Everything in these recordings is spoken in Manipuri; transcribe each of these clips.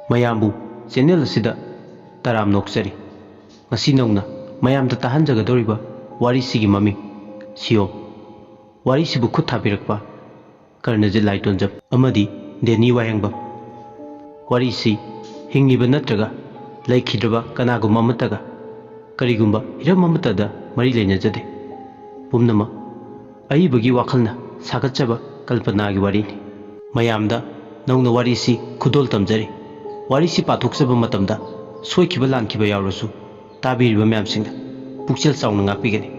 ꯃꯌꯥꯝꯕꯨ ꯆꯦꯅꯦꯜ ꯑꯁꯤꯗ ꯇꯔꯥꯝ ꯅꯣꯛꯆꯔꯤ ꯉꯁꯤ ꯅꯧꯅ ꯃꯌꯥꯝꯗ ꯇꯥꯍꯟꯖꯒꯗꯧꯔꯤꯕ ꯋꯥꯔꯤꯁꯤꯒꯤ ꯃꯃꯤꯡ ꯁꯤꯌꯣꯝ ꯋꯥꯔꯤꯁꯤꯕꯨ ꯈꯨꯠ ꯊꯥꯕꯤꯔꯛꯄ ꯀꯔꯅꯖꯤꯠ ꯂꯥꯏꯇꯣꯟꯖꯝ ꯑꯃꯗꯤ ꯗꯦꯅꯤ ꯋꯥꯍꯦꯡꯕꯝ ꯋꯥꯔꯤꯁꯤ ꯍꯤꯡꯂꯤꯕ ꯅꯠꯇ꯭ꯔꯒ ꯂꯩꯈꯤꯗ꯭ꯔꯕ ꯀꯅꯥꯒꯨꯝꯕ ꯑꯃꯠꯇꯒ ꯀꯔꯤꯒꯨꯝꯕ ꯍꯤꯔꯝ ꯑꯃꯠꯇꯗ ꯃꯔꯤ ꯂꯩꯅꯖꯗꯦ ꯄꯨꯝꯅꯃꯛ ꯑꯏꯕꯒꯤ ꯋꯥꯈꯜꯅ ꯁꯥꯒꯠꯆꯕ ꯀꯜꯄꯅꯥꯒꯤ ꯋꯥꯔꯤꯅꯤ ꯃꯌꯥꯝꯗ ꯅꯧꯅ ꯋꯥꯔꯤꯁꯤ ꯈꯨꯗꯣꯜ ꯇꯝꯖꯔꯤ ꯋꯥꯔꯤꯁꯤ ꯄꯥꯊꯣꯛꯆꯕ ꯃꯇꯝꯗ ꯁꯣꯏꯈꯤꯕ ꯂꯥꯟꯈꯤꯕ ꯌꯥꯎꯔꯁꯨ ꯇꯥꯕꯤꯔꯤꯕ ꯃꯌꯥꯝꯁꯤꯡꯗ ꯄꯨꯛꯆꯦꯜ ꯆꯥꯎꯅ ꯉꯥꯛꯄꯤꯒꯅꯤ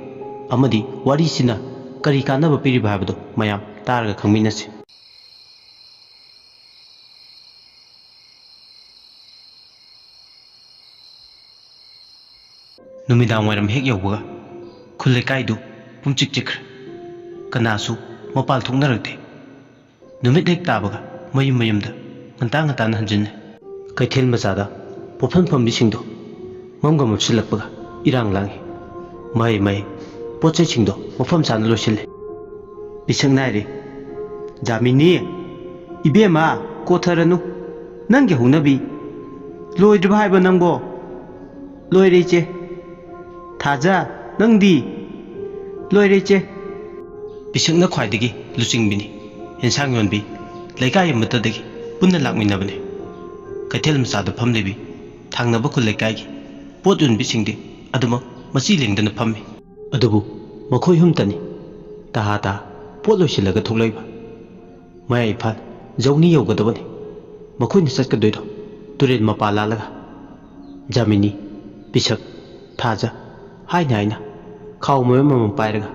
ꯑꯃꯗꯤ ꯋꯥꯔꯤꯁꯤꯅ ꯀꯔꯤ ꯀꯥꯟꯅꯕ ꯄꯤꯔꯤꯕ ꯍꯥꯏꯕꯗꯨ ꯃꯌꯥꯝ ꯇꯥꯔꯒ ꯈꯪꯃꯤꯟꯅꯁꯤ ꯅꯨꯃꯤꯗꯥꯡ ꯋꯥꯏꯔꯝ ꯍꯦꯛ ꯌꯧꯕꯒ ꯈꯨꯜ ꯂꯩꯀꯥꯏꯗꯨ ꯄꯨꯡꯆꯤꯛ ꯆꯤꯛꯈ꯭ꯔꯦ ꯀꯅꯥꯁꯨ ꯃꯄꯥꯜ ꯊꯣꯛꯅꯔꯛꯇꯦ ꯅꯨꯃꯤꯠ ꯍꯦꯛ ꯇꯥꯕꯒ ꯃꯌꯨꯝ ꯃꯌꯨꯝꯗ ꯉꯟꯇꯥꯅ ꯍꯟꯖꯤꯟꯅꯩ ꯀꯩꯊꯦꯜ ꯃꯆꯥꯗ ꯄꯣꯠꯐꯝ ꯐꯝꯕꯤꯁꯤꯡꯗꯣ ꯃꯝꯒ ꯃꯝꯁꯤꯜꯂꯛꯄꯒ ꯏꯔꯥꯡ ꯂꯥꯡꯏ ꯃꯍꯩ ꯄꯣꯠ ꯆꯩꯁꯤꯡꯗꯣ ꯃꯐꯝ ꯆꯥꯅ ꯂꯣꯏꯁꯤꯜꯂꯦ ꯄꯤꯁꯛ ꯅꯥꯏꯔꯦ ꯖꯥꯃꯤꯅꯤ 이베마 꼬ꯊꯔꯅꯨ ꯅꯪꯒꯤ ꯍꯧꯅꯕꯤ ꯂꯣꯏꯗ꯭ꯔꯤꯕ ꯍꯥꯏꯕ ꯅꯪꯕꯣ ꯂꯣꯏꯔꯦ ꯏꯆꯦ ꯊꯥꯖ ꯅꯪꯗꯤ ꯂꯣꯏꯔꯦ ꯏꯆꯦ ꯄꯤꯁꯛꯅ ꯈ꯭ꯋꯥꯏꯗꯒꯤ ꯂꯨꯆꯤꯡꯕꯤꯅꯤ ꯌꯦꯟꯁꯥꯡ ꯌꯣꯟꯕꯤ ꯂꯩꯀꯥꯏ ꯑꯃꯠꯇꯗꯒꯤ ꯄꯨꯟꯅ ꯂꯥꯛꯃꯤꯟꯅꯕꯅꯤ ꯀꯩꯊꯦꯜ ꯃꯆꯥꯗ ꯐꯝꯂꯤꯕꯤ ꯊꯪꯅꯕ ꯈꯨꯜ ꯂꯩꯀꯥꯏꯒꯤ ꯄꯣꯠ ꯌꯣꯟꯕꯤꯁꯤꯡꯗꯤ ꯑꯗꯨꯃꯛ ꯃꯆꯤ ꯂꯦꯡꯗꯅ ꯐꯝꯃꯤ ꯑꯗꯨꯕꯨ ꯃꯈꯣꯏ ꯍꯨꯝꯇꯅꯤ ꯇꯍꯥ ꯄꯣꯠ ꯂꯣꯏꯁꯤꯜꯂꯒ ꯊꯣꯛꯂꯛꯏꯕ ꯃꯌꯥ ꯏꯝꯐꯥꯜ ꯖꯧꯅꯤ ꯌꯧꯒꯗꯕꯅꯤ ꯃꯈꯣꯏꯅ ꯆꯠꯀꯗꯣꯏꯗꯣ ꯇꯨꯔꯦꯜ ꯃꯄꯥ ꯂꯥꯜꯂꯒ ꯖꯥꯃꯤꯅꯤ ꯄꯤꯁꯛ ꯊꯥꯖ ꯍꯥꯏꯅ ꯈꯥꯎ ꯑꯃꯃꯝ ꯄꯥꯏꯔꯒ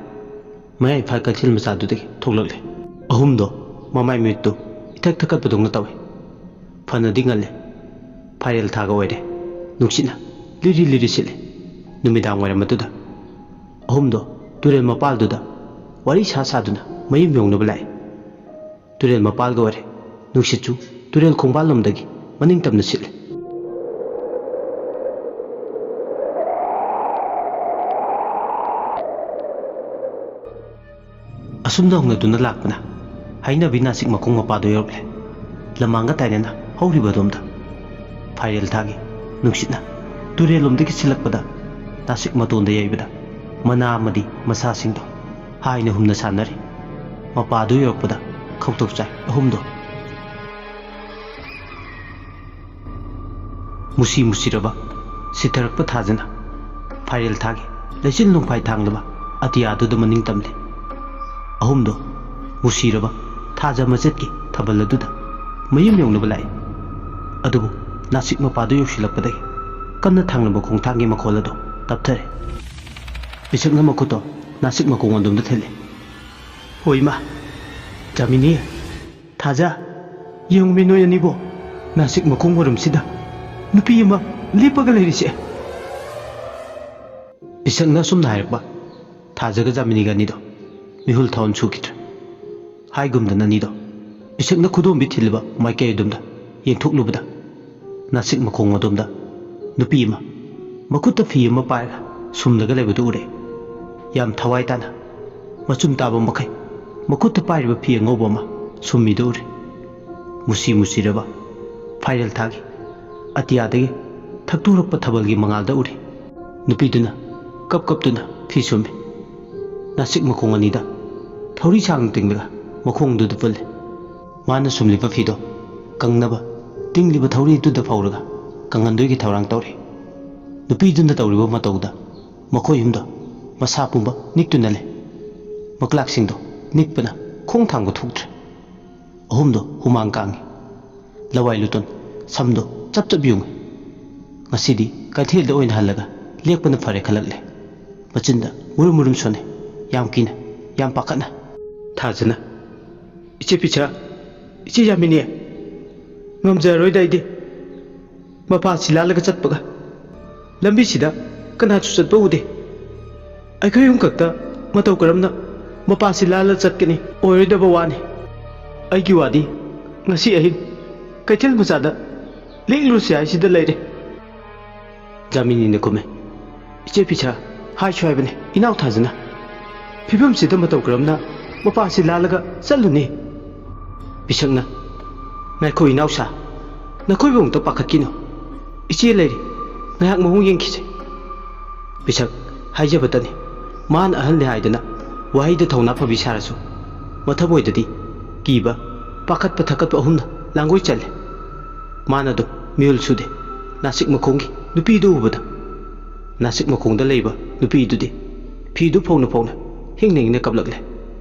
ꯃꯌꯥ ꯏꯝꯐꯥꯜ ꯀꯩꯊꯦꯜ ꯃꯆꯥꯗꯨꯗꯒꯤ ꯊꯣꯛꯂꯛꯂꯦ ꯑꯍꯨꯝꯗꯣ ꯃꯃꯥꯏ ꯃꯤꯠꯇꯨ ꯏꯊꯛ ꯊꯛꯀꯠꯄꯗꯧꯅ ꯇꯧꯏ ꯐꯅꯗꯤ ꯉꯜꯂꯦ ꯐꯥꯏꯔꯦꯜ ꯊꯥꯒ ꯑꯣꯏꯔꯦ ꯅꯨꯡꯁꯤꯠꯅ ꯂꯤꯔꯤ ꯁꯤꯠꯂꯦ ꯅꯨꯃꯤꯗꯥꯡ ꯋꯥꯏꯔꯝ ꯑꯗꯨꯗ ꯑꯍꯨꯝꯗꯣ ꯇꯨꯔꯦꯜ ꯃꯄꯥꯜꯗꯨꯗ ꯋꯥꯔꯤ ꯁꯥꯗꯨꯅ ꯃꯌꯨꯝ ꯌꯧꯅꯕ ꯂꯥꯛꯑꯦ ꯇꯨꯔꯦꯜ ꯃꯄꯥꯜꯒ ꯑꯣꯏꯔꯦ ꯅꯨꯡꯁꯤꯠꯁꯨ ꯇꯨꯔꯦꯜ ꯈꯣꯡꯕꯥꯜꯂꯣꯝꯗꯒꯤ ꯃꯅꯤꯡ ꯇꯝꯅ ꯁꯤꯠꯂꯦ ꯑꯁꯨꯝꯅ ꯍꯧꯅꯗꯨꯅ ꯂꯥꯛꯄꯅ ꯍꯩꯅꯕꯤ ꯅꯥꯁꯤꯛ ꯃꯈꯣꯡ ꯃꯄꯥꯗꯣ ꯌꯧꯔꯛꯂꯦ ꯂꯃꯥꯡꯒ ꯇꯥꯏꯅꯅ ꯍꯧꯔꯤꯕ ꯑꯗꯣꯝꯗ ꯐꯥꯏꯔꯦꯜ ꯊꯥꯒꯤ ꯅꯨꯡꯁꯤꯠꯅ ꯇꯨꯔꯦꯜꯂꯣꯝꯗꯒꯤ ꯁꯤꯜꯂꯛꯄꯗ ꯅꯥꯁꯤꯛ ꯃꯇꯣꯟꯗ ꯌꯩꯕꯗ ꯃꯅꯥ ꯑꯃꯗꯤ ꯃꯁꯥꯁꯤꯡꯗꯣ ꯍꯥꯏꯅ ꯍꯨꯝꯅ ꯁꯥꯟꯅꯔꯤ ꯃꯄꯥꯗꯨ ꯌꯧꯔꯛꯄꯗ ꯈꯧꯇꯣꯛ ꯆꯥꯏ ꯑꯍꯨꯝꯗꯣ ꯃꯨꯁꯤꯔꯕ ꯁꯤꯊꯔꯛꯄ ꯊꯥꯖꯅ ꯐꯥꯏꯔꯦꯜ ꯊꯥꯒꯤ ꯂꯩꯆꯤꯜ ꯅꯣꯡꯐꯥꯏ ꯊꯥꯡꯂꯕ ꯑꯇꯤꯌꯥꯗꯨꯗ ꯃꯅꯤꯡ ꯇꯝꯂꯦ ꯑꯍꯨꯝꯗꯣ ꯃꯨꯁꯤꯔꯕ ꯊꯥꯖ ꯃꯆꯦꯠꯀꯤ ꯊꯥꯕꯜ ꯑꯗꯨꯗ ꯃꯌꯨꯝ ꯌꯧꯅꯕ ꯂꯥꯛꯏ ꯑꯗꯨꯕꯨ ꯅꯥꯁꯤꯛ ꯃꯄꯥꯗꯨ ꯌꯧꯁꯤꯜꯂꯛꯄꯗꯒꯤ ꯀꯟꯅ ꯊꯥꯡꯂꯕ ꯈꯣꯡꯊꯥꯡꯒꯤ ꯃꯈꯣꯜ ꯑꯗꯨ ꯇꯞꯊꯔꯦ ꯄꯤꯁꯛꯅ ꯃꯈꯨꯠꯇꯣ ꯅꯥꯁꯤꯛ ꯃꯈꯣꯡ ꯑꯗꯣꯝꯗ ꯊꯤꯜꯂꯦ ꯍꯣꯏꯃ ꯖꯥꯃꯤꯅꯤ ꯊꯥꯖ ꯌꯦꯡꯉꯨꯃꯤ ꯅꯣꯏ ꯑꯅꯤꯕꯣ ꯅꯥꯁꯤꯛ ꯃꯈꯣꯡ ꯋꯥꯔꯨꯝꯁꯤꯗ ꯅꯨꯄꯤ ꯑꯃ ꯂꯦꯞꯄꯒ ꯂꯩꯔꯤꯁꯦ ꯄꯤꯁꯛꯅ ꯑꯁꯨꯝꯅ ꯍꯥꯏꯔꯛꯄ ꯊꯥꯖꯒ ꯖꯥꯃꯤꯅꯤꯒ ꯑꯅꯤꯗꯣ ꯃꯤꯍꯨꯜ ꯊꯥꯎꯟ ꯁꯨꯈꯤꯗ꯭ꯔꯦ ꯍꯥꯏꯒꯨꯝꯗꯅ ꯑꯅꯤꯗꯣ ꯄꯤꯁꯛꯅ ꯈꯨꯗꯣꯝꯕꯤ ꯊꯤꯜꯂꯤꯕ ꯃꯥꯏꯀꯩ ꯑꯗꯣꯝꯗ ꯌꯦꯡꯊꯣꯛꯂꯨꯕꯗ ꯅꯥꯁꯤꯛ ꯃꯈꯣꯡ ꯑꯗꯣꯝꯗ ꯅꯨꯄꯤ ꯑꯃ ꯃꯈꯨꯠꯇ ꯐꯤ ꯑꯃ ꯄꯥꯏꯔꯒ ꯁꯨꯝꯂꯒ ꯂꯩꯕꯗꯨ ꯎꯔꯦ ꯌꯥꯝ ꯊꯋꯥꯏ ꯇꯥꯅ ꯃꯆꯨꯝ ꯇꯥꯕ ꯃꯈꯩ ꯃꯈꯨꯠꯇ ꯄꯥꯏꯔꯤꯕ ꯐꯤ ꯑꯉꯧꯕ ꯑꯃ ꯁꯨꯝꯃꯤꯗꯨ ꯎꯔꯦ ꯃꯨꯁꯤꯔꯕ ꯐꯥꯏꯔꯦꯜ ꯊꯥꯒꯤ ꯑꯇꯤꯌꯥꯗꯒꯤ ꯊꯛꯇꯣꯔꯛꯄ ꯊꯥꯕꯜꯒꯤ ꯃꯉꯥꯜꯗ ꯎꯔꯤ ꯅꯨꯄꯤꯗꯨꯅ ꯀꯞꯇꯨꯅ ꯐꯤ ꯁꯨꯝꯃꯤ ꯅꯥꯁꯤꯛ ꯃꯈꯣꯡ ꯑꯅꯤꯗ ꯊꯧꯔꯤ ꯁꯥꯡꯅ ꯇꯤꯡꯂꯒ ꯃꯈꯣꯡꯗꯨꯗ ꯄꯨꯜꯂꯦ ꯃꯥꯅ ꯁꯨꯝꯂꯤꯕ ꯐꯤꯗꯣ ꯀꯪꯅꯕ ꯇꯤꯡꯂꯤꯕ ꯊꯧꯔꯤꯗꯨꯗ ꯐꯧꯔꯒ ꯀꯪꯍꯟꯗꯣꯏꯒꯤ ꯊꯧꯔꯥꯡ ꯇꯧꯔꯤ ꯅꯨꯄꯤꯗꯨꯅ ꯇꯧꯔꯤꯕ ꯃꯇꯧꯗ ꯃꯈꯣꯏ ꯌꯨꯝꯗꯣ ꯃꯁꯥ ꯄꯨꯝꯕ ꯅꯤꯛꯇꯨꯅ ꯂꯩ ꯃꯛꯂꯥꯛꯁꯤꯡꯗꯣ ꯅꯤꯛꯄꯅ ꯈꯣꯡ ꯊꯥꯡꯕ ꯊꯣꯛꯇ꯭ꯔꯦ ꯑꯍꯨꯝꯗꯣ ꯍꯨꯃꯥꯡ ꯀꯥꯡꯉꯤ ꯂꯋꯥꯏ ꯂꯨꯇꯣꯟ ꯁꯝꯗꯣ ꯆꯞ ꯌꯨꯡꯉꯤ ꯉꯁꯤꯗꯤ ꯀꯩꯊꯦꯜꯗ ꯑꯣꯏꯅ ꯍꯜꯂꯒ ꯂꯦꯛꯄꯅ ꯐꯔꯦ ꯈꯜꯂꯛꯂꯦ ꯃꯆꯤꯟꯗ ꯃꯨꯔꯨꯝ ꯁꯣꯟꯅꯩ ꯌꯥꯝ ꯀꯤꯅ ꯌꯥꯝ ꯄꯥꯈꯠꯅ ꯊꯥꯖꯅ ꯏꯆꯦ ꯄꯤꯁꯥ ꯏꯆꯦ ꯌꯥꯃꯤꯅꯤ ꯉꯝꯖꯔꯣꯏꯗ ꯑꯩꯗꯤ ꯃꯄꯥꯁꯤ ꯂꯥꯜꯂꯒ ꯆꯠꯄꯒ ꯂꯝꯕꯤꯁꯤꯗ ꯀꯅꯥꯁꯨ ꯆꯠꯄ ꯎꯗꯦ ꯑꯩꯈꯣꯏ ꯌꯨꯝ ꯈꯛꯇ ꯃꯇꯧ ꯀꯔꯝꯅ ꯃꯄꯥꯁꯤ ꯂꯥꯜꯂ ꯆꯠꯀꯅꯤ ꯑꯣꯏꯔꯣꯏꯗꯕ ꯋꯥꯅꯤ ꯑꯩꯒꯤ ꯋꯥꯗꯤ ꯉꯁꯤ ꯑꯍꯤꯡ ꯀꯩꯊꯦꯜ ꯃꯆꯥꯗ ꯂꯦꯛꯂꯨꯁꯤ ꯍꯥꯏꯁꯤꯗ ꯂꯩꯔꯦ ꯖꯥꯃꯤꯅꯤꯅ ꯈꯨꯝꯃꯦ ꯏꯆꯦ ꯄꯤꯁꯥ ꯍꯥꯏꯁꯨ ꯍꯥꯏꯕꯅꯦ ꯏꯅꯥꯎ ꯊꯥꯖꯅ ꯐꯤꯕꯝꯁꯤꯗ ꯃꯇꯧ ꯀꯔꯝꯅ ꯃꯄꯥꯁꯤ ꯂꯥꯜꯂꯒ ꯆꯠꯂꯨꯅꯤ ꯄꯤꯁꯛꯅ ꯉꯥꯏꯈꯣ ꯏꯅꯥꯎꯁꯥ ꯅꯈꯣꯏꯕꯨ ꯑꯃꯨꯛꯇ ꯄꯥꯈꯠꯈꯤꯅꯨ ꯏꯆꯦ ꯂꯩꯔꯤ ꯉꯥꯏꯍꯥꯛ ꯃꯑꯣꯡ ꯌꯦꯡꯈꯤꯁꯦ ꯄꯤꯁꯛ ꯍꯥꯏꯖꯕꯇꯅꯤ ꯃꯥꯅ ꯑꯍꯜꯅꯤ ꯍꯥꯏꯗꯅ ꯋꯥꯍꯩꯗ ꯊꯧꯅꯥ ꯐꯕꯤ ꯁꯥꯔꯁꯨ ꯃꯊꯃꯣꯏꯗꯗꯤ ꯀꯤꯕ ꯄꯥꯈꯠꯄ ꯊꯀꯠꯄ ꯑꯍꯨꯝꯅ ꯂꯥꯡꯒꯣꯏ ꯆꯜꯂꯦ ꯃꯥꯅ ꯑꯗꯨꯝ ꯃꯤꯍꯨꯜ ꯁꯨꯗꯦ ꯅꯥꯁꯤꯛ ꯃꯈꯣꯡꯒꯤ ꯅꯨꯄꯤꯗꯨ ꯎꯕꯗ ꯅꯥꯁꯤꯛ ꯃꯈꯣꯡꯗ ꯂꯩꯕ ꯅꯨꯄꯤꯗꯨꯗꯤ ꯐꯤꯗꯨ ꯐꯧꯅ ꯐꯧꯅ ꯍꯤꯡꯅ ꯍꯤꯡꯅ ꯀꯞꯂꯛꯂꯦ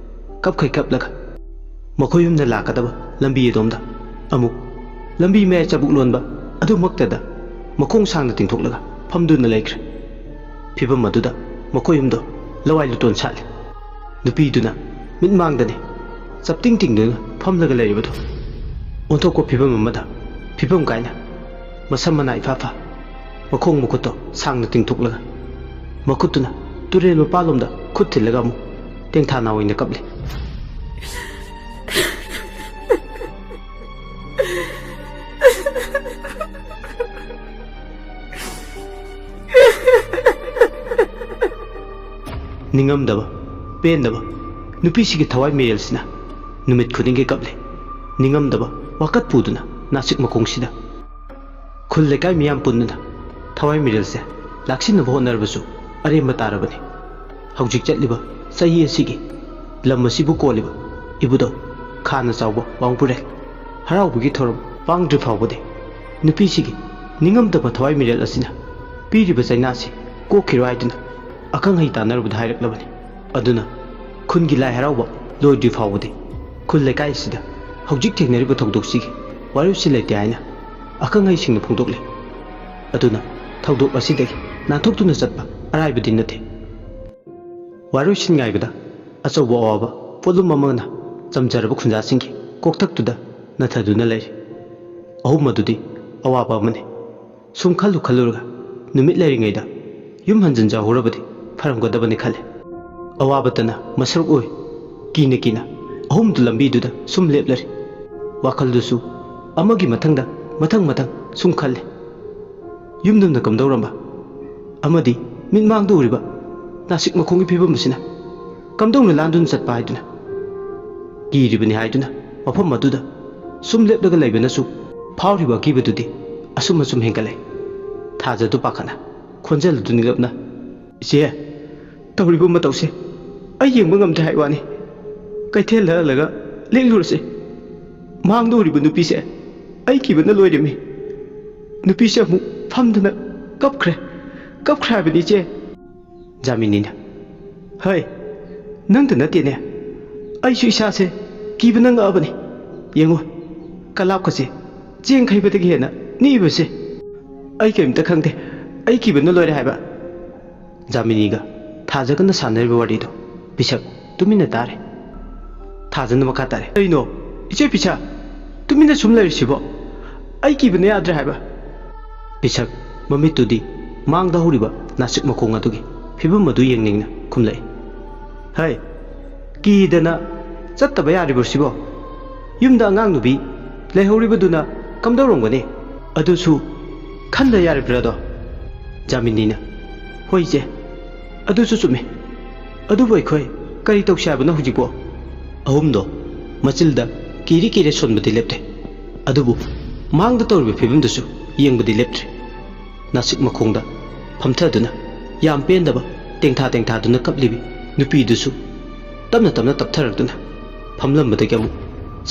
ꯀꯞꯈꯩ ꯀꯞꯂꯒ ꯃꯈꯣꯏ ꯌꯨꯝꯗ ꯂꯥꯛꯀꯗꯕ ꯂꯝꯕꯤ ꯑꯗꯣꯝꯗ ꯑꯃꯨꯛ ꯂꯝꯕꯤ ꯃꯌꯥꯏ ꯆꯕꯨꯛ ꯂꯣꯟꯕ ꯑꯗꯨꯃꯛꯇꯗ ꯃꯈꯣꯡ ꯁꯥꯡꯅ ꯇꯤꯡꯊꯣꯛꯂꯒ ꯐꯝꯗꯨꯅ ꯂꯩꯈ꯭ꯔꯦ ꯐꯤꯕꯝ ꯑꯗꯨꯗ ꯃꯈꯣꯏ ꯌꯨꯝꯗꯣ ꯂꯋꯥꯏ ꯂꯨꯇꯣꯟ ꯁꯥꯠꯂꯦ ꯅꯨꯄꯤꯗꯨꯅ ꯃꯤꯠꯃꯥꯡꯗꯅꯤ ꯆꯞꯇꯤꯡ ꯇꯤꯡꯗꯨꯅ ꯐꯝꯂꯒ ꯂꯩꯔꯤꯕꯗꯣ ꯑꯣꯟꯊꯣꯛꯄ ꯐꯤꯕꯝ ꯑꯃꯗ ꯐꯤꯕꯝ ꯀꯥꯏꯅ ꯃꯁꯝ ꯃꯅꯥ ꯏꯐꯥ ꯐꯥ ꯃꯈꯣꯡ ꯃꯈꯨꯠꯇꯣ ꯁꯥꯡꯅ ꯇꯤꯡꯊꯣꯛꯂꯒ ꯃꯈꯨꯠꯇꯨꯅ ꯇꯨꯔꯦꯜ ꯃꯄꯥꯟꯂꯣꯝꯗ ꯈꯨꯠ ꯊꯤꯜꯂꯒ ꯑꯃꯨꯛ ꯇꯦꯡꯊꯥꯅꯥ ꯑꯣꯏꯅ ꯀꯞꯂꯤ ꯅꯤꯡꯉꯝꯗꯕ ꯄꯦꯟꯗꯕ ꯅꯨꯄꯤꯁꯤꯒꯤ ꯊꯋꯥꯏ ꯃꯤꯔꯦꯜꯁꯤꯅ ꯅꯨꯃꯤꯠ ꯈꯨꯗꯤꯡꯒꯤ ꯀꯞꯂꯤ ꯅꯤꯡꯉꯝꯗꯕ ꯋꯥꯀꯠ ꯄꯨꯗꯨꯅ ꯅꯥꯁꯤꯛ ꯃꯈꯣꯡꯁꯤꯗ ꯈꯨꯜ ꯂꯩꯀꯥꯏ ꯃꯤꯌꯥꯝ ꯄꯨꯟꯗꯨꯅ ꯊꯋꯥꯏ ꯃꯤꯔꯦꯜꯁꯦ ꯂꯥꯛꯁꯤꯟꯅꯕ ꯍꯣꯠꯅꯔꯕꯁꯨ ꯑꯔꯦꯝꯕ ꯇꯥꯔꯕꯅꯤ ꯍꯧꯖꯤꯛ ꯆꯠꯂꯤꯕ ꯆꯍꯤ ꯑꯁꯤꯒꯤ ꯂꯝ ꯑꯁꯤꯕꯨ ꯀꯣꯜꯂꯤꯕ ꯏꯕꯨꯙꯧ ꯈꯥꯅ ꯆꯥꯎꯕ ꯋꯥꯡꯄꯨꯔꯦꯜ ꯍꯔꯥꯎꯕꯒꯤ ꯊꯧꯔꯝ ꯄꯥꯡꯗ꯭ꯔꯤ ꯐꯥꯎꯕꯗꯤ ꯅꯨꯄꯤꯁꯤꯒꯤ ꯅꯤꯡꯉꯝꯗꯕ ꯊꯋꯥꯏ ꯃꯤꯔꯦꯜ ꯑꯁꯤꯅ ꯄꯤꯔꯤꯕ ꯆꯩꯅꯥꯁꯤ ꯀꯣꯛꯈꯤꯔꯣ ꯍꯥꯏꯗꯨꯅ ꯑꯈꯪ ꯑꯍꯩ ꯇꯥꯟꯅꯔꯨꯕꯗ ꯍꯥꯏꯔꯛꯂꯕꯅꯤ ꯑꯗꯨꯅ ꯈꯨꯟꯒꯤ ꯂꯥꯏ ꯍꯔꯥꯎꯕ ꯂꯣꯏꯗ꯭ꯔꯤ ꯐꯥꯎꯕꯗꯤ ꯈꯨꯜ ꯂꯩꯀꯥꯏ ꯑꯁꯤꯗ ꯍꯧꯖꯤꯛ ꯊꯦꯡꯅꯔꯤꯕ ꯊꯧꯗꯣꯛꯁꯤꯒꯤ ꯋꯥꯔꯦꯞꯁꯤ ꯂꯩꯇꯦ ꯍꯥꯏꯅ ꯑꯈꯪ ꯑꯍꯩꯁꯤꯡꯅ ꯐꯣꯡꯗꯣꯛꯂꯤ ꯑꯗꯨꯅ ꯊꯧꯗꯣꯛ ꯑꯁꯤꯗꯒꯤ ꯅꯥꯟꯊꯣꯛꯇꯨꯅ ꯆꯠꯄ ꯑꯔꯥꯏꯕꯗꯤ ꯅꯠꯇꯦ ꯋꯥꯔꯣꯏꯁꯤꯟ ꯉꯥꯏꯕꯗ ꯑꯆꯧꯕ ꯑꯋꯥꯕ ꯄꯣꯠꯂꯨꯝ ꯑꯃꯅ ꯆꯝꯖꯔꯕ ꯈꯨꯟꯖꯥꯁꯤꯡꯒꯤ ꯀꯣꯛꯊꯛꯇꯨꯗ ꯅꯊꯗꯨꯅ ꯂꯩꯔꯤ ꯑꯍꯨꯝ ꯑꯗꯨꯗꯤ ꯑꯋꯥꯕ ꯑꯃꯅꯤ ꯁꯨꯝ ꯈꯜꯂꯨꯔꯒ ꯅꯨꯃꯤꯠ ꯂꯩꯔꯤꯉꯩꯗ ꯌꯨꯝ ꯍꯟꯖꯤꯟꯖꯍꯧꯔꯕꯗꯤ ꯐꯔꯝꯒꯗꯕꯅꯤ ꯈꯜꯂꯤ ꯑꯋꯥꯕꯇꯅ ꯃꯁꯔꯨꯛ ꯑꯣꯏ ꯀꯤꯅ ꯀꯤꯅ ꯑꯍꯨꯝꯗꯨ ꯂꯝꯕꯤꯗꯨꯗ ꯁꯨꯝ ꯂꯦꯞꯂꯔꯤ ꯋꯥꯈꯜꯗꯨꯁꯨ ꯑꯃꯒꯤ ꯃꯊꯪꯗ ꯃꯊꯪ ꯁꯨꯝ ꯈꯜꯂꯤ ꯌꯨꯝꯗꯨꯝꯅ ꯀꯝꯗꯧꯔꯝꯕ ꯑꯃꯗꯤ ꯃꯤꯠꯃꯥꯡꯗ ꯎꯔꯤꯕ ꯅꯥꯁꯤꯛ ꯃꯈꯣꯡꯒꯤ ꯐꯤꯕꯝ ꯑꯁꯤꯅ ꯀꯝꯗꯧꯅ ꯂꯥꯟꯗꯨꯅ ꯆꯠꯄ ꯍꯥꯏꯗꯨꯅ ꯀꯤꯔꯤꯕꯅꯤ ꯍꯥꯏꯗꯨꯅ ꯃꯐꯝ ꯑꯗꯨꯗ ꯁꯨꯝ ꯂꯦꯞꯂꯒ ꯂꯩꯕꯅꯁꯨ ꯐꯥꯎꯔꯤꯕ ꯑꯀꯤꯕꯗꯨꯗꯤ ꯑꯁꯨꯝ ꯍꯦꯟꯒꯠꯂꯦ ꯊꯥꯖꯗꯨ ꯄꯥꯈꯠꯅ ꯈꯣꯟꯖꯦꯜ ꯑꯗꯨ ꯅꯤꯡꯂꯞꯅ ꯏꯆꯦ ꯇꯧꯔꯤꯕ ꯃꯇꯧꯁꯦ ꯑꯩ ꯌꯦꯡꯕ ꯉꯝꯗ꯭ꯔꯦ ꯍꯥꯏ ꯋꯥꯅꯤ ꯀꯩꯊꯦꯜꯗ ꯍꯜꯂꯒ ꯂꯦꯛꯂꯨꯔꯁꯦ ꯃꯥꯡꯗ ꯎꯔꯤꯕ ꯅꯨꯄꯤꯁꯦ ꯑꯩ ꯀꯤꯕꯅ ꯂꯣꯏꯔꯤꯃꯤ ꯅꯨꯄꯤꯁꯦ ꯑꯃꯨꯛ ꯐꯝꯗꯨꯅ ꯀꯞꯈ꯭ꯔꯦ ꯍꯥꯏꯕꯅꯤ ꯏꯆꯦ ꯖꯥꯃꯤꯅꯤꯅ ꯍꯩ ꯅꯪꯇ ꯅꯠꯇꯦꯅꯦ ꯑꯩꯁꯨ ꯏꯁꯥꯁꯦ ꯀꯤꯕꯅ ꯉꯛꯑꯕꯅꯤ ꯌꯦꯡꯉꯨ ꯀꯂꯥꯞꯀꯁꯦ ꯆꯦꯡ ꯈꯩꯕꯗꯒꯤ ꯍꯦꯟꯅ ꯅꯤꯛꯏꯕꯁꯦ ꯑꯩ ꯀꯔꯤꯝꯇ ꯈꯪꯗꯦ ꯑꯩ ꯀꯤꯕꯅ ꯂꯣꯏꯔꯦ ꯍꯥꯏꯕ ꯖꯥꯃꯤꯅꯤꯒ ꯊꯥꯖꯒꯅ ꯁꯥꯟꯅꯔꯤꯕ ꯋꯥꯔꯤꯗꯣ ꯄꯤꯁꯛ ꯇꯨꯃꯤꯟꯅ ꯇꯥꯔꯦ ꯊꯥꯖꯅ ꯃꯈꯥ ꯇꯥꯔꯦ ꯀꯩꯅꯣ ꯏꯆꯦ ꯄꯤꯁꯥ ꯇꯨꯃꯤꯟꯅ ꯁꯨꯝ ꯂꯩꯔꯤꯁꯤꯕꯣ ꯑꯩ ꯀꯤꯕꯅ ꯌꯥꯗ꯭ꯔꯦ ꯍꯥꯏꯕ ꯄꯤꯁꯛ ꯃꯃꯤꯠꯇꯨꯗꯤ ꯃꯥꯡꯗ ꯍꯧꯔꯤꯕ ꯅꯥꯁꯤꯛ ꯃꯈꯣꯡ ꯑꯗꯨꯒꯤ ꯐꯤꯕꯝ ꯑꯗꯨ ꯌꯦꯡꯅꯤꯡꯅ ꯈꯨꯝꯂꯛꯏ ꯍꯩ ꯀꯤꯗꯅ ꯆꯠꯇꯕ ꯌꯥꯔꯤꯕꯁꯤꯕꯣ ꯌꯨꯝꯗ ꯑꯉꯥꯡ ꯅꯨꯕꯤ ꯂꯩꯍꯧꯔꯤꯕꯗꯨꯅ ꯀꯝꯗꯧꯔꯝꯒꯅꯤ ꯑꯗꯨꯁꯨ ꯈꯟꯗ ꯌꯥꯔꯤꯕ꯭ꯔꯥꯗꯣ ꯖꯥꯃꯤꯅꯤꯅ ꯍꯣꯏ ꯏꯆꯦ ꯑꯗꯨꯁꯨ ꯆꯨꯝꯃꯤ ꯑꯗꯨꯕꯨ ꯑꯩꯈꯣꯏ ꯀꯔꯤ ꯇꯧꯁꯤ ꯍꯥꯏꯕꯅꯣ ꯍꯧꯖꯤꯛꯄꯣ ꯑꯍꯨꯝꯗꯣ ꯃꯆꯤꯜꯗ ꯀꯤꯔꯤ ꯁꯣꯟꯕꯗꯤ ꯂꯦꯞꯇꯦ ꯑꯗꯨꯕꯨ ꯃꯥꯡꯗ ꯇꯧꯔꯤꯕ ꯐꯤꯕꯝꯗꯨꯁꯨ ꯌꯦꯡꯕꯗꯤ ꯂꯦꯞꯇ꯭ꯔꯤ ꯅꯥꯁꯤꯛ ꯃꯈꯣꯡꯗ ꯐꯝꯊꯗꯨꯅ ꯌꯥꯝ ꯄꯦꯟꯗꯕ ꯇꯦꯡꯊꯥꯗꯨꯅ ꯀꯞꯂꯤꯕꯤ ꯅꯨꯄꯤꯗꯨꯁꯨ ꯇꯞꯅ ꯇꯞꯊꯔꯛꯇꯨꯅ ꯐꯝꯂꯝꯕꯗꯒꯤ ꯑꯃꯨꯛ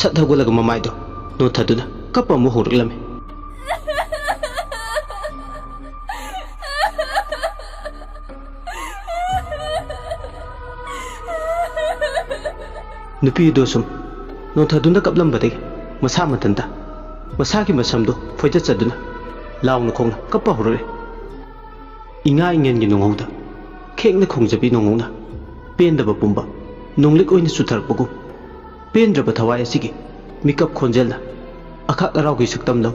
ꯁꯠ ꯍꯧꯒꯠꯂꯒ ꯃꯃꯥꯏꯗꯣ ꯅꯣꯟꯊꯗꯨꯅ ꯀꯞꯄ ꯑꯃꯨꯛ ꯍꯧꯔꯛꯂꯝꯃꯤ ꯅꯨꯄꯤꯗꯣ ꯁꯨꯝ ꯅꯣꯟꯊꯗꯨꯅ ꯀꯞꯂꯝꯕꯗꯒꯤ ꯃꯁꯥ ꯃꯊꯟꯇ ꯃꯁꯥꯒꯤ ꯃꯁꯝꯗꯣ ꯐꯣꯏꯗꯠꯆꯗꯨꯅ ꯂꯥꯎꯅ ꯈꯣꯡꯅ ꯀꯞꯄ ꯍꯧꯔꯛꯏ ꯏꯉꯥ ꯏꯉꯦꯟꯒꯤ ꯅꯣꯡꯍꯧꯗ ꯈꯦꯡꯅ ꯈꯣꯡꯖꯕꯤ ꯅꯣꯡꯍꯧꯅ ꯄꯦꯟꯗꯕ ꯄꯨꯝꯕ ꯅꯣꯡꯂꯤꯛ ꯑꯣꯏꯅ ꯆꯨꯊꯔꯛꯄꯒꯨꯝ ꯄꯦꯟꯗ꯭ꯔꯕ ꯊꯋꯥꯏ ꯑꯁꯤꯒꯤ ꯃꯤꯀꯞ ꯈꯣꯟꯖꯦꯜꯅ ꯑꯈꯥꯛ ꯑꯔꯥꯎꯒꯤ ꯁꯛꯇꯝꯂꯧ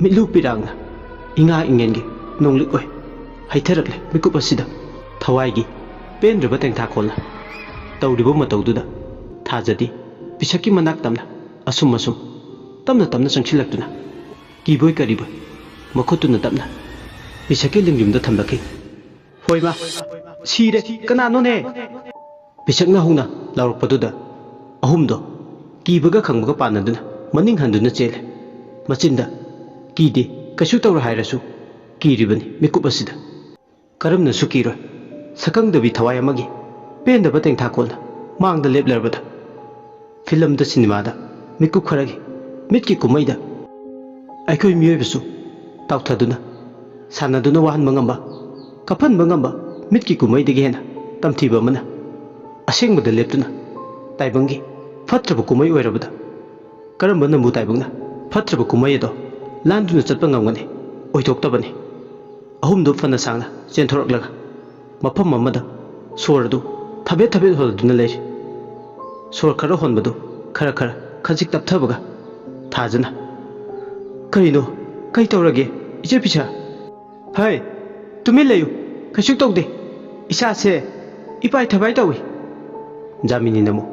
ꯃꯤꯠꯂꯨ ꯄꯤꯔꯥꯡꯅ ꯏꯉꯥ ꯏꯉꯦꯟꯒꯤ ꯅꯣꯡꯂꯤꯛ ꯑꯣꯏ ꯍꯩꯊꯔꯛꯂꯦ ꯃꯤꯀꯨꯞ ꯑꯁꯤꯗ ꯊꯋꯥꯏꯒꯤ ꯄꯦꯟꯗ꯭ꯔꯕ ꯇꯦꯡꯊꯥꯈꯣꯜꯅ ꯇꯧꯔꯤꯕ ꯃꯇꯧꯗꯨꯗ ꯊꯥꯖꯗꯤ ꯄꯤꯁꯛꯀꯤ ꯃꯅꯥꯛ ꯇꯝꯅ ꯑꯁꯨꯝ ꯇꯞꯅ ꯆꯪꯁꯤꯜꯂꯛꯇꯨꯅ ꯀꯤꯕꯣꯏ ꯀꯔꯤꯕꯣꯏ ꯃꯈꯨꯠꯇꯨꯅ ꯇꯞꯅ ꯄꯤꯁꯛꯀꯤ ꯂꯤꯡꯖꯨꯝꯗ ꯊꯝꯂꯛꯈꯤ ꯍꯣꯏꯃ ꯁꯤꯔꯦ ꯀꯅꯥꯅꯣꯅꯦ ꯄꯤꯁꯛꯅ ꯍꯧꯅ ꯂꯥꯎꯔꯛꯄꯗꯨꯗ ꯑꯍꯨꯝꯗꯣ ꯀꯤꯕꯒ ꯈꯪꯕꯒ ꯄꯥꯟꯅꯗꯨꯅ ꯃꯅꯤꯡ ꯍꯟꯗꯨꯅ ꯆꯦꯜꯂꯦ ꯃꯆꯤꯟꯗ कीदे कशु तौर हायरसु कीरिबनि मिकुप असिदा करमनसु कीरो सकंगदबि थवाय अमगी पेंदब तेंथाकोलना मांगदा लेपलरबदा फिल्म द सिनेमादा मिकुप खरगी मिटकी कुमैदा अखोय मियोयबसु ताउथादुना सानादुना वाहन मंगंबा कफन मंगंबा मिटकी कुमैदगी हेना तमथीबा मना असेंगबदा लेपतुना ताइबंगी फत्रब कुमै ओइरबदा करमबा नमु ताइबंगना फत्रब कुमैदो लांदुना चटपा ngamgani ओइथोक्तबनी अहुमदो फना सांगना चेंथोरकलगा मफम अमदा सोरदु थबे थबे होलदुना लेरि सोर खरा होनबदु खरा खरा खजिक तपथबगा थाजना करिनो कई तौरगे इचे पिछा हाय तुमे लेयु कशु तौदे इसा से इपाई थबाई तौई जामिनी नमो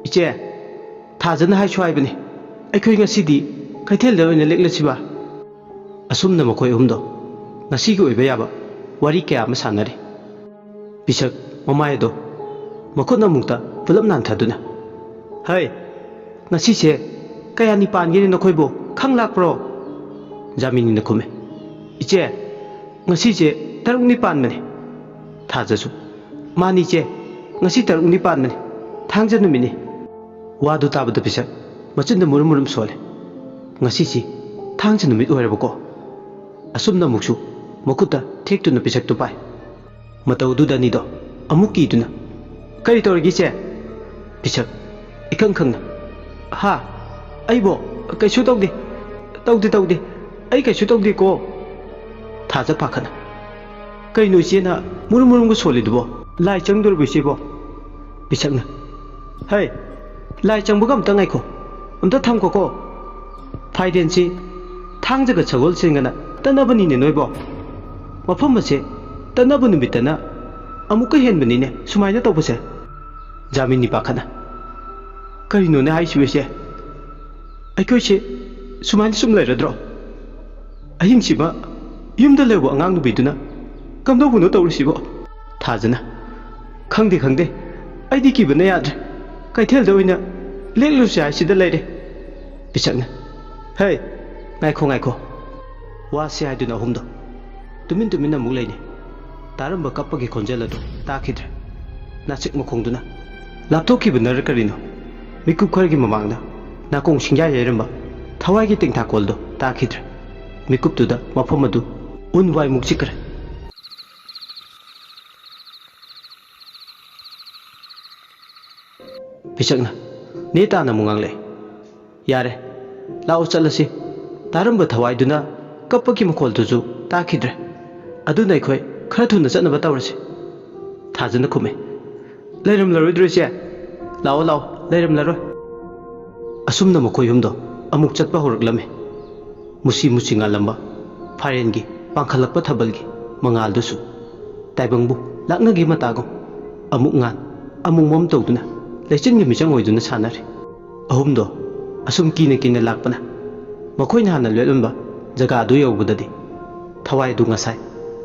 इचे थाजना हाय छुआइबनी अखोय ngasiदी कैथेलदा ओइना लेक्लसिबा असुमना मखोय हुमदो ngasiगी ओइबा याबा वारी कया अमा सानरे पिसक ममायदो मखोना मुक्ता पुलम नानथादुना हाय ngasiसे कयानि पानगेनि नखोयबो खंगलाक्प्रो जामिनी नखुमे इचे ngasiसे तरुंगनि पानमने थाजसु मानी चे ngasi तरुंगनि पानमने थांजा नुमिनि वादु ताबदो पिसक मचिंद मुरुम मुरुम सोले ngasiसी थांजा नुमित ओइरबको असुमना मुक्सु मकुता थेक्तुना पिसक तो पाय मतौदुदनिदो अमुकीदुना करी तौरगिसे पिसक इखंग खंगना हा अइबो कैसु तौदे तौदे तौदे अइ कैसु तौदे को थाजा पाखना कइनो इचेना मुरुम मुरुम को सोलिदुबो लाइ चंगदुरबिसेबो पिसकना हाय लाइ चंगबगा अमता ngaiko अमता थामको फाइडेंसी थांजगा सगोल सिंगना तनबनिने नोइबो मफम असे तनब नुमितना अमुक हेनबनिने सुमाइना तौबसे जामिनी पाखना करिनो ने हाइसुएसे अखोइसे सुमाइना सुम लेरद्रो अहिंसिबा युमदा लेबो अंगांग नुबिदुना कमदौबुनो तौरसिबो थाजना खंदे खंदे अइदि किबना याद्रे कैथेलदा ओइना लेक्लुसे हाइसिदा लेरे पिसकना हे ngaiko वासे हाइदुना हुमदो तुमिन तुमिन अमुक लेने तारंबा कप्पगी खोंजेलदो ताखिद्रे नाचिक मखोंदुना लापथोखिबनर करिनो मिकुप खरगी ममांगदा नाकोंग सिंग्या येरंबा थवाइगी तेंथाकोलदो ताखिद्रे मिकुपतुदा मफम अदु उनवाइ मुक्चिकरे पिसकना नेताना मुंगांगले यारे लाओ चलसी तारंबा थवाइदुना कप्पगी मखोलदुजु ताखिद्रे अदुना अखोय खरा थुना चनबा तौरसे थाजना खुमे लेरम लरोइद्रोसे लाओ लाओ लेरम लरोय असुमना मखोय हुमदो अमुक चटपा होरकलमे मुसी मुसी ngalamba फारेनगी पांखलकपा थबलगी मंगालदुसु ताइबंगबु लाक्नगी मतागो अमुक ngan अमुक मम तौदुना लेचिनगी मिचंग ओइदुना सानरे अहुमदो असुम कीने कीने लाकपना मखोयना हाना लेलंबा जगा दु यौबददी थवाय दु ngasai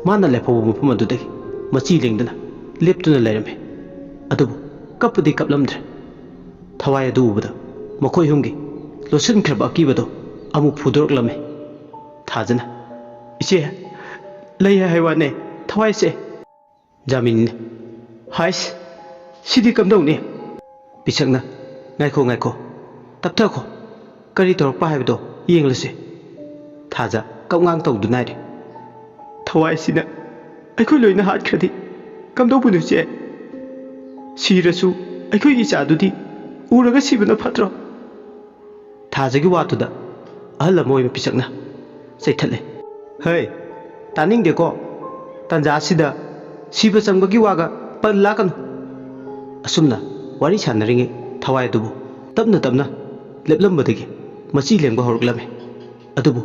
माना लेफो मफम अदुदगी मची लेंदना लेप्तुना लेरमे अदुबु कपदी कपलमद्रे थवाय अदु उबदा मखोय हुंगी लोसनख्रबा अकीबदो अमुक फुदोरकलमे थाजना इचे लय हायवाने थवायसे जामिनी हाइस सिदी कमदौने पिसकना ngaiko तपथखो करी तौरपा हायबदो येंगलसे थाजा कमगांग तौदुनाइरे थवाइसिना अखोय लोइना हातखरदि कमदौबुनुचे सिरसु अखोय इचादुदि उरगा सिबना फत्रो थाजगी वातुदा अहल मोय पिसकना चैथले हे तानिंगदेको तंजासिदा सिबा चंगबगी वागा पल्लाकन असुमना वारी सानरिंगे थवाइदुबु तबना तबना लेपलंबदगी मची लेंबा होरकलमे अदुबु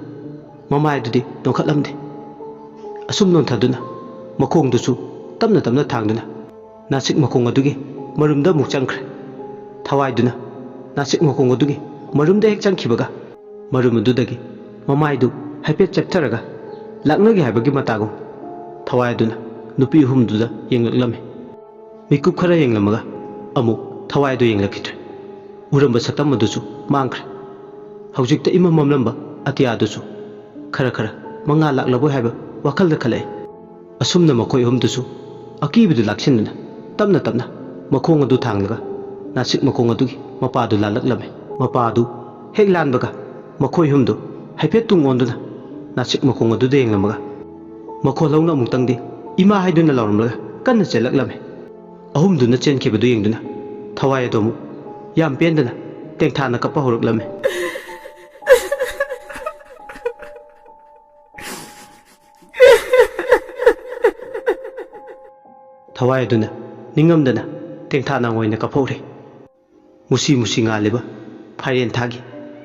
ममायदुदि नोखलमदे असुम नोंथादुना मखोंदुसु तबना तबना थांदुना नासिक मखोंग अदुगी मरुमदा मुक चंख्रे थवाइदुना नासिक मखोंग अदुगी मरुमदा हेक चंखिबगा मरुमदुदगी ममायदु हाइपेट चेप्थरगा लाक्नगी हाइबगी मतागो थवाइदुना नुपी हुमदुदा येंगलक्लमे मिकुप खरा येंगलमगा अमुक थवाइदु येंगलखिद्रे उरंबा सकतम अदुसु मांख्रे हौजिकता इमममलंबा अतियादुसु खरा खरा मंगा लाक्लबो हाइबा वाखल खले असुमना मखोय हुमदुसु अकीबदु लाक्सिनना तमना तमना मखोंग अदु थांगलगा नासिक मखोंग अदुगी मपादु लालक्लमे मपादु हेक लानबगा मखोय हुमदु हाइफेट तुंगोंदुना नासिक मखोंग अदु देंगलमगा मखो लौना मुक्तंगदि इमा हाइदुना लौरमलगा कन्ना चेलक्लमे अहुमदुना चेनखिबदु येंगदुना थवाय अदोमु याम पेंदना तेंथाना कप्पा होरक्लमे थवाय अदुना निंगमदना तेंथाना ओइना कफौरे मुसी मुसी गालिबा फाइरेन थागी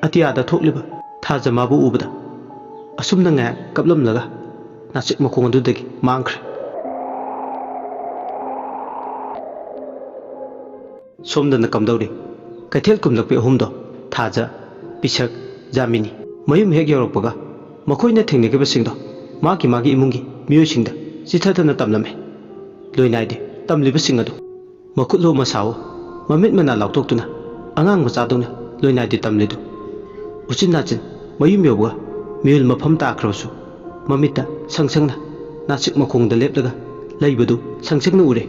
अतियादा थोकलिबा थाजमाबु उबदा असुमना nga कपलमलगा नासिक मखोंग अदुदगी मांखरे सोमदना कमदौरी कैथेल कुमलकपे अहुमदो थाजा पिसक जामिनी मयुम हेक यौरकपगा मखोइना थेंगनेगेबसिंगदो मागी मागी इमुंगी मियोसिंगदा चिथादना तमलमे लोइनाइदे तमलिबसिंग अदु मखुलो मसाओ ममित मना लाउतोक्तुना अगांग मचादौना लोइनाइदे तमलिदु उचिन नाचिन मयुम यौबगा मियुल मफम ताख्रबसु ममिता संगसंगना नासिक मखोंगदा लेपलगा लैबदु संगसंगना उरे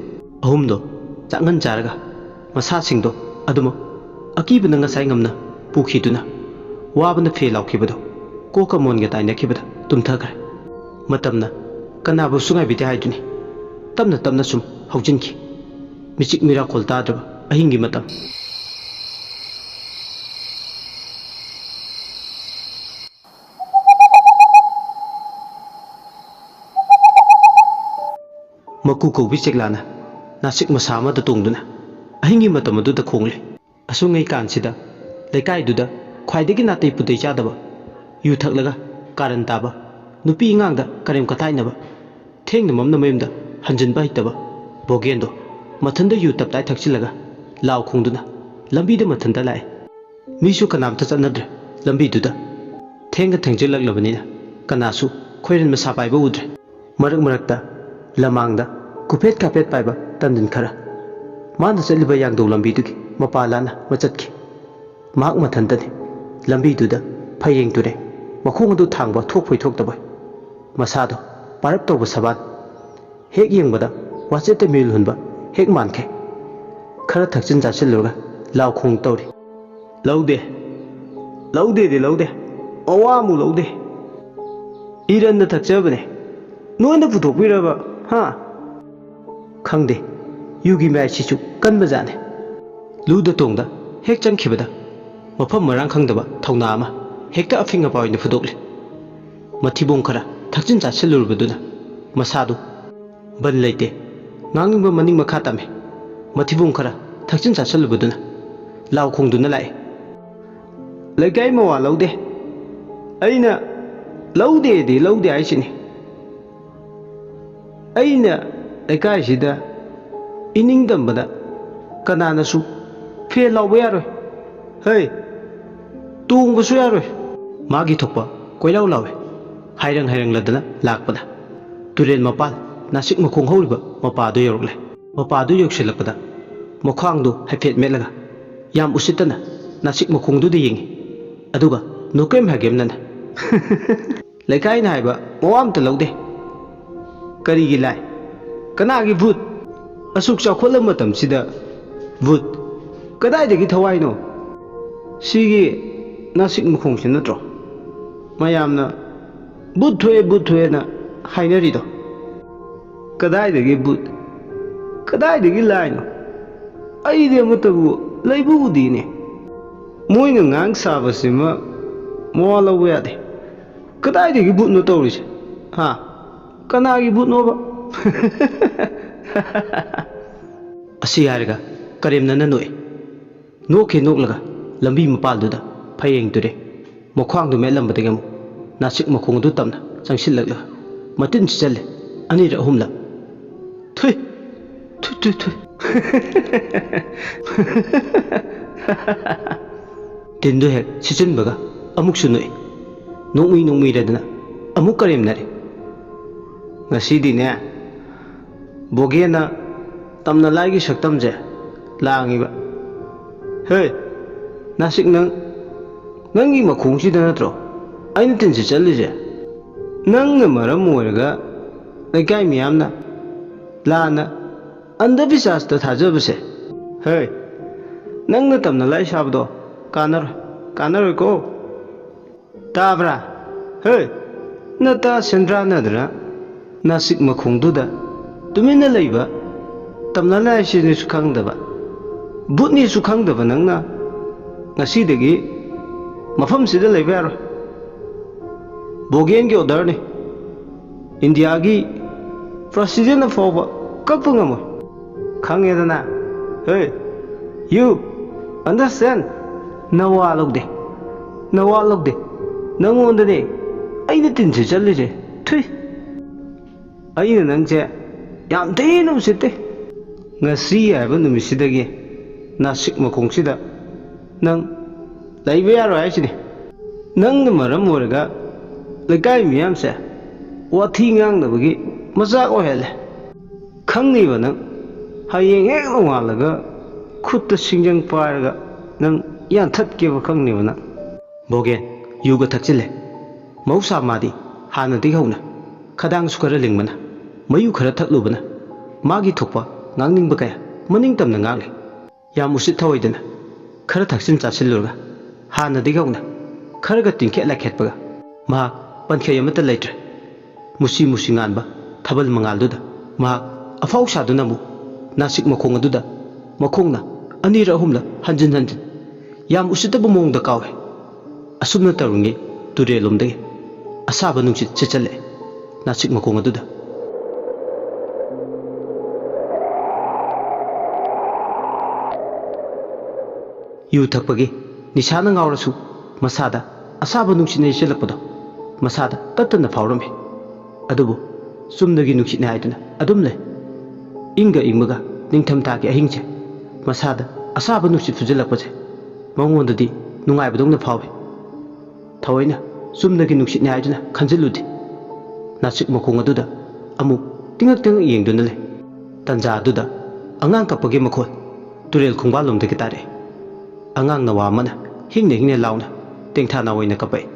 अहुमदो Changan चारगा मसासिंगदो अदुम अकीबना ngasai ngamna pukhiduna wabana fe laukibado koka monga tainakibada tumthakre matamna kanabu sungai bite haiduni tamna tamna sum haujinki michik mira kholta draba ahingi matam maku ko bicheklana nasik masama da tongduna ahingi matam adu da khongle असुंगै कानसिदा लेकाइदुदा ख्वाइदगी नातै पुदै चादबा यु थकलगा कारण ताबा नुपी इंगांगदा करेम कथाइनबा थेंगना ममना मयमदा हंजनबा हितबा बोगेंदो मथंदा यु तपताइ थकचिलगा लाव खोंदुना लंबीदा मथंदा लाए मीसु कनामता चनद्रे लंबीदुदा थेंगा थेंजिलगलबनिना कनासु खोइरन मसा पाइबा उद्रे मरक मरकता लमांगदा कुफेट कापेट पाइबा तंदन खरा माना चलिबा यांगदो लंबीदुगी मपालाना मचतकी माक मथंतनी लंबीदुदा फयेंग तुरे मखोंग अदु थांगबा थोकफोय थोक्तबय मसादो पारप तौब सबान हेक येंगबदा वाचेते मिल हुनबा हेक मानखे खरा थकचिन जासिलुगा लाव खोंग तौरी लौदे लौदे दे लौदे अवामु लौदे इरन थकचबने नोइना पुथोकबिरबा हा खंगदे युगी मैचिचु कनबजाने लूद तोंगदा हेक चंखिबदा मफम मरांग खंगदबा थौना अमा हेक्ता अफिंगा पाइना फुदोकले मथिबों खरा थकचिन चासिलुरबदुना मसादु बन लेते नांगनिंबा मनिंग मखा तमे मथिबों खरा थकचिन चासिलुरबदुना लाव खोंदुना लाए लेकाई मवा लौदे अइना लौदे दे लौदे आइसिनी अइना लेकाई सिदा इनिंगदंबदा कनानासु फे लाउबा यारोय हे तुंगबसु यारोय मागी थोकपा कोइलाउ लावे हाइरंग हाइरंग लदना लाकपदा तुरेन मपाल नासिक मखोंग हौरिबा मपादो यौरकले मपादो योक्सिलकपदा मखांगदो हाइफेट मेलगा याम उसितना नासिक मखोंगदु दे येंगी अदुगा नोकेम हागेमनना लेकाइना हाइबा मोवामता लौदे करिगी लाइ कनागी भूत असुक चाखोल मतमसिदा भूत कदाइदगी थवाइनो सिगी नासिक मखोंगसे नत्रो मयामना भूत थोएना हाइनरिदो कदाइदगी भूत कदाइदगी लाइनो अइदे मतबु लैबुदीने मोइना ngang साबसिमा मोवा लौबा यादे कदाइदगी भूतनो तौरिसे हा कनागी भूतनोबा असी यारगा करेमना नोए नोखे नोकलगा लंबी मपालदुदा फयेंग तुरे मखांगदु मेलंबदगम नासिक मखोंगदु तमना चंगसिललगा मतिन चले अनिर अहुमला थुय थु थु थु तिंदु हेक सिचिनबगा अमुक सुनोए नोंमी रदना अमुक करेमनारे ngasidiने बोगेना तमना लाइगी सक्तमजे लांगिबा हे नासिक नंगी मखोंगसिदा नत्रो अइना तिनसे चल्लिजे ꯅꯪꯅ ꯃꯔꯝ ꯑꯣꯏꯔꯒ ꯂꯩꯀꯥꯏ ꯃꯤꯌꯥꯝꯅ ꯂꯥꯟꯅ ꯑꯟꯙꯕꯤꯁ꯭ꯋꯥꯁꯇ ꯊꯥꯖꯕꯁꯦ ꯍꯦ ꯅꯪꯅ ꯇꯝꯅ ꯂꯥꯏ ꯁꯥꯕꯗꯣ ꯀꯥꯟꯅꯔꯣꯏꯀꯣ ꯇꯥꯕ꯭ꯔꯥ ꯍꯦ ꯅꯇꯥ ꯁꯦꯟꯗ꯭ꯔꯥꯅꯗ꯭ꯔꯥ ꯅꯥꯁꯤꯛ ꯃꯈꯣꯡꯗꯨꯗ ꯇꯨꯃꯤꯟꯅ ꯂꯩꯕ ꯇꯝꯅ ꯂꯥꯏꯁꯤꯅꯤꯁꯨ ꯈꯪꯗꯕ ꯕꯨꯠꯅꯤꯁꯨ ꯈꯪꯗꯕ ꯅꯪꯅ ꯉꯁꯤꯗꯒꯤ ꯃꯐꯝꯁꯤꯗ ꯂꯩꯕ ꯌꯥꯔꯣꯏ ꯕꯣꯒꯦꯟꯒꯤ ꯑꯣꯔꯗꯔꯅꯤ ꯏꯟꯗꯤꯌꯥꯒꯤ ꯄ꯭ꯔꯁꯤꯗꯦꯟꯅ ꯐꯥꯎꯕ ꯀꯛꯄ ꯉꯝꯃꯣꯏ ꯈꯪꯉꯦꯗꯅ ꯍꯦ ꯌꯨ ꯑꯟꯗꯔꯁꯇꯦꯟ ꯅꯋꯥ ꯂꯧꯗꯦ ꯅꯪꯉꯣꯟꯗꯅꯦ ꯑꯩꯅ ꯇꯤꯟꯁꯤ ꯆꯠꯂꯤꯁꯦ ꯊꯨꯏ ꯑꯩꯅ ꯅꯪꯁꯦ ꯌꯥꯝ ꯊꯤꯅ ꯎꯁꯤꯠꯇꯦ ꯉꯁꯤ ꯍꯥꯏꯕ ꯅꯨꯃꯤꯠꯁꯤꯗꯒꯤ ꯅꯥꯁꯤꯛ ꯃꯈꯣꯡꯁꯤꯗ ꯅꯪ ꯂꯩꯕ ꯌꯥꯔꯣꯏ ꯍꯥꯏꯁꯤꯅꯤ ꯅꯪꯅ ꯃꯔꯝ ꯑꯣꯏꯔꯒ ꯂꯩꯀꯥꯏ ꯃꯤꯌꯥꯝꯁꯦ ꯋꯥꯊꯤ ꯉꯥꯡꯅꯕꯒꯤ ꯃꯆꯥꯛ ꯑꯣꯏꯍꯜꯂꯦ ꯈꯪꯅꯤꯕ ꯅꯪ ꯍꯌꯦꯡ ꯍꯦꯛ ꯅꯣꯡꯉꯥꯜꯂꯒ ꯈꯨꯠꯇ ꯁꯤꯡꯖꯪ ꯄꯥꯏꯔꯒ ꯅꯪ ꯌꯥꯟꯊꯠꯀꯦꯕ ꯈꯪꯅꯤꯕ ꯅꯪ ꯕꯣꯒꯦꯟ ꯌꯨꯒ ꯊꯛꯆꯤꯜꯂꯦ ꯃꯍꯧꯁꯥ ꯃꯥꯗꯤ ꯍꯥꯟꯅꯗꯒꯤ ꯍꯧꯅ ꯈꯗꯥꯡꯁꯨ ꯈꯔ ꯂꯤꯡꯕꯅ ꯃꯌꯨ ꯈꯔ ꯊꯛꯂꯨꯕꯅ ꯃꯥꯒꯤ ꯊꯣꯛꯄ ꯉꯥꯡꯅꯤꯡꯕ ꯀꯌꯥ ꯃꯅꯤꯡ ꯇꯝꯅ ꯉꯥꯡꯂꯤ ꯌꯥꯝ ꯎꯁꯤꯠ ꯊꯑꯣꯏꯗꯅ ꯈꯔ ꯊꯛꯆꯤꯟ ꯆꯥꯁꯤꯜꯂꯨꯔꯒ ꯍꯥꯟꯅꯗꯒꯤ ꯍꯧꯅ ꯈꯔꯒ ꯇꯤꯡꯈꯦꯠ ꯂꯥꯏꯈꯦꯠꯄꯒ ꯃꯍꯥꯛ ꯄꯟꯈꯩ ꯑꯃꯠꯇ ꯂꯩꯇ꯭ꯔꯦ ꯃꯨꯁꯤ ꯉꯥꯟꯕ ꯊꯥꯕꯜ ꯃꯉꯥꯜꯗꯨꯗ ꯃꯍꯥꯛ ꯑꯐꯥꯎ ꯁꯥꯗꯨꯅ ꯑꯃꯨꯛ ꯅꯥꯁꯤꯛ ꯃꯈꯣꯡ ꯑꯗꯨꯗ ꯃꯈꯣꯡꯅ ꯑꯅꯤꯔ ꯑꯍꯨꯝꯂ ꯍꯟꯖꯤꯟ ꯌꯥꯝ ꯎꯁꯤꯠꯇꯕ ꯃꯑꯣꯡꯗ ꯀꯥꯎꯋꯦ ꯑꯁꯨꯝꯅ ꯇꯧꯔꯤꯉꯩ ꯇꯨꯔꯦꯜꯂꯣꯝꯗꯒꯤ ꯑꯁꯥꯕ ꯅꯨꯡꯁꯤꯠ ꯁꯤꯠꯆꯜꯂꯛꯑꯦ ꯅꯥꯁꯤꯛ ꯃꯈꯣꯡ ꯑꯗꯨꯗ ꯌꯨ ꯊꯛꯄꯒꯤ ꯅꯤꯁꯥꯅ ꯉꯥꯎꯔꯁꯨ ꯃꯁꯥꯗ ꯑꯁꯥꯕ ꯅꯨꯡꯁꯤꯠꯅ ꯌꯩꯁꯤꯜꯂꯛꯄꯗꯣ ꯃꯁꯥꯗ ꯇꯠꯇꯅ ꯐꯥꯎꯔꯝꯃꯤ ꯑꯗꯨꯕꯨ ꯆꯨꯝꯅꯒꯤ ꯅꯨꯡꯁꯤꯠꯅꯤ ꯍꯥꯏꯗꯨꯅ ꯑꯗꯨꯝ ꯂꯩ ꯏꯪꯉꯒ ꯅꯤꯡꯊꯝꯊꯥꯒꯤ ꯑꯍꯤꯡꯁꯦ ꯃꯁꯥꯗ ꯑꯁꯥꯕ ꯅꯨꯡꯁꯤꯠ ꯐꯨꯖꯤꯜꯂꯛꯄꯁꯦ ꯃꯉꯣꯟꯗꯗꯤ ꯅꯨꯡꯉꯥꯏꯕꯗꯧꯅ ꯐꯥꯎꯏ ꯊꯑꯣꯏꯅ ꯆꯨꯝꯅꯒꯤ ꯅꯨꯡꯁꯤꯠꯅꯤ ꯍꯥꯏꯗꯨꯅ ꯈꯟꯖꯤꯜꯂꯨꯗꯦ ꯅꯥꯁꯤꯛ ꯃꯈꯣꯡ ꯑꯗꯨꯗ ꯑꯃꯨꯛ ꯇꯤꯡꯉꯛ ꯌꯦꯡꯗꯨꯅ ꯂꯩ ꯇꯟꯖꯥ ꯑꯗꯨꯗ ꯑꯉꯥꯡ ꯀꯞꯄꯒꯤ ꯃꯈꯣꯜ ꯇꯨꯔꯦꯜ ꯈꯣꯡꯕꯥꯜꯂꯣꯝꯗꯒꯤ ꯇꯥꯔꯛꯑꯦ ꯑꯉꯥꯡ ꯅꯋꯥ ꯑꯃꯅ ꯍꯤꯡꯅ ꯂꯥꯎꯅ ꯇꯦꯡꯊꯥꯅ ꯑꯣꯏꯅ ꯀꯞꯄꯛꯏ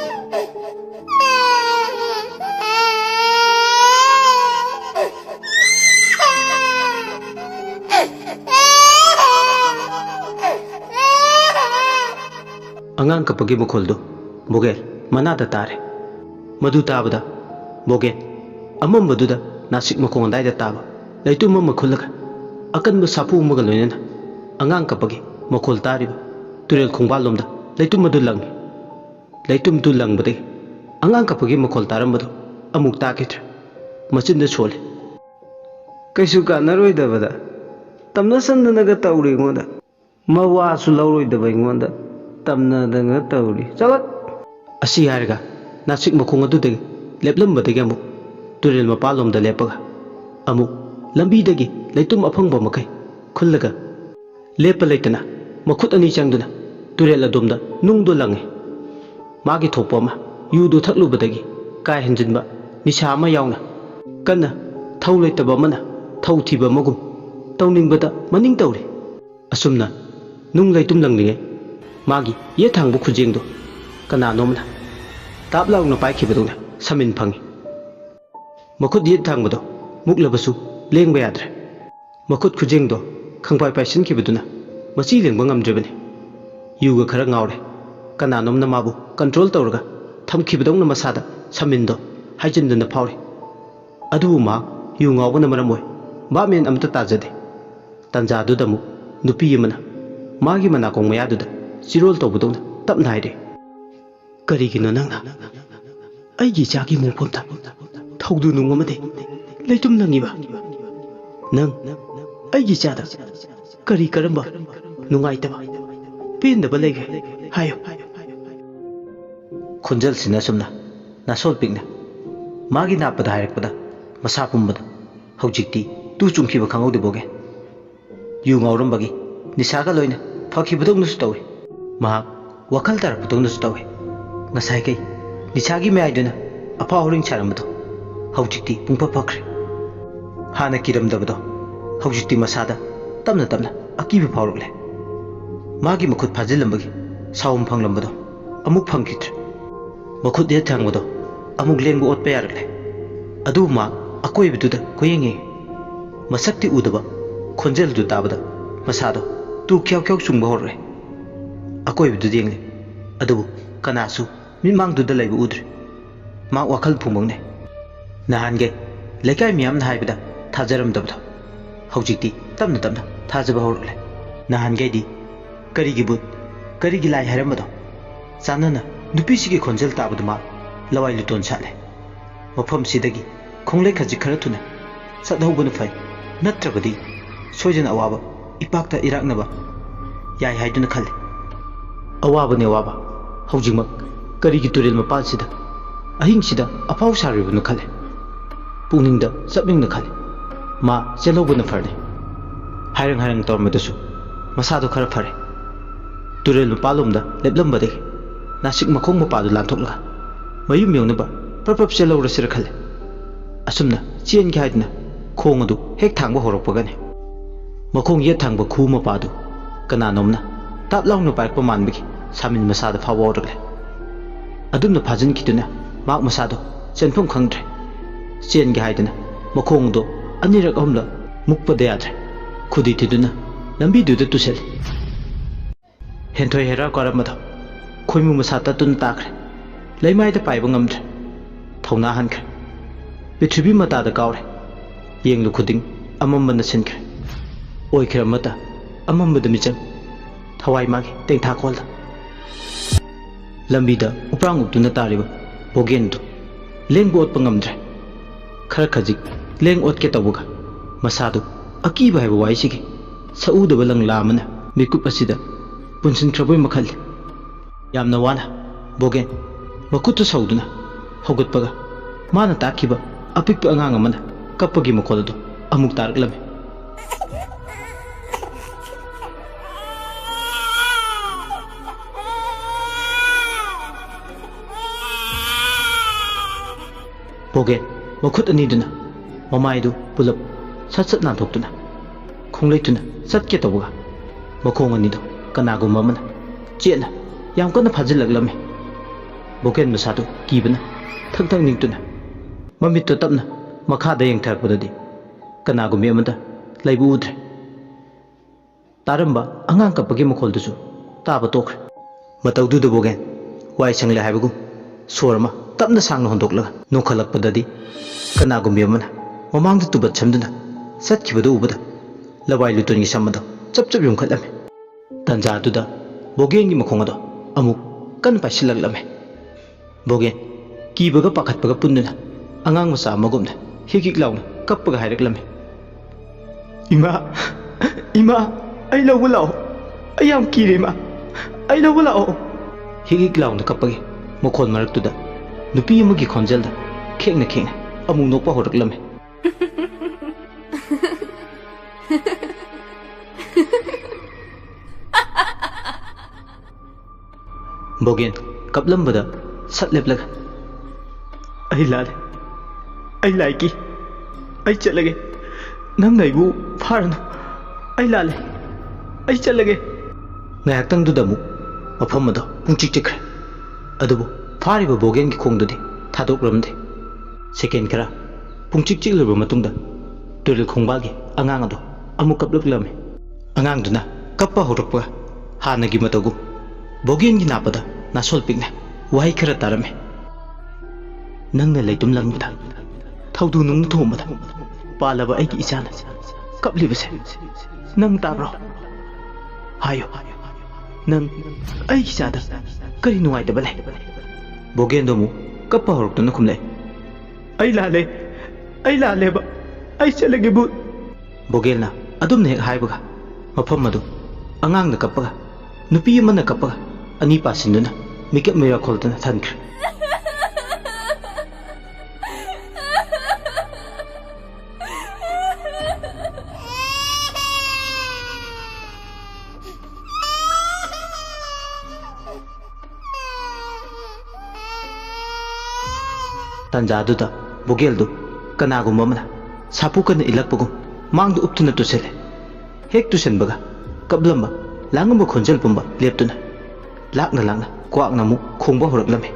ꯑꯉꯥꯡ ꯀꯞꯄꯒꯤ ꯃꯈꯣꯜꯗꯨ ꯕꯣꯒꯦꯟ ꯃꯅꯥꯗ ꯇꯥꯔꯦ ꯃꯗꯨ ꯇꯥꯕꯗ ꯕꯣꯒꯦꯟ ꯑꯃꯝꯕꯗꯨꯗ ꯅꯥꯁꯤꯛ ꯃꯈꯣꯡ ꯑꯗꯥꯏꯗ ꯇꯥꯕ ꯂꯩꯇꯨꯝ ꯑꯃ ꯈꯨꯜꯂꯒ ꯑꯀꯟꯕ ꯁꯥꯐꯨ ꯑꯃꯒ ꯂꯣꯏꯅꯅ ꯑꯉꯥꯡ ꯀꯞꯄꯒꯤ ꯃꯈꯣꯜ ꯇꯥꯔꯤꯕ ꯇꯨꯔꯦꯜ ꯈꯣꯡꯕꯥꯜꯂꯣꯝꯗ ꯂꯩꯇꯨꯝ ꯑꯗꯨ ꯂꯪꯉꯤ ꯂꯩꯇꯨꯝꯗꯨ ꯂꯪꯕꯗꯒꯤ ꯑꯉꯥꯡ ꯀꯞꯄꯒꯤ ꯃꯈꯣꯜ ꯇꯥꯔꯝꯕꯗꯨ ꯑꯃꯨꯛ ꯇꯥꯈꯤꯗ꯭ꯔꯦ ꯃꯆꯤꯟꯗ ꯁꯣꯜꯂꯤ ꯀꯩꯁꯨ ꯀꯥꯟꯅꯔꯣꯏꯗꯕꯗ ꯇꯝꯅꯁꯟꯗꯅꯒ ꯇꯧꯔꯤ ꯑꯩꯉꯣꯟꯗ ꯃꯋꯥꯁꯨ ꯂꯧꯔꯣꯏꯗꯕ ꯑꯩꯉꯣꯟꯗ ꯇꯝꯅꯗꯅ ꯇꯧꯔꯤ ꯆꯠꯂꯛ ꯑꯁꯤ ꯍꯥꯏꯔꯒ ꯅꯥꯁꯤꯛ ꯃꯈꯣꯡ ꯑꯗꯨꯗꯒꯤ ꯂꯦꯞꯂꯝꯕꯗꯒꯤ ꯑꯃꯨꯛ ꯇꯨꯔꯦꯜ ꯃꯄꯥꯟꯂꯣꯝꯗ ꯂꯦꯞꯄꯒ ꯑꯃꯨꯛ ꯂꯝꯕꯤꯗꯒꯤ ꯂꯩꯇꯨꯝ ꯑꯐꯪꯕ ꯃꯈꯩ ꯈꯨꯜꯂꯒ ꯂꯦꯞꯄ ꯂꯩꯇꯅ ꯃꯈꯨꯠ ꯑꯅꯤ ꯆꯪꯗꯨꯅ ꯇꯨꯔꯦꯜ ꯑꯗꯣꯝꯗ ꯅꯨꯡꯗꯣ ꯂꯪꯉꯤ ꯃꯥꯒꯤ ꯊꯣꯛꯄ ꯑꯃ ꯌꯨꯗꯣ ꯊꯛꯂꯨꯕꯗꯒꯤ ꯀꯥ ꯍꯦꯟꯖꯤꯟꯕ ꯅꯤꯁꯥ ꯑꯃ ꯌꯥꯎꯅ ꯀꯟꯅ ꯊꯧ ꯂꯩꯇꯕ ꯑꯃꯅ ꯊꯧ ꯊꯤꯕ ꯑꯃꯒꯨꯝ ꯇꯧꯅꯤꯡꯕꯗ ꯃꯅꯤꯡ ꯇꯧꯔꯤ ꯑꯁꯨꯝꯅ ꯅꯨꯡ ꯂꯩꯇꯨꯝ ꯂꯪꯂꯤꯉꯩ ꯃꯥꯒꯤ ꯌꯦꯠ ꯊꯥꯡꯕ ꯈꯨꯖꯦꯡꯗꯣ ꯀꯅꯥꯅꯣꯝꯅ ꯇꯥꯞ ꯂꯥꯎꯅ ꯄꯥꯏꯈꯤꯕꯗꯧꯅ ꯁꯃꯤꯟ ꯐꯪꯉꯤ ꯃꯈꯨꯠ ꯌꯦꯠ ꯊꯥꯡꯕꯗꯣ ꯃꯨꯛꯂꯕꯁꯨ ꯂꯦꯡꯕ ꯌꯥꯗ꯭ꯔꯦ ꯃꯈꯨꯠ ꯈꯨꯖꯦꯡꯗꯣ ꯈꯪꯄꯥꯏ ꯄꯥꯏꯁꯤꯟꯈꯤꯕꯗꯨꯅ ꯃꯆꯤ ꯂꯦꯡꯕ ꯉꯝꯗ꯭ꯔꯤꯕꯅꯤ ꯌꯨꯒ ꯈꯔ ꯉꯥꯎꯔꯦ ꯀꯅꯥꯅꯣꯝꯅ ꯃꯥꯕꯨ ꯀꯟꯇ꯭ꯔꯣꯜ ꯇꯧꯔꯒ ꯊꯝꯈꯤꯕꯗꯧꯅ ꯃꯁꯥꯗ ꯁꯃꯤꯟꯗꯣ ꯍꯥꯏꯖꯤꯟꯗꯨꯅ ꯐꯥꯎꯔꯤ ꯑꯗꯨꯕꯨ ꯃꯍꯥꯛ ꯌꯨ ꯉꯥꯎꯕꯅ ꯃꯔꯝ ꯑꯣꯏ ꯚꯥꯞꯃꯦꯟ ꯑꯃꯇ ꯇꯥꯖꯗꯦ ꯇꯟꯖꯥꯗꯨꯗ ꯑꯃꯨꯛ ꯅꯨꯄꯤ ꯑꯃꯅ ꯃꯥꯒꯤ ꯃꯅꯥꯀꯣꯡ ꯃꯌꯥꯗꯨꯗ ꯆꯤꯔꯣꯜ ꯇꯧꯕꯗꯧꯅ ꯇꯞꯅ ꯍꯥꯏꯔꯦ ꯀꯔꯤꯒꯤꯅꯣ ꯅꯪꯅ ꯑꯩꯒꯤ ꯏꯆꯥꯒꯤ ꯃꯣꯡꯐꯝꯗ ꯊꯧꯗꯨ ꯅꯨꯡ ꯑꯃꯗꯤ ꯂꯩꯇꯨꯝ ꯂꯪꯉꯤꯕ ꯅꯪ ꯑꯩꯒꯤ ꯏꯆꯥꯗ ꯀꯔꯝꯕ ꯅꯨꯡꯉꯥꯏꯇꯕ ꯄꯦꯟꯗꯕ ꯂꯩꯒꯦ ꯍꯥꯏꯌꯨ ꯈꯣꯟꯖꯦꯜꯁꯤꯅ ꯁꯨꯝꯅ ꯅꯥꯁꯣꯜ ꯄꯤꯛꯅ ꯃꯥꯒꯤ ꯅꯥꯞꯄꯗ ꯍꯥꯏꯔꯛꯄꯗ ꯃꯁꯥ ꯄꯨꯝꯕꯗ ꯍꯧꯖꯤꯛꯇꯤ ꯇꯨ ꯆꯨꯡꯈꯤꯕ ꯈꯪꯍꯧꯗꯦ ꯕꯣꯒꯦꯟ ꯌꯨ ꯉꯥꯎꯔꯝꯕꯒꯤ ꯅꯤꯁꯥꯒ ꯂꯣꯏꯅ ꯐꯈꯤꯕꯗꯧꯅꯁꯨ ꯇꯧꯏ ꯃꯍꯥꯛ ꯋꯥꯈꯜ ꯇꯥꯔꯛꯄꯗꯧꯅꯁꯨ ꯇꯧꯏ ꯉꯁꯥꯏꯈꯩ ꯅꯤꯁꯥꯒꯤ ꯃꯌꯥꯏꯗꯨꯅ ꯑꯐꯥ ꯍꯧꯔꯤꯡ ꯁꯥꯔꯝꯕꯗꯣ ꯍꯧꯖꯤꯛꯇꯤ ꯄꯨꯡꯐ ꯐꯈ꯭ꯔꯦ ꯍꯥꯟꯅ ꯀꯤꯔꯝꯗꯕꯗꯣ ꯍꯧꯖꯤꯛꯇꯤ ꯃꯁꯥꯗ ꯇꯞꯅ ꯑꯀꯤꯕ ꯐꯥꯎꯔꯛꯂꯦ ꯃꯥꯒꯤ ꯃꯈꯨꯠ ꯐꯥꯖꯤꯜꯂꯝꯕꯒꯤ ꯁꯥꯎꯝ ꯐꯪꯂꯝꯕꯗꯣ ꯑꯃꯨꯛ ꯐꯪꯈꯤꯗ꯭ꯔꯦ ꯃꯈꯨꯠ ꯌꯦꯠ ꯊꯥꯡꯕꯗꯣ amuk lengbu otpa yarakle adu ma akoi biduda koyenge masakti udaba khonjel du tabada masado tu kyaw kyaw chungba horre akoi bidu yengle adu kanasu mimang du da laibu udre ma wakal phumong ne nahange lekai miyam na haibida thajaram dabda hojikti tamna tamna thajaba horle nahange di karigi but karigi lai haramado sanana nupi sigi khonjel tabada ma lawai luton sale mafam sidagi khonglei khaji khara tuna sadhobuna fai natrabadi soijan awaba ipakta iraknaba yai haiduna khalle awaba ne awaba hojikmak karigi turel mapal sida ahing sida apaw saribunu khalle puningda sabningna khalle ma chelobuna farne hairang hairang tormadasu masado khara fare turel mapalumda leblambade nasik makhong mapadu lanthokla mayum yongnaba prapap chelowra sira khalle asumna chien gi haidna khong adu hek thangba horokpagane makhong ye thangba khu mapadu kana nomna tap laungna paikpa manbigi samin masada faworgle adumna phajin kituna mak masado chenphum khangdre chien gi haidna makhong do anirak homla mukpade yadre khudi tiduna lambi duda tusel henthoi hera karamada khoimu masata tun takre leimai da paiba ngamdre thona hankre pithribi mata da kawre yenglu khuding amambana sinkre oikhra mata amambada micham thawai magi tengtha kholda lambi da uprang utuna tariba bogendu leng bot pangamdre khara khajik leng ot ke tabuga masadu aki bai wai sigi sauda balang lamana mikup asida punsin khraboi makhal yamna wana bogen makutu sauduna hogatpaga mana takiba apik angang amana kapagi makolado amuk taraklame bogen makut aniduna mamaidu pulap sat sat na thokuna khongleituna satke tobuga makhong anido kanagu mamana chena yam kana phajilaglame boken masadu kibana thak thak ningtuna mamit to tapna makha da yeng thakpadadi kanagu me amada laibu udre taramba angang kapagi makhol dusu taba tokre mataudu da bogen wai sangle haibugu sorma tapna sangna hondokla nokhalakpadadi kanagu me amana mamang da tubat chamduna satkibadu ubada lawai lutongi samado chap chap yung khalame tanja duda bogen gi makhong ado amuk kan pasilaglamme bogen kibaga pakhatpaga punnuna angang masa magumna hikik launa kappaga haireklame ima ima ai lawu lao ayam kire ma ai lawu lao hikik launa kappagi mokhol maraktuda nupi amagi khonjelda khengna khengna amuk nokpa horaklame bogen kaplambada satleplag ai lale ai laiki ai chalage nang naibu farno ai lale ai chalage ngayaktang dudamu mafamado pungchik chikre adubu fariba bogen gi khongdudi thadokramde second kara pungchik chikluba matungda turil khongbalgi angang ado amu kaplaklame angang duna kappa horokpa hanagi matagu bogen gi napada nasol pikne wai khara tarame nangna leitum langbada thaudu nung thomada palaba ai gi isana kaplibase nang tabro hayo nang ai gi sada kari nuai da bale bogen domu kappa horok tuna khumle ai lale ba ai chalage bu bogelna adum ne haibaga mafam madu angang na kappaga nupi amana kappaga ani pasinduna mikap mera kholtana thankre tanjaduda bogeldu kanagu mamana sapu kana ilakpagu mangdu uptuna tusele hek tusenbaga kablamba langamba khonjal pumba leptuna lakna kwakna mu khongba horaklame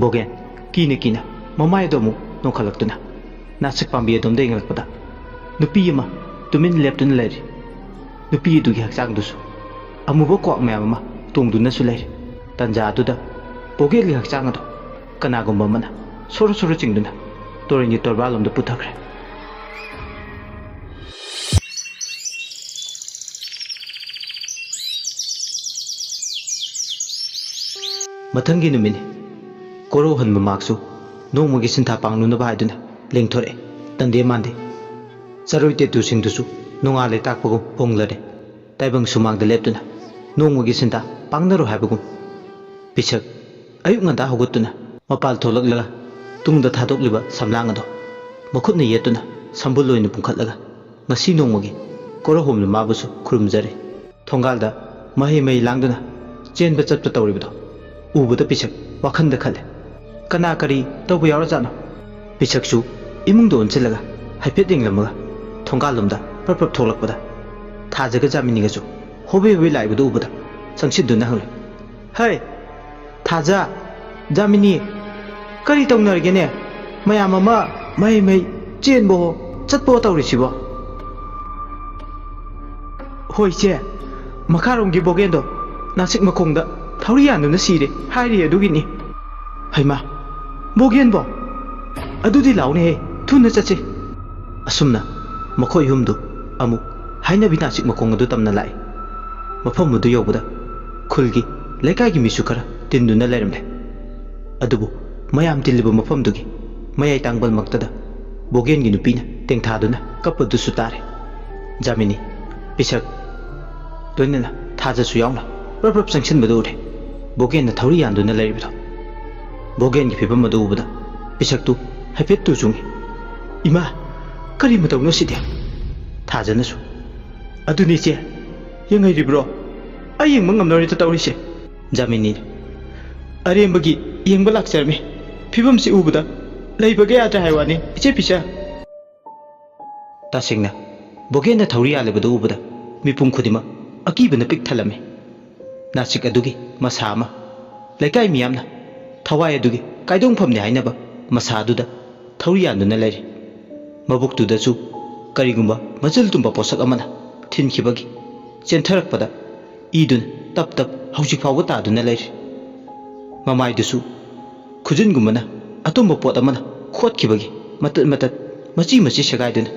Bogen kina kina mamai do mu nongkhalaktuna nasik pambi adom de ngalakpada nupi ama tumin leptun leri nupi du gi hakchang dusu amubo kwak mayam ama tongduna su leri tanja atuda Bogen gi hakchang ado kanagumba mana soro soro chingduna torini torbalom da puthakre Mathangi numini Koro han mamaksu nongmagi sintha pangnuna baiduna lengthore tande mande saroi te tu singdusu nongale takpagum ponglare taibang sumangda leptuna nongmagi sintha pangnaro haibagum pichak ayuk nganda hogutuna mapal tholaklaga tungda thadokliba samlangado makhutna yetuna sambuloina pungkhatlaga ngasi nongmagi koro homna mabusu khurumjare thongalda mahi mai langduna chenba chatpa tawribado ubada pichak wakhanda khale kana kari tawba yawrajano pichaksu imungdo onchilaga haipet inglamaga thongalumda prap tholakpada thajaga jaminigasu hobe laibadu ubada sangsiduna hangre hai thaja jamini kari tawnargene mayam ama mai chenbo chatpo tawrisibo hoi che makaromgi bogendo nasik makongda thawriyanuna sire hairi adugini haima Bogen bo adudi laune he thuna chache asumna makhoi humdu amu haina binasik makong adu tamna lai mafam mudu yobuda khulgi lekai gi misu kara tinduna lairamle adubu mayam tilibu mafam dugi mayai tangbal maktada Bogen gi nupina tengthaduna kapadu sutare jamini pisak toinena thaja su yauna prap sanction badu re Bogen na thawri yanduna lairibdo Bogen gi phibam adu ubada pisak tu haipet tu jungi ima kari matawno side thajana su aduni che yengai ribro ayeng mangamnori ta tawrise jamini arembagi yengba lakcharmi phibam si ubada leibaga yatra haiwani iche pisa tasingna Bogen na thawri alebadu ubada mipum khudima akibana pik thalame nasik adugi masama lekai miyamna thawai adugi kaidong phamne hainaba masaduda thawriyanduna lairi mabuktudasu karigumba majal tumba posak amana thinkhibagi chentharakpada idun tap haujik fawga taduna lairi mamaidusu khujingumana atumba pot amana khotkhibagi matat machi sagaiduna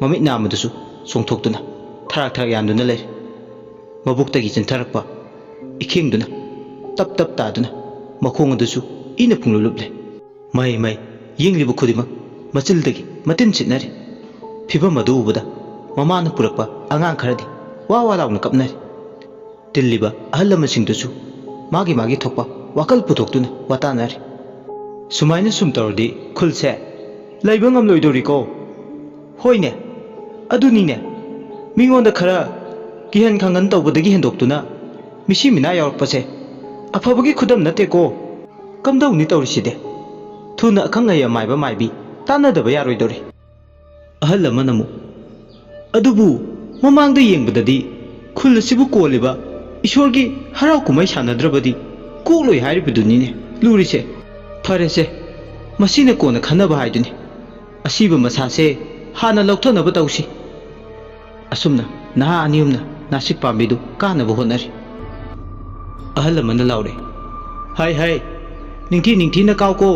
mamit namadusu songthoktuna tharak yanduna lairi mabuktagi chentharakpa ikhengduna tap taduna makhong adusu ina pungluluble mai yenglibu khudima machildagi matin chitnari phibam adu ubada mamana purakpa angang kharadi wa launa kapnari tilliba ahalamasingdusu magi thokpa wakal putoktuna watanari sumaina sumtardi khulse laibangam loidoriko hoine adunine mingonda khara kihan khangan tawbadagi hendoktuna misi mina yawarpase afabagi khudam nateko kamdawni tawriside thuna khangaya maiba maibi tanadaba yaroidori ahal amanamu adubu mamangda yengbadadi khul asibu koliba ishorgi harau kumai sanadrabadi kokloi hairibadunine lurise farese masina kona khanaba haiduni asiba masase hana lauktanaba tawsi asumna naha aniyumna nasik pambidu kanaba honari ahal amana laure hai ningthi na kauko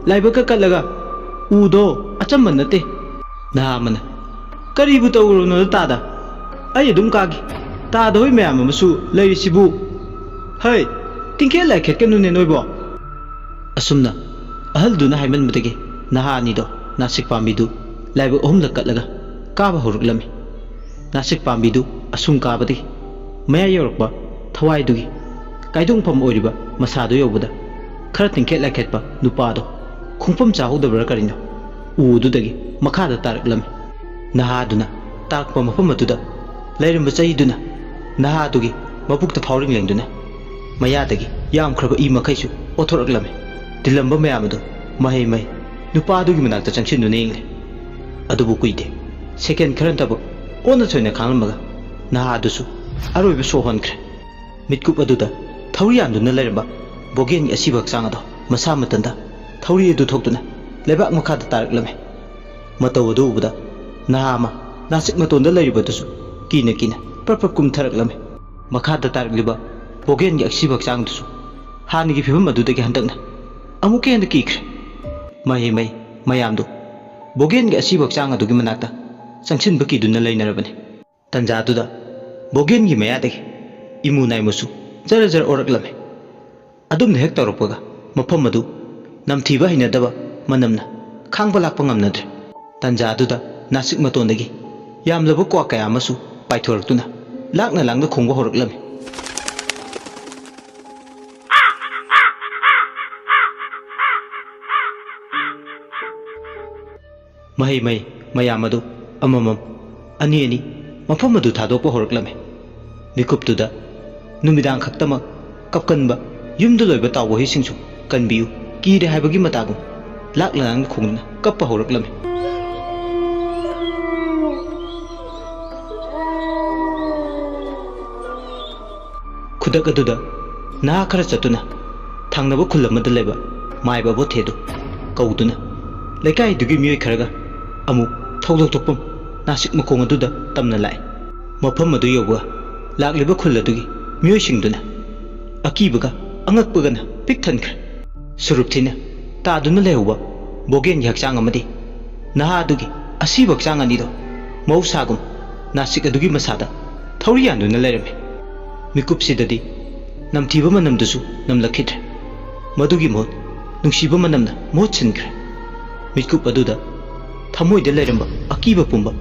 laiba ka kalaga udo achamban nate nahamana karibu tawruno tada ai adum kagi tada hoi mayam amasu lairisibu hai tingke lai khetkanu ne noibo asumna ahalduna haiman mutage nahani do nasik pambidu laiba ohumla katlaga kaba horuklami nasik pambidu asum kabadi maya yorokba thawai dugi kaidong pam oiriba masado yobuda khara tingke lai khetpa nupado khungpam chahudabra karino ududagi makhada taraklami nahaduna takpa mafam atuda lairamba chaiduna nahadugi mapukta phauring lengduna mayadagi yam khraba I makhaisu othораklami dilamba mayamadu mai nupadugi manakta changsinuna ingle adubu kuide second kharantaba ona choina khanglamaga nahadusu aroiba sohonkhre mitkup aduda thawriyanduna lairamba Bogen asiba changado masa matanda thauri adu thoktuna lebak makha da taraklame mataw adu ubada nahama nasik matonda lairibatusu kina perper kum tharaklame makha da tarakliba bogen gi aksibak chang dusu hani gi phibam adu dagi handakna amuke handa kikre mai mayamdu bogen gi asibak chang adu gi manakta sangsin baki duna lainarabane tanja duda bogen gi maya dagi imu nai musu jara oraklame adum hek tawrokpaga mafam adu namthiba hinadaba manamna khangba lakpa ngamnadre tanja duda nasik matondagi yamlaba kwa kaya amasu paithoraktuna lakna langda khongba horaklame mahi mayam adu amamam ani mafam adu thadokpa horaklame mikuptuda numidang khaktamak kapkanba yumda loiba tawbo hisingsu kanbiu kire haibagi matagum laklang khongna kappa horaklame khudak aduda na khara chatuna thangnaba khulamada leba maiba bo thedu kauduna lekai dugi mioi kharaga amu thawdok tokpam nasik makong aduda tamna lai mafam adu yoba lakliba khuladugi mioi singduna akibaga angakpagana pik thankre surupthina taduna lehuba bogen yakchang amadi naha adugi asibak chang ani do mausagum nasik adugi masada thauri yanduna lerame mikupsidadi namthiba manamdusu namlakhitre madugi mot nungsiba manamna mot chinkre mikup aduda thamoida leramba akiba pumba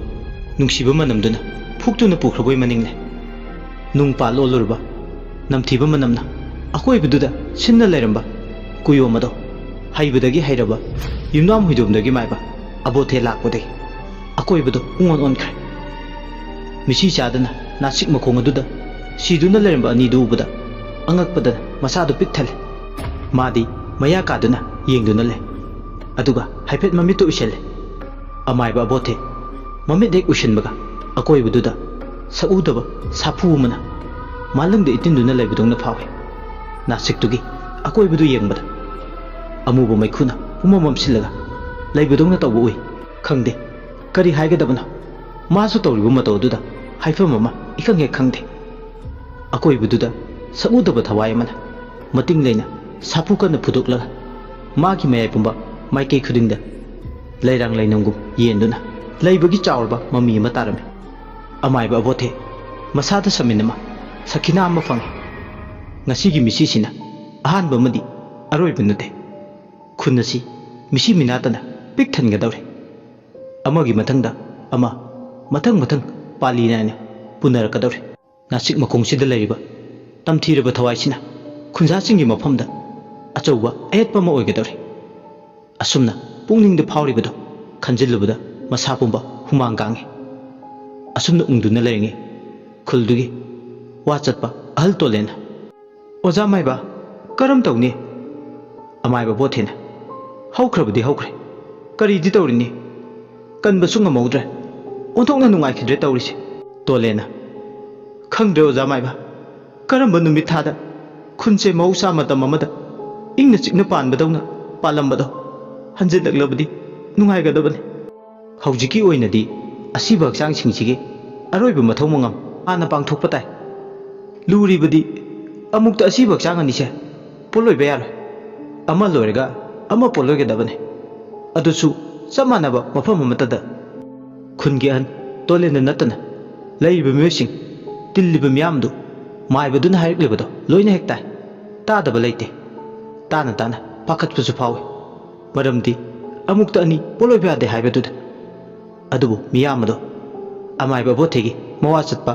nungsiba manamduna phuktuna pukhraboi maningle nungpa lolurba namthiba manamna akoi bududa sinna leramba kuyo mado haibudagi hairaba yumnam huidumdagi maiba abothe lakpode akoi budu ungon onkre misi chadana nasik makong aduda siduna leramba ani dubuda angakpada masadu pikthale madi maya kaduna yengduna le aduga haipet mamitu uselle amaiba abothe mamit dek ushinbaga akoi bududa saudaba sapu mana malangda itinduna leibudungna phawe nasik tugi akoi budu yengbada amubu maikhuna umamam silaga leibudungna tawbu ui khangde kari haigadabana masu tawribu matawduda haifam mama ikange khangde akoi bududa saudaba thawai mana mating leina sapu kana phudukla magi mayai pumba maikei khudingda leirang leinamgum yenduna leibagi chawrba mami ma tarame amaiba abothe masada saminama sakina ama fangi ngasigi misi sina ahanba madi aroiba nate khunasi misi minatana pik thangadawre amagi mathangda ama mathang pali nane punarakadawre nasik makongsida leriba tamthiraba thawaisina khunja singi mafamda achauba ayetpa ma oigadawre asumna pungningda phawribado khanjilubada masa pumba humang gange asumna ungduna leringe khuldugi wachatpa ahal tolena oja maiba karam tawni amaiba bothena haukrabudi haukre kari di tawrini kanba sunga maudre onthokna nungai khidre tawrisi tolena khangde oja maiba karamba numit thada khunche mausa matam amada ingna chikna panbadawna palambado hanjelaklabadi nungai gadabane haujiki oinadi asiba hakchang singsigi aroiba mathau mangam ana pangthokpa tai luribadi amukta asiba hakchang anise poloiba yaroi ama loiraga ama poloigadabane adusu samanaba mafam amatada khungi an tolena natana leiba myoising tilliba miyamdu maibaduna haiklibado loina hektai tadaba leite tana pakhatpasu phawi maramdi amukta ani poloiba yade haibaduda adubu miyamado amaiba bothegi mawa chatpa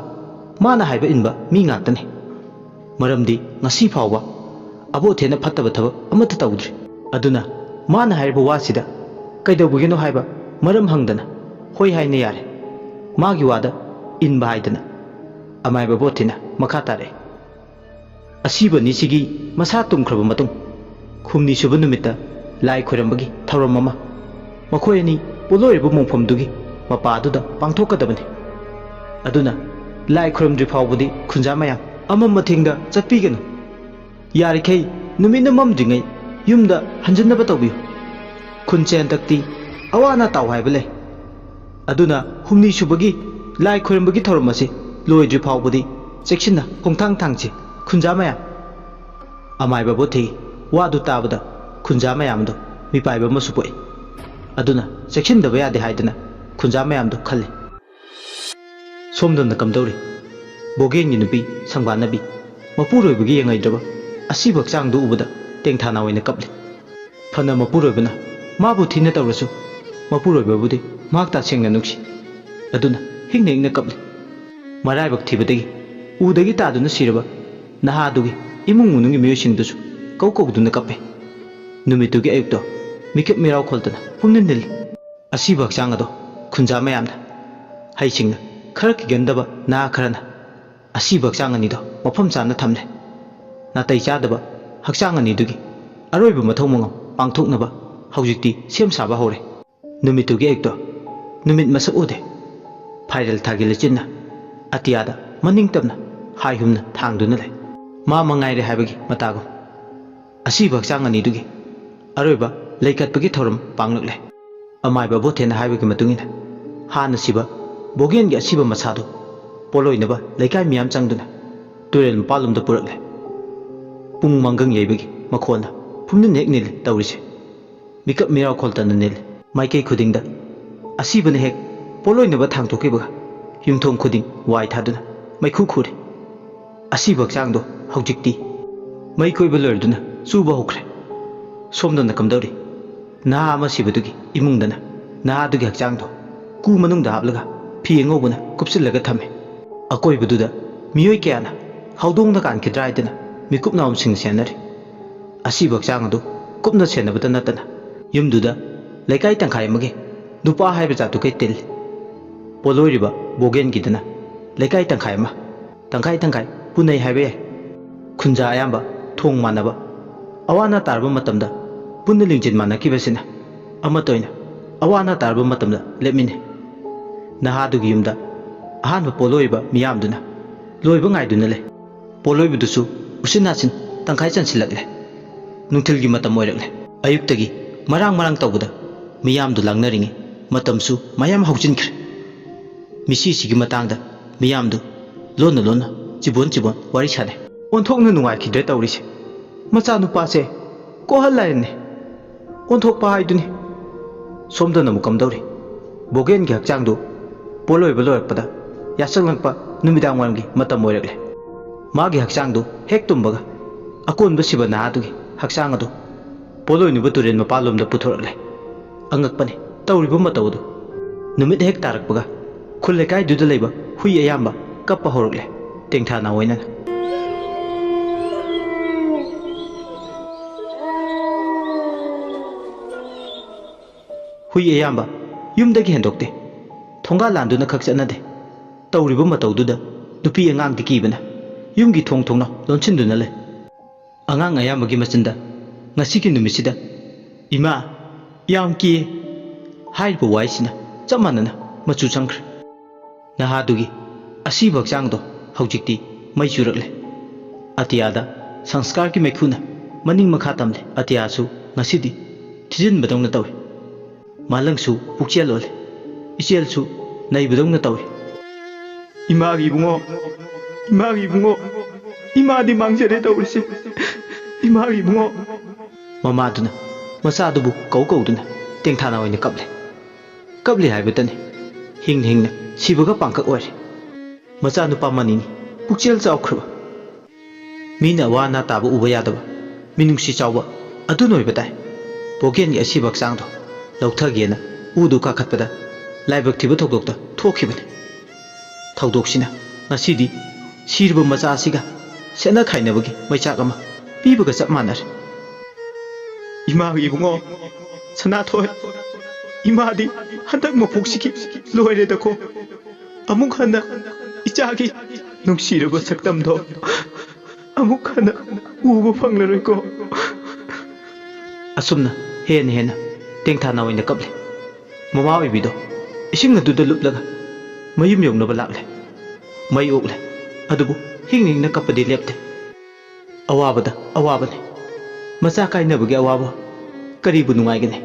mana haiba inba mi ngaktane maramdi ngasi phawba abothena phattaba thabak amata tawdri aduna mana haiba wasida kaidabugeno haiba maram hangdana hoi haina yare magi wada inba haidana amaiba bothena makha tare asiba nisigi masa tumkhraba matung khumni suba numita lai khoirambagi thauram mama makhoi ani poloiba mongfamdugi mapaduda pangthokadabani aduna lai khoiramdri phawbudi khunja mayam amam mathingda chatpiganu yarikhei numina mamdringai ꯌꯨꯝꯗ ꯍꯟꯖꯤꯟꯅꯕ ꯇꯧꯕꯤꯌꯨ ꯈꯨꯟꯁꯦ ꯍꯟꯗꯛꯇꯤ ꯑꯋꯥ ꯑꯅꯥ ꯇꯥꯎ ꯍꯥꯏꯕ ꯂꯩ ꯑꯗꯨꯅ ꯍꯨꯝꯅꯤ ꯁꯨꯕꯒꯤ ꯂꯥꯏ ꯈꯣꯏꯔꯝꯕꯒꯤ ꯊꯧꯔꯝ ꯑꯁꯤ ꯂꯣꯏꯗ꯭ꯔꯤ ꯐꯥꯎꯕꯗꯤ ꯆꯦꯛꯁꯤꯟꯅ ꯈꯣꯡꯊꯥꯡ ꯊꯥꯡꯁꯤ ꯈꯨꯟꯖꯥ ꯃꯌꯥꯝ ꯑꯃꯥꯏꯕ ꯕꯣꯊꯦ ꯋꯥꯗꯨ ꯇꯥꯕꯗ ꯈꯨꯟꯖꯥ ꯃꯌꯥꯝꯗꯣ ꯃꯤꯄꯥꯏꯕ ꯑꯃꯁꯨ ꯄꯣꯛꯏ ꯑꯗꯨꯅ ꯆꯦꯛꯁꯤꯟꯗꯕ ꯌꯥꯗꯦ ꯍꯥꯏꯗꯅ ꯈꯨꯟꯖꯥ ꯃꯌꯥꯝꯗꯣ ꯈꯜꯂꯤ ꯁꯣꯝꯗꯅ ꯀꯝꯗꯧꯔꯤ ꯕꯣꯒꯦꯟꯒꯤ ꯅꯨꯄꯤ ꯁꯪꯕꯥꯟꯅꯕꯤ ꯃꯄꯨꯔꯣꯏꯕꯒꯤ ꯌꯦꯡꯉꯩꯗ꯭ꯔꯕ ꯑꯁꯤꯕ ꯍꯛꯆꯥꯡꯗꯨ ꯎꯕꯗ ꯇꯦꯡꯊꯥꯅ ꯑꯣꯏꯅ ꯀꯞꯂꯤ ꯐꯅ ꯃꯄꯨꯔꯣꯏꯕꯅ ꯃꯥꯕꯨ ꯊꯤꯅ ꯇꯧꯔꯁꯨ ꯃꯄꯨꯔꯣꯏꯕꯕꯨꯗꯤ ꯃꯍꯥꯛ ꯇꯁꯦꯡꯅ ꯅꯨꯡꯁꯤ ꯑꯗꯨꯅ ꯍꯤꯡꯅ ꯍꯤꯡꯅ ꯀꯞꯂꯤ ꯃꯔꯥꯏꯕꯛ ꯊꯤꯕꯗꯒꯤ ꯎꯗꯒꯤ ꯇꯥꯗꯨꯅ ꯁꯤꯔꯕ ꯅꯍꯥꯗꯨꯒꯤ ꯏꯃꯨꯡ ꯃꯅꯨꯡꯒꯤ ꯃꯤꯑꯣꯏꯁꯤꯡꯗꯨꯁꯨ ꯀꯧꯗꯨꯅ ꯀꯞꯄꯤ ꯅꯨꯃꯤꯠꯇꯨꯒꯤ ꯑꯌꯨꯛꯇꯣ ꯃꯤꯀꯞ ꯃꯤꯔꯥꯎ ꯈꯣꯜꯇꯅ ꯄꯨꯝꯅꯤꯜ ꯅꯤꯜꯂꯤ ꯑꯁꯤꯕ ꯍꯛꯆꯥꯡ ꯑꯗꯣ ꯈꯨꯟꯖꯥ ꯃꯌꯥꯝꯅ ꯍꯩꯁꯤꯡꯅ ꯈꯔ ꯀꯤꯒꯟꯗꯕ ꯅꯍꯥ ꯈꯔꯅ ꯑꯁꯤꯕ ꯍꯛꯆꯥꯡ ꯑꯅꯤꯗꯣ ꯃꯐꯝ ꯆꯥꯅ ꯊꯝꯂꯦ ꯅꯥꯇꯩ ꯆꯥꯗꯕ ꯍꯛꯆꯥꯡ ꯑꯅꯤꯗꯨꯒꯤ ꯑꯔꯣꯏꯕ ꯃꯊꯧ ꯃꯉꯝ ꯄꯥꯡꯊꯣꯛꯅꯕ ꯍꯧꯖꯤꯛꯇꯤ ꯁꯦꯝ ꯁꯥꯕ ꯍꯧꯔꯦ ꯅꯨꯃꯤꯠꯇꯨꯒꯤ ꯑꯌꯨꯛꯇꯣ ꯅꯨꯃꯤꯠ ꯃꯁꯛ ꯎꯗꯦ ꯐꯥꯏꯔꯦꯜ ꯊꯥꯒꯤ ꯂꯩꯆꯤꯟꯅ ꯑꯇꯤꯌꯥꯗ ꯃꯅꯤꯡ ꯇꯝꯅ ꯍꯥꯏꯍꯨꯝꯅ ꯊꯥꯡꯗꯨꯅ ꯂꯩ ꯃꯥ ꯃꯉꯥꯏꯔꯦ ꯍꯥꯏꯕꯒꯤ ꯃꯇꯥꯒꯨꯝ ꯑꯁꯤꯕ ꯍꯛꯆꯥꯡ ꯑꯅꯤꯗꯨꯒꯤ ꯑꯔꯣꯏꯕ ꯂꯩꯀꯠꯄꯒꯤ ꯊꯧꯔꯝ ꯄꯥꯡꯂꯛꯂꯦ ꯑꯃꯥꯏꯕ ꯕꯣꯊꯦꯅ ꯍꯥꯏꯕꯒꯤ ꯃꯇꯨꯡꯏꯟꯅ ꯍꯥꯟꯅ ꯁꯤꯕ ꯕꯣꯒꯦꯟꯒꯤ ꯑꯁꯤꯕ ꯃꯁꯥꯗꯨ ꯄꯣꯠꯂꯣꯏꯅꯕ ꯂꯩꯀꯥꯏ ꯃꯤꯌꯥꯝ ꯆꯪꯗꯨꯅ ꯇꯨꯔꯦꯜ ꯃꯄꯥꯟꯂꯣꯝꯗ ꯄꯨꯔꯛꯂꯦ ꯄꯨꯡ ꯃꯪꯒꯪ ꯌꯩꯕꯒꯤ ꯃꯈꯣꯜꯅ ꯄꯨꯝꯅꯤꯟ ꯍꯦꯛ ꯅꯤꯜꯂꯤ ꯇꯧꯔꯤꯁꯦ ꯃꯤꯀꯞ ꯃꯤꯔꯥꯎ ꯈꯣꯜꯇꯅ ꯅꯤꯜꯂꯤ ꯃꯥꯏꯀꯩ ꯈꯨꯗꯤꯡꯗ ꯑꯁꯤꯕꯅ ꯍꯦꯛ ꯄꯣꯠꯂꯣꯏꯅꯕ ꯊꯥꯡꯇꯣꯛꯈꯤꯕꯒ ꯌꯨꯝꯊꯣꯡ ꯈꯨꯗꯤꯡ ꯋꯥꯏ ꯊꯥꯗꯨꯅ ꯃꯩꯈꯨ ꯈꯨꯔꯤ ꯑꯁꯤꯕ ꯍꯛꯆꯥꯡꯗꯣ ꯍꯧꯖꯤꯛꯇꯤ ꯃꯩ ꯀꯣꯏꯕ ꯂꯣꯏꯔꯗꯨꯅ ꯆꯨꯕ ꯍꯧꯈ꯭ꯔꯦ ꯁꯣꯝꯗꯅ ꯀꯝꯗꯧꯔꯤ ꯅꯍꯥ ꯑꯃ ꯁꯤꯕꯗꯨꯒꯤ ꯏꯃꯨꯡꯗꯅ ꯅꯍꯥꯗꯨꯒꯤ ꯍꯛꯆꯥꯡꯗꯣ ꯀꯨ ꯃꯅꯨꯡꯗ ꯍꯥꯞꯂꯒ ꯐꯤ ꯑꯉꯧꯕꯅ ꯀꯨꯞꯁꯤꯜꯂꯒ ꯊꯝꯃꯤ ꯑꯀꯣꯏꯕꯗꯨꯗ ꯃꯤꯑꯣꯏ ꯀꯌꯥꯅ ꯍꯧꯗꯣꯡꯅ ꯀꯥꯟꯈꯤꯗ꯭ꯔꯥ ꯍꯥꯏꯗꯅ ꯃꯤꯀꯨꯞ ꯅꯥꯎꯁꯤꯡ ꯁꯦꯟꯅꯔꯤ ꯑꯁꯤꯕ ꯍꯛꯆꯥꯡ ꯑꯗꯨ ꯀꯨꯞꯅ ꯁꯦꯟꯅꯕꯇ ꯅꯠꯇꯅ ꯌꯨꯝꯗꯨꯗ ꯂꯩꯀꯥꯏ ꯇꯪꯈꯥꯏ ꯑꯃꯒꯤ ꯅꯨꯄꯥ ꯍꯥꯏꯕ ꯖꯥꯠꯇꯨꯈꯩ ꯇꯤꯜꯂꯤ ꯄꯣꯠꯂꯣꯏꯔꯤꯕ ꯕꯣꯒꯦꯟꯒꯤꯗꯅ ꯂꯩꯀꯥꯏ ꯇꯪꯈꯥꯏ ꯑꯃ ꯇꯪꯈꯥꯏ ꯄꯨꯅꯩ ꯍꯥꯏꯕ ꯌꯥꯏ ꯈꯨꯟꯖꯥ ꯑꯌꯥꯝꯕ ꯊꯣꯡ ꯃꯥꯟꯅꯕ ꯑꯋꯥ ꯑꯅꯥ ꯇꯥꯔꯕ ꯃꯇꯝꯗ ꯄꯨꯟꯅ ꯂꯤꯡꯖꯦꯜ ꯃꯥꯟꯅꯈꯤꯕꯁꯤꯅ ꯑꯃꯠꯇ ꯑꯣꯏꯅ ꯑꯋꯥ ꯑꯅꯥ ꯇꯥꯔꯕ ꯃꯇꯝꯗ ꯂꯦꯞꯃꯤꯟꯅꯩ ꯅꯍꯥꯗꯨꯒꯤ ꯌꯨꯝꯗ ꯑꯍꯥꯟꯕ ꯄꯣꯠꯂꯣꯏꯕ ꯃꯤꯌꯥꯝꯗꯨꯅ ꯂꯣꯏꯕ ꯉꯥꯏꯗꯨꯅ ꯂꯩ ꯄꯣꯠꯂꯣꯏꯕꯗꯨꯁꯨ ꯎꯆꯤꯟ ꯅꯥꯆꯤꯟ ꯇꯪꯈꯥꯏ ꯆꯟꯁꯤꯜꯂꯛꯂꯦ ꯅꯨꯡꯊꯤꯜꯒꯤ ꯃꯇꯝ ꯑꯣꯏꯔꯛꯂꯦ ꯑꯌꯨꯛꯇꯒꯤ ꯃꯔꯥꯡ ꯇꯧꯕꯗ ꯃꯤꯌꯥꯝꯗꯨ ꯂꯥꯡꯅꯔꯤꯉꯩ ꯃꯇꯝꯁꯨ ꯃꯌꯥꯝ ꯍꯧꯖꯤꯟꯈ꯭ꯔꯦ ꯃꯤꯁꯤꯁꯤꯒꯤ ꯃꯇꯥꯡꯗ ꯃꯤꯌꯥꯝꯗꯨ ꯂꯣꯟꯅ ꯆꯤꯕꯣꯟ ꯋꯥꯔꯤ ꯁꯥꯟꯅꯩ ꯑꯣꯟꯊꯣꯛꯅ ꯅꯨꯡꯉꯥꯏꯈꯤꯗ꯭ꯔꯦ ꯇꯧꯔꯤꯁꯦ ꯃꯆꯥꯅꯨꯄꯥꯁꯦ ꯀꯣꯍꯜ ꯂꯥꯏꯔꯟꯅꯤ ꯑꯣꯟꯊꯣꯛꯄ ꯍꯥꯏꯗꯨꯅꯤ ꯁꯣꯝꯗꯅ ꯑꯃꯨꯛ ꯀꯝꯗꯧꯔꯤ ꯕꯣꯒꯦꯟꯒꯤ ꯍꯛꯆꯥꯡꯗꯨ ꯄꯣꯠꯂꯣꯏꯕ ꯂꯣꯏꯔꯛꯄꯗ ꯌꯥꯆꯪꯂꯛꯄ ꯅꯨꯃꯤꯗꯥꯡ ꯋꯥꯏꯔꯝꯒꯤ ꯃꯇꯝ ꯑꯣꯏꯔꯛꯂꯦ ꯃꯥꯒꯤ ꯍꯛꯆꯥꯡꯗꯨ ꯍꯦꯛ ꯇꯨꯝꯕꯒ ꯑꯀꯣꯟꯕ ꯁꯤꯕ ꯅꯍꯥꯗꯨꯒꯤ ꯍꯛꯆꯥꯡ ꯑꯗꯨ ꯄꯣꯠꯂꯣꯏꯅꯕ ꯇꯨꯔꯦꯜ ꯃꯄꯥꯟꯂꯣꯝꯗ ꯄꯨꯊꯣꯔꯛꯂꯦ ꯑꯉꯛꯄꯅꯤ ꯇꯧꯔꯤꯕ ꯃꯇꯧ ꯑꯗꯨ ꯅꯨꯃꯤꯠ ꯍꯦꯛ ꯇꯥꯔꯛꯄꯒ ꯈꯨꯜ ꯂꯩꯀꯥꯏꯗꯨꯗ ꯂꯩꯕ ꯍꯨꯏ ꯑꯌꯥꯝꯕ ꯀꯞꯄ ꯍꯧꯔꯛꯂꯦ ꯇꯦꯡꯊꯥꯅ ꯑꯣꯏꯅꯅ ꯍꯨꯏ ꯑꯌꯥꯝꯕ ꯌꯨꯝꯗꯒꯤ ꯍꯦꯟꯗꯣꯛꯇꯦ ꯊꯣꯡꯒꯥꯜ ꯂꯥꯟꯗꯨꯅ ꯈꯛ ꯆꯠꯅꯗꯦ ꯇꯧꯔꯤꯕ ꯃꯇꯧꯗꯨꯗ ꯅꯨꯄꯤ ꯑꯉꯥꯡꯗꯤ ꯀꯤꯕꯅ ꯌꯨꯝꯒꯤ ꯊꯣꯡꯅ ꯂꯣꯟꯁꯤꯟꯗꯨꯅ ꯂꯩ ꯑꯉꯥꯡ ꯑꯌꯥꯝꯕꯒꯤ ꯃꯆꯤꯟꯗ ꯉꯁꯤꯒꯤ ꯅꯨꯃꯤꯠꯁꯤꯗ ꯏꯃꯥ ꯌꯥꯝ ꯀꯤꯌꯦ ꯍꯥꯏꯔꯤꯕ ꯋꯥꯍꯩꯁꯤꯅ ꯆꯞ ꯃꯥꯟꯅꯅ ꯃꯆꯨ ꯆꯪꯈ꯭ꯔꯦ ꯅꯍꯥꯗꯨꯒꯤ ꯑꯁꯤꯕ ꯍꯛꯆꯥꯡꯗꯣ ꯍꯧꯖꯤꯛꯇꯤ ꯃꯩ ꯆꯨꯔꯛꯂꯦ ꯑꯇꯤꯌꯥꯗ ꯁꯪꯁꯀꯥꯔꯒꯤ ꯃꯩꯈꯨꯅ ꯃꯅꯤꯡ ꯃꯈꯥ ꯇꯝꯂꯦ ꯑꯇꯤꯌꯥꯁꯨ ꯉꯁꯤꯗꯤ ꯊꯤꯖꯤꯟꯕꯗꯧꯅ ꯇꯧꯏ ꯃꯥꯂꯪꯁꯨ ꯄꯨꯛꯆꯦꯜ ꯑꯣꯜꯂꯦ ꯏꯆꯦꯜꯁꯨ ꯅꯩꯕꯗꯧꯅ ꯇꯧꯏ ꯏꯃꯥꯒꯤ ꯏꯕꯨꯡꯉꯣ ꯏꯃꯥꯗꯤ ꯃꯥꯡꯖꯔꯦ ꯇꯧꯔꯤꯁꯦ ꯏꯃꯥꯒꯤ ꯏꯕꯨꯡꯉꯣ ꯃꯃꯥꯗꯨꯅ ꯃꯆꯥꯗꯨꯕꯨ ꯀꯧꯗꯨꯅ ꯇꯦꯡꯊꯥꯅ ꯑꯣꯏꯅ ꯀꯞꯂꯤ ꯍꯥꯏꯕꯇꯅꯤ ꯍꯤꯡꯅ ꯁꯤꯕꯒ ꯄꯥꯡꯀꯛ ꯑꯣꯏꯔꯦ ꯃꯆꯥꯅꯨꯄꯥ ꯃꯅꯤꯅꯤ ꯄꯨꯛꯆꯦꯜ ꯆꯥꯎꯈ꯭ꯔꯕ ꯃꯤꯅ ꯑꯋꯥ ꯑꯅꯥ ꯇꯥꯕ ꯎꯕ ꯌꯥꯗꯕ ꯃꯤꯅꯨꯡꯁꯤ ꯆꯥꯎꯕ ꯑꯗꯨꯅ ꯑꯣꯏꯕ ꯇꯥꯏ ꯕꯣꯒꯦꯟꯒꯤ ꯑꯁꯤꯕ ꯍꯛꯆꯥꯡꯗꯣ ꯂꯧꯊꯒꯦꯅ ꯎꯗꯨ ꯀꯥꯈꯠꯄꯗ ꯂꯥꯏꯕꯛ ꯊꯤꯕ ꯊꯧꯗꯣꯛꯇ ꯊꯣꯛꯈꯤꯕꯅꯤ ꯊꯧꯗꯣꯛꯁꯤꯅ ꯉꯁꯤꯗꯤ ꯁꯤꯔꯕ ꯃꯆꯥ ꯑꯁꯤꯒ ꯁꯦꯠꯅ ꯈꯥꯏꯅꯕꯒꯤ ꯃꯩꯆꯥꯛ ꯑꯃ ꯄꯤꯕꯒ ꯆꯞ ꯃꯥꯟꯅꯔꯦ ꯏꯃꯥꯒꯤ ꯏꯕꯨꯡꯉꯣ ꯁꯅꯥꯊꯣꯏ ꯏꯃꯥꯗꯤ ꯍꯟꯗꯛ ꯃꯄꯣꯛꯁꯤꯒꯤ ꯂꯣꯏꯔꯦꯗꯀꯣ ꯑꯃꯨꯛ ꯍꯟꯅ ꯏꯆꯥꯒꯤ ꯅꯨꯡꯁꯤꯔꯕ ꯁꯛꯇꯝꯗꯣ ꯑꯃꯨꯛ ꯍꯟꯅ ꯎꯕ ꯐꯪꯂꯔꯣꯏꯀꯣ ꯑꯁꯨꯝꯅ ꯍꯦꯟꯅ ꯇꯦꯡꯊꯥꯅ ꯑꯣꯏꯅ ꯀꯞꯂꯦ ꯃꯃꯥ ꯑꯣꯏꯕꯤꯗꯣ ꯏꯁꯤꯡ ꯑꯗꯨꯗ ꯂꯨꯞꯂꯒ ꯃꯌꯨꯝ ꯌꯧꯅꯕ ꯂꯥꯛꯂꯦ ꯃꯩ ꯑꯣꯛꯂꯦ ꯑꯗꯨꯕꯨ ꯍꯤꯡꯅ ꯀꯞꯄꯗꯤ ꯂꯦꯞꯇꯦ ꯑꯋꯥꯕꯗ ꯑꯋꯥꯕꯅꯤ मचा कायनबगी अवाबा करीबु नुंगाइगने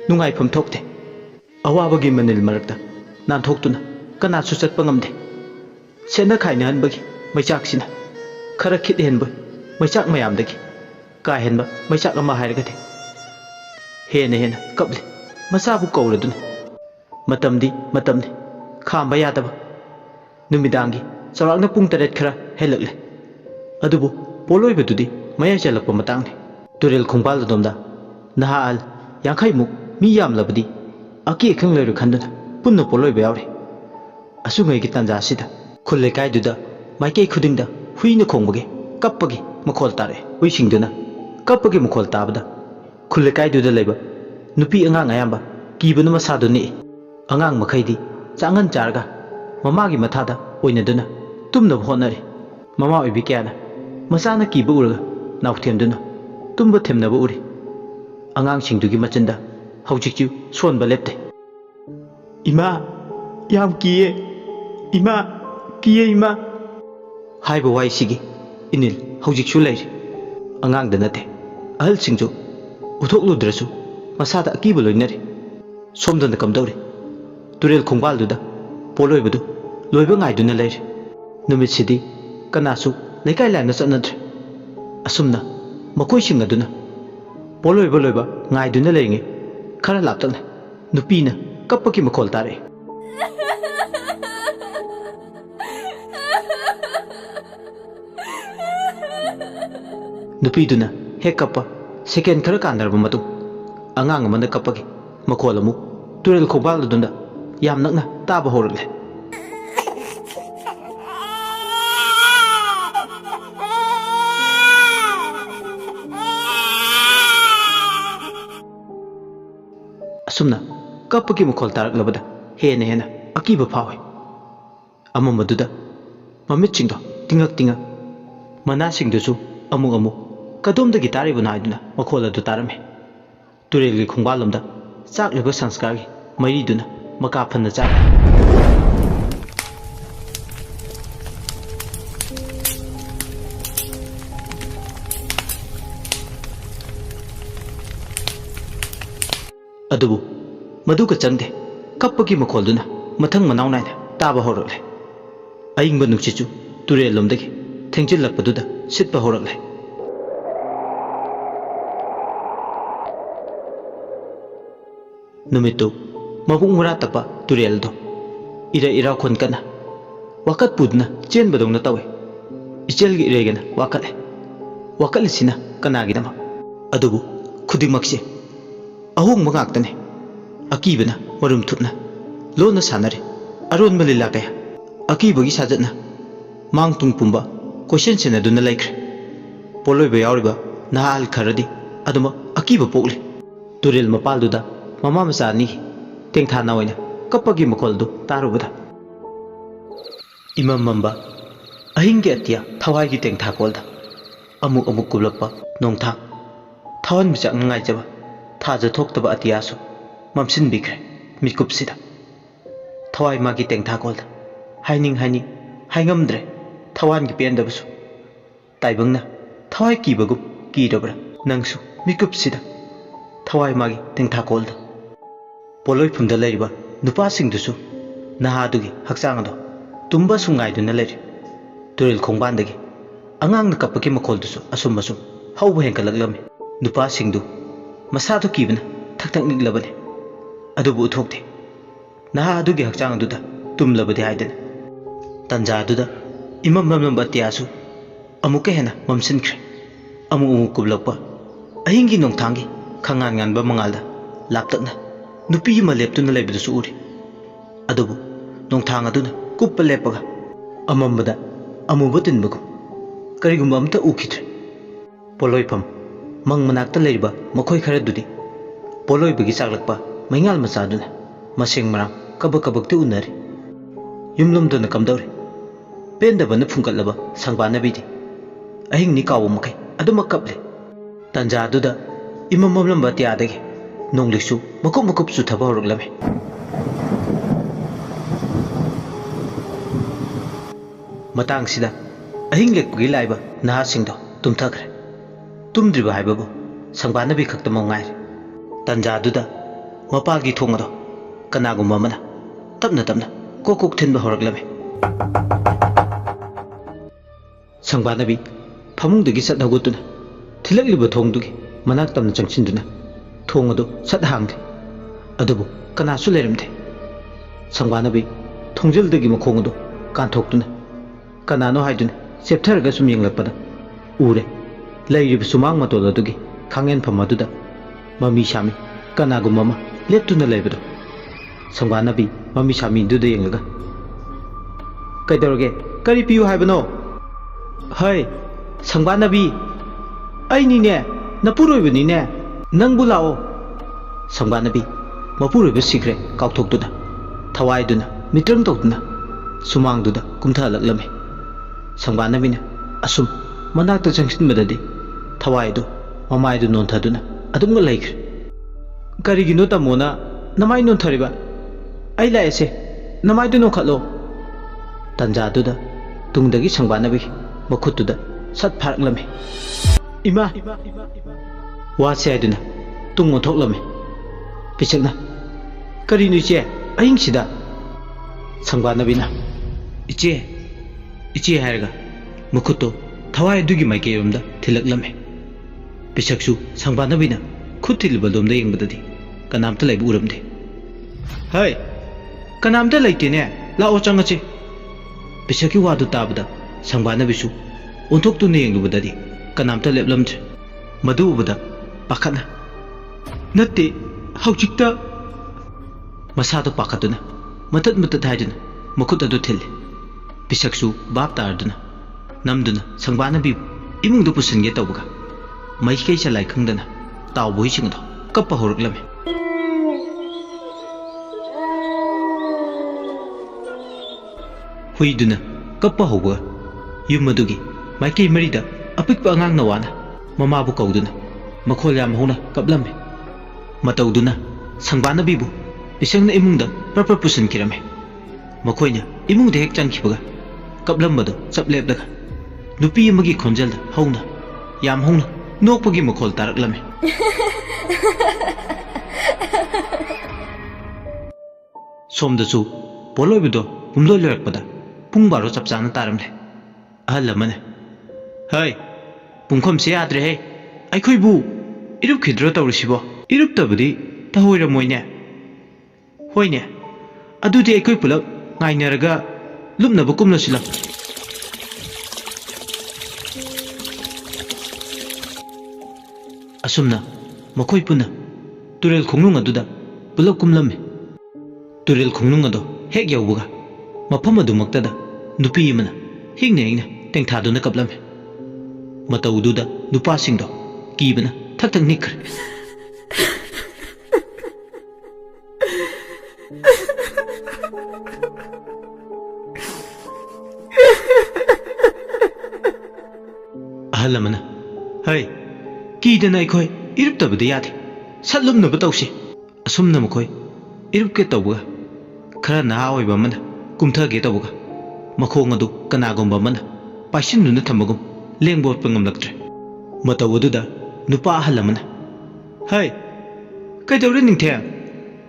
नुंगाइफम थोकते अवाबगी मनिल मरक्ता नानथोक्तुना कनासु चटपा ngamde सेना खाइना हनबगी मैचाकसिना खरा खित हेनबो मैचाक मयामदगी का हेनबा मैचाक अमा हाइरगदे हेन हेन कपले मसाबु कौरदुना मतमदी खांबा यादबा नुमिदांगी चौराकना पुंग 8 खरा हेलकले अदुबु पोलोइबदुदी मया चलकपा मतांगने तुरेल खोंपालदोमदा नहाल 50 मुक मी यामलबदी अकी एखंग लेरु खंदना पुन्ना पोलोइबा यावरे असुंगैगी तंजासिदा खुल्ले कायदुदा माइके खुदिंगदा हुइना खोंबगे कप्पगी मखोल तारे हुइसिंगदुना कप्पगी मखोल ताबदा खुल्ले कायदुदा लेबा नुपी अंगांग अयाम्बा कीबना मसादुनी अंगांग मखैदी चांगन चारगा ममागी मथादा ओइनदुना तुमनब होनरे ममा ओइबि क्याना मसाना कीबा उरगा नाउथेमदुना तुम्बा थेमनबा उरि अंगांग सिंगदुगी मचंदा हौजिकचु सोनबा लेप्ते इमा याम किए इमा किए इमा हाइबा वाइसिगी इनिल हौजिकसु लेरि अंगांगदा नते अहल सिंगजु उथोकलुद्रसु मसादा अकीबा लोइनरे सोमदना कमदौरे तुरेल खोंबालदुदा पोलोइबदु लोइबा ngaiduna leire numitsidि kanasu lekai laina chatnadre asumna makoi singaduna poloiba loiba ngaiduna leinge khara laptakne nupina kappaki makhol tare nupiduna he kappa second khara kandarba matu angang amana kappaki makhol amu turel khobaludunda yam nakna taba horle असुमना कप्पकी मखोल तारकलबदा हेन हेन अकीबा फावे अममदुदा ममित सिंगदो तिंगक तिंगक मना सिंगदुसु अमुक अमुक कदोमदगी तारिबु नाइदुना मखोल अदु तारमे तुरेलगी खोंबालमदा चाकलेबा संस्कारगी मरीदुना मका फन्ना चाक अदुबु मधुका चंगदे कप्पकी मखोलदुना मथंग मनाव नाइना ताबा होरले अइंगबा नुक्सिचु तुरेल लोमदगी थेंजिलकपदुदा सिटपा होरले नुमितु मबुंग मुरा तपा तुरेलदो इरा खोनकना वाकत पुदना चेनबदौना तवे इचेलगी इरेगना वाकलिसिना कनागिदमा अदुबु खुदिमक्से अहोंग मंगाक्तने अकीबना मरुम थुपना लोना सानरे अरोन मलिला कया अकीबगी साजतना मांग तुंग पुंबा क्वेश्चन सेनदुना लेख्रे पोलोइबा यावरिबा नाहाल खरदी अदुमा अकीबा पोगले तुरेल मपालदुदा ममा मचानी तेंथाना ओइना कप्पगी मखोलदु तारुबदा इमम मम्बा अहिंगे अतिया थवाइगी तेंथाकोलदा अमुक अमुक कुलप्पा नोंथा थवन बिचाक नंगाइजबा थाज थोक्तबा अतियासु ममसिन बिख्रे मिकुपसिदा थवाइ मागी तेंथाकोलदा हाइनिंग हाइंगमद्रे थवानगी पेंदबसु ताइबंगना थवाइ कीबगु कीरबरा नंगसु मिकुपसिदा थवाइ मागी तेंथाकोलदा पोलोइफुंदा लेरिबा नुपासिंगदुसु नहादुगी हक्चांगदो तुम्बा सुंगाइदुना लेरि तुरेल खोंबानदगी अंगांगना कप्पकी मखोलदुसु असुमसु हौबा हेंकलगलमे नुपासिंगदु मसादु कीबना थक निगलबने अदुबु उथोक्ते नहा अदुगी हक्चांगदुदा तुमलबदे हाइदना तंजादुदा इमम ममम बत्यासु अमुके हेना ममसिनख्रे अमु कुबलक्पा अहिंगी नोंथांगी खंगान गानबा मंगालदा लापतकना नुपी अमा लेप्तुना लेबदुसु उरि अदुबु नोंथांग अदुना कुप्पा लेपगा अममबदा अमुबा तिनबगु करिगुम्बा अमता उखिद्रे पोलोइफम मंग मनाक्ता लेरिबा मखोय खरदुदी पोलोइबगी चाकलक्पा मैंगाल मचादुना मसेंग मरांग कबकबकते उनरे युमलुमदुना कमदौरे पेंदबना फुंकलबा संगबानबीदी अहिंगनी काव मखै अदुमा कपले तंजादुदा इमममलंबा त्यादगे नोंगलिक्सु मकुप मकुप सुथबा होरगलमे matang sida ahing lekpagi laiba naha singdo tumthakre tumdriba haibabo ꯁꯪꯕꯥꯅꯕꯤ ꯈꯛꯇ ꯃꯉꯥꯏꯔꯦ ꯇꯟꯖꯥꯗꯨꯗ ꯃꯄꯥꯒꯤ ꯊꯣꯡ ꯑꯗꯣ ꯀꯅꯥꯒꯨꯝꯕ ꯑꯃꯅ ꯇꯞꯅ ꯇꯞꯅ ꯀꯣꯛ ꯀꯣꯛ ꯊꯤꯟꯕ ꯍꯧꯔꯛꯂꯝꯃꯤ ꯁꯪꯕꯥꯅꯕꯤ ꯐꯃꯨꯡꯗꯒꯤ ꯁꯠ ꯍꯧꯒꯠꯇꯨꯅ ꯊꯤꯜꯂꯛꯂꯤꯕ ꯊꯣꯡꯗꯨꯒꯤ ꯃꯅꯥꯛ ꯇꯝꯅ ꯆꯪꯁꯤꯟꯗꯨꯅ ꯊꯣꯡ ꯑꯗꯨ ꯁꯠ ꯍꯥꯡꯈꯤ ꯑꯗꯨꯕꯨ ꯀꯅꯥꯁꯨ ꯂꯩꯔꯝꯗꯦ ꯁꯪꯕꯥꯅꯕꯤ ꯊꯣꯡꯖꯤꯜꯗꯒꯤ ꯃꯈꯣꯡ ꯑꯗꯨ ꯀꯥꯟꯊꯣꯛꯇꯨꯅ ꯀꯅꯥꯅꯣ ꯍꯥꯏꯗꯨꯅ ꯆꯦꯞꯊꯔꯒ ꯁꯨꯝ ꯌꯦꯡꯂꯛꯄꯗ ꯎꯔꯦ ꯂꯩꯔꯤꯕ ꯁꯨꯃꯥꯡ ꯃꯇꯣꯜ ꯑꯗꯨꯒꯤ ꯈꯥꯡꯉꯦꯟꯐꯝ ꯑꯗꯨꯗ ꯃꯃꯤ ꯁꯥꯃꯤ ꯀꯅꯥꯒꯨꯝꯕ ꯑꯃ ꯂꯦꯞꯇꯨꯅ ꯂꯩꯕꯗꯣ ꯁꯪꯕꯥꯅꯕꯤ ꯃꯃꯤ ꯁꯥꯃꯤꯗꯨꯗ ꯌꯦꯡꯂꯒ ꯀꯩꯗꯧꯔꯒꯦ ꯀꯔꯤ ꯄꯤꯌꯨ ꯍꯥꯏꯕꯅꯣ ꯍꯩ ꯁꯪꯕꯥꯅꯕꯤ ꯑꯩꯅꯤꯅꯦ ꯅꯄꯨꯔꯣꯏꯕꯅꯤꯅꯦ ꯅꯪꯕꯨ ꯂꯥꯛꯑꯣ ꯁꯪꯕꯥꯅꯕꯤ ꯃꯄꯨꯔꯣꯏꯕ ꯁꯤꯈ꯭ꯔꯦ ꯀꯥꯎꯊꯣꯛꯇꯨꯅ ꯊꯋꯥꯏꯗꯨꯅ ꯃꯤꯇ꯭ꯔꯪ ꯇꯧꯗꯨꯅ ꯁꯨꯃꯥꯡꯗꯨꯗ ꯀꯨꯝꯊꯍꯜꯂꯛꯂꯝꯃꯤ ꯁꯪꯕꯥꯅꯕꯤꯅ ꯑꯁꯨꯝ ꯃꯅꯥꯛꯇ ꯆꯪꯁꯤꯟꯕꯗꯗꯤ ꯊꯋꯥꯏꯗꯨ ꯃꯃꯥꯏꯗꯨ ꯅꯣꯟꯊꯗꯨꯅ ꯑꯗꯨꯝꯒ ꯂꯩꯈ꯭ꯔꯦ ꯀꯔꯤꯒꯤꯅꯣ ꯇꯥꯃꯣꯅ ꯅꯃꯥꯏ ꯅꯣꯟꯊꯔꯤꯕ ꯑꯩ ꯂꯥꯛꯑꯦꯁꯦ ꯅꯃꯥꯏꯗꯨ ꯅꯣꯟꯈꯠꯂꯣ ꯇꯟꯖꯥꯗꯨꯗ ꯇꯨꯡꯗꯒꯤ ꯁꯪꯕꯥꯅꯕꯤ ꯃꯈꯨꯠꯇꯨꯗ ꯁꯠ ꯐꯥꯔꯛꯂꯝꯃꯤ ꯏꯃꯥ ꯋꯥꯁꯦ ꯍꯥꯏꯗꯨꯅ ꯇꯨꯡ ꯑꯣꯟꯊꯣꯛꯂꯝꯃꯤ ꯄꯤꯁꯛꯅ ꯀꯔꯤꯅꯣ ꯏꯆꯦ ꯑꯍꯤꯡꯁꯤꯗ ꯁꯪꯕꯥꯅꯕꯤꯅ ꯏꯆꯦ ꯏꯆꯦ ꯍꯥꯏꯔꯒ ꯃꯈꯨꯠꯇꯣ ꯊꯋꯥꯏ ꯑꯗꯨꯒꯤ ꯃꯥꯏꯀꯩꯔꯣꯝꯗ ꯊꯤꯜꯂꯛꯂꯝꯃꯤ ꯄꯤꯁꯛꯁꯨ ꯁꯪꯕꯥꯅꯕꯤꯅ ꯈꯨꯠ ꯊꯤꯜꯂꯤꯕ ꯂꯣꯝꯗ ꯌꯦꯡꯕꯗꯗꯤ ꯀꯅꯥꯝꯇ ꯂꯩꯕ ꯎꯔꯝꯗꯦ ꯍꯩ ꯀꯅꯥꯝꯇ ꯂꯩꯇꯦꯅꯦ ꯂꯥꯛꯑꯣ ꯆꯪꯉꯁꯤ ꯄꯤꯁꯛꯀꯤ ꯋꯥꯗꯨ ꯇꯥꯕꯗ ꯁꯪꯕꯥꯅꯕꯤꯁꯨ ꯑꯣꯟꯊꯣꯛꯇꯨꯅ ꯌꯦꯡꯂꯨꯕꯗꯗꯤ ꯀꯅꯥꯝꯇ ꯂꯦꯞꯂꯝꯗ꯭ꯔꯦ ꯃꯗꯨ ꯎꯕꯗ ꯄꯥꯈꯠꯅ ꯅꯠꯇꯦ ꯍꯧꯖꯤꯛꯇ ꯃꯁꯥꯗꯣ ꯄꯥꯈꯠꯇꯨꯅ ꯃꯇꯠ ꯃꯇꯠ ꯍꯥꯏꯗꯨꯅ ꯃꯈꯨꯠ ꯑꯗꯨ ꯊꯤꯜꯂꯤ ꯄꯤꯁꯛꯁꯨ ꯚꯥꯞ ꯇꯥꯔꯗꯨꯅ ꯅꯝꯗꯨꯅ ꯁꯪꯕꯥꯅꯕꯤꯕꯨ ꯏꯃꯨꯡꯗ ꯄꯨꯁꯤꯟꯒꯦ ꯇꯧꯕꯒ ꯃꯥꯏꯀꯩ ꯆꯂꯥꯏ ꯈꯪꯗꯅ ꯇꯥꯎꯕ ꯍꯨꯏꯁꯤꯡ ꯑꯗꯣ ꯀꯞꯄ ꯍꯧꯔꯛꯂꯝꯃꯤ ꯍꯨꯏꯗꯨꯅ ꯀꯞꯄ ꯍꯧꯕꯒ ꯌꯨꯝ ꯑꯗꯨꯒꯤ ꯃꯥꯏꯀꯩ ꯃꯔꯤꯗ ꯑꯄꯤꯛꯄ ꯑꯉꯥꯡ ꯅꯋꯥꯅ ꯃꯃꯥꯕꯨ ꯀꯧꯗꯨꯅ ꯃꯈꯣꯜ ꯌꯥꯝ ꯍꯧꯅ ꯀꯞꯂꯝꯃꯤ ꯃꯇꯧꯗꯨꯅ ꯁꯪꯕꯥꯅꯕꯤꯕꯨ ꯄꯤꯁꯛꯅ ꯏꯃꯨꯡꯗ ꯄ꯭ꯔꯞ ꯄꯨꯁꯤꯟꯈꯤꯔꯝꯃꯤ ꯃꯈꯣꯏꯅ ꯏꯃꯨꯡꯗ ꯍꯦꯛ ꯆꯪꯈꯤꯕꯒ ꯀꯞꯂꯝꯕꯗꯣ ꯆꯞ ꯂꯦꯞꯂꯒ ꯅꯨꯄꯤ ꯑꯃꯒꯤ ꯈꯣꯟꯖꯦꯜꯗ ꯍꯧꯅ ꯌꯥꯝ ꯍꯧꯅ ꯅꯣꯛꯄꯒꯤ ꯃꯈꯣꯜ ꯇꯥꯔꯛꯂꯝꯃꯤ ꯁꯣꯝꯗꯁꯨ ꯄꯣꯠꯂꯣꯏꯕꯗꯣ ꯄꯨꯝꯂꯣꯏ ꯂꯣꯏꯔꯛꯄꯗ ꯄꯨꯡ 12 ꯆꯞ ꯆꯥꯅ ꯇꯥꯔꯝꯂꯦ ꯑꯍꯜ ꯑꯃꯅ ꯍꯩ ꯄꯨꯡꯈꯝꯁꯦ ꯌꯥꯗ꯭ꯔꯦꯍꯦ ꯑꯩꯈꯣꯏꯕꯨ ꯏꯔꯨꯞꯈꯤꯗ꯭ꯔꯣ ꯇꯧꯔꯤꯁꯤꯕꯣ ꯏꯔꯨꯞꯇꯕꯗꯤ ꯇꯧꯔꯝꯃꯣꯏꯅꯦ ꯍꯣꯏꯅꯦ ꯑꯗꯨꯗꯤ ꯑꯩꯈꯣꯏ ꯄꯨꯂꯞ ꯉꯥꯏꯅꯔꯒ ꯂꯨꯞꯅꯕ ꯀꯨꯝꯂꯁꯤꯂ ꯑꯁꯨꯝꯅ ꯃꯈꯣꯏ ꯄꯨꯟꯅ ꯇꯨꯔꯦꯜ ꯈꯣꯡꯅꯨꯡ ꯑꯗꯨꯗ ꯄꯨꯂꯞ ꯀꯨꯝꯂꯝꯃꯤ ꯇꯨꯔꯦꯜ ꯈꯣꯡꯅꯨꯡ ꯑꯗꯣ ꯍꯦꯛ ꯌꯧꯕꯒ ꯃꯐꯝ ꯑꯗꯨꯃꯛꯇꯗ ꯅꯨꯄꯤ ꯑꯃꯅ ꯍꯤꯡꯅ ꯍꯤꯡꯅ ꯇꯦꯡꯊꯥꯗꯨꯅ ꯀꯞꯂꯝꯃꯤ ꯃꯇꯧꯗꯨꯗ ꯅꯨꯄꯥꯁꯤꯡꯗꯣ ꯀꯤꯕꯅ ꯊꯛ ꯊꯛ ꯅꯤꯛꯈ꯭ꯔꯦ ꯑꯍꯜ ꯑꯃꯅ ꯍꯩ ꯀꯤꯗꯅ ꯑꯩꯈꯣꯏ ꯏꯔꯨꯞꯇꯕꯗꯤ ꯌꯥꯗꯦ ꯁꯠꯂꯨꯞꯅꯕ ꯇꯧꯁꯤ ꯑꯁꯨꯝꯅ ꯃꯈꯣꯏ ꯏꯔꯨꯞꯀꯦ ꯇꯧꯕꯒ ꯈꯔ ꯅꯍꯥ ꯑꯣꯏꯕ ꯑꯃꯅ ꯀꯨꯝꯊꯒꯦ ꯇꯧꯕꯒ ꯃꯈꯣꯡ ꯑꯗꯨ ꯀꯅꯥꯒꯨꯝꯕ ꯑꯃꯅ ꯄꯥꯏꯁꯤꯟꯗꯨꯅ ꯊꯝꯕꯒꯨꯝ ꯂꯦꯡꯕ ꯑꯣꯠꯄ ꯉꯝꯂꯛꯇ꯭ꯔꯦ ꯃꯇꯧ ꯑꯗꯨꯗ ꯅꯨꯄꯥ ꯑꯍꯜ ꯑꯃꯅ ꯍꯩ ꯀꯩꯗꯧꯔꯦ ꯅꯤꯡꯊꯦꯝ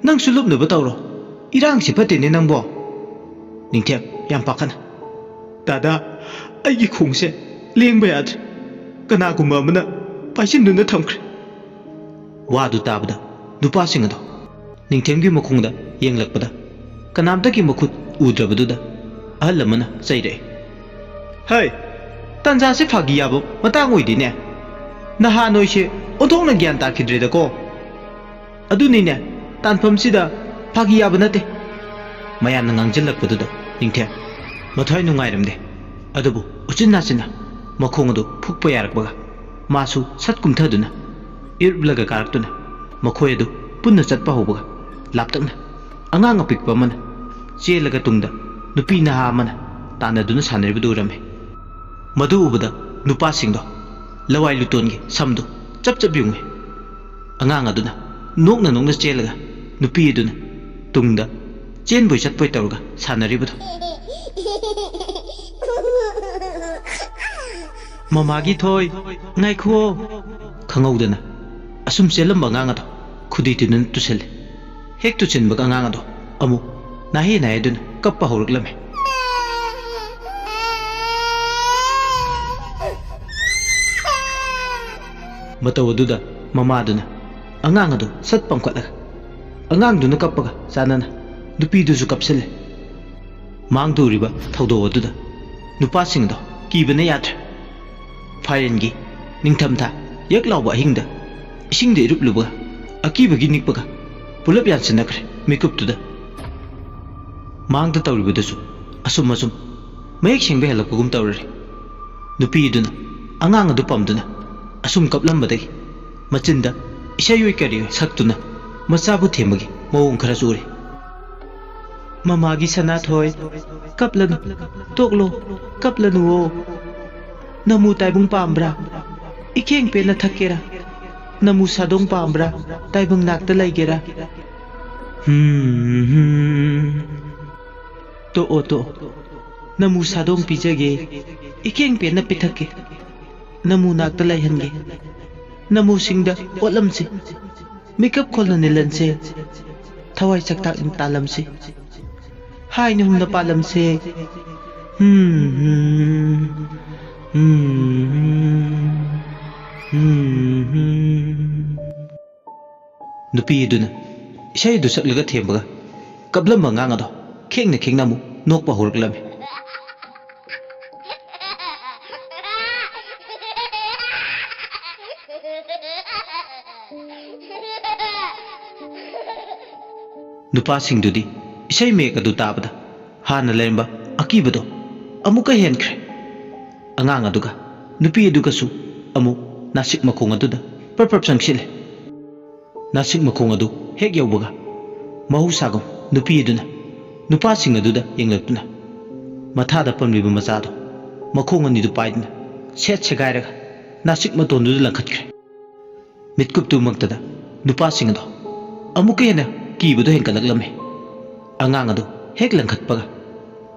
ꯅꯪꯁꯨ ꯂꯨꯞꯅꯕ ꯇꯧꯔꯣ ꯏꯔꯥꯡꯁꯤ ꯐꯠꯇꯦꯅꯦ ꯅꯪꯕꯣ ꯅꯤꯡꯊꯦꯝ ꯌꯥꯝ ꯄꯥꯈꯠꯅ ꯗꯥꯗꯥ ꯑꯩꯒꯤ ꯈꯣꯡꯁꯦ ꯂꯦꯡꯕ ꯌꯥꯗ꯭ꯔꯦ ꯀꯅꯥꯒꯨꯝꯕ ꯑꯃꯅ ꯄꯥꯏꯁꯤꯟꯗꯨꯅ ꯊꯝꯈ꯭ꯔꯦ ꯋꯥꯗꯨ ꯇꯥꯕꯗ ꯅꯨꯄꯥꯁꯤꯡ ꯑꯗꯣ ꯅꯤꯡꯊꯦꯝꯒꯤ ꯃꯈꯣꯡꯗ ꯌꯦꯡꯂꯛꯄꯗ ꯀꯅꯥꯝꯇꯒꯤ ꯃꯈꯨꯠ ꯎꯗ꯭ꯔꯕꯗꯨꯗ ꯑꯍꯜ ꯑꯃꯅ ꯆꯩꯔꯛꯏ ꯍꯩ ꯇꯟꯖꯥꯁꯦ ꯐꯥꯒꯤ ꯌꯥꯕ ꯃꯇꯥꯡ ꯑꯣꯏꯗꯦꯅꯦ ꯅꯍꯥ ꯅꯣꯏꯁꯦ ꯑꯣꯟꯊꯣꯛꯅ ꯒ꯭ꯌꯥꯟ ꯇꯥꯈꯤꯗ꯭ꯔꯦꯗꯀꯣ ꯑꯗꯨꯅꯤꯅꯦ ꯇꯥꯟꯐꯝꯁꯤꯗ ꯐꯥꯒꯤ ꯌꯥꯕ ꯅꯠꯇꯦ ꯃꯌꯥꯝꯅ ꯉꯥꯡꯁꯤꯜꯂꯛꯄꯗꯨꯗ ꯅꯤꯡꯊꯦꯝ ꯃꯊ꯭ꯋꯥꯏ ꯅꯨꯡꯉꯥꯏꯔꯝꯗꯦ ꯑꯗꯨꯕꯨ ꯎꯆꯤꯟ ꯅꯥꯆꯤꯟꯅ ꯃꯈꯣꯡ ꯑꯗꯨ ꯐꯨꯛꯄ ꯌꯥꯔꯛꯄꯒ ꯃꯥꯁꯨ ꯁꯠ ꯀꯨꯝꯊꯗꯨꯅ ꯏꯔꯨꯞꯂꯒ ꯀꯥꯔꯛꯇꯨꯅ ꯃꯈꯣꯏ ꯑꯗꯨ ꯄꯨꯟꯅ ꯆꯠꯄ ꯍꯧꯕꯒ ꯂꯥꯞꯇꯛꯅ ꯑꯉꯥꯡ ꯑꯄꯤꯛꯄ ꯑꯃꯅ ꯆꯦꯜꯂꯒ ꯇꯨꯡꯗ ꯅꯨꯄꯤ ꯅꯍꯥ ꯑꯃꯅ ꯇꯥꯟꯅꯗꯨꯅ ꯁꯥꯟꯅꯔꯤꯕꯗꯨ ꯎꯔꯝꯃꯤ ꯃꯗꯨ ꯎꯕꯗ ꯅꯨꯄꯥꯁꯤꯡꯗꯣ ꯂꯋꯥꯏ ꯂꯨꯇꯣꯟꯒꯤ ꯁꯝꯗꯨ ꯆꯞ ꯆꯞ ꯌꯨꯡꯉꯤ ꯑꯉꯥꯡ ꯑꯗꯨꯅ ꯅꯣꯛꯅ ꯅꯣꯛꯅ ꯆꯦꯜꯂꯒ ꯅꯨꯄꯤ ꯑꯗꯨꯅ ꯇꯨꯡꯗ ꯆꯦꯟꯕꯣꯏ ꯆꯠꯄꯣꯏ ꯇꯧꯔꯒ ꯁꯥꯟꯅꯔꯤꯕꯗꯣ ꯃꯃꯥꯒꯤ ꯊꯣꯏ ꯉꯥꯏꯈꯣ ꯈꯪꯍꯧꯗꯅ asum chelam bangang ado khudi tinun tusel hek tu chin baga ngang ado amu nahi nahi dun kappa horak lame mataw aduda mama duna angang ado sat pangkatlaga angang duna kappaga sanana nupi dusu kapsele mang duriba thaudo aduda nupa singdo kibana yatre pharengi ningthamtha yak lawba hingda isingde irupluba akibagi nikpaga pulap yansinakre makeup tuda mangda tawribudasu asum asum mayek singbe helakugum tawrari nupi duna angang adu pamduna asum kaplambadagi machinda isayoi kari saktuna machabu themagi mawong khara suri mamagi sana thoi kaplanu toklo kaplanu o namu taibung pambra ikeng pena thakera namu sadong pambra taibung nakta laigera to namu sadong pijage ikeng pena pithake namu nakta laihange namu singda otlamse makeup kholna nilanse thawai chaktak talamse hai ni humna palamse nupi duna isai du saklaga thembaga kablamba ngang ado khengna mu nokpa horaklame nupa singdudi isai mek adu tabada hana lemba akibado amuka henkre angang aduga nupi aduga su amu nasik makong aduda perperp sangsile nasik makong adu hek yaubaga mahusagum nupi aduna nupa sing aduda yenglaktuna mathada pamliba machado makong ani du paidna set segairaga nasik matondu langkhatkre mitkup tu maktada nupa sing ado amuka hena kibado henkalaklame angang adu hek langkhatpaga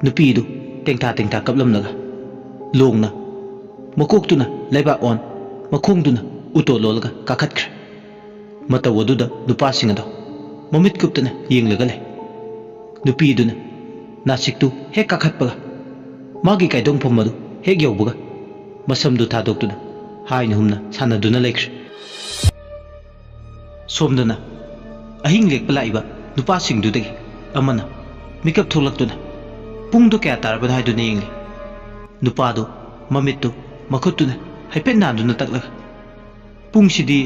nupi du tengtha kaplamnaga longna makoktuna laiba on makhongduna utololga kakhatkre mataw aduda nupa sing ado mamit kuptana yenglaga le nupi duna nasiktu hek kakhatpaga magi kaidong phomadu hek yaubaga masamdu thadoktuna hain humna sanaduna lekre somdana ahing lekpa laiba nupa singdudagi amana makeup tholaktuna pungdu kaya tarabada haiduna yengli nupado mamittu makhutuna haipet nanduna taklaga pungsidi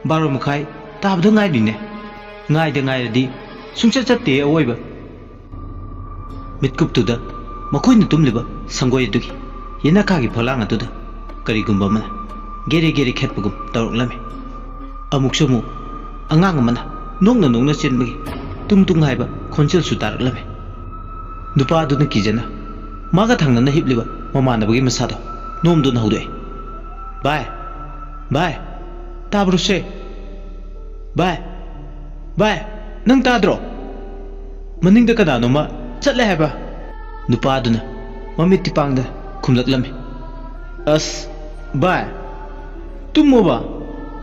baro mukhai tabda ngaidine ngairadi sungchat chatte awoiba mitkuptuda makhoina tumliba sangoi dugi yena khagi pholang atuda karigumba mana gere khetpagum tawraklame amuksamu angang mana nongna chenbagi tung haiba khonchel su taraklame nupa aduna kijana maga thangnana hipliba mamanabagi masado nomduna haude bye tabruse bye nang tadro maningda kadano ma chatle haiba nupa aduna mamit tipangda khumlaklame as bye tummoba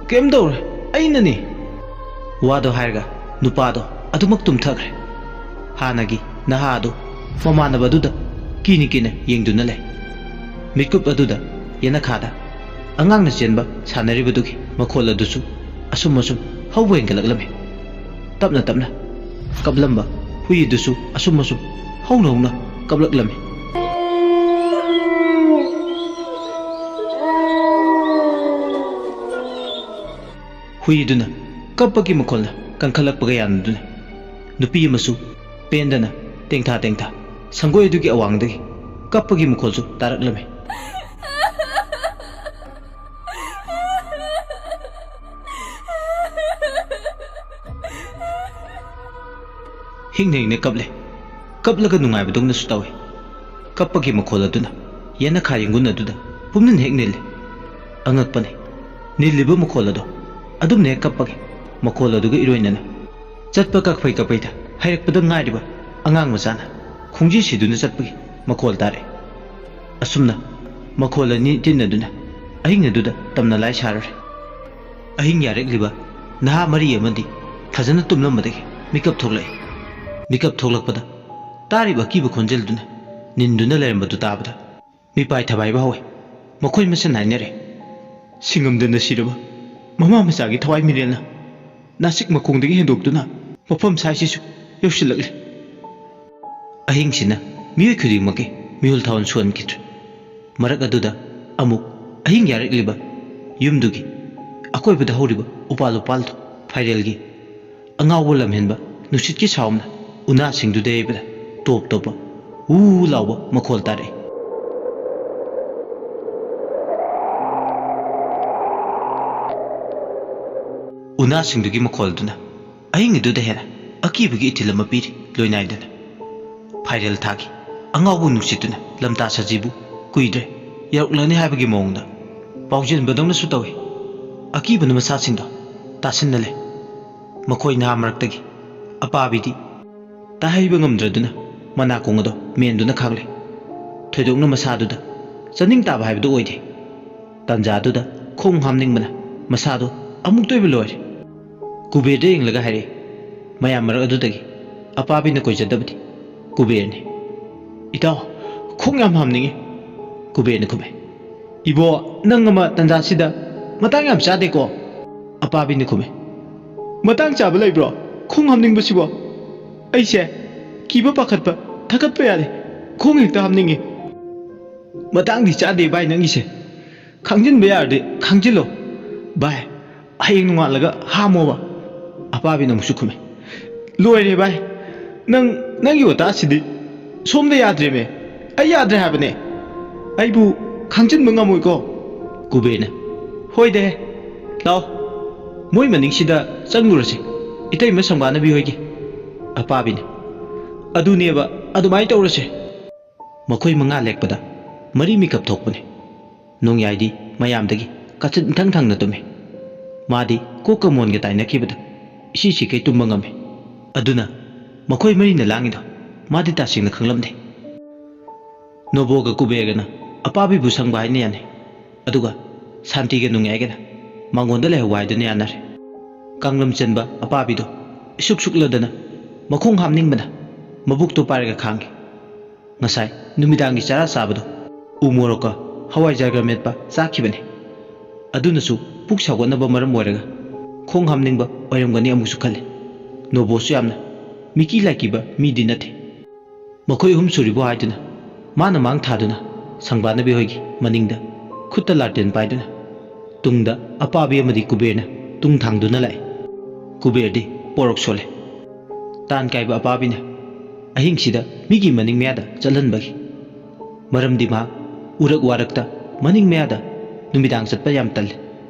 kem dawre ainani wado hairga nupado adumak tumthakre hanagi nahadu mamanabaduda kini yengduna le mikup aduda yena khada angangna chenba sanaribadugi makhol adusu asum hauba engalaklame tapna kablamba hui dusu asum hauna kablaklame hui duna kapagi makholna kankhalakpaga yanaduna nupi masu pendana tengtha sangoi dugi awangdagi kapagi makholsu taraklame hingna kaplaga nungaibadongna su tawe kapagi makhol aduna yena khayenguna aduda pumnin heknele angakpane niliba makhol ado adumne kapagi makhol aduga iroinana chatpa kakpai da hairakpada ngairiba angang machana khungji siduna chatpagi makhol tare asumna makhol ani tinaduna ahingna duda tamna lai sarare ꯑꯍꯤꯡ ꯌꯥꯔꯛꯂꯤꯕ ꯅꯍꯥ ꯃꯔꯤ ꯑꯃꯗꯤ ꯐꯖꯅ ꯇꯨꯝꯂꯝꯕꯗꯒꯤ ꯃꯤꯀꯞ ꯊꯣꯛꯂꯛꯏ ꯃꯤꯀꯞ ꯊꯣꯛꯂꯛꯄꯗ ꯇꯥꯔꯤꯕ ꯑꯀꯤꯕ ꯈꯣꯟꯖꯦꯜꯗꯨꯅ ꯅꯤꯟꯗꯨꯅ ꯂꯩꯔꯝꯕꯗꯨ ꯇꯥꯕꯗ ꯃꯤꯄꯥꯏ ꯊꯕꯥꯏꯕ ꯍꯧꯏ ꯃꯈꯣꯏ ꯃꯁꯦꯟ ꯍꯥꯏꯅꯔꯦ ꯁꯤꯡꯉꯝꯗꯅ ꯁꯤꯔꯕ ꯃꯃꯥ ꯃꯆꯥꯒꯤ ꯊꯋꯥꯏ ꯃꯤꯔꯦꯜꯅ ꯅꯥꯁꯤꯛ ꯃꯈꯣꯡꯗꯒꯤ ꯍꯦꯟꯗꯣꯛꯇꯨꯅ ꯃꯐꯝ ꯁꯥꯏꯁꯤꯁꯨ ꯌꯧꯁꯤꯜꯂꯛꯂꯤ ꯑꯍꯤꯡꯁꯤꯅ ꯃꯤꯑꯣꯏ ꯈꯨꯗꯤꯡꯃꯛꯀꯤ ꯃꯤꯍꯨꯜ ꯊꯥꯎꯟ ꯁꯨꯍꯟꯈꯤꯗ꯭ꯔꯦ ꯃꯔꯛ ꯑꯗꯨꯗ ꯑꯃꯨꯛ ꯑꯍꯤꯡ ꯌꯥꯔꯛꯂꯤꯕ ꯌꯨꯝꯗꯨꯒꯤ ꯑꯀꯣꯏꯕꯗ ꯍꯧꯔꯤꯕ ꯎꯄꯥꯜꯗꯨ ꯐꯥꯏꯔꯦꯜꯒꯤ ꯑꯉꯥꯎꯕ ꯂꯝꯍꯦꯟꯕ ꯅꯨꯡꯁꯤꯠꯀꯤ ꯁꯥꯎꯅ ꯎꯅꯥꯁꯤꯡꯗꯨꯗ ꯌꯩꯕꯗ ꯇꯣꯞ ꯇꯣꯞꯄ ꯎ ꯂꯥꯎꯕ ꯃꯈꯣꯜ ꯇꯥꯔꯛꯏ ꯎꯅꯥꯁꯤꯡꯗꯨꯒꯤ ꯃꯈꯣꯜꯗꯨꯅ ꯑꯍꯤꯡ ꯑꯗꯨꯗ ꯍꯦꯟꯅ ꯑꯀꯤꯕꯒꯤ ꯏꯊꯤꯜ ꯑꯃ ꯄꯤꯔꯤ ꯂꯣꯏꯅꯥꯏꯗꯅ ꯐꯥꯏꯔꯦꯜ ꯊꯥꯒꯤ ꯑꯉꯥꯎꯕ ꯅꯨꯡꯁꯤꯠꯇꯨꯅ ꯂꯝꯇꯥ ꯁꯖꯤꯕꯨ ꯀꯨꯏꯗ꯭ꯔꯦ ꯌꯧꯔꯛꯂꯅꯤ ꯍꯥꯏꯕꯒꯤ ꯃꯑꯣꯡꯗ ꯄꯥꯎꯖꯦꯟꯕꯗꯧꯅꯁꯨ ꯇꯧꯏ ꯑꯀꯤꯕꯅ ꯃꯁꯥꯁꯤꯡꯗꯣ ꯇꯥꯁꯤꯟꯅ ꯂꯩ ꯃꯈꯣꯏ ꯅꯍꯥ ꯃꯔꯛꯇꯒꯤ ꯑꯄꯥꯕꯤꯗꯤ ꯇꯥꯍꯩꯕ ꯉꯝꯗ꯭ꯔꯗꯨꯅ ꯃꯅꯥꯀꯣꯡ ꯑꯗꯣ ꯃꯦꯟꯗꯨꯅ ꯈꯥꯡꯂꯦ ꯊꯣꯏꯗꯣꯛꯅ ꯃꯁꯥꯗꯨꯗ ꯆꯥꯅꯤꯡ ꯇꯥꯕ ꯍꯥꯏꯕꯗꯨ ꯑꯣꯏꯗꯦ ꯇꯥꯟꯖꯥꯗꯨꯗ ꯈꯣꯡ ꯍꯥꯝꯅꯤꯡꯕꯅ ꯃꯁꯥꯗꯣ ꯑꯃꯨꯛꯇꯣꯏꯕ ꯂꯣꯏꯔꯦ ꯀꯨꯕꯦꯔꯗ ꯌꯦꯡꯂꯒ ꯍꯥꯏꯔꯛꯏ ꯃꯌꯥꯝ ꯃꯔꯛ ꯑꯗꯨꯗꯒꯤ ꯑꯄꯥꯕꯤꯅ ꯀꯣꯏꯖꯗꯕꯗꯤ ꯀꯨꯕꯦꯔꯅꯤ ꯏꯇꯥꯎ ꯈꯣꯡ ꯌꯥꯝ ꯍꯥꯝꯅꯤꯡꯉꯤ ꯀꯨꯕꯦꯔꯅ ꯈꯨꯝꯃꯦ ꯏꯕꯣ ꯅꯪ ꯑꯃ ꯇꯟꯖꯥꯁꯤꯗ ꯃꯇꯥꯡ ꯌꯥꯝ ꯆꯥꯗꯦꯀꯣ ꯑꯄꯥꯕꯤꯅ ꯈꯨꯝꯃꯦ ꯃꯇꯥꯡ ꯆꯥꯕ ꯂꯩꯕ꯭ꯔꯣ ꯈꯣꯡ ꯍꯥꯝꯅꯤꯡꯕꯁꯤꯕꯣ ꯑꯩꯁꯦ ꯀꯤꯕ ꯄꯥꯈꯠꯄ ꯊꯀꯠꯄ ꯌꯥꯗꯦ ꯈꯣꯡ ꯍꯦꯛꯇ ꯍꯥꯝꯅꯤꯡꯉꯤ ꯃꯇꯥꯡꯗꯤ ꯆꯥꯗꯦ ꯚꯥꯏ ꯅꯪꯒꯤꯁꯦ ꯈꯥꯡꯖꯤꯟꯕ ꯌꯥꯔꯗꯤ ꯈꯥꯡꯖꯤꯜꯂꯣ ꯚꯥꯏ ꯍꯌꯦꯡ ꯅꯣꯡꯉꯥꯜꯂꯒ ꯍꯥꯝꯃꯣꯕ ꯑꯄꯥꯕꯤꯅ ꯑꯃꯨꯛꯁꯨ ꯈꯨꯝꯃꯦ ꯂꯣꯏꯔꯦ ꯚꯥꯏ ꯅꯪꯒꯤ ꯋꯥꯇꯥꯁꯤꯗꯤ ꯁꯣꯝꯗ ꯌꯥꯗ꯭ꯔꯦꯃꯦ ꯑꯩ ꯌꯥꯗ꯭ꯔꯦ ꯍꯥꯏꯕꯅꯦ ꯑꯩꯕꯨ ꯈꯥꯡꯖꯤꯟꯕ ꯉꯝꯃꯣꯏꯀꯣ ꯀꯨꯕꯦꯔꯅ ꯍꯣꯏꯗꯦ ꯂꯥꯎ ꯃꯣꯏ ꯃꯅꯤꯡꯁꯤꯗ ꯆꯪꯂꯨꯔꯁꯤ ꯏꯇꯩꯃ ꯁꯪꯕꯥꯅꯕꯤ ꯍꯣꯏꯒꯤ ꯑꯄꯥꯕꯤꯅ ꯑꯗꯨꯅꯦꯕ ꯑꯗꯨꯃꯥꯏꯅ ꯇꯧꯔꯁꯦ ꯃꯈꯣꯏ ꯃꯉꯥ ꯂꯦꯛꯄꯗ ꯃꯔꯤ ꯃꯤꯀꯞ ꯊꯣꯛꯄꯅꯤ ꯅꯣꯡꯌꯥꯏꯗꯤ ꯃꯌꯥꯝꯗꯒꯤ ꯀꯥꯆꯤꯟ ꯏꯊꯪ ꯊꯪꯅ ꯇꯨꯝꯃꯤ ꯃꯥꯗꯤ ꯀꯣꯛꯀ ꯃꯣꯟꯒ ꯇꯥꯏꯅꯈꯤꯕꯗ ꯏꯁꯤꯀꯩ ꯇꯨꯝꯕ ꯉꯝꯃꯤ ꯑꯗꯨꯅ ꯃꯈꯣꯏ ꯃꯔꯤꯅ ꯂꯥꯡꯉꯤꯗꯣ ꯃꯥꯗꯤ ꯇꯁꯦꯡꯅ ꯈꯪꯂꯝꯗꯦ ꯅꯣꯕꯣꯒ ꯀꯨꯕꯦꯔꯒꯅ ꯑꯄꯥꯕꯤꯕꯨ ꯁꯪꯕ ꯍꯥꯏꯅ ꯌꯥꯅꯩ ꯑꯗꯨꯒ ꯁꯥꯟꯇꯤꯒ ꯅꯨꯡꯌꯥꯏꯒꯅ ꯃꯥꯡꯒꯣꯟꯗ ꯂꯩꯍꯧꯕ ꯍꯥꯏꯗꯨꯅ ꯌꯥꯅꯔꯦ ꯀꯥꯡꯂꯝ ꯆꯟꯕ ꯑꯄꯥꯕꯤꯗꯣ ꯏꯁꯨꯛ ꯁꯨꯛꯂꯗꯅ ꯃꯈꯣꯡ ꯍꯥꯝꯅꯤꯡꯕꯅ ꯃꯕꯨꯛꯇꯣ ꯄꯥꯏꯔꯒ ꯈꯥꯡꯉꯤ ꯉꯁꯥꯏ ꯅꯨꯃꯤꯗꯥꯡꯒꯤ ꯆꯔꯥ ꯆꯥꯕꯗꯣ ꯎ ꯃꯣꯔꯣꯛꯀ ꯍꯋꯥꯏꯖꯥꯔꯒ ꯃꯦꯠꯄ ꯆꯥꯈꯤꯕꯅꯤ ꯑꯗꯨꯅꯁꯨ ꯄꯨꯛ ꯁꯥꯎꯒꯠꯅꯕ ꯃꯔꯝ ꯑꯣꯏꯔꯒ ꯈꯣꯡ ꯍꯥꯝꯅꯤꯡꯕ ꯑꯣꯏꯔꯝꯒꯅꯤ ꯑꯃꯨꯛꯁꯨ ꯈꯜꯂꯤ ꯅꯣꯕꯣꯁꯨ ꯌꯥꯝꯅ ꯃꯤꯀꯤ ꯂꯥꯏꯀꯤꯕ ꯃꯤꯗꯤ ꯅꯠꯇꯦ ꯃꯈꯣꯏ ꯑꯍꯨꯝ ꯁꯨꯔꯤꯕꯣ ꯍꯥꯏꯗꯨꯅ ꯃꯥꯅ ꯃꯥꯡ ꯊꯥꯗꯨꯅ ꯁꯪꯕꯥꯅꯕꯤ ꯍꯣꯏꯒꯤ ꯃꯅꯤꯡꯗ ꯈꯨꯠꯇ ꯂꯥꯇꯦꯟ ꯄꯥꯏꯗꯨꯅ ꯇꯨꯡꯗ ꯑꯄꯥꯕꯤ ꯑꯃꯗꯤ ꯀꯨꯕꯦꯔꯅ ꯇꯨꯡ ꯊꯥꯡꯗꯨꯅ ꯂꯥꯛꯏ ꯀꯨꯕꯦꯔꯗꯤ ꯄꯣꯔꯣꯛ ꯁꯣꯜꯂꯦ ꯇꯥꯟ ꯀꯥꯏꯕ ꯑꯄꯥꯕꯤꯅ ꯑꯍꯤꯡꯁꯤꯗ ꯃꯤꯒꯤ ꯃꯅꯤꯡ ꯃꯌꯥꯗ ꯆꯠꯍꯟꯕꯒꯤ ꯃꯔꯝꯗꯤ ꯃꯍꯥꯛ ꯎꯔꯛ ꯋꯥꯔꯛꯇ ꯃꯅꯤꯡ ꯃꯌꯥꯗ ꯅꯨꯃꯤꯗꯥꯡ ꯆꯠꯄ ꯌꯥꯝ ꯇꯜꯂꯤ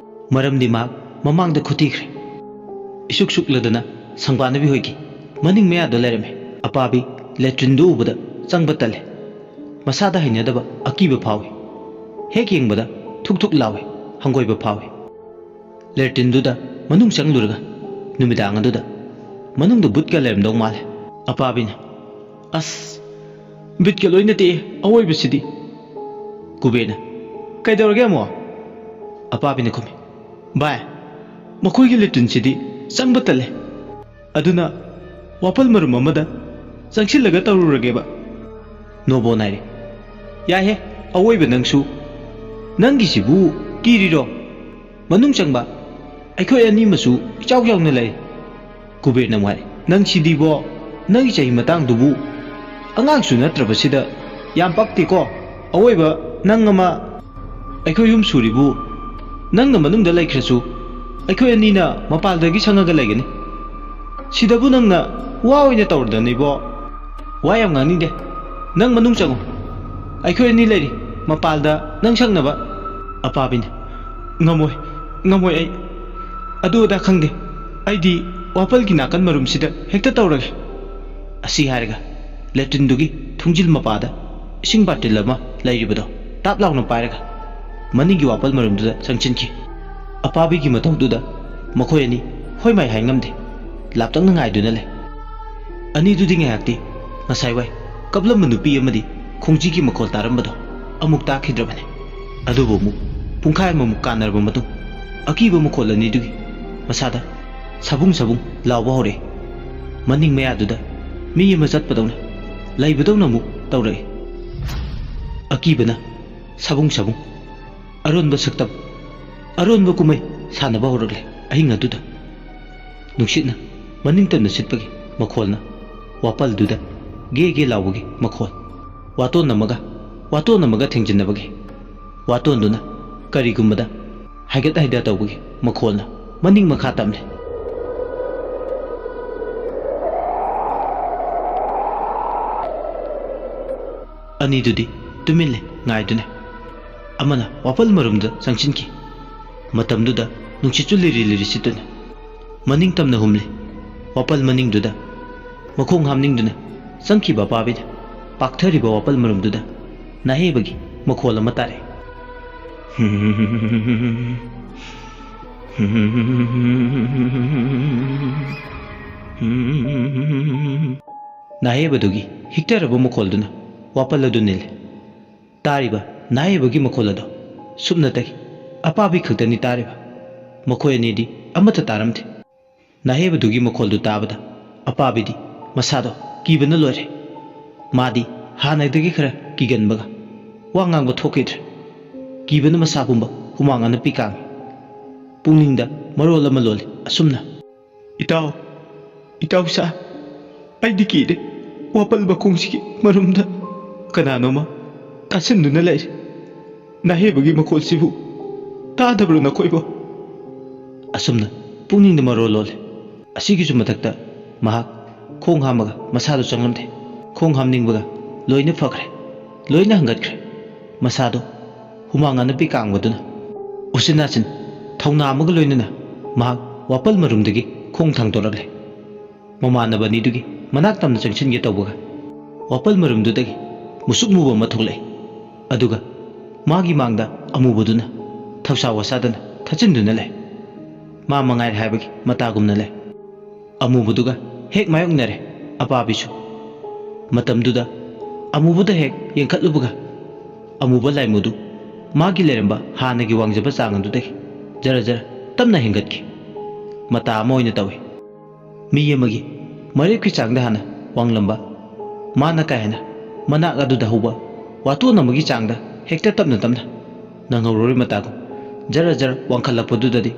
ꯃꯔꯝꯗꯤ ꯃꯍꯥꯛ ꯃꯃꯥꯡꯗ ꯈꯨꯊꯤꯈ꯭ꯔꯦ ꯏꯁꯨꯛ ꯁꯨꯛꯂꯗꯅ ꯁꯪꯕꯥꯅꯕꯤ ꯍꯣꯏꯒꯤ ꯃꯅꯤꯡ ꯃꯌꯥꯗ ꯂꯩꯔꯝꯃꯦ ꯑꯄꯥꯕꯤ ꯂꯦꯇ꯭ꯔꯤꯟꯗꯨ ꯎꯕꯗ ꯆꯪꯕ ꯇꯜꯂꯦ ꯃꯁꯥꯗ ꯍꯩꯅꯗꯕ ꯑꯀꯤꯕ ꯐꯥꯎꯏ ꯍꯦꯛ ꯌꯦꯡꯕꯗ ꯊꯨꯛ ꯊꯨꯛ ꯂꯥꯎꯏ ꯍꯪꯒꯣꯏꯕ ꯐꯥꯎꯏ ꯂꯦꯇ꯭ꯔꯤꯟꯗꯨꯗ ꯃꯅꯨꯡ ꯆꯪꯂꯨꯔꯒ ꯅꯨꯃꯤꯗꯥꯡ ꯑꯗꯨꯗ ꯃꯅꯨꯡꯗ ꯕꯨꯠꯀ ꯂꯩꯔꯝꯗꯧ ꯃꯥꯜꯂꯦ ꯑꯄꯥꯕꯤꯅ ꯑꯁ ꯕꯤꯠꯀ ꯂꯣꯏꯅ ꯇꯦꯛꯑꯦ ꯑꯋꯣꯏꯕꯁꯤꯗꯤ ꯀꯨꯕꯦꯔꯅ ꯀꯩꯗꯧꯔꯒꯦ ꯑꯃꯨꯛ ꯑꯄꯥꯕꯤꯅ ꯈꯨꯝꯃꯤ ꯚꯥꯏ ꯃꯈꯣꯏꯒꯤ ꯂꯦꯇ꯭ꯔꯤꯟꯁꯤꯗꯤ ꯆꯪꯕ ꯇꯜꯂꯦ ꯑꯗꯨꯅ ꯋꯥꯄꯜ ꯃꯔꯨꯝ ꯑꯃꯗ ꯆꯪꯁꯤꯜꯂꯒ ꯇꯧꯔꯨꯔꯒꯦꯕ ꯅꯣꯕꯣ ꯅꯥꯏꯔꯦ ꯌꯥꯏꯍꯦ ꯑꯋꯣꯏꯕ ꯅꯪꯁꯨ ꯅꯪꯒꯤꯁꯤꯕꯨ ꯀꯤꯔꯤꯔꯣ ꯃꯅꯨꯡ ꯆꯪꯕ ꯑꯩꯈꯣꯏ ꯑꯅꯤꯃꯁꯨ ꯏꯆꯥꯎ ꯆꯥꯎꯅ ꯂꯩ ꯀꯨꯕꯦꯔꯅ ꯑꯃꯨꯛ ꯍꯥꯏ ꯅꯪꯁꯤꯗꯤꯕꯣ ꯅꯪꯒꯤ ꯆꯍꯤ ꯃꯇꯥꯡꯗꯨꯕꯨ ꯑꯉꯥꯡꯁꯨ ꯅꯠꯇ꯭ꯔꯕꯁꯤꯗ ꯌꯥꯝ ꯄꯛꯇꯦꯀꯣ ꯑꯋꯣꯏꯕ ꯅꯪ ꯑꯃ ꯑꯩꯈꯣꯏ ꯌꯨꯝ ꯁꯨꯔꯤꯕꯨ ꯅꯪꯅ ꯃꯅꯨꯡꯗ ꯂꯩꯈ꯭ꯔꯁꯨ ꯑꯩꯈꯣꯏ ꯑꯅꯤꯅ ꯃꯄꯥꯜꯗꯒꯤ ꯁꯪꯉꯒ ꯂꯩꯒꯅꯤ ꯁꯤꯗꯕꯨ ꯅꯪꯅ ꯋꯥ ꯑꯣꯏꯅ ꯇꯧꯔꯗꯅꯤꯕꯣ ꯋꯥ ꯌꯥꯝ ꯉꯥꯡꯅꯤꯡꯗꯦ ꯅꯪ ꯃꯅꯨꯡ ꯆꯪꯉꯨ ꯑꯩꯈꯣꯏ ꯑꯅꯤ ꯂꯩꯔꯤ ꯃꯄꯥꯜꯗ ꯅꯪ ꯁꯪꯅꯕ ꯑꯄꯥꯕꯤꯅ ꯉꯝꯃꯣꯏ ꯑꯩ ꯑꯗꯨ ꯑꯗꯥ ꯈꯪꯗꯦ ꯑꯩꯗꯤ ꯋꯥꯄꯜꯒꯤ ꯅꯥꯀꯟ ꯃꯔꯨꯝꯁꯤꯗ ꯍꯦꯛꯇ ꯇꯧꯔꯒꯦ ꯑꯁꯤ ꯍꯥꯏꯔꯒ ꯂꯦꯇ꯭ꯔꯤꯟꯗꯨꯒꯤ ꯊꯨꯡꯖꯤꯜ ꯃꯄꯥꯗ ꯏꯁꯤꯡ ꯕꯥꯔꯇꯤꯜ ꯑꯃ ꯂꯩꯔꯤꯕꯗꯣ ꯇꯥꯞ ꯂꯥꯎꯅ ꯄꯥꯏꯔꯒ ꯃꯅꯤꯡꯒꯤ ꯋꯥꯄꯜ ꯃꯔꯨꯝꯗꯨꯗ ꯆꯪꯁꯤꯟꯈꯤ ꯑꯄꯥꯕꯤꯒꯤ ꯃꯇꯧꯗꯨꯗ ꯃꯈꯣꯏ ꯑꯅꯤ ꯍꯣꯏ ꯃꯥꯏ ꯍꯥꯏ ꯉꯝꯗꯦ ꯂꯥꯞꯇꯛꯅ ꯉꯥꯏꯗꯨꯅ ꯂꯩ ꯑꯅꯤꯗꯨꯗꯤ ꯉꯥꯏꯍꯥꯛꯇꯤ ꯉꯁꯥꯏ ꯋꯥꯏ ꯀꯞꯂꯝꯕ ꯅꯨꯄꯤ ꯑꯃꯗꯤ ꯈꯣꯡꯖꯤꯒꯤ ꯃꯈꯣꯜ ꯇꯥꯔꯝꯕꯗꯣ ꯑꯃꯨꯛ ꯇꯥꯈꯤꯗ꯭ꯔꯕꯅꯤ ꯑꯗꯨꯕꯨ ꯑꯃꯨꯛ ꯄꯨꯡꯈꯥꯏ ꯑꯃꯃꯨꯛ ꯀꯥꯟꯅꯔꯕ ꯃꯇꯨꯡ ꯑꯀꯤꯕ ꯃꯈꯣꯜ ꯑꯅꯤꯗꯨꯒꯤ masada sabung sabung lawa hore maning maya duda mi yema jat padawna lai badawna mu tawre akibana sabung sabung aron ba saktam aron ba kumai sana ba horole ahinga duda nuksitna maning tamna sitpagi makholna wapal duda ge lawagi makhol wato namaga thengjinabagi wato duna kari gumada haigat haida tawbagi makholna maning makha tamle ani dudi tumille ngai dune amana wapal marumda sangchinki matamduda nungchichu liri situna maning tamna humle wapal maning duda makhong hamning duna sangki ba pabida pakthari ba wapal marumduda nahe bagi makhola matare nahe badugi hiktaraba makholduna wapal adunil tariba nahe bagi makholado subnatagi apabi khaktani tariba makhoi anidi amata taramte nahe badugi makholdu tabada apabidi masado kibana loire madi hanagdagi khara kiganbaga wangangba thokidre kibana masagumba humangana pikang puningda marol ama lole asumna itaw sa aidi kide wapal bakongsi marumda kananoma tasinduna lai nahebagi makolsibu tadabru na koibo asumna puningda marol lole asigisu mathakta mahak khong hamaga masado changlamde khong hamningbaga loina phakre loina hangatkre masado humangana pikangwaduna usinasin thawna amaga loinana mahak wapal marumdagi khong thangdoragle mamanabani dugi manak tamna changchinge tawbaga wapal marumdudagi musuk muba mathulai aduga magi mangda amubaduna thawsa wasadana thachinduna lai ma mangai haibagi matagumna lai amubuduga hek mayoknare apabisu matamduda amubuda hek yenkhatlubuga amuba laimudu magi leramba hanagi wangjaba changandudagi jara tamna hengatki mata amoina tawi mi yamagi marikki changda hana wanglamba mana kaina mana aduda huba watu namagi changda hekta tamna nangawrori matagu jara wangkhalakpadudadi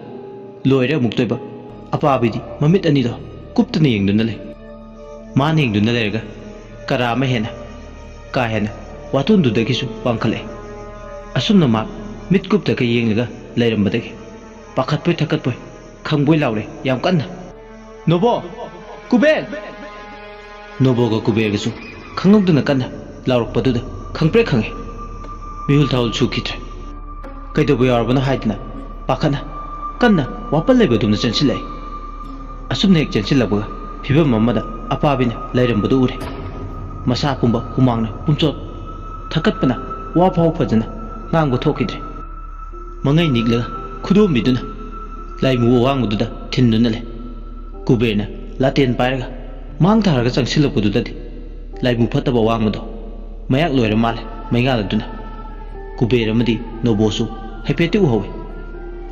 loire muktoiba apabidi mamit anido kuptana yengduna lay mana yengduna layraga karama hena ka hena watundudagisu wangkhale asumna ma mit kuptaka yenglaga layrambadagi pakhatpoi thakatpoi khangboi laure yam kanna nobo kubel noboga kubergasu khangogduna kanna laurokpaduda khangpre khange mihul thawul chukhitre kaidobo yarabana haidna pakhana kanna wapal laibadumna chansilai asumna ek chansilabaga phibam amada apabina lairambadu ure masa pumba humangna pumchot thakatpana wa phau phajana ngangbo thokidre mangai nikla khudombiduna laimu wangmududa thinnuna le kuberna laten pairaga mang tharaga changsilapududadi laimu phataba wangmudo mayak loira male maingaladuna kubera madi nobosu haipeti uhawe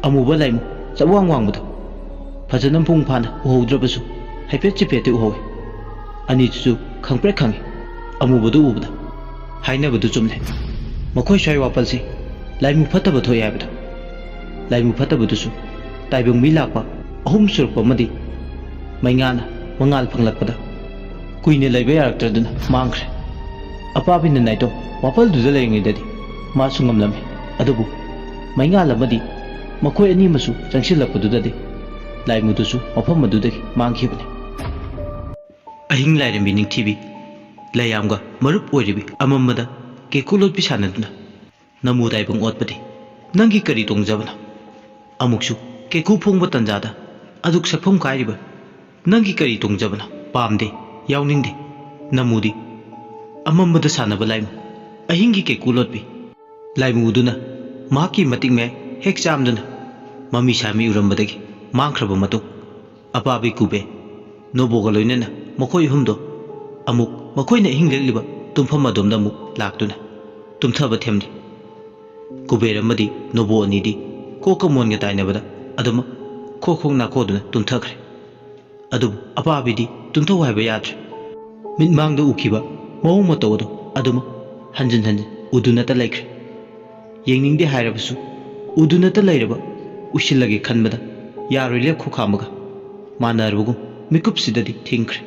amuba laimu chawang wangmudo fajana pung phana uhaudrabasu haipet chipeti uhawe ani chu khangpre khangi amubudu ubda hainabadu chumle makhoi shai wapalsi laimu phataba thoi habada laimu phatabadusu taibung mi lakpa ahum surpa madi maingana mangal phanglakpada kuine laiba yaraktraduna mangkhre apabina naito wapal duda laingidadi ma sungamlame adubu maingala madi makhoi ani masu changsilapududadi laimudusu mafam adudagi mangkhibane ahing lairambi ningthibi layamga marup oiribi amamada kekulot pisanaduna namu daibung otpadi nangi kari tongjabana amuksu keku phongba tanjada aduk sakphom kairiba nangi kari tongjabana pamde yawningde namudi amamada sanaba laimu ahingi kekulotbi laimuduna maki mating me hek chamduna mami sami urambadagi mangkhraba matung apabi kube noboga loinana makoi humdo amuk makoina hinglekliba tumpham adomda amuk laktuna tumthaba themdi kubera madi nobo anidi koka monga tainabada aduma kho kho नाकोदुना तुमथखरे अदुब अपाबिदी तुमथौ हाइबा याद्रे मिट मांगदा उखिबा मौ मतौदो अदुम हंजन हंजन उदुनता लेख्रे येंगनिंगदे हाइरबसु उदुनता लेरबा उशिलगे खनबदा यारोइले खुखामगा मानरबगु मिकुपसिददी थिंख्रे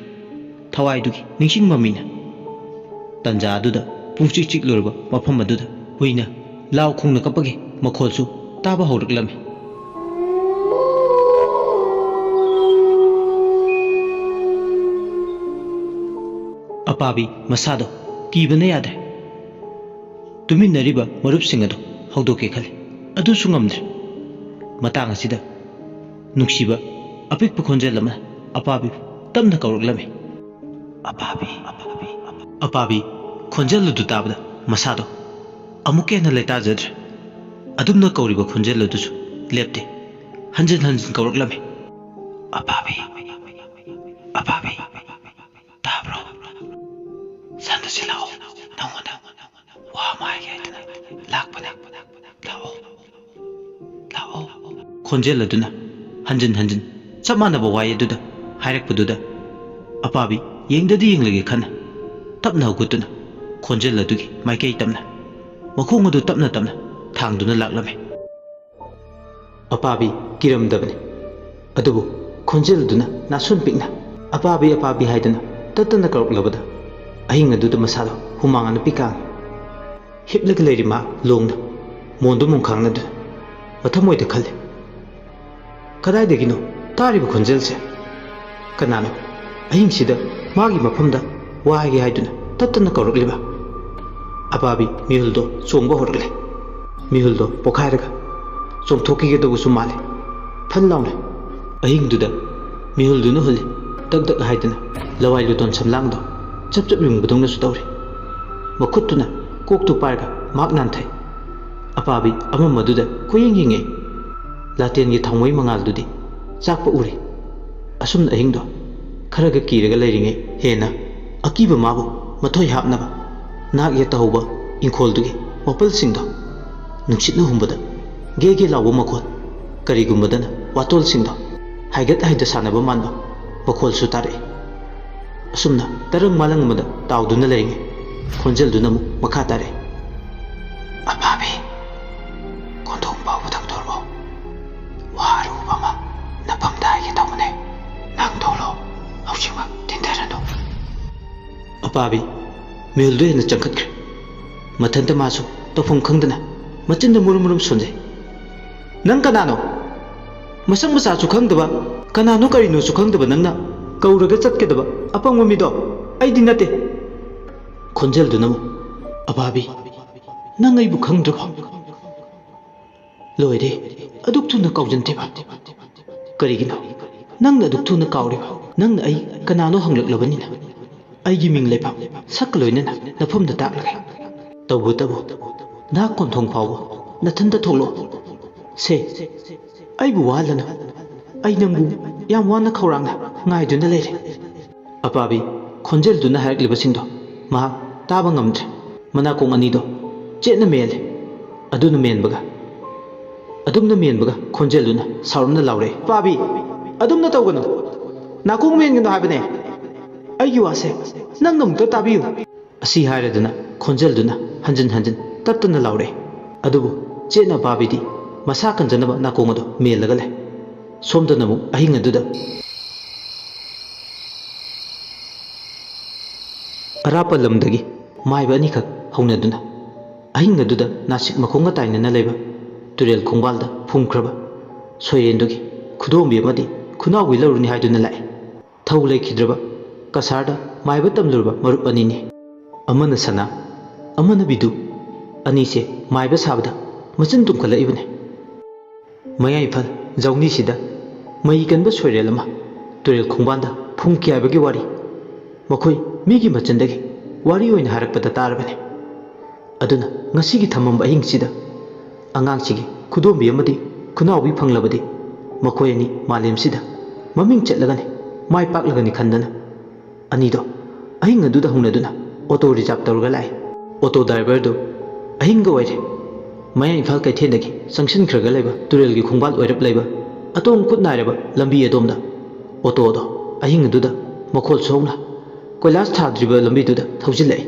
थवाइदुगी निंसिंग ममिना तंजा अदुदा पुंचिक चिक लोरबा मफम अदुदा हुइना लाव खोंना कपगे मखोलसु ताबा हौरकलमे अपाबी मसादो कीबने यादे तुमिनरिबा मरुपसिंग अदो हौदोके खले अदुसु ngamdre matang asida nuksiba apik pukhonjel lama apabi tamna kaurglame apabi khonjel du tabda masado amuke na leta jadre adumna kauriba khonjel du su lepte hanjin hanjin kaurglame apabi tabro sanda silao nawada wa mai ge lakpana lao khonjel aduna hanjin hanjin samana ba wai aduda hairak pududa apabi yengdadi yenglege khana tapna hugutuna khonjel adugi maikei tamna makhong adu tapna tamna thangduna laklame apabi kiramdabne adubu khonjel aduna nasun pikna apabi haidana tatana karuklabada ahinga duda masalo humanga pikang hiplag leirima longna mondu mungkhangna du mathamoida khale kadai degino tariba khonjel se kanano ahin sida magi mafamda waage haiduna tatana karugliba apabi mihuldo chongba horgle mihuldo pokhairaga chongthoki ge dogu sumale phanlaune ahin duda mihuldu huli tak tak haiduna lawai luton samlangdo chap chap yung budong na sutawri makhutuna koktu parga mak nanthai apabi amam maduda kuyeng yinge laten gi thangwai mangal dudi chakpa uri asum ahingdo kharaga kiraga leiringe hena akiba mabu mathoi hapnaba nak ye tawba inkhol dugi mapal singdo nuksitna humbada ge lawo makhol kari gumbadana watol singdo haigat haida sanaba manba makhol su tare asumna tarang malang mada tawduna leiringe khonjel duna mu makha tare apabi kondong bawu tak torbo waru bama napamda ye tawne nang dolo hauchima tindarano apabi mildu hena changkhatkre mathanta masu tofum khangdana machinda murum sunje nang kanano masang masa su khangdaba kanano karino su khangdaba nangna kauraga chatkedaba apangwa mido aidi nate khonjel dunam apabi nang aibu khangdraba loire aduk thuna kaujanteba karigino nang aduk thuna kauriba nang ai kanano hanglaklabanina aigi ming lepa sakloina nafamda taklage tabu na konthong phawa nathanda tholo se aibu walana ai nangbu yam wana khawrangna ngai duna leire apabi khonjel duna harakliba singdo ma taba ngamdre mana kong ani do chena mele aduna menbaga khonjel duna saurna laure pabi adumna tawgano nakong mengino habane aigi wase nang namta tabiyu asi hairaduna khonjel duna hanjin tattana laure adubu chena babidi masa kanjanaba nakong ado melaga le somda namu ahinga duda arapa lamdagi maiba ani khak haunaduna ahinga duda nasik makhonga tainana leba turel khongbalda phumkhraba soirendugi khudombi amadi khunawi laruni haiduna lai thau leikidraba kasarda maiba tamlurba marup anini amana sana amana bidu anise maiba sabda machin tumkhala ibne mayai phal jawni sida mai kanba soirelama turel khongbanda phumki aibagi wari makhoi migi machandagi wari oina harakpada tarbane aduna ngasigi thamamba ahing sida angang sigi khudombi amadi khunawi phanglabadi makhoi ani malem sida maming chetlagani mai paklagani khandana anido ahing aduda hunaduna auto reserve tawrga lai auto driver do ahing ga waire maya imphal kai thendagi sanction khraga laiba turel gi khongbal oirap laiba ꯑꯇꯣꯡ ꯈꯨꯠ ꯅꯥꯏꯔꯕ ꯂꯝꯕꯤ ꯑꯗꯣꯝꯗ ꯑꯣꯇꯣꯗꯣ ꯑꯍꯤꯡ ꯑꯗꯨꯗ ꯃꯈꯣꯜ ꯁꯣꯡꯅ ꯀꯣꯏꯂꯥꯁ ꯊꯥꯗ꯭ꯔꯤꯕ ꯂꯝꯕꯤꯗꯨꯗ ꯊꯧꯖꯤꯜꯂꯛꯏ꯫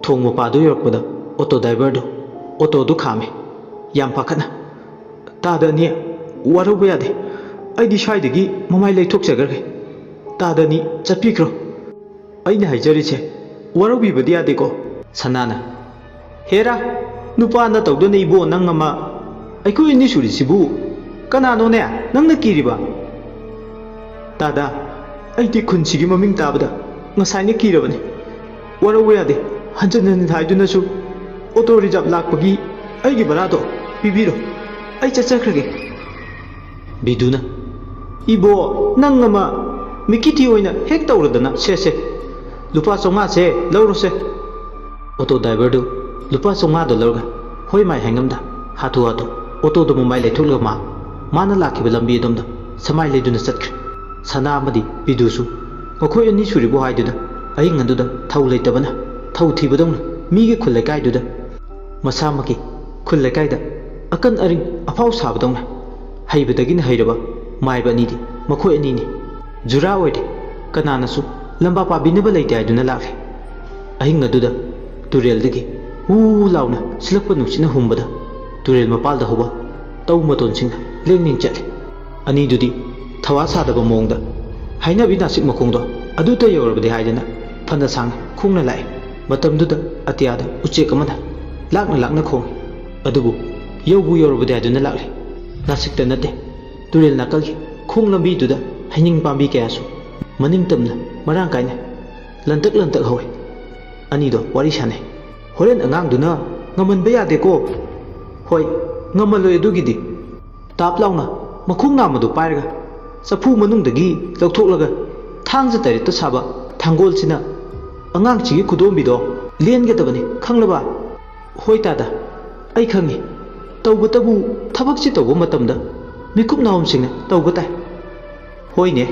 ꯊꯣꯡ ꯃꯄꯥꯗꯨ ꯌꯧꯔꯛꯄꯗ ꯑꯣꯇꯣ ꯗ꯭ꯔꯥꯏꯚꯔꯗꯨ ꯑꯣꯇꯣꯗꯨ ꯈꯥꯝꯃꯤ ꯌꯥꯝ ꯄꯥꯈꯠꯅ꯫ ꯇꯥꯗ ꯑꯅꯤ ꯋꯥꯔꯧꯕ ꯌꯥꯗꯦ, ꯑꯩꯗꯤ ꯁ꯭ꯋꯥꯏꯗꯒꯤ ꯃꯃꯥꯏ ꯂꯩꯊꯣꯛꯆꯈ꯭ꯔꯒꯦ, ꯇꯥꯗ ꯑꯅꯤ ꯆꯠꯄꯤꯈ꯭ꯔꯣ꯫ ꯑꯩꯅ ꯍꯥꯏꯖꯔꯤꯁꯦ ꯋꯥꯔꯧꯕꯤꯕꯗꯤ ꯌꯥꯗꯦꯀꯣ꯫ ꯁꯅꯥꯅ ꯍꯦꯔꯥ ꯅꯨꯄꯥꯅ ꯇꯧꯗꯅ ꯏꯕꯣ ꯅꯪ ꯑꯃ, ꯑꯩꯈꯣꯏ ꯑꯅꯤ ꯁꯨꯔꯤꯁꯤꯕꯨ ꯀꯅꯥꯅꯣꯅꯦ ꯅꯪꯅ ꯀꯤꯔꯤꯕ? ꯇꯥꯗ ꯑꯩꯗꯤ ꯈꯨꯟꯁꯤꯒꯤ ꯃꯃꯤꯡ ꯇꯥꯕꯗ ꯉꯁꯥꯏꯅ ꯀꯤꯔꯕꯅꯤ, ꯋꯥꯔꯧꯕ ꯌꯥꯗꯦ, ꯍꯟꯖꯤꯟ ꯍꯟꯖꯤꯟ ꯍꯥꯏꯗꯨꯅꯁꯨ ꯑꯣꯇꯣ ꯔꯤꯖꯥꯕ ꯂꯥꯛꯄꯒꯤ ꯑꯩꯒꯤ ꯚꯔꯥꯗꯣ ꯄꯤꯕꯤꯔꯣ, ꯑꯩ ꯆꯠꯆꯈ꯭ꯔꯒꯦ꯫ ꯕꯤꯗꯨꯅ ꯏꯕꯣ ꯅꯪ ꯑꯃ ꯃꯤꯀꯤꯊꯤ ꯑꯣꯏꯅ ꯍꯦꯛ ꯇꯧꯔꯗꯅ ꯁꯦ ꯂꯨꯄꯥ 500ꯁꯦ ꯂꯧꯔꯣꯁꯦ꯫ ꯑꯣꯇꯣ ꯗ꯭ꯔꯥꯏꯚꯔꯗꯨ ꯂꯨꯄꯥ 500ꯗꯣ ꯂꯧꯔꯒ ꯍꯣꯏ ꯃꯥꯏ ꯍꯥꯏꯉꯝꯗ ꯍꯥꯊꯨ ꯑꯣꯇꯣꯗꯣ ꯃꯃꯥꯏ ꯂꯩꯊꯣꯛꯂꯒ ꯃꯥꯅ ꯂꯥꯛꯈꯤꯕ ꯂꯝꯕꯤ ꯑꯗꯣꯝꯗ ꯁꯃꯥꯏ ꯂꯩꯗꯨꯅ ꯆꯠꯈ꯭ꯔꯦ꯫ ꯁꯅꯥ ꯑꯃꯗꯤ ꯕꯤꯗꯨꯁꯨ ꯃꯈꯣꯏ ꯑꯅꯤ ꯁꯨꯔꯤꯕꯨ ꯍꯥꯏꯗꯨꯅ ꯑꯍꯤꯡ ꯑꯗꯨꯗ ꯊꯧ ꯂꯩꯇꯕꯅ ꯊꯧ ꯊꯤꯕꯗꯧꯅ ꯃꯤꯒꯤ ꯈꯨꯜ ꯂꯩꯀꯥꯏꯗꯨꯗ ꯃꯁꯥꯃꯛꯀꯤ ꯈꯨꯜ ꯂꯩꯀꯥꯏꯗ ꯑꯀꯟ ꯑꯔꯤꯡ ꯑꯐꯥꯎ ꯁꯥꯕꯗꯧꯅ ꯍꯩꯕꯗꯒꯤꯅ ꯍꯩꯔꯕ ꯃꯥꯏꯕ ꯑꯅꯤꯗꯤ ꯃꯈꯣꯏ ꯑꯅꯤꯅꯤ, ꯖꯨꯔꯥ ꯑꯣꯏꯔꯦ, ꯀꯅꯥꯅꯁꯨ ꯂꯝꯕꯥ ꯄꯥꯕꯤꯅꯕ ꯂꯩꯇꯦ ꯍꯥꯏꯗꯨꯅ ꯂꯥꯛꯂꯦ꯫ ꯑꯍꯤꯡ ꯑꯗꯨꯗ ꯇꯨꯔꯦꯜꯗꯒꯤ ꯍꯨ ꯂꯥꯎꯅ ꯁꯤꯜꯂꯛꯄ ꯅꯨꯡꯁꯤꯠꯅ ꯍꯨꯝꯕꯗ ꯇꯨꯔꯦꯜ ꯃꯄꯥꯜꯗ ꯍꯧꯕ ꯇꯧ ꯃꯇꯣꯟꯁꯤꯡꯅ ꯂꯦꯡ ꯆꯠꯂꯤ꯫ ꯑꯅꯤꯗꯨꯗꯤ ꯊꯋꯥ ꯁꯥꯗꯕ ꯃꯑꯣꯡꯗ ꯍꯩꯅꯕꯤ ꯅꯥꯁꯤꯛ ꯃꯈꯣꯡꯗꯣ ꯑꯗꯨꯗ ꯌꯧꯔꯕꯗꯤ ꯍꯥꯏꯗꯅ ꯐꯅ ꯁꯥꯡꯅ ꯈꯣꯡꯅ ꯂꯥꯛꯏ꯫ ꯃꯇꯝꯗꯨꯗ ꯑꯇꯤꯌꯥꯗ ꯎꯆꯦꯛ ꯑꯃꯅ ꯂꯥꯛꯅ ꯈꯣꯡꯏ, ꯑꯗꯨꯕꯨ ꯌꯧꯕꯨ ꯌꯧꯔꯕꯗꯤ ꯍꯥꯏꯗꯨꯅ ꯂꯥꯛꯂꯤ꯫ ꯅꯥꯁꯤꯛꯇ ꯅꯠꯇꯦ, ꯇꯨꯔꯦꯜ ꯅꯥꯀꯜꯒꯤ ꯈꯣꯡ ꯂꯝꯕꯤꯗꯨꯗ ꯍꯩꯅꯤꯡ ꯄꯥꯝꯕꯤ ꯀꯌꯥꯁꯨ ꯃꯅꯤꯡ ꯇꯝꯅ ꯃꯔꯥꯡ ꯀꯥꯏꯅ ꯂꯟꯇꯛ ꯍꯧꯏ꯫ ꯑꯅꯤꯗꯣ ꯋꯥꯔꯤ ꯁꯥꯟꯅꯩ꯫ ꯍꯣꯔꯦꯟ ꯑꯉꯥꯡꯗꯨꯅ ꯉꯝꯍꯟꯕ ꯌꯥꯗꯦꯀꯣ꯫ ꯍꯣꯏ ꯉꯝꯍꯜꯂꯣꯏ, ꯑꯗꯨꯒꯤꯗꯤ ꯇꯥꯞ ꯂꯥꯎꯅ ꯃꯈꯣꯡ ꯅꯥꯝꯃꯗꯨ ꯄꯥꯏꯔꯒ ꯆꯐꯨ ꯃꯅꯨꯡꯗꯒꯤ ꯂꯧꯊꯣꯛꯂꯒ ꯊꯥꯡꯖ ꯇꯔꯦꯠꯇ ꯁꯥꯕ ꯊꯥꯡꯒꯣꯜꯁꯤꯅ ꯑꯉꯥꯡꯁꯤꯒꯤ ꯈꯨꯗꯣꯝꯕꯤꯗꯣ ꯂꯦꯟꯒꯗꯕꯅꯤ, ꯈꯪꯂꯕ? ꯍꯣꯏ ꯇꯥꯗ ꯑꯩ ꯈꯪꯉꯤ, ꯇꯧꯕꯇꯕꯨ ꯊꯕꯛꯁꯤ ꯇꯧꯕ ꯃꯇꯝꯗ ꯃꯤꯀꯨꯞ ꯅꯥꯍꯨꯝꯁꯤꯡꯅ ꯇꯧꯕ ꯇꯥꯏ꯫ ꯍꯣꯏꯅꯦ,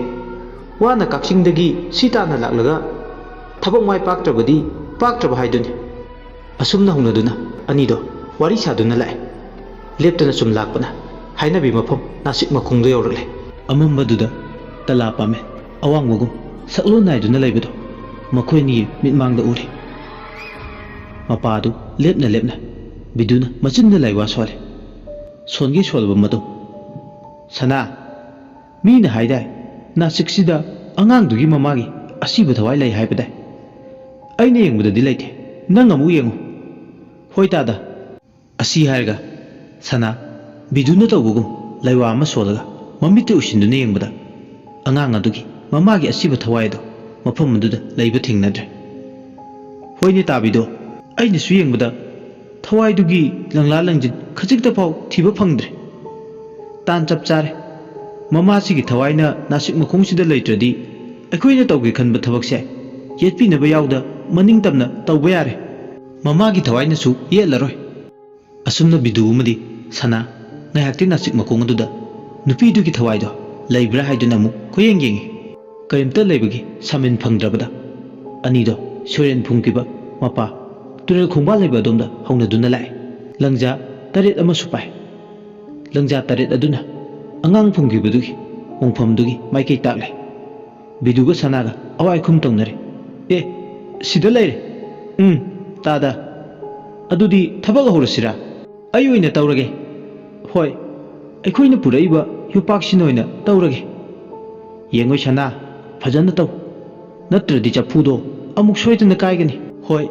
ꯋꯥꯅ ꯀꯛꯆꯤꯡꯗꯒꯤ ꯁꯤ ꯇꯥꯟꯅ ꯂꯥꯛꯂꯒ ꯊꯕꯛ ꯃꯥꯏ ꯄꯥꯛꯇ꯭ꯔꯕꯗꯤ ꯄꯥꯛꯇ꯭ꯔꯕ ꯍꯥꯏꯗꯨꯅꯤ꯫ ꯑꯁꯨꯝꯅ ꯍꯧꯅꯗꯨꯅ ꯑꯅꯤꯗꯣ ꯋꯥꯔꯤ ꯁꯥꯗꯨꯅ ꯂꯥꯛꯑꯦ꯫ ꯂꯦꯞꯇꯅ ꯁꯨꯝ ꯂꯥꯛꯄꯅ ꯍꯥꯏꯅꯕꯤ ꯃꯐꯝ ꯅꯥꯁꯤꯛ ꯃꯈꯣꯡꯗ ꯌꯧꯔꯛꯂꯦ꯫ ꯑꯃꯝꯕꯗꯨꯗ ꯇꯂꯥ ꯄꯥꯝꯃꯦ ꯑꯋꯥꯡꯕꯒꯨꯝ ꯁꯛꯂꯣꯟ ꯅꯥꯏꯗꯨꯅ ꯂꯩꯕꯗꯣ ꯃꯈꯣꯏꯅꯤ ꯃꯤꯠꯃꯥꯡꯗ ꯎꯔꯤ꯫ ꯃꯄꯥꯗꯨ ꯂꯦꯞꯅ ꯕꯤꯗꯨꯅ ꯃꯆꯤꯟꯗ ꯂꯩꯋꯥ ꯁꯣꯜꯂꯦ꯫ ꯁꯣꯟꯒꯤ ꯁꯣꯜꯂꯕ ꯃꯇꯨꯡ ꯁꯅꯥ, ꯃꯤꯅ ꯍꯥꯏꯗꯥꯏ ꯅꯥꯁꯤꯛꯁꯤꯗ ꯑꯉꯥꯡꯗꯨꯒꯤ ꯃꯃꯥꯒꯤ ꯑꯁꯤꯕ ꯊꯋꯥꯏ ꯂꯩ ꯍꯥꯏꯕꯗꯥꯏ? ꯑꯩꯅ ꯌꯦꯡꯕꯗꯗꯤ ꯂꯩꯇꯦ, ꯅꯪ ꯑꯃꯨꯛ ꯌꯦꯡꯉꯨ꯫ ꯍꯣꯏ ꯇꯥꯗ꯫ ꯑꯁꯤ ꯍꯥꯏꯔꯒ ꯁꯅꯥ ꯕꯤꯗꯨꯅ ꯇꯧꯕꯒꯨꯝ ꯂꯩꯋꯥ ꯑꯃ ꯁꯣꯜꯂꯒ ꯃꯃꯤꯠꯇ ꯎꯏꯁꯤꯟꯗꯨꯅ ꯌꯦꯡꯕꯗ ꯑꯉꯥꯡ ꯑꯗꯨꯒꯤ ꯃꯃꯥꯒꯤ ꯑꯁꯤꯕ ꯊꯋꯥꯏ ꯑꯗꯣ ꯃꯐꯝ ꯑꯗꯨꯗ ꯂꯩꯕ ꯊꯦꯡꯅꯗ꯭ꯔꯦ꯫ ꯍꯣꯏꯅꯦ ꯇꯥꯕꯤꯗꯣ, ꯑꯩꯅꯁꯨ ꯌꯦꯡꯕꯗ ꯊꯋꯥꯏꯗꯨꯒꯤ ꯂꯪꯂꯥ ꯂꯪꯖꯤꯟ ꯈꯖꯤꯛꯇ ꯐꯥꯎ ꯊꯤꯕ ꯐꯪꯗ꯭ꯔꯦ꯫ ꯇꯥꯟ ꯆꯞ ꯆꯥꯔꯦ, ꯃꯃꯥꯁꯤꯒꯤ ꯊꯋꯥꯏꯅ ꯅꯥꯁꯤꯛ ꯃꯈꯣꯡꯁꯤꯗ ꯂꯩꯇ꯭ꯔꯗꯤ ꯑꯩꯈꯣꯏꯅ ꯇꯧꯒꯦ ꯈꯟꯕ ꯊꯕꯛꯁꯦ ꯌꯦꯠꯄꯤꯅꯕ ꯌꯥꯎꯗ ꯃꯅꯤꯡ ꯇꯝꯅ ꯇꯧꯕ ꯌꯥꯔꯦ, ꯃꯃꯥꯒꯤ ꯊꯋꯥꯏꯅꯁꯨ ꯌꯦꯠꯂꯔꯣꯏ꯫ ꯑꯁꯨꯝꯅ ꯕꯤꯗꯨ ꯑꯃꯗꯤ ꯁꯅꯥ ꯉꯥꯏꯍꯥꯛꯇꯤ ꯅꯥꯁꯤꯛ ꯃꯈꯣꯡ ꯑꯗꯨꯗ ꯅꯨꯄꯤꯗꯨꯒꯤ ꯊꯋꯥꯏꯗꯣ ꯂꯩꯕ꯭ꯔꯥ ꯍꯥꯏꯗꯨꯅ ꯑꯃꯨꯛ ꯈꯨꯌꯦꯡ ꯌꯦꯡꯉꯤ꯫ ꯀꯔꯤꯝꯇ ꯂꯩꯕꯒꯤ ꯁꯥꯃꯤꯟ ꯐꯪꯗ꯭ꯔꯕꯗ ꯑꯅꯤꯗꯣ ꯁꯣꯏꯔꯦꯟ ꯐꯨꯝꯈꯤꯕ ꯃꯄꯥ ꯇꯨꯔꯦꯜ ꯈꯣꯡꯕꯥꯜ ꯂꯩꯕ ꯑꯗꯣꯝꯗ ꯍꯧꯅꯗꯨꯅ ꯂꯥꯛꯑꯦ꯫ ꯂꯪꯖꯥ 8 ꯑꯃꯁꯨ ꯄꯥꯏ꯫ ꯂꯪꯖꯥ 8 ꯑꯗꯨꯅ ꯑꯉꯥꯡ ꯐꯨꯝꯈꯤꯕꯗꯨꯒꯤ ꯃꯣꯡꯐꯝꯗꯨꯒꯤ ꯃꯥꯏꯀꯩ ꯇꯥꯛꯂꯦ꯫ ꯕꯤꯗꯨꯒ ꯁꯅꯥꯒ ꯑꯋꯥꯏꯈꯨꯝ ꯇꯧꯅꯔꯦ꯫ ꯁꯤꯗ ꯂꯩꯔꯦ꯫ ꯇꯥꯗ, ꯑꯗꯨꯗꯤ ꯊꯕꯛ ꯍꯧꯔꯁꯤꯔꯥ? ꯑꯩ ꯑꯣꯏꯅ ꯇꯧꯔꯒꯦ꯫ ꯍꯣꯏ, ꯑꯩꯈꯣꯏꯅ ꯄꯨꯔꯛꯏꯕ ꯌꯣꯄꯥꯛꯁꯤꯅ ꯑꯣꯏꯅ ꯇꯧꯔꯒꯦ꯫ ꯌꯦꯡꯉꯣꯏ ꯁꯅꯥ, ꯐꯖꯅ ꯇꯧ, ꯅꯠꯇ꯭ꯔꯗꯤ ꯆꯐꯨꯗꯣ ꯑꯃꯨꯛ ꯁꯣꯏꯗꯅ ꯀꯥꯏꯒꯅꯤ꯫ ꯍꯣꯏ,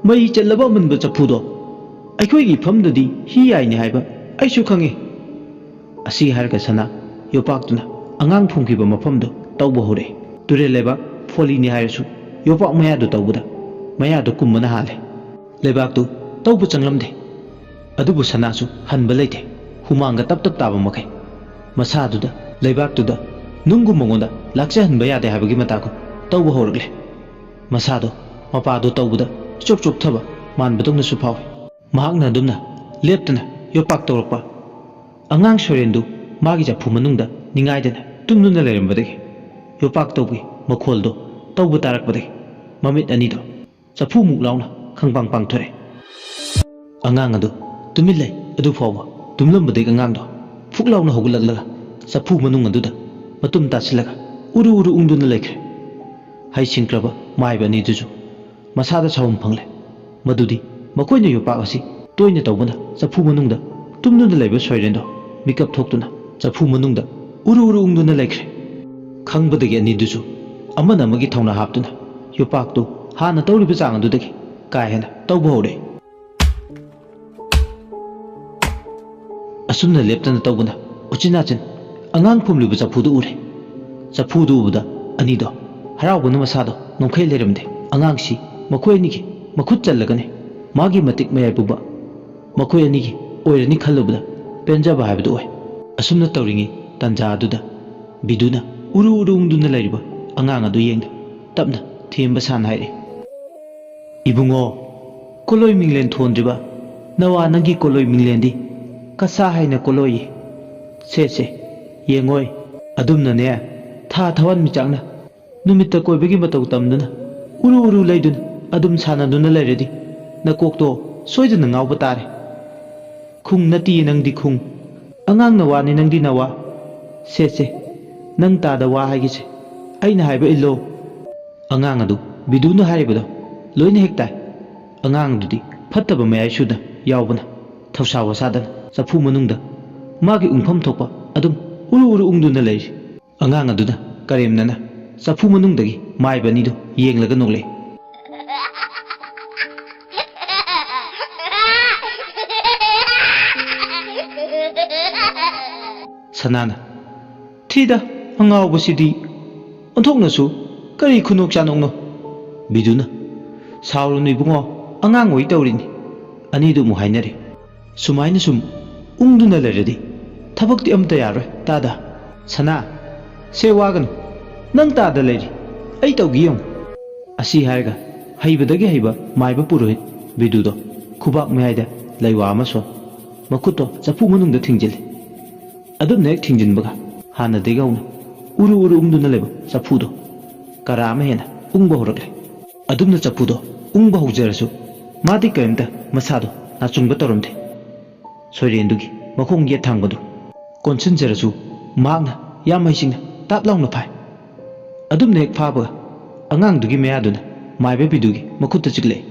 ꯃꯩ ꯆꯠꯂꯕ ꯑꯃꯟꯕ ꯆꯐꯨꯗꯣ ꯑꯩꯈꯣꯏꯒꯤ ꯏꯐꯝꯗꯗꯤ ꯍꯤ ꯌꯥꯏꯅꯤ ꯍꯥꯏꯕ ꯑꯩꯁꯨ ꯈꯪꯉꯤ꯫ ꯑꯁꯤ ꯍꯥꯏꯔꯒ ꯁꯅꯥ ꯌꯣꯄꯥꯛꯇꯨꯅ ꯑꯉꯥꯡ ꯐꯨꯝꯈꯤꯕ ꯃꯐꯝꯗꯣ ꯇꯧꯕ ꯍꯧꯔꯛꯏ꯫ ꯇꯨꯔꯦꯜ ꯂꯩꯕꯥꯛ ꯐꯣꯜꯂꯤꯅꯤ ꯍꯥꯏꯔꯁꯨ ꯌꯣꯄꯥꯛ ꯃꯌꯥꯗꯨ ꯇꯧꯕꯗ ꯃꯌꯥꯗꯨ ꯀꯨꯝꯕꯅ ꯍꯥꯜꯂꯦ꯫ ꯂꯩꯕꯥꯛꯇꯨ ꯇꯧꯕ ꯆꯪꯂꯝꯗꯦ, ꯑꯗꯨꯕꯨ ꯁꯅꯥꯁꯨ ꯍꯟꯕ ꯂꯩꯇꯦ꯫ ꯍꯨꯃꯥꯡꯒ ꯇꯞ ꯇꯥꯕ ꯃꯈꯩ ꯃꯁꯥꯗꯨꯗ ꯂꯩꯕꯥꯛꯇꯨꯗ ꯅꯨꯡꯒꯨꯝ ꯃꯉꯣꯟꯗ ꯂꯥꯛꯆꯍꯟꯕ ꯌꯥꯗꯦ ꯍꯥꯏꯕꯒꯤ ꯃꯇꯥꯒꯨꯝ ꯇꯧꯕ ꯍꯧꯔꯛꯂꯦ꯫ ꯃꯁꯥꯗꯣ ꯃꯄꯥꯗꯣ ꯇꯧꯕꯗ ꯆꯣꯛꯊꯕ ꯃꯥꯟꯕꯗꯧꯅꯁꯨ ꯐꯥꯎꯏ꯫ ꯃꯍꯥꯛꯅ ꯑꯗꯨꯝꯅ ꯂꯦꯞꯇꯅ ꯌꯣꯄꯥꯛ ꯇꯧꯔꯛꯄ ꯑꯉꯥꯡ ꯁꯣꯔꯦꯟꯗꯨ ꯃꯥꯒꯤ ꯆꯐꯨ ꯃꯅꯨꯡꯗ ꯅꯤꯡꯉꯥꯏꯗꯅ ꯇꯨꯝꯗꯨꯅ ꯂꯩꯔꯝꯕꯗꯒꯤ ꯌꯣꯄꯥꯛ ꯇꯧꯕꯒꯤ ꯃꯈꯣꯜꯗꯣ ꯇꯧꯕ ꯇꯥꯔꯛꯄꯗꯒꯤ ꯃꯃꯤꯠ ꯑꯅꯤꯗꯣ ꯆꯐꯨꯃꯨꯛ ꯂꯥꯎꯅ ꯈꯪꯄꯥꯡ ꯄꯥꯡꯊꯣꯛꯑꯦ꯫ ꯑꯉꯥꯡ ꯑꯗꯨ ꯇꯨꯃꯤꯟ ꯂꯩ꯫ ꯑꯗꯨ ꯐꯥꯎꯕ ꯇꯨꯝꯂꯝꯕꯗꯒꯤ ꯑꯉꯥꯡꯗꯣ ꯐꯨꯛ ꯂꯥꯎꯅ ꯍꯧꯒꯠꯂꯛꯂꯒ ꯆꯐꯨ ꯃꯅꯨꯡ ꯑꯗꯨꯗ ꯃꯇꯨꯝ ꯇꯥꯁꯤꯜꯂꯒ ꯎꯔꯨ ꯎꯔꯨ ꯎꯪꯗꯨꯅ ꯂꯩꯈ꯭ꯔꯦ꯫ ꯍꯩꯁꯤꯡꯈ꯭ꯔꯕ ꯃꯥꯏꯕ ꯑꯅꯤꯗꯨꯁꯨ ꯃꯁꯥꯗ ꯁꯥꯎꯐꯝ ꯐꯪꯂꯦ꯫ ꯃꯗꯨꯗꯤ ꯃꯈꯣꯏꯅ ꯌꯣꯄꯥꯛ ꯑꯁꯤ ꯇꯣꯏꯅ ꯇꯧꯕꯅ ꯆꯐꯨ ꯃꯅꯨꯡꯗ ꯇꯨꯝꯗꯨꯅ ꯂꯩꯕ ꯁꯣꯏꯔꯦꯟꯗꯣ ꯃꯤꯀꯞ ꯊꯣꯛꯇꯨꯅ ꯆꯐꯨ ꯃꯅꯨꯡꯗ ꯎꯔꯨ ꯎꯔꯨ ꯎꯪꯗꯨꯅ ꯂꯩꯈ꯭ꯔꯦ꯫ ꯈꯪꯕꯗꯒꯤ ꯑꯅꯤꯗꯨꯁꯨ ꯑꯃꯅ ꯑꯃꯒꯤ ꯊꯧꯅꯥ ꯍꯥꯞꯇꯨꯅ ꯌꯣꯄꯥꯛꯇꯨ ꯍꯥꯟꯅ ꯇꯧꯔꯤꯕ ꯆꯥꯡ ꯑꯗꯨꯗꯒꯤ ꯀꯥ ꯍꯦꯟꯅ ꯇꯧꯕ ꯍꯧꯔꯛꯏ꯫ ꯑꯁꯨꯝꯅ ꯂꯦꯞꯇꯅ ꯇꯧꯕꯅ ꯎꯆꯤꯟ-ꯅꯥꯆꯤꯟ ꯑꯉꯥꯡ ꯐꯨꯝꯂꯤꯕ ꯆꯐꯨꯗꯨ ꯎꯔꯦ꯫ ꯆꯐꯨꯗꯨ ꯎꯕꯗ ꯑꯅꯤꯗꯣ ꯍꯔꯥꯎꯕꯅ ꯃꯁꯥꯗꯣ ꯉꯝꯈꯩ ꯂꯩꯔꯝꯗꯦ꯫ ꯑꯉꯥꯡꯁꯤ ꯃꯈꯣꯏ ꯑꯅꯤꯒꯤ ꯃꯈꯨꯠ ꯆꯜꯂꯒꯅꯤ ꯃꯥꯒꯤ ꯃꯇꯤꯛ ꯃꯌꯥꯏ ꯄꯨꯕ ꯃꯈꯣꯏ ꯑꯅꯤꯒꯤ ꯑꯣꯏꯔꯅꯤ ꯈꯜꯂꯨꯕꯗ ꯄꯦꯟꯖꯕ ꯍꯥꯏꯕꯗꯨ ꯑꯣꯏ꯫ ꯑꯁꯨꯝꯅ ꯇꯧꯔꯤꯉꯩ ꯇꯥꯟꯖꯥ ꯑꯗꯨꯗ ꯕꯤꯗꯨꯅ ꯎꯔꯨ ꯎꯔꯨ ꯎꯪꯗꯨꯅ ꯂꯩꯔꯤꯕ ꯑꯉꯥꯡ ꯑꯗꯨ ꯌꯦꯡꯗ ꯇꯞꯅ ꯊꯦꯝꯕ ꯁꯥꯅ ꯍꯥꯏꯔꯛꯏ꯫ "ꯏꯕꯨꯡꯉꯣ, ꯀꯣꯂꯣꯏ ꯃꯤꯡꯂꯦꯟ ꯊꯣꯟꯗ꯭ꯔꯤꯕ ꯅꯋꯥ ꯅꯪꯒꯤ ꯀꯣꯂꯣꯏ ꯃꯤꯡꯂꯦꯟꯗꯤ ꯀꯁꯥ ꯍꯥꯏꯅ ꯀꯣꯂꯣꯏꯌꯦ꯫ ꯁꯦ ꯌꯦꯡꯉꯣꯏ, ꯑꯗꯨꯝꯅꯅꯦ ꯊꯥ ꯊꯋꯥꯟꯃꯤꯆꯥꯛꯅ ꯅꯨꯃꯤꯠꯇ ꯀꯣꯏꯕꯒꯤ ꯃꯇꯧ ꯇꯝꯗꯨꯅ ꯎꯔꯨ ꯎꯔꯨ ꯂꯩꯗꯨꯅ ꯑꯗꯨꯝ ꯁꯥꯟꯅꯗꯨꯅ ꯂꯩꯔꯗꯤ ꯅꯀꯣꯛꯇꯣ ꯁꯣꯏꯗꯅ ꯉꯥꯎꯕ ꯇꯥꯔꯦ꯫ ꯈꯨꯡ ꯅꯠꯇꯤꯌꯦ ꯅꯪꯗꯤ ꯈꯨꯡ, ꯑꯉꯥꯡ ꯅꯋꯥꯅꯤ ꯅꯪꯗꯤ ꯅꯋꯥ꯫ ꯁꯦ ꯅꯪ ꯇꯥꯗ ꯋꯥ ꯍꯥꯏꯒꯦꯁꯦ, ꯑꯩꯅ ꯍꯥꯏꯕ ꯏꯜꯂꯣ." ꯑꯉꯥꯡ ꯑꯗꯨ ꯕꯤꯗꯨꯅ ꯍꯥꯏꯔꯤꯕꯗꯣ ꯂꯣꯏꯅ ꯍꯦꯛ ꯇꯥꯏ꯫ ꯑꯉꯥꯡ ꯑꯗꯨꯗꯤ ꯐꯠꯇꯕ ꯃꯌꯥꯏ ꯁꯨꯗ ꯌꯥꯎꯕꯅ ꯊꯧꯁꯥ ꯋꯥꯁꯥꯗꯅ ꯆꯐꯨ ꯃꯅꯨꯡꯗ ꯃꯥꯒꯤ ꯎꯪꯐꯝ ꯊꯣꯛꯄ ꯑꯗꯨꯝ ꯎꯔꯨ ꯎꯔꯨ ꯎꯪꯗꯨꯅ ꯂꯩꯔꯤ꯫ ꯑꯉꯥꯡ ꯑꯗꯨꯅ ꯀꯔꯦꯝꯅꯅ ꯆꯐꯨ ꯃꯅꯨꯡꯗꯒꯤ ꯃꯥꯏꯕ ꯑꯅꯤꯗꯨ ꯌꯦꯡꯂꯒ ꯅꯣꯛꯂꯛꯏ꯫ ꯁꯅꯥꯅ "ꯊꯤꯗ ꯑꯉꯥꯎꯕꯁꯤꯗꯤ, ꯑꯣꯟꯊꯣꯛꯅꯁꯨ ꯀꯔꯤ ꯈꯨꯅꯣꯛ ꯆꯥꯅꯣꯛꯅꯣ?" ꯕꯤꯗꯨꯅ "ꯁꯥꯎꯔꯨꯅꯨ ꯏꯕꯨꯡꯉꯣ, ꯑꯉꯥꯡ ꯑꯣꯏ ꯇꯧꯔꯤꯅꯤ." ꯑꯅꯤꯗꯨ ꯑꯃꯨꯛ ꯍꯥꯏꯅꯔꯦ꯫ "ꯁꯨꯃꯥꯏꯅ ꯁꯨꯝ ꯎꯪꯗꯨꯅ ꯂꯩꯔꯗꯤ ꯊꯕꯛꯇꯤ ꯑꯝꯇ ꯌꯥꯔꯣꯏ ꯇꯥꯗ꯫ ꯁꯅꯥ, ꯁꯦ ꯋꯥꯒꯅꯨ, ꯅꯪ ꯇꯥꯗ ꯂꯩꯔꯤ, ꯑꯩ ꯇꯧꯒꯦ ꯌꯦꯡꯉꯨ." ꯑꯁꯤ ꯍꯥꯏꯔꯒ ꯍꯩꯕꯗꯒꯤ ꯍꯩꯕ ꯃꯥꯏꯕ ꯄꯨꯔꯣꯍꯤꯠ ꯕꯤꯗꯨꯗꯣ ꯈꯨꯕꯥꯛ ꯃꯌꯥꯏꯗ ꯂꯩꯋꯥ ꯑꯃ ꯁꯣꯟ ꯃꯈꯨꯠꯇꯣ ꯆꯐꯨ ꯃꯅꯨꯡꯗ ꯊꯤꯡꯖꯤꯜꯂꯤ꯫ ꯑꯗꯨꯝꯅ ꯍꯦꯛ ꯊꯤꯡꯖꯤꯟꯕꯒ ꯍꯥꯟꯅꯗꯒꯤ ꯍꯧꯅ ꯎꯔꯨ ꯎꯔꯨ ꯎꯪꯗꯨꯅ ꯂꯩꯕ ꯆꯐꯨꯗꯣ ꯀꯔꯥ ꯑꯃ ꯍꯦꯟꯅ ꯎꯪꯕ ꯍꯧꯔꯛꯂꯦ꯫ ꯑꯗꯨꯝꯅ ꯆꯐꯨꯗꯣ ꯎꯪꯕ ꯍꯧꯖꯔꯁꯨ ꯃꯥꯗꯤ ꯀꯔꯤꯝꯇ ꯃꯁꯥꯗꯣ ꯅꯥꯆꯨꯡꯕ ꯇꯧꯔꯝꯗꯦ꯫ ꯁꯣꯏꯔꯦꯟꯗꯨꯒꯤ ꯃꯈꯣꯡ ꯌꯦꯠ ꯊꯥꯡꯕꯗꯨ ꯀꯣꯟꯁꯤꯟꯖꯔꯁꯨ ꯃꯍꯥꯛꯅ ꯌꯥꯝ ꯍꯩꯁꯤꯡꯅ ꯇꯥꯞ ꯂꯥꯎꯅ ꯐꯥꯏ꯫ ꯑꯗꯨꯝꯅ ꯍꯦꯛ ꯐꯥꯕꯒ ꯑꯉꯥꯡꯗꯨꯒꯤ ꯃꯌꯥꯗꯨꯅ ꯃꯥꯏꯕ ꯕꯤꯗꯨꯒꯤ ꯃꯈꯨꯠꯇ ꯆꯤꯛꯂꯛꯏ꯫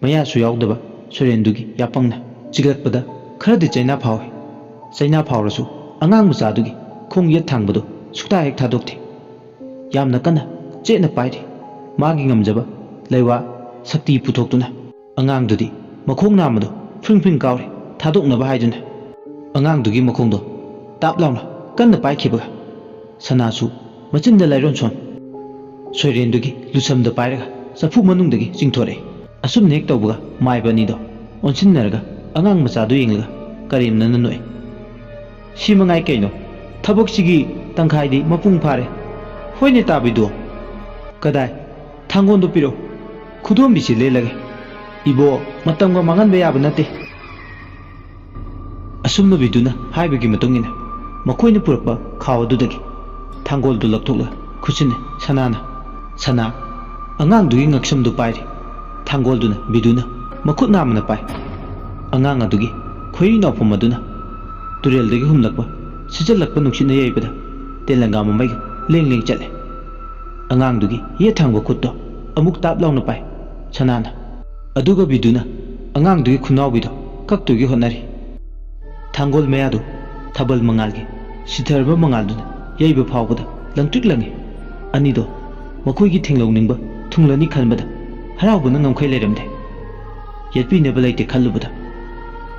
ꯃꯌꯥꯁꯨ ꯌꯥꯎꯗꯕ ꯁꯣꯏꯔꯦꯟꯗꯨꯒꯤ ꯌꯥꯄꯪꯅ ꯆꯤꯛꯂꯛꯄꯗ ꯈꯔꯗꯤ ꯆꯩꯅꯥ ꯐꯥꯎꯏ꯫ ꯆꯩꯅꯥ ꯐꯥꯎꯔꯁꯨ ꯑꯉꯥꯡ ꯃꯆꯥꯗꯨꯒꯤ ꯈꯣꯡ ꯌꯦꯠ ꯊꯥꯡꯕꯗꯨ ꯁꯨꯛꯊꯥ ꯍꯦꯛ ꯊꯥꯗꯣꯛꯇꯦ꯫ ꯌꯥꯝꯅ ꯀꯟꯅ ꯆꯦꯠꯅ ꯄꯥꯏꯔꯤ꯫ ꯃꯥꯒꯤ ꯉꯝꯖꯕ ꯂꯩꯋꯥ ꯁꯛꯇꯤ ꯄꯨꯊꯣꯛꯇꯨꯅ ꯑꯉꯥꯡꯗꯨꯗꯤ ꯃꯈꯣꯡ ꯅꯥꯝꯃꯗꯣ ꯐ꯭ꯔꯤꯡ ꯐ꯭ꯔꯤꯡ ꯀꯥꯎꯔꯤ ꯊꯥꯗꯣꯛꯅꯕ ꯍꯥꯏꯗꯨꯅ꯫ ꯑꯉꯥꯡꯗꯨꯒꯤ ꯃꯈꯣꯡꯗꯣ ꯇꯥꯞ ꯂꯥꯎꯅ ꯀꯟꯅ ꯄꯥꯏꯈꯤꯕꯒ ꯁꯅꯥꯁꯨ ꯃꯆꯤꯟꯗ ꯂꯥꯏꯔꯣꯟ ꯁꯣꯟ ꯁꯣꯏꯔꯦꯟꯗꯨꯒꯤ ꯂꯨꯁꯝꯗ ꯄꯥꯏꯔꯒ ꯆꯐꯨ ꯃꯅꯨꯡꯗꯒꯤ ꯆꯤꯡꯊꯣꯔꯛꯏ꯫ ꯑꯁꯨꯝꯅ ꯍꯦꯛ ꯇꯧꯕꯒ ꯃꯥꯏꯕ ꯑꯅꯤꯗꯣ ꯑꯣꯟꯁꯤꯟꯅꯔꯒ ꯑꯉꯥꯡ ꯃꯆꯥꯗꯨ ꯌꯦꯡꯂꯒ ꯀꯔꯦꯝꯅꯅ ꯅꯣꯛꯏ꯫ "ꯁꯤ ꯃꯉꯥꯏ ꯀꯩꯅꯣ, ꯊꯕꯛꯁꯤꯒꯤ ꯇꯪꯈꯥꯏꯗꯤ ꯃꯄꯨꯡ ꯐꯥꯔꯦ꯫ ꯍꯣꯏꯅꯦ ꯇꯥꯕꯤꯗꯣ, ꯀꯗꯥꯏ ꯊꯥꯡꯒꯣꯟꯗꯣ ꯄꯤꯔꯛꯎ, ꯈꯨꯗꯣꯝꯕꯤꯁꯤ ꯂꯦꯜꯂꯒꯦ꯫ ꯏꯕꯣ, ꯃꯇꯝꯒ ꯃꯥꯡꯍꯟꯕ ꯌꯥꯕ ꯅꯠꯇꯦ." ꯑꯁꯨꯝꯅ ꯕꯤꯗꯨꯅ ꯍꯥꯏꯕꯒꯤ ꯃꯇꯨꯡ ꯏꯟꯅ ꯃꯈꯣꯏꯅ ꯄꯨꯔꯛꯄ ꯈꯥꯎ ꯑꯗꯨꯗꯒꯤ ꯊꯥꯡꯒꯣꯜꯗꯨ ꯂꯧꯊꯣꯛꯂꯒ ꯈꯨꯠꯁꯤꯟꯅ ꯁꯅꯥꯅ ꯁꯅꯥ ꯑꯉꯥꯡꯗꯨꯒꯤ ꯉꯛꯁꯝꯗꯨ ꯄꯥꯏꯔꯤ꯫ ꯊꯥꯡꯒꯣꯜꯗꯨꯅ ꯕꯤꯗꯨꯅ ꯃꯈꯨꯠ ꯅꯥꯝꯃꯅ ꯄꯥꯏ꯫ ꯑꯉꯥꯡ ꯑꯗꯨꯒꯤ ꯈꯣꯏꯔꯤ ꯅꯥꯎꯐꯝ ꯑꯗꯨꯅ ꯇꯨꯔꯦꯜꯗꯒꯤ ꯍꯨꯝꯂꯛꯄ ꯁꯤꯠꯆꯜꯂꯛꯄ ꯅꯨꯡꯁꯤꯠꯅ ꯌꯩꯕꯗ ꯇꯦꯂꯪꯒꯥ ꯃꯃꯩꯒ ꯂꯦꯡ ꯂꯦꯡ ꯆꯠꯂꯦ꯫ ꯑꯉꯥꯡꯗꯨꯒꯤ ꯌꯦꯠ ꯊꯥꯡꯕ ꯈꯨꯠꯇꯣ ꯑꯃꯨꯛ ꯇꯥꯞ ꯂꯥꯎꯅ ꯄꯥꯏ ꯁꯅꯥꯅ꯫ ꯑꯗꯨꯒ ꯕꯤꯗꯨꯅ ꯑꯉꯥꯡꯗꯨꯒꯤ ꯈꯨꯅꯥꯎꯕꯤꯗꯣ ꯀꯛꯇꯨꯒꯤ ꯍꯣꯠꯅꯔꯤ꯫ ꯊꯥꯡꯒꯣꯜ ꯃꯌꯥꯗꯨ ꯊꯥꯕꯜ ꯃꯉꯥꯜꯒꯤ ꯁꯤꯊꯔꯕ ꯃꯉꯥꯜꯗꯨꯅ ꯌꯩꯕ ꯐꯥꯎꯕꯗ ꯂꯪꯇ꯭ꯔꯤꯛ ꯂꯪꯉꯤ꯫ ꯑꯅꯤꯗꯣ ꯃꯈꯣꯏꯒꯤ ꯊꯦꯡꯂꯧꯅꯤꯡꯕ ꯊꯨꯡꯂꯅꯤ ꯈꯟꯕꯗ ꯍꯔꯥꯎꯕꯅ ꯉꯝꯈꯩ ꯂꯩꯔꯝꯗꯦ꯫ ꯌꯦꯠꯄꯤꯅꯕ ꯂꯩꯇꯦ ꯈꯜꯂꯨꯕꯗ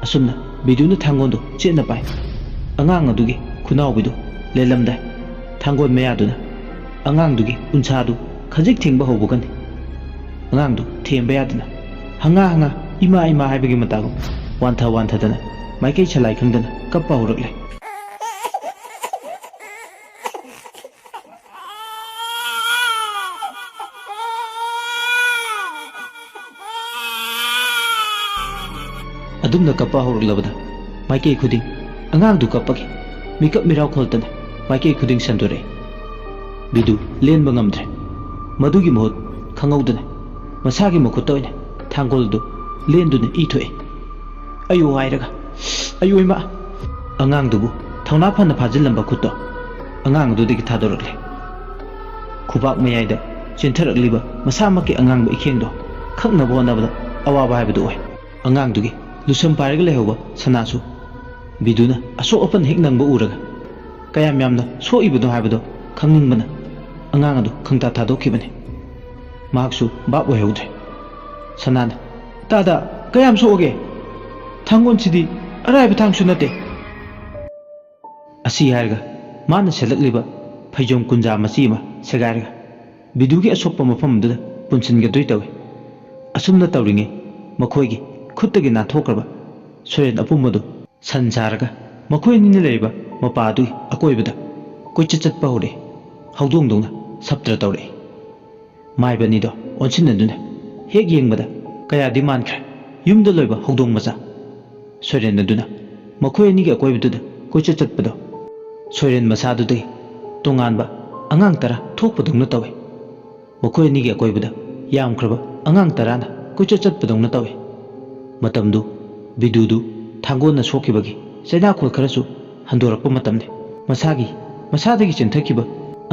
ꯑꯁꯨꯝꯅ ꯕꯤꯗꯨꯅ ꯊꯥꯡꯒꯣꯟꯗꯣ ꯆꯦꯠꯅ ꯄꯥꯏ꯫ ꯑꯉꯥꯡ ꯑꯗꯨꯒꯤ ꯈꯨꯅꯥꯎꯕꯤꯗꯨ ꯂꯦꯜꯂꯝꯗꯥꯏ ꯊꯥꯡꯒꯣꯜ ꯃꯌꯥꯗꯨꯅ ꯑꯉꯥꯡꯗꯨꯒꯤ ꯎꯟꯁꯥꯗꯨ ꯈꯖꯤꯛ ꯊꯦꯡꯕ ꯍꯧꯕꯒꯅꯤ ꯑꯉꯥꯡꯗꯨ ꯊꯦꯝꯕ ꯌꯥꯗꯅ ꯍꯪꯉꯥ ꯍꯪꯉꯥ ꯏꯃꯥ ꯏꯃꯥ ꯍꯥꯏꯕꯒꯤ ꯃꯇꯥꯒꯨꯝ ꯋꯥꯟꯊ ꯋꯥꯟꯊꯗꯅ ꯃꯥꯏꯀꯩ ꯁꯂꯥꯏ ꯈꯪꯗꯅ ꯀꯞꯄ ꯍꯧꯔꯛꯂꯦ꯫ ꯑꯗꯨꯝꯅ ꯀꯞꯄ ꯍꯧꯔꯛꯂꯕꯗ ꯃꯥꯏꯀꯩ ꯈꯨꯗꯤꯡ ꯑꯉꯥꯡꯗꯨ ꯀꯞꯄꯒꯤ ꯃꯤꯀꯞ ꯃꯤꯔꯥꯎ ꯈꯣꯜꯇꯅ ꯃꯥꯏꯀꯩ ꯈꯨꯗꯤꯡ ꯁꯟꯗꯣꯔꯛꯏ꯫ ꯕꯤꯗꯨ ꯂꯦꯟꯕ ꯉꯝꯗ꯭ꯔꯦ꯫ ꯃꯗꯨꯒꯤ ꯃꯍꯨꯠ ꯈꯪꯍꯧꯗꯅ ꯃꯁꯥꯒꯤ ꯃꯈꯨꯠꯇ ꯑꯣꯏꯅ ꯊꯥꯡꯒꯣꯜꯗꯨ ꯂꯦꯟꯗꯨꯅ ꯏ ꯊꯣꯛꯏ꯫ "ꯑꯌꯣ" ꯍꯥꯏꯔꯒ "ꯑꯌꯣ ꯏꯃꯥ!" ꯑꯉꯥꯡꯗꯨꯕꯨ ꯊꯧꯅꯥ ꯐꯅ ꯐꯥꯖꯤꯜꯂꯝꯕ ꯈꯨꯠꯇꯣ ꯑꯉꯥꯡ ꯑꯗꯨꯗꯒꯤ ꯊꯥꯗꯣꯔꯛꯂꯦ ꯈꯨꯕꯥꯛ ꯃꯌꯥꯏꯗ ꯆꯦꯟꯊꯔꯛꯂꯤꯕ ꯃꯁꯥꯃꯛꯀꯤ ꯑꯉꯥꯡꯕ ꯏꯈꯦꯡꯗꯣ ꯈꯛꯅꯕ ꯍꯣꯠꯅꯕꯗ ꯑꯋꯥꯕ ꯍꯥꯏꯕꯗꯨ ꯑꯣꯏ ꯑꯉꯥꯡꯗꯨꯒꯤ ꯂꯨꯁꯝ ꯄꯥꯏꯔꯒ ꯂꯩꯍꯧꯕ ꯁꯅꯥꯁꯨ ꯕꯤꯗꯨꯅ ꯑꯁꯣꯛ ꯑꯄꯟ ꯍꯦꯛ ꯅꯪꯕ ꯎꯔꯒ ꯀꯌꯥꯝ ꯌꯥꯝꯅ ꯁꯣꯛꯏꯕꯅꯣ ꯍꯥꯏꯕꯗꯣ ꯈꯪꯅꯤꯡꯕꯅ ꯑꯉꯥꯡ ꯑꯗꯨ ꯈꯪꯇꯥ ꯊꯥꯗꯣꯛꯈꯤꯕꯅꯤ ꯃꯍꯥꯛꯁꯨ ꯚꯥꯞ ꯑꯣꯏꯍꯧꯗ꯭ꯔꯦ ꯁꯅꯥꯅ ꯇꯥꯗ ꯀꯌꯥꯝ ꯁꯣꯛꯑꯒꯦ ꯊꯥꯡꯒꯣꯟꯁꯤꯗꯤ ꯑꯔꯥꯏꯕ ꯊꯥꯡꯁꯨ ꯅꯠꯇꯦ ꯑꯁꯤ ꯍꯥꯏꯔꯒ ꯃꯥꯅ ꯁꯦꯠꯂꯛꯂꯤꯕ ꯐꯩꯖꯣꯝ ꯀꯨꯟꯖꯥ ꯃꯆꯤ ꯑꯃ ꯁꯦꯒꯥꯏꯔꯒ ꯕꯤꯗꯨꯒꯤ ꯑꯁꯣꯛꯄ ꯃꯐꯝ ꯑꯗꯨꯗ ꯄꯨꯟꯁꯤꯟꯒꯗꯣꯏ ꯇꯧꯏ ꯑꯁꯨꯝꯅ ꯇꯧꯔꯤꯉꯩ ꯃꯈꯣꯏꯒꯤ ꯈꯨꯠꯇꯒꯤ ꯅꯥꯟꯊꯣꯛꯈ꯭ꯔꯕ ꯁꯣꯔꯦꯟ ꯑꯄꯨꯝꯕꯗꯨ ꯁꯟ ꯁꯥꯔꯒ ꯃꯈꯣꯏ ꯑꯅꯤꯅ ꯂꯩꯔꯤꯕ ꯃꯄꯥ ꯑꯗꯨꯒꯤ ꯑꯀꯣꯏꯕꯗ ꯀꯣꯏꯆꯠ ꯆꯠꯄ ꯍꯧꯔꯛꯏ ꯍꯧꯗꯣꯡꯗꯧꯅ ꯁꯞꯇ꯭ꯔ ꯇꯧꯔꯛꯏ ꯃꯥꯏꯕ ꯑꯅꯤꯗꯣ ꯑꯣꯟꯁꯤꯟꯅꯗꯨꯅ ꯍꯦꯛ ꯌꯦꯡꯕꯗ ꯀꯌꯥꯗꯤ ꯃꯥꯟꯈ꯭ꯔꯦ ꯌꯨꯝꯗ ꯂꯣꯏꯕ ꯍꯧꯗꯣꯡ ꯃꯆꯥ ꯁꯣꯏꯔꯦꯟ ꯑꯗꯨꯅ ꯃꯈꯣꯏ ꯑꯅꯤꯒꯤ ꯑꯀꯣꯏꯕꯗꯨꯗ ꯀꯣꯏꯆꯠ ꯆꯠꯄꯗꯣ ꯁꯣꯏꯔꯦꯟ ꯃꯁꯥꯗꯨꯗꯒꯤ ꯇꯣꯉꯥꯟꯕ ꯑꯉꯥꯡ ꯇꯔꯥ ꯊꯣꯛꯄꯗꯧꯅ ꯇꯧꯏ ꯃꯈꯣꯏ ꯑꯅꯤꯒꯤ ꯑꯀꯣꯏꯕꯗ ꯌꯥꯝꯈ꯭ꯔꯕ ꯑꯉꯥꯡ ꯇꯔꯥꯅ ꯀꯣꯏꯆꯠ ꯆꯠꯄꯗꯧꯅ ꯇꯧꯏ ꯃꯇꯝꯗꯨ ꯕꯤꯗꯨꯗꯨ ꯊꯥꯡꯒꯣꯟꯅ ꯁꯣꯛꯈꯤꯕꯒꯤ ꯆꯩꯅꯥꯈꯣꯜ ꯈꯔꯁꯨ ꯍꯟꯗꯣꯔꯛꯄ ꯃꯇꯝꯅꯤ ꯃꯁꯥꯗꯒꯤ ꯆꯦꯟꯊꯈꯤꯕ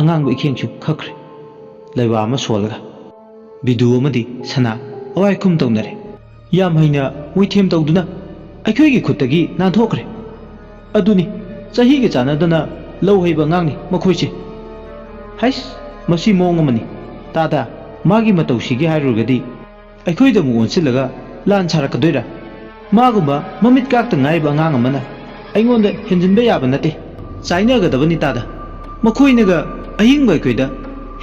ꯑꯉꯥꯡꯕ ꯏꯈꯦꯡꯁꯨ ꯈꯛꯈ꯭ꯔꯦ ꯂꯩꯋꯥ ꯑꯃ ꯁꯣꯜꯂꯒ ꯕꯤꯗꯨ ꯑꯃꯗꯤ ꯁꯅꯥ ꯑꯋꯥꯏꯈꯨꯝ ꯇꯧꯅꯔꯦ ꯌꯥꯝ ꯍꯩꯅ ꯃꯣꯏꯊꯦꯝ ꯇꯧꯗꯨꯅ ꯑꯩꯈꯣꯏꯒꯤ ꯈꯨꯠꯇꯒꯤ ꯅꯥꯟꯊꯣꯛꯈ꯭ꯔꯦ ꯑꯗꯨꯅꯤ ꯆꯍꯤꯒ ꯆꯥꯟꯅꯗꯅ ꯂꯧ ꯍꯩꯕ ꯑꯉꯥꯡꯅꯤ ꯃꯈꯣꯏꯁꯦ ꯍꯩꯁ ꯃꯁꯤ ꯃꯑꯣꯡ ꯑꯃꯅꯤ ꯇꯥꯗ ꯃꯥꯒꯤ ꯃꯇꯧꯁꯤꯒꯤ ꯍꯥꯏꯔꯨꯔꯒꯗꯤ ꯑꯩꯈꯣꯏꯗ ꯑꯃꯨꯛ ꯑꯣꯟꯁꯤꯜꯂꯒ ꯂꯥꯟ ꯁꯥꯔꯛꯀꯗꯣꯏꯔꯥ ꯃꯥꯒꯨꯝꯕ ꯃꯃꯤꯠ ꯀꯥꯛꯇ ꯉꯥꯏꯕ ꯑꯉꯥꯡ ꯑꯃꯅ ꯑꯩꯉꯣꯟꯗ ꯍꯦꯟꯖꯤꯟꯕ ꯌꯥꯕ ꯅꯠꯇꯦ ꯆꯥꯏꯅꯒꯗꯕꯅꯤ ꯇꯥꯗ ꯃꯈꯣꯏꯅꯒ ꯑꯍꯤꯡꯕ ꯑꯩꯈꯣꯏꯗ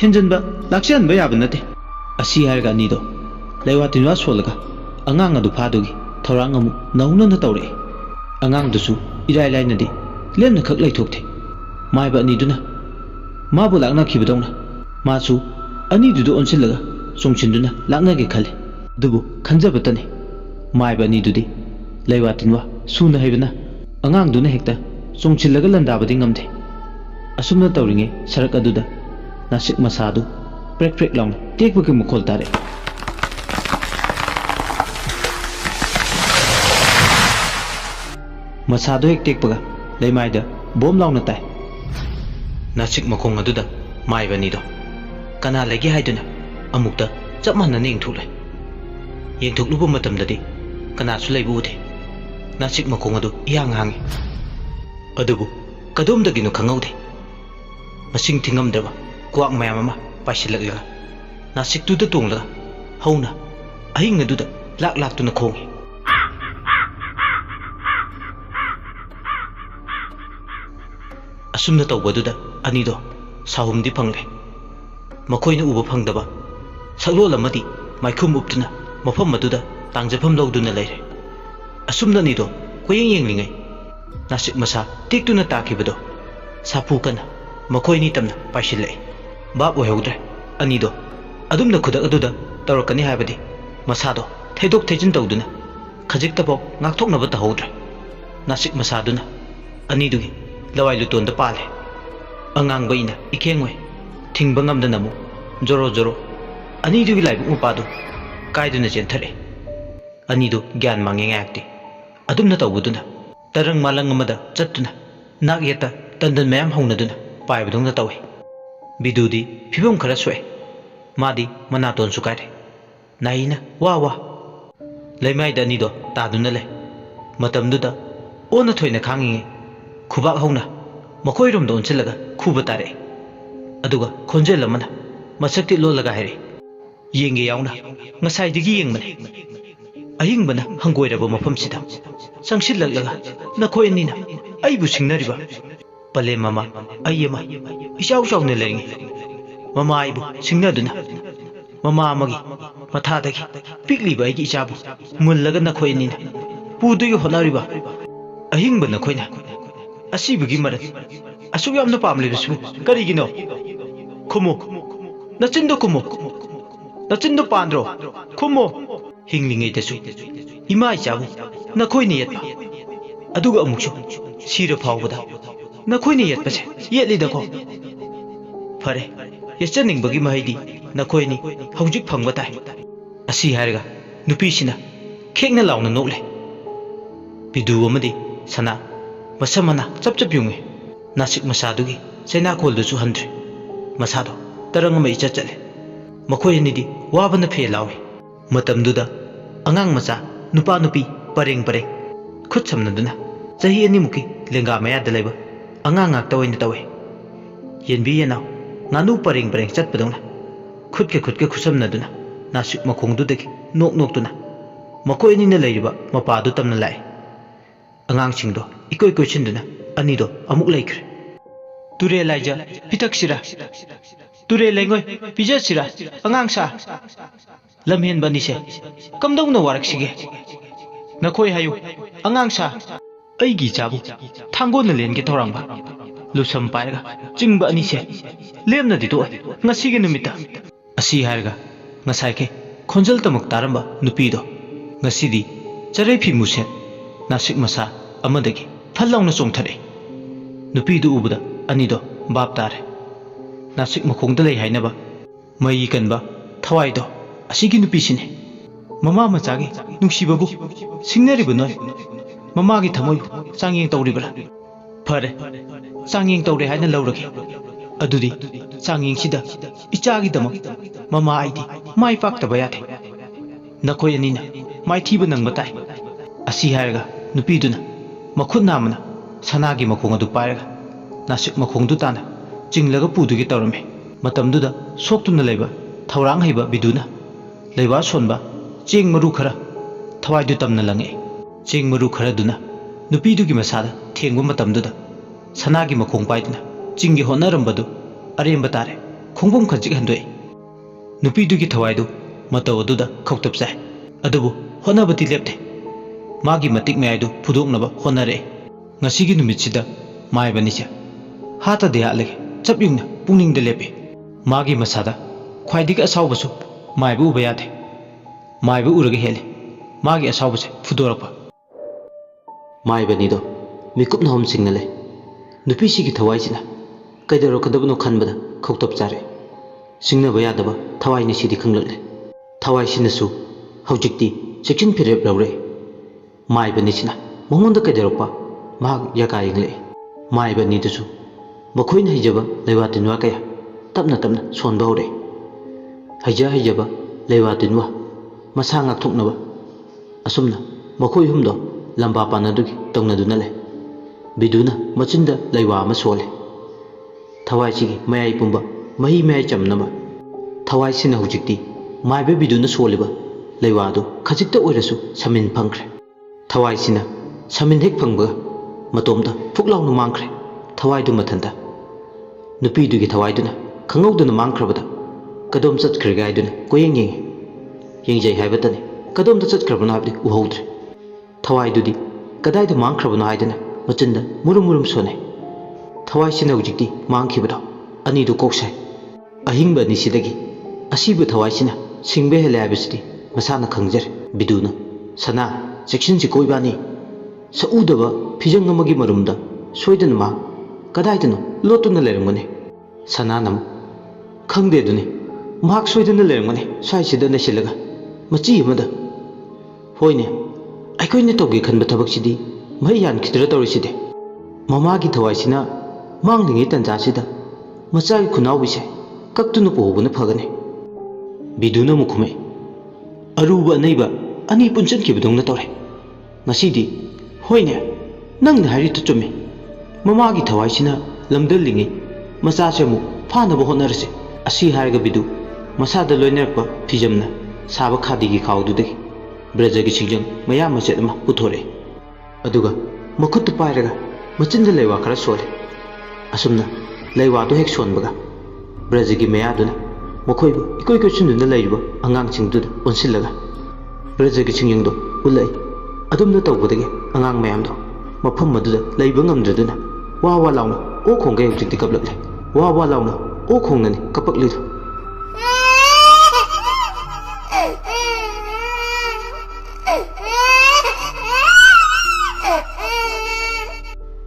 ꯍꯦꯟꯖꯤꯟꯕ ꯂꯥꯛꯆꯍꯟꯕ ꯌꯥꯕ ꯅꯠꯇꯦ ꯑꯁꯤ ꯍꯥꯏꯔꯒ ꯑꯅꯤꯗꯣ ꯂꯩꯋꯥ ꯇꯤꯟꯋꯥ ꯁꯣꯜꯂꯒ ꯑꯉꯥꯡ ꯑꯗꯨ ꯐꯥꯗꯨꯒꯤ ꯊꯧꯔꯥꯡ ꯑꯃꯨꯛ ꯅꯧꯅꯅ ꯇꯧꯔꯛꯏ ꯑꯉꯥꯡꯗꯨꯁꯨ ꯏꯔꯥꯏ ꯂꯥꯏꯅꯗꯤ ꯂꯦꯝꯅ ꯈꯛ ꯂꯩꯊꯣꯛꯇꯦ ꯃꯥꯏꯕ ꯑꯅꯤꯗꯨꯅ ꯃꯥꯕꯨ ꯂꯥꯛꯅꯈꯤꯕꯗꯧꯅ ꯃꯥꯁꯨ ꯑꯅꯤꯗꯨꯗ ꯑꯣꯟꯁꯤꯜꯂꯒ ꯆꯣꯡꯁꯤꯟꯗꯨꯅ ꯂꯥꯛꯅꯒꯦ ꯈꯜꯂꯤ ꯑꯗꯨꯕꯨ ꯈꯟꯖꯕꯇꯅꯤ ꯃꯥꯏꯕ ꯑꯅꯤꯗꯨꯗꯤ ꯂꯩꯋꯥ ꯇꯤꯟꯋꯥ ꯁꯨꯅ ꯍꯩꯕꯅ ꯑꯉꯥꯡꯗꯨꯅ ꯍꯦꯛꯇ ꯆꯣꯡꯁꯤꯜꯂꯒ ꯂꯟꯗꯥꯕꯗꯤ ꯉꯝꯗꯦ ꯑꯁꯨꯝꯅ ꯇꯧꯔꯤꯉꯩ ꯁꯔꯛ ꯑꯗꯨꯗ ꯅꯥꯁꯤꯛ ꯃꯁꯥꯗꯨ ꯄ꯭ꯔꯦꯛ ꯄ꯭ꯔꯦꯛ ꯂꯥꯎꯅ ꯇꯦꯛꯄꯒꯤ ꯃꯈꯣꯜ ꯇꯥꯔꯛꯏ ꯃꯁꯥꯗꯣ ꯍꯦꯛ ꯇꯦꯛꯄꯒ ꯂꯩꯃꯥꯏꯗ ꯕꯣꯝ ꯂꯥꯎꯅ ꯇꯥꯏ ꯅꯥꯁꯤꯛ ꯃꯈꯣꯡ ꯑꯗꯨꯗ ꯃꯥꯏꯕ ꯑꯅꯤꯗꯣ ꯀꯅꯥ ꯂꯩꯒꯦ ꯍꯥꯏꯗꯨꯅ ꯑꯃꯨꯛꯇ ꯆꯞ ꯃꯥꯟꯅꯅ ꯌꯦꯡꯊꯣꯛꯂꯦ ꯌꯦꯡꯊꯣꯛꯂꯨꯕ ꯃꯇꯝꯗꯗꯤ ꯀꯅꯥꯁꯨ ꯂꯩꯕ ꯎꯗꯦ ꯅꯥꯁꯤꯛ ꯃꯈꯣꯡ ꯑꯗꯨ ꯏꯍꯥꯡ ꯍꯥꯡꯉꯤ ꯑꯗꯨꯕꯨ ꯀꯗꯣꯝꯗꯒꯤꯅꯣ ꯈꯪꯍꯧꯗꯦ ꯃꯁꯤꯡ ꯊꯤꯉꯝꯗ꯭ꯔꯕ ꯀ꯭ꯋꯥꯛ ꯃꯌꯥꯝ ꯑꯃ ꯄꯥꯏꯁꯤꯜꯂꯛꯂꯒ ꯅꯥꯁꯤꯛꯇꯨꯗ ꯇꯣꯡꯂꯒ ꯍꯧꯅ ꯑꯍꯤꯡ ꯑꯗꯨꯗ ꯂꯥꯛꯇꯨꯅ ꯈꯣꯡꯉꯤ ꯑꯁꯨꯝꯅ ꯇꯧꯕꯗꯨꯗ ꯑꯅꯤꯗꯣ ꯁꯥꯍꯨꯝꯗꯤ ꯐꯪꯂꯦ ꯃꯈꯣꯏꯅ ꯎꯕ ꯐꯪꯗꯕ ꯁꯛꯂꯣꯟ ꯑꯃꯗꯤ ꯃꯥꯏꯈꯨꯝ ꯎꯞꯇꯨꯅ ꯃꯐꯝ ꯑꯗꯨꯗ ꯇꯥꯡꯖꯐꯝ ꯂꯧꯗꯨꯅ ꯂꯩꯔꯦ ꯑꯁꯨꯝꯅ ꯑꯅꯤꯗꯣ ꯀꯣꯌꯦꯡ ꯌꯦꯡꯂꯤꯉꯩ ꯅꯥꯁꯤꯛ ꯃꯁꯥ ꯇꯦꯛꯇꯨꯅ ꯇꯥꯈꯤꯕꯗꯣ ꯁꯥꯐꯨ ꯀꯟꯅ ꯃꯈꯣꯏ ꯑꯅꯤ ꯇꯝꯅ ꯄꯥꯏꯁꯤꯜꯂꯛꯏ ꯚꯥꯞ ꯑꯣꯏꯍꯧꯗ꯭ꯔꯦ ꯑꯅꯤꯗꯣ ꯑꯗꯨꯝꯅ ꯈꯨꯗꯛ ꯑꯗꯨꯗ ꯇꯧꯔꯛꯀꯅꯤ ꯍꯥꯏꯕꯗꯤ ꯃꯁꯥꯗꯣ ꯊꯩꯗꯣꯛ ꯊꯩꯖꯤꯟ ꯇꯧꯗꯨꯅ ꯈꯖꯤꯛꯇꯐꯥꯎ ꯉꯥꯛꯊꯣꯛꯅꯕ ꯇꯧꯍꯧꯗ꯭ꯔꯦ ꯅꯥꯁꯤꯛ ꯃꯁꯥꯗꯨꯅ ꯑꯅꯤꯗꯨꯒꯤ ꯂꯋꯥꯏ ꯂꯨꯇꯣꯟꯗ ꯄꯥꯜꯂꯦ ꯑꯉꯥꯡꯕ ꯏꯅ ꯏꯈꯦꯡ ꯑꯣꯏ ꯊꯤꯡꯕ ꯉꯝꯗꯅ ꯑꯃꯨꯛ ꯖꯣꯔꯣ ꯖꯣꯔꯣ ꯑꯅꯤꯗꯨꯒꯤ ꯂꯥꯏꯕꯛ ꯃꯄꯥꯗꯨ ꯀꯥꯏꯗꯨꯅ ꯆꯦꯟꯊꯔꯛꯑꯦ ꯑꯅꯤꯗꯨ ꯒ꯭ꯌꯥꯟ ꯃꯥꯡꯉꯦ ꯉꯥꯏꯍꯥꯛꯇꯤ ꯑꯗꯨꯝꯅ ꯇꯧꯕꯗꯨꯅ ꯇꯔꯪ ꯃꯥꯂꯪ ꯑꯃꯗ ꯆꯠꯇꯨꯅ ꯅꯥꯛ ꯌꯦꯠꯇ ꯇꯟꯗꯟ ꯃꯌꯥꯝ ꯍꯧꯅꯗꯨꯅ ꯄꯥꯏꯕꯗꯧꯅ ꯇꯧꯏ ꯕꯤꯗꯨꯗꯤ ꯐꯤꯕꯝ ꯈꯔ ꯁꯣꯛꯑꯦ ꯃꯥꯗꯤ ꯃꯅꯥꯇꯣꯟꯁꯨ ꯀꯥꯏꯔꯦ ꯅꯥꯍꯤꯅ ꯋꯥ ꯂꯩꯃꯥꯏꯗ ꯑꯅꯤꯗꯣ ꯇꯥꯗꯨꯅ ꯂꯩ ꯃꯇꯝꯗꯨꯗ ꯑꯣꯟꯅ ꯊꯣꯏꯅ ꯈꯥꯡꯉꯤꯉꯩ ꯈꯨꯕꯥꯛ ꯍꯧꯅ ꯃꯈꯣꯏꯔꯣꯝꯗ ꯑꯣꯟꯁꯤꯜꯂꯒ ꯈꯨꯕ ꯇꯥꯔꯛꯏ ꯑꯗꯨꯒ ꯈꯣꯟꯖꯦꯜ ꯑꯃꯅ ꯃꯁꯛꯇꯤ ꯂꯣꯜꯂꯒ ꯍꯥꯏꯔꯛꯏ ꯌꯦꯡꯒꯦ ꯌꯥꯎꯅ ꯉꯁꯥꯏꯗꯒꯤ ꯌꯦꯡꯕꯅꯤ ꯑꯍꯤꯡꯕꯅ ꯍꯪꯒꯣꯏꯔꯕ ꯃꯐꯝꯁꯤꯗ ꯆꯪꯁꯤꯜꯂꯛꯂꯒ ꯅꯈꯣꯏ ꯑꯅꯤꯅ ꯑꯩꯕꯨ ꯁꯤꯡꯅꯔꯤꯕ ꯄꯂꯦꯝ ꯃꯃꯥ ꯑꯩ ꯑꯃ ꯏꯆꯥꯎ ꯆꯥꯎꯅ ꯂꯩꯔꯤꯉꯩ ꯃꯃꯥ ꯑꯩꯕꯨ ꯁꯤꯡꯅꯗꯨꯅ ꯃꯃꯥ ꯑꯃꯒꯤ ꯃꯊꯥꯗꯒꯤ ꯄꯤꯛꯂꯤꯕ ꯑꯩꯒꯤ ꯏꯆꯥꯕꯨ ꯃꯨꯜꯂꯒ ꯅꯈꯣꯏ ꯑꯅꯤꯅ ꯄꯨꯗꯣꯏꯒꯤ ꯍꯣꯠꯅꯔꯤꯕ ꯑꯍꯤꯡꯕ ꯅꯈꯣꯏꯅ ꯑꯁꯤꯕꯒꯤ ꯃꯔꯟ ꯑꯁꯨꯛ ꯌꯥꯝꯅ ꯄꯥꯝꯂꯤꯕꯁꯤꯕꯨ ꯀꯔꯤꯒꯤꯅꯣ ꯈꯨꯝꯃꯨ ꯅꯆꯤꯟꯗꯣ ꯈꯨꯝꯃꯨ ꯅꯆꯤꯟꯗꯣ ꯄꯥꯟꯗ꯭ꯔꯣ ꯈꯨꯝꯃꯨ ꯍꯤꯡꯂꯤꯉꯩꯗꯁꯨ ꯏꯃꯥ ꯏꯆꯥꯕꯨ ꯅꯈꯣꯏꯅ ꯌꯦꯠꯄ ꯑꯗꯨꯒ ꯑꯃꯨꯛꯁꯨ ꯁꯤꯔ ꯐꯥꯎꯕꯗ ꯅꯈꯣꯏꯅ ꯌꯦꯠꯄꯁꯦ ꯌꯦꯠꯂꯤꯗꯀꯣ ꯐꯔꯦ ꯌꯦꯠꯆꯅꯤꯡꯕꯒꯤ ꯃꯍꯩꯗꯤ ꯅꯈꯣꯏꯅꯤ ꯍꯧꯖꯤꯛ ꯐꯪꯕ ꯇꯥꯏ ꯑꯁꯤ ꯍꯥꯏꯔꯒ ꯅꯨꯄꯤꯁꯤꯅ ꯈꯦꯛꯅ ꯂꯥꯎꯅ ꯅꯣꯛꯂꯦ ꯕꯤꯗꯨ ꯑꯃꯗꯤ ꯁꯅꯥ masam mana chap chap yungi nasik masadugi chaina kol du chu handre masado tarang ma icha chale makhoi ni di wabana phe lawi matam duda angang macha nupa nupi pareng pareng khut samna duna chahi ani muki lenga maya da leba angang ngak tawai na tawe yenbi yana nganu pareng pareng chat padona khut ke khusam na duna nasik makhong du deki nok nok tuna makhoi ni na leiba mapa du tamna lai angang sing do ikoi koi chin duna ani do amuk laikre ture laija pitak sira ture lengoi pija sira angang sa lamhen bani se kamdong na warak sige nakhoi hayu angang sa aigi chabu thango na len ge thorang ba lusam pairaga chingba ani se lemna di to ngasi ge numita asi harga ngasai ke khonjal tamak taramba nupi do ngasi di charai phi muset nasik masa amadagi phallaung na chongthare nupi du ubuda ani do bap tare nasik makhong da lei hainaba mai kanba thawai do asigi nupi sine mama macha gi nungsibabu singnari bu noi mama gi thamoi changyeng tawribra phare changyeng tawre haina laurage adudi changyeng sida icha gi damak mama aidi mai pak ta bayate nakhoi ani na mai thibu nang batai asi haraga nupi duna makhut namana sanagi makhong adu pairaga nasik makhong du tana chinglaga pudu gi tawrame matam duda soktuna leiba thawrang haiba biduna leiba sonba cheng maru khara thawai du tamna lange cheng maru khara duna nupi du gi masada thengbu matam duda sanagi makhong paiduna chinggi honarambadu aremba tare khongbom khajik handoi nupi du gi thawai du mataw duda khawtap sai adubu honabati lepte magi matik mai du phudoknaba honare ngasigi numitchida mai banisa hata de ale chapyungna pungning de lepe magi masada khwaidik asawbasu mai bu bayate mai bu uraga hele magi asawbase phudorakpa mai bani do mikup na hom singnale nupi sigi thawai sina kaidaro kadabno khanbada khawtap chare singna bayadaba thawai ni sidi khanglalle thawai sinasu haujikti section phirep lawre mai bani sina mongonda kaidaropa mag yaka ingle mai bani dusu makhoi na hijaba leiwa tinwa kaya tapna tapna sonba hore hijaba leiwa tinwa masa ngak thuknaba asumna makhoi humdo lamba panadugi tongna dunale biduna machinda leiwa ama sole thawai sigi mayai pumba mahi mayai chamnaba thawai sina hujikti maibe biduna soliba leiwa do khajikta oirasu samin phangkhre thawai sina samin hek phangba matomda phuklaunu mangkhre thawai du mathanda nupi du gi thawai duna khangau mangkhrabada kadom chatkhre gai duna koyeng yengjai haibatani kadom da chatkhrabana habdi uhaudre thawai dudi kadai da mangkhrabana haidana machinda murum sone thawai sina hujikti mangkhibado ani du koksai ahingba ni sidagi asibu thawai sina singbe hele habisidi masana khangjar biduna sana section si koibani saudaba phijang amagi marumda soidana ma kadai lotuna lerangone sananam khangde duni mak soidana lerangone sai sida na silaga machi amada hoine aikoine togi khanba thabak sidi mai yan khidra tawriside mama gi thawai sina manglingi tanja sida macha gi khunau bise kaktuna pohobuna phagane biduna mukhume aruba neiba ani punchan kibudongna tawre ngasidi hoine nangna hari to chume mama gi thawai sina lamdal lingi macha semu phana bo honarse asi harga bidu masada loinerpa phijamna saba khadi gi khawdu de braja gi singjang maya machet ma puthore aduga makhut pairaga machinda leiwa khara sole asumna leiwa do hek sonbaga braja gi maya duna mokhoi ikoi ko chunduna leiba angang chingdu onsilaga braja gi singjang do ulai adumna tawbudage angang mayam do mafam maduda leiba ngamdraduna wa launa o khongge hujikti kablakle wa launa o khongnani kapaklidu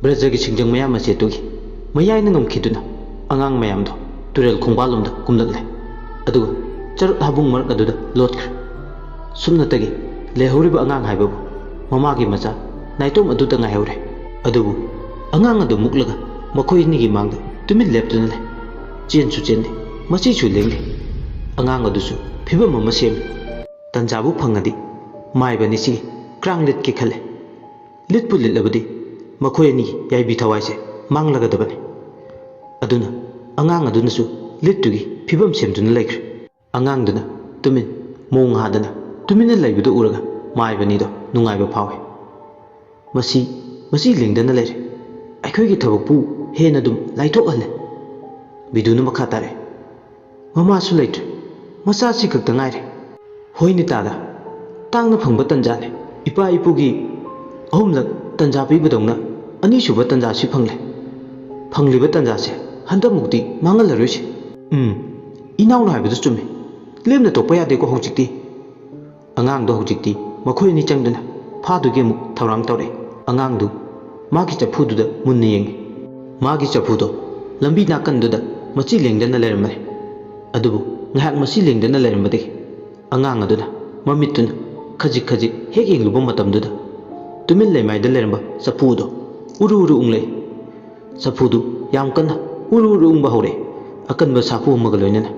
Braja gi singjang mayam ase tugi mayai na ngomkhiduna angang mayam do turel khongbalum da kumlagle aduga charut habung mar aduda lotkhr sumna tagi lehoriba angang haibabu mama gi macha naitom aduda ngai hore adubu angang adu muklaga makhoi ni gi mangda tumin leptuna le chen chu chen machi chu leng le angang adu su phibam ma sem tanjabu phangadi mai bani si krang lit ki khale lit pu lit labadi makhoi ni yai bi thawai se manglaga da bani aduna angang aduna su lit tu gi phibam sem duna laikre angang duna tumin mong hadana tumin laibudu uraga mai bani do nungai ba phawe masi lengdana leire akhoi gi thabak pu hena dum laithok hale biduna makha tare mama su laitre masa si khak tangai hoini tada tangna phangba tanja ne ipa ipugi ahumlak tanja pi badongna ani suba tanja si phangle phangliba tanja se handa mukti mangal larusi inaw na habidu chumme lemna tokpa yade ko hojikti angang do hojikti makhoi ni changduna phaduge muk thawrang tawre angang du magi chapu du da munni yeng magi chapu do lambi nakan du da machi lengdana lermane adubu ngahak masi lengdana lermade angang aduna mamituna khajik hek yeng luba matam du da tumin lemai da lerma chapu do uru ungle chapu du yam kana uru ungba hore akan ba sapu magaloinana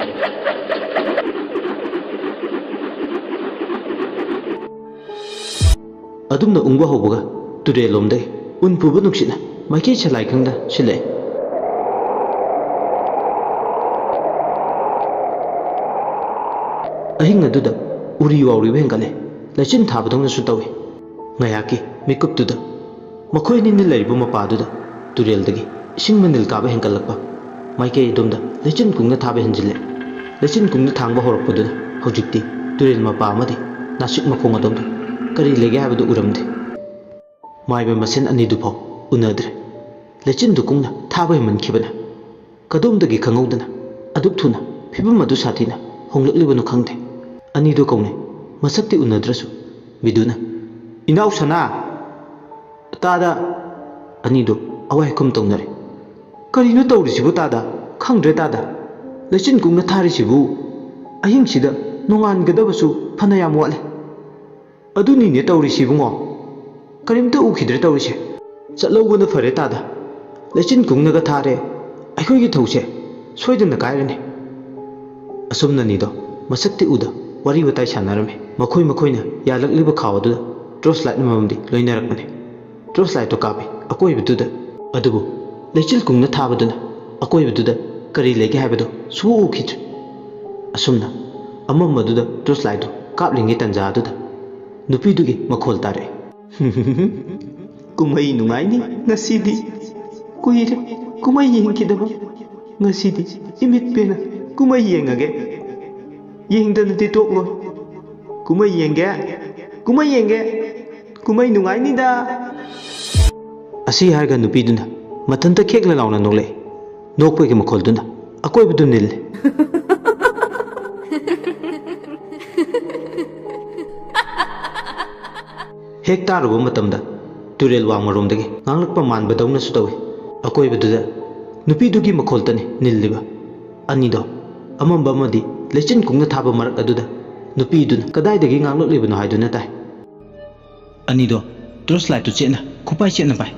adumna ungba hobuga ture lomde un pubu nuksina maiki chalai khangda sile ahing aduda uri wawri bengale lachin thabadong su tawi ngayaki mikup tuda makhoi ni laibu mapa duda turel dagi ising manil ka ba hengalakpa maike domda lachin kungna thabe henjile lachin kungna thangba horokpa duda hojikti turel mapa amadi nasik makong adomda kari lege habdu uramde maiba masen ani du pho unadre lachin du kungna thaba man khibana kadom dagi khangudana aduk thuna phibam adu sathina honglakliba no khangde ani du kaune masakti unadrasu biduna inaw sana tada ani du awai kum tongnare kari no tawri sibu tada khangdre tada lachin kungna thari sibu ahing sida nongan gadabasu phanayam wale aduni ne tawri sibungo karimta ukhidre tawrise chatlawbuna fare tada lachin kungnaga thare akhoi gi thause soidana kairane asumna ni do masakti uda wari watai sanarame makhoi na yalakliba khawadu torch light mamdi loinarakmane torch light to kabe akoi biduda adubu lechil kungna thabaduna akoi biduda kari lege habado su ukhidre asumna amam maduda torch light to kaplinge tanja aduda nupi dugi makhol tare kumai nungai ni ngasidi kuire kumai yengkidaba ngasidi imit pena kumai yengage yengdana ti toklo kumai yenge kumai nungai ni da asi harga nupi duna matanta khekla launa nole nokpe ke makhol duna akoi bidu nil hek taruba matamda turel wangmaromdagi nganglakpa manbadawna su tawi akoi biduda nupi dugi makhol tani nilliba anido amamba amadi lechin kungna thaba marak aduda nupi duna kadai dagi nganglakliba no haiduna tai anido torch light tu chena khupai chena pai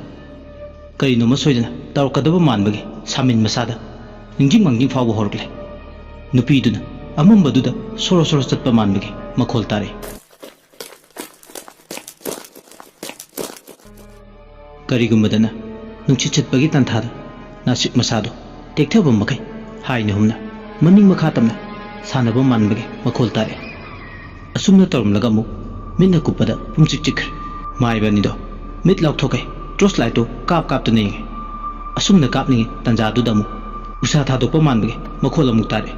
kari no masoidana taw kadaba manbagi samin masada ningjing mangjing fawu horkle nupi duna amamba duda soro chatpa manbagi makhol tare karigumbadana nungchi chatpagi tanthada nasik masado tekthaba makai haina humna maning makha tamna sanaba manbagi makhol tare asumna torumlaga mu minna kupada pumchik chikre maibani do mit lauk thokai torch light to kap tu nei asumna kapni tanja du damu usa tha do pa manbagi makhol amuk tare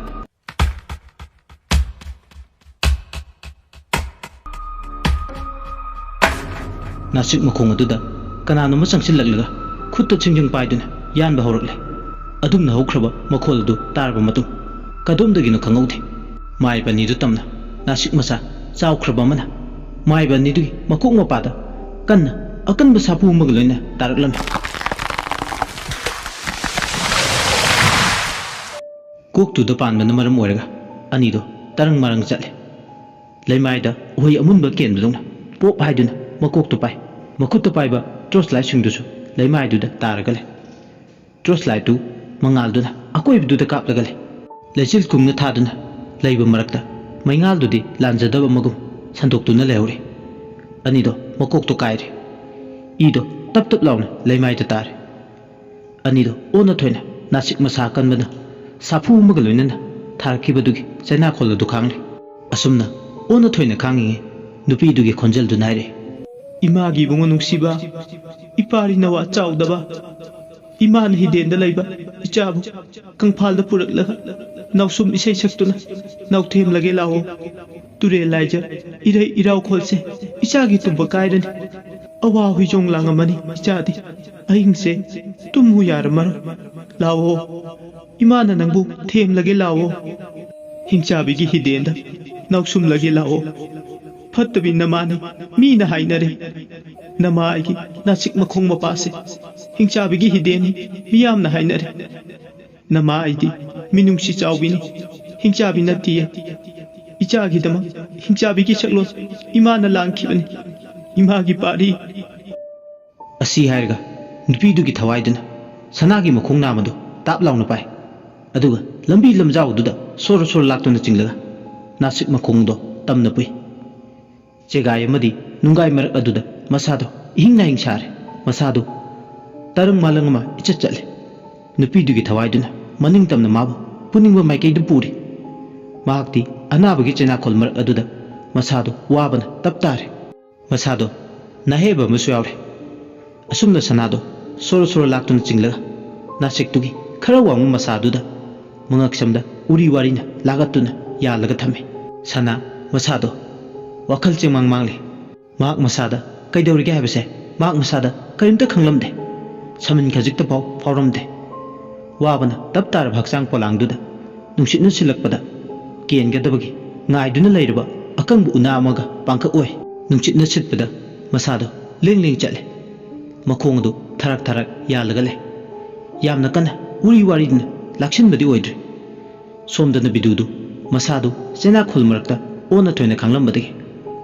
nasik makhong aduda kanano ma changsil laglaga khutta chingjing paiduna yan ba horakle adum na hokraba makhol du tarba matum kadom dagi no khangaude mai bani du tamna nasik masa chaukraba mana mai bani du makok ma pada kan akan ba sapu magloina taraklam kok tu da pan bana maram oraga ani do tarang marang chatle leimai da hoi amun ba ken dungna pop haiduna makok tu pai makut tu pai ba torch light sing du su ꯂꯩꯃꯥꯏꯗꯨꯗ ꯇꯥꯔꯒ ꯂꯩ ꯇ꯭ꯔꯣꯁ ꯂꯥꯏꯠꯇꯨ ꯃꯉꯥꯜꯗꯨꯅ ꯑꯀꯣꯏꯕꯗꯨꯗ ꯀꯥꯞꯂꯒ ꯂꯩ ꯂꯩꯆꯤꯜ ꯀꯨꯡꯅ ꯊꯥꯗꯨꯅ ꯂꯩꯕ ꯃꯔꯛꯇ ꯃꯩꯉꯥꯜꯗꯨꯗꯤ ꯂꯥꯟꯖꯗꯕ ꯃꯒꯨꯝ ꯁꯟꯗꯣꯛꯇꯨꯅ ꯂꯩꯍꯧꯔꯤ ꯑꯅꯤꯗꯣ ꯃꯀꯣꯛꯇꯣ ꯀꯥꯏꯔꯦ ꯏꯗꯣ ꯇꯞ ꯇꯞ ꯂꯥꯎꯅ ꯂꯩꯃꯥꯏꯗ ꯇꯥꯔꯦ ꯑꯅꯤꯗꯣ ꯑꯣꯟꯅ ꯊꯣꯏꯅ ꯅꯥꯁꯤꯛ ꯃꯁꯥ ꯀꯟꯕꯅ ꯁꯥꯐꯨ ꯑꯃꯒ ꯂꯣꯏꯅꯅ ꯊꯥꯔꯛꯈꯤꯕꯗꯨꯒꯤ ꯆꯩꯅꯥꯈꯣꯜ ꯑꯗꯨ ꯈꯥꯡꯂꯤ ꯑꯁꯨꯝꯅ ꯑꯣꯟꯅ ꯊꯣꯏꯅ ꯈꯥꯡꯉꯤꯉꯩ ꯅꯨꯄꯤꯗꯨꯒꯤ ꯈꯣꯟꯖꯦꯜꯗꯨꯅ ꯍꯥꯏꯔꯦ ꯏꯃꯥꯒꯤ ꯏꯕꯨꯡꯉꯣ ꯅꯨꯡꯁꯤꯕ ꯏꯄꯥꯔꯤ ꯅꯋꯥ ꯆꯥꯎꯗꯕ ꯏꯃꯥꯅ ꯍꯤꯗꯦꯟꯗ ꯂꯩꯕ ꯏꯆꯥꯕꯨ ꯀꯪꯐꯥꯜꯗ ꯄꯨꯔꯛꯂꯒ ꯅꯥꯎꯁꯨꯝ ꯏꯁꯩ ꯁꯛꯇꯨꯅ ꯅꯥꯎꯊꯦꯝꯂꯒꯦ ꯂꯥꯛꯑꯣ ꯇꯨꯔꯦꯜ ꯂꯥꯏꯖ ꯏꯔꯩ ꯏꯔꯥꯎꯈꯣꯜꯁꯦ ꯏꯆꯥꯒꯤ ꯇꯨꯝꯕ ꯀꯥꯏꯔꯅꯤ ꯑꯋꯥ ꯍꯨꯏꯖꯣꯡ ꯂꯥꯡꯉꯝꯃꯅꯤ ꯏꯆꯥꯗꯤ ꯑꯍꯤꯡꯁꯦ ꯇꯨꯝꯃꯨ ꯌꯥꯔꯝꯃꯔꯣꯏ ꯂꯥꯛꯑꯣ ꯏꯃꯥꯅ ꯅꯪꯕꯨ ꯊꯦꯝꯂꯒꯦ ꯂꯥꯛꯑꯣ ꯍꯤꯡꯆꯥꯕꯤꯒꯤ ꯍꯤꯗꯦꯟꯗ ꯅꯥꯎꯁꯨꯝꯂꯒꯦ ꯂꯥꯛꯑꯣ ꯐꯠꯇꯕꯤ ꯅꯃꯥꯅꯤ ꯃꯤꯅ ꯍꯥꯏꯅꯔꯦ ꯅꯃꯥ ꯑꯩꯒꯤ ꯅꯥꯁꯤꯛ ꯃꯈꯣꯡ ꯃꯄꯥꯁꯦ ꯍꯤꯡꯆꯥꯕꯤꯒꯤ ꯍꯤꯗꯦꯟꯅꯤ ꯃꯤꯌꯥꯝꯅ ꯍꯥꯏꯅꯔꯦ ꯅꯃꯥ ꯑꯩꯗꯤ ꯃꯤꯅꯨꯡꯁꯤ ꯆꯥꯎꯕꯤꯅꯤ ꯍꯤꯡꯆꯥꯕꯤ ꯅꯠꯇꯤꯌꯦ ꯏꯆꯥꯒꯤꯗꯃꯛ ꯍꯤꯡꯆꯥꯕꯤꯒꯤ ꯁꯛꯂꯣꯟ ꯏꯃꯥꯅ ꯂꯥꯡꯈꯤꯕꯅꯤ ꯏꯃꯥꯒꯤ ꯄꯥꯔꯤ ꯑꯁꯤ ꯍꯥꯏꯔꯒ ꯅꯨꯄꯤꯗꯨꯒꯤ ꯊꯋꯥꯏꯗꯨꯅ ꯁꯅꯥꯒꯤ ꯃꯈꯣꯡ ꯅꯥꯝꯃꯗꯨ ꯇꯥꯞ ꯂꯥꯎꯅ ꯄꯥꯏ ꯑꯗꯨꯒ ꯂꯝꯕꯤ ꯂꯝꯖꯥꯎꯗꯨꯗ ꯁꯣꯔ ꯁꯣꯔ ꯂꯥꯛꯇꯨꯅ ꯆꯤꯡꯂꯒ ꯅꯥꯁꯤꯛ ꯃꯈꯣꯡꯗꯣ ꯇꯝꯅ ꯄꯨꯏ ꯆꯦꯒꯥꯏ ꯑꯃꯗꯤ ꯅꯨꯡꯒꯥꯏ ꯃꯔꯛ ꯑꯗꯨꯗ ꯃꯁꯥꯗꯣꯏꯍꯤꯡ ꯅꯥꯍꯤꯡ ꯁꯥꯔꯦ ꯃꯁꯥꯗꯣ ꯇꯔꯪ ꯃꯥꯂꯪ ꯑꯃ ꯏꯆꯠ ꯆꯠꯂꯦ ꯅꯨꯄꯤꯗꯨꯒꯤ ꯊꯋꯥꯏꯗꯨꯅ ꯃꯅꯤꯡ ꯇꯝꯅ ꯃꯥꯕꯨ ꯄꯨꯅꯤꯡꯕ ꯃꯥꯏꯀꯩꯗ ꯄꯨꯔꯤ ꯃꯍꯥꯛꯇꯤ ꯑꯅꯥꯕꯒꯤ ꯆꯩꯅꯥꯈꯣꯜ ꯃꯔꯛ ꯑꯗꯨꯗ ꯃꯁꯥꯗꯣ ꯋꯥꯕꯅ ꯇꯞ ꯇꯥꯔꯦ ꯃꯁꯥꯗꯣ ꯅꯥꯍꯦꯕ ꯑꯃꯁꯨ ꯌꯥꯎꯔꯦ ꯑꯁꯨꯝꯅ ꯁꯅꯥꯗꯣ ꯁꯣꯔ ꯁꯣꯔ ꯂꯥꯛꯇꯨꯅ ꯆꯤꯡꯂꯒ ꯅꯥꯁꯤꯛꯇꯨꯒꯤ ꯈꯔ ꯋꯥꯡꯕ ꯃꯁꯥꯗꯨꯗ ꯃꯉꯛꯁꯝꯗ ꯎꯔꯤ ꯋꯥꯔꯤꯅ ꯂꯥꯒꯠꯇꯨꯅ ꯌꯥꯜꯂꯒ ꯊꯝꯃꯤ ꯁꯅꯥ ꯃꯁꯥꯗꯣ ꯋꯥꯈꯜ ꯆꯦꯡꯃꯥꯡ ꯃꯥꯡꯂꯤ ꯃꯍꯥꯛ ꯃꯁꯥꯗ ꯀꯩꯗꯧꯔꯤꯒꯦ ꯍꯥꯏꯕꯁꯦ ꯃꯍꯥꯛ ꯃꯁꯥꯗ ꯀꯔꯤꯝꯇ ꯈꯪꯂꯝꯗꯦ ꯁꯃꯤꯟ ꯈꯖꯤꯛꯇ ꯐꯥꯎ ꯐꯥꯎꯔꯝꯗꯦ ꯋꯥꯕꯅ ꯇꯞ ꯇꯥꯔꯕ ꯍꯛꯆꯥꯡ ꯄꯣꯂꯥꯡꯗꯨꯗ ꯅꯨꯡꯁꯤꯠꯅ ꯁꯤꯜꯂꯛꯄꯗ ꯀꯦꯟꯒꯗꯕꯒꯤ ꯉꯥꯏꯗꯨꯅ ꯂꯩꯔꯕ ꯑꯀꯪꯕ ꯎꯅꯥ ꯑꯃꯒ ꯄꯥꯡꯈꯛ ꯑꯣꯏ ꯅꯨꯡꯁꯤꯠꯅ ꯁꯤꯠꯄꯗ ꯃꯁꯥꯗꯣ ꯂꯦꯡ ꯂꯦꯡ ꯆꯠꯂꯦ ꯃꯈꯣꯡ ꯑꯗꯨ ꯊꯔꯛ ꯊꯔꯛ ꯌꯥꯜꯂꯒ ꯂꯩ ꯌꯥꯝꯅ ꯀꯟꯅ ꯎꯔꯤ ꯋꯥꯔꯤꯗꯨꯅ ꯂꯥꯛꯁꯤꯟꯕꯗꯤ ꯑꯣꯏꯗ꯭ꯔꯤ ꯁꯣꯝꯗꯅ ꯕꯤꯗꯨꯗꯨ ꯃꯁꯥꯗꯨ ꯆꯩꯅꯥꯈꯣꯜ ꯃꯔꯛꯇ ꯑꯣꯟꯅ ꯊꯣꯏꯅ ꯈꯪꯂꯝꯕꯗꯒꯤ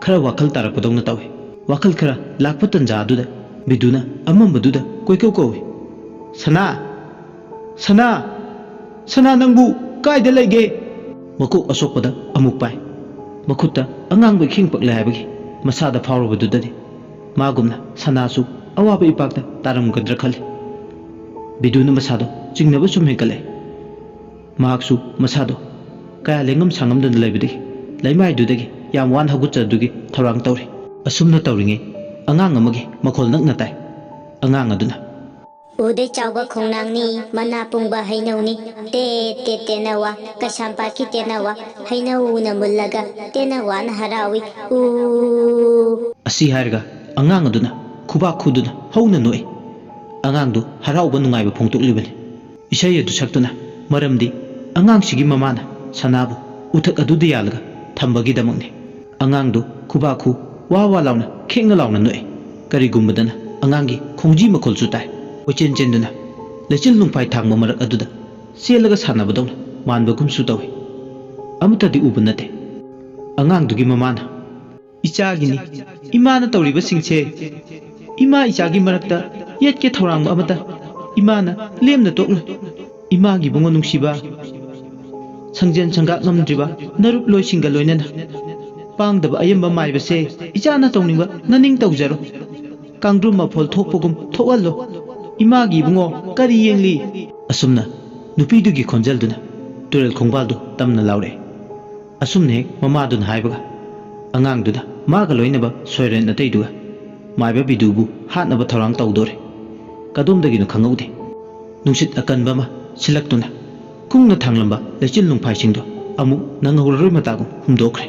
ꯈꯔ ꯋꯥꯈꯜ ꯇꯥꯔꯛꯄꯗꯧꯅ ꯇꯧꯏ ꯋꯥꯈꯜ ꯈꯔ ꯂꯥꯛꯄ ꯇꯟꯖꯥ ꯑꯗꯨꯗ ꯕꯤꯗꯨꯅ ꯑꯃꯝꯕꯗꯨꯗ ꯀꯣꯏꯀꯧ ꯀꯧꯏ ꯁꯅꯥ ꯁꯅꯥ ꯁꯅꯥ ꯅꯪꯕꯨ ꯀꯥꯏꯗ ꯂꯩꯒꯦ ꯃꯀꯣꯛ ꯑꯁꯣꯛꯄꯗ ꯑꯃꯨꯛ ꯄꯥꯏ ꯃꯈꯨꯠꯇ ꯑꯉꯥꯡꯕ ꯏꯈꯤꯡ ꯄꯛꯂꯦ ꯍꯥꯏꯕꯒꯤ ꯃꯁꯥꯗ ꯐꯥꯎꯔꯕꯗꯨꯗꯗꯤ ꯃꯥꯒꯨꯝꯅ ꯁꯅꯥꯁꯨ ꯑꯋꯥꯕ ꯏꯄꯥꯛꯇ ꯇꯥꯔꯝꯒꯗ꯭ꯔꯥ ꯈꯜꯂꯤ ꯕꯤꯗꯨꯅ ꯃꯁꯥꯗꯣ ꯆꯤꯡꯅꯕ ꯁꯨꯝ ꯍꯦꯟꯒꯠꯂꯛꯏ ꯃꯍꯥꯛꯁꯨ ꯃꯁꯥꯗꯣ ꯀꯌꯥ ꯂꯦꯡꯉꯝ ꯁꯥꯡꯉꯝꯗꯅ ꯂꯩꯕꯗꯒꯤ ꯂꯩꯃꯥꯏꯗꯨꯗꯒꯤ ꯌꯥꯝ ꯋꯥꯅ ꯍꯧꯒꯠꯆꯗꯨꯒꯤ ꯊꯧꯔꯥꯡ ꯇꯧꯔꯤ ꯑꯁꯨꯝꯅ ꯇꯧꯔꯤꯉꯩ ꯑꯉꯥꯡ ꯑꯃꯒꯤ ꯃꯈꯣꯜ ꯅꯛꯅ ꯇꯥꯏ ꯑꯉꯥꯡ ꯑꯗꯨꯅ ꯎꯗꯩ ꯆꯥꯎꯕ ꯈꯣꯡꯅꯥꯡꯅꯤ ꯃꯅꯥ ꯄꯨꯡꯕ ꯍꯩꯅꯧꯅꯤ ꯇꯦꯠ ꯇꯦꯠ ꯇꯦꯅꯋꯥ ꯀꯩꯁꯥꯝꯄꯥꯠꯀꯤ ꯇꯦꯅꯋꯥ ꯍꯩꯅꯧꯅ ꯃꯨꯜꯂꯒ ꯇꯦꯅꯋꯥꯅ ꯍꯔꯥꯎꯏ ꯎ ꯑꯁꯤ ꯍꯥꯏꯔꯒ ꯑꯉꯥꯡ ꯑꯗꯨꯅ ꯈꯨꯕꯥꯛ ꯈꯨꯗꯨꯅ ꯍꯧꯅ ꯅꯣꯛꯏ ꯑꯉꯥꯡꯗꯨ ꯍꯔꯥꯎꯕ ꯅꯨꯡꯉꯥꯏꯕ ꯐꯣꯡꯗꯣꯛꯂꯤꯕꯅꯤ ꯏꯁꯩ ꯑꯗꯨ ꯁꯛꯇꯨꯅ ꯃꯔꯝꯗꯤ ꯑꯉꯥꯡꯁꯤꯒꯤ ꯃꯃꯥꯅ ꯁꯅꯥꯕꯨ ꯎꯊꯛ ꯑꯗꯨꯗ ꯌꯥꯜꯂꯒ ꯊꯝꯕꯒꯤꯗꯃꯛꯅꯤ ꯑꯉꯥꯡꯗꯨ ꯈꯨꯕꯥꯛꯈꯨ ꯋꯥ ꯋꯥ ꯂꯥꯎꯅ ꯈꯦꯡꯅ ꯂꯥꯎꯅ ꯅꯣꯛꯏ ꯀꯔꯤꯒꯨꯝꯕꯗꯅ ꯑꯉꯥꯡꯒꯤ ꯈꯣꯡꯖꯤ ꯃꯈꯣꯜꯁꯨ ꯇꯥꯏ ꯀꯣꯏꯆꯦꯟ ꯆꯦꯟꯗꯨꯅ ꯂꯩꯆꯤꯜ ꯅꯨꯡꯐꯥꯏ ꯊꯥꯡꯕ ꯃꯔꯛ ꯑꯗꯨꯗ ꯆꯦꯜꯂꯒ ꯁꯥꯟꯅꯕꯗꯧꯅ ꯃꯥꯟꯕꯒꯨꯝꯁꯨ ꯇꯧꯏ ꯑꯃꯠꯇꯗꯤ ꯎꯕ ꯅꯠꯇꯦ ꯑꯉꯥꯡꯗꯨꯒꯤ ꯃꯃꯥꯅ ꯏꯆꯥꯒꯤꯅꯤ ꯏꯃꯥꯅ ꯇꯧꯔꯤꯕꯁꯤꯡꯁꯦ ꯏꯃꯥ ꯏꯆꯥꯒꯤ ꯃꯔꯛꯇ ꯌꯦꯠꯀꯦ ꯊꯧꯔꯥꯡꯕ ꯑꯃꯇ ꯏꯃꯥꯅ ꯂꯦꯝꯅ ꯇꯣꯛꯂꯣꯏ ꯏꯃꯥꯒꯤ ꯕꯨꯡꯉꯣ ꯅꯨꯡꯁꯤꯕ ꯁꯪꯖꯦꯟ ꯁꯪꯒꯥꯛ ꯉꯝꯗ꯭ꯔꯤꯕ ꯅꯔꯨꯞ ꯂꯣꯏꯁꯤꯡꯒ ꯂꯣꯏꯅꯅ ꯄꯥꯡꯗꯕ ꯑꯌꯦꯝꯕ ꯃꯥꯏꯕꯁꯦ ꯏꯆꯥꯅ ꯇꯧꯅꯤꯡꯕ ꯅꯅꯤꯡ ꯇꯧꯖꯔꯣ ꯀꯥꯡꯗ꯭ꯔꯨꯝ ꯃꯐꯣꯜ ꯊꯣꯛꯄꯒꯨꯝ ꯊꯣꯛꯍꯜꯂꯣ ꯏꯃꯥꯒꯤ ꯏꯕꯨꯡꯉꯣ ꯀꯔꯤ ꯌꯦꯡꯂꯤ ꯑꯁꯨꯝꯅ ꯅꯨꯄꯤꯗꯨꯒꯤ ꯈꯣꯟꯖꯦꯜꯗꯨꯅ ꯇꯨꯔꯦꯜ ꯈꯣꯡꯕꯥꯜꯗꯨ ꯇꯝꯅ ꯂꯥꯎꯔꯛꯏ ꯑꯁꯨꯝꯅ ꯍꯦꯛ ꯃꯃꯥꯗꯨꯅ ꯍꯥꯏꯕꯒ ꯑꯉꯥꯡꯗꯨꯗ ꯃꯥꯒ ꯂꯣꯏꯅꯕ ꯁꯣꯏꯔꯦꯟ ꯑꯇꯩꯗꯨꯒ ꯃꯥꯏꯕ ꯕꯤꯗꯨꯕꯨ ꯍꯥꯠꯅꯕ ꯊꯧꯔꯥꯡ ꯇꯧꯗꯣꯔꯦ ꯀꯗꯣꯝꯗꯒꯤꯅꯣ ꯈꯪꯍꯧꯗꯦ ꯅꯨꯡꯁꯤꯠ ꯑꯀꯟꯕ ꯑꯃ ꯁꯤꯜꯂꯛꯇꯨꯅ ꯀꯨꯡꯅ ꯊꯥꯡꯂꯝꯕ ꯂꯩꯆꯤꯜ ꯅꯨꯡꯐꯥꯏꯁꯤꯡꯗꯣ ꯑꯃꯨꯛ ꯅꯪꯍꯧꯔꯔꯣꯏ ꯃꯇꯥꯒꯨꯝ ꯍꯨꯝꯗꯣꯛꯈ꯭ꯔꯦ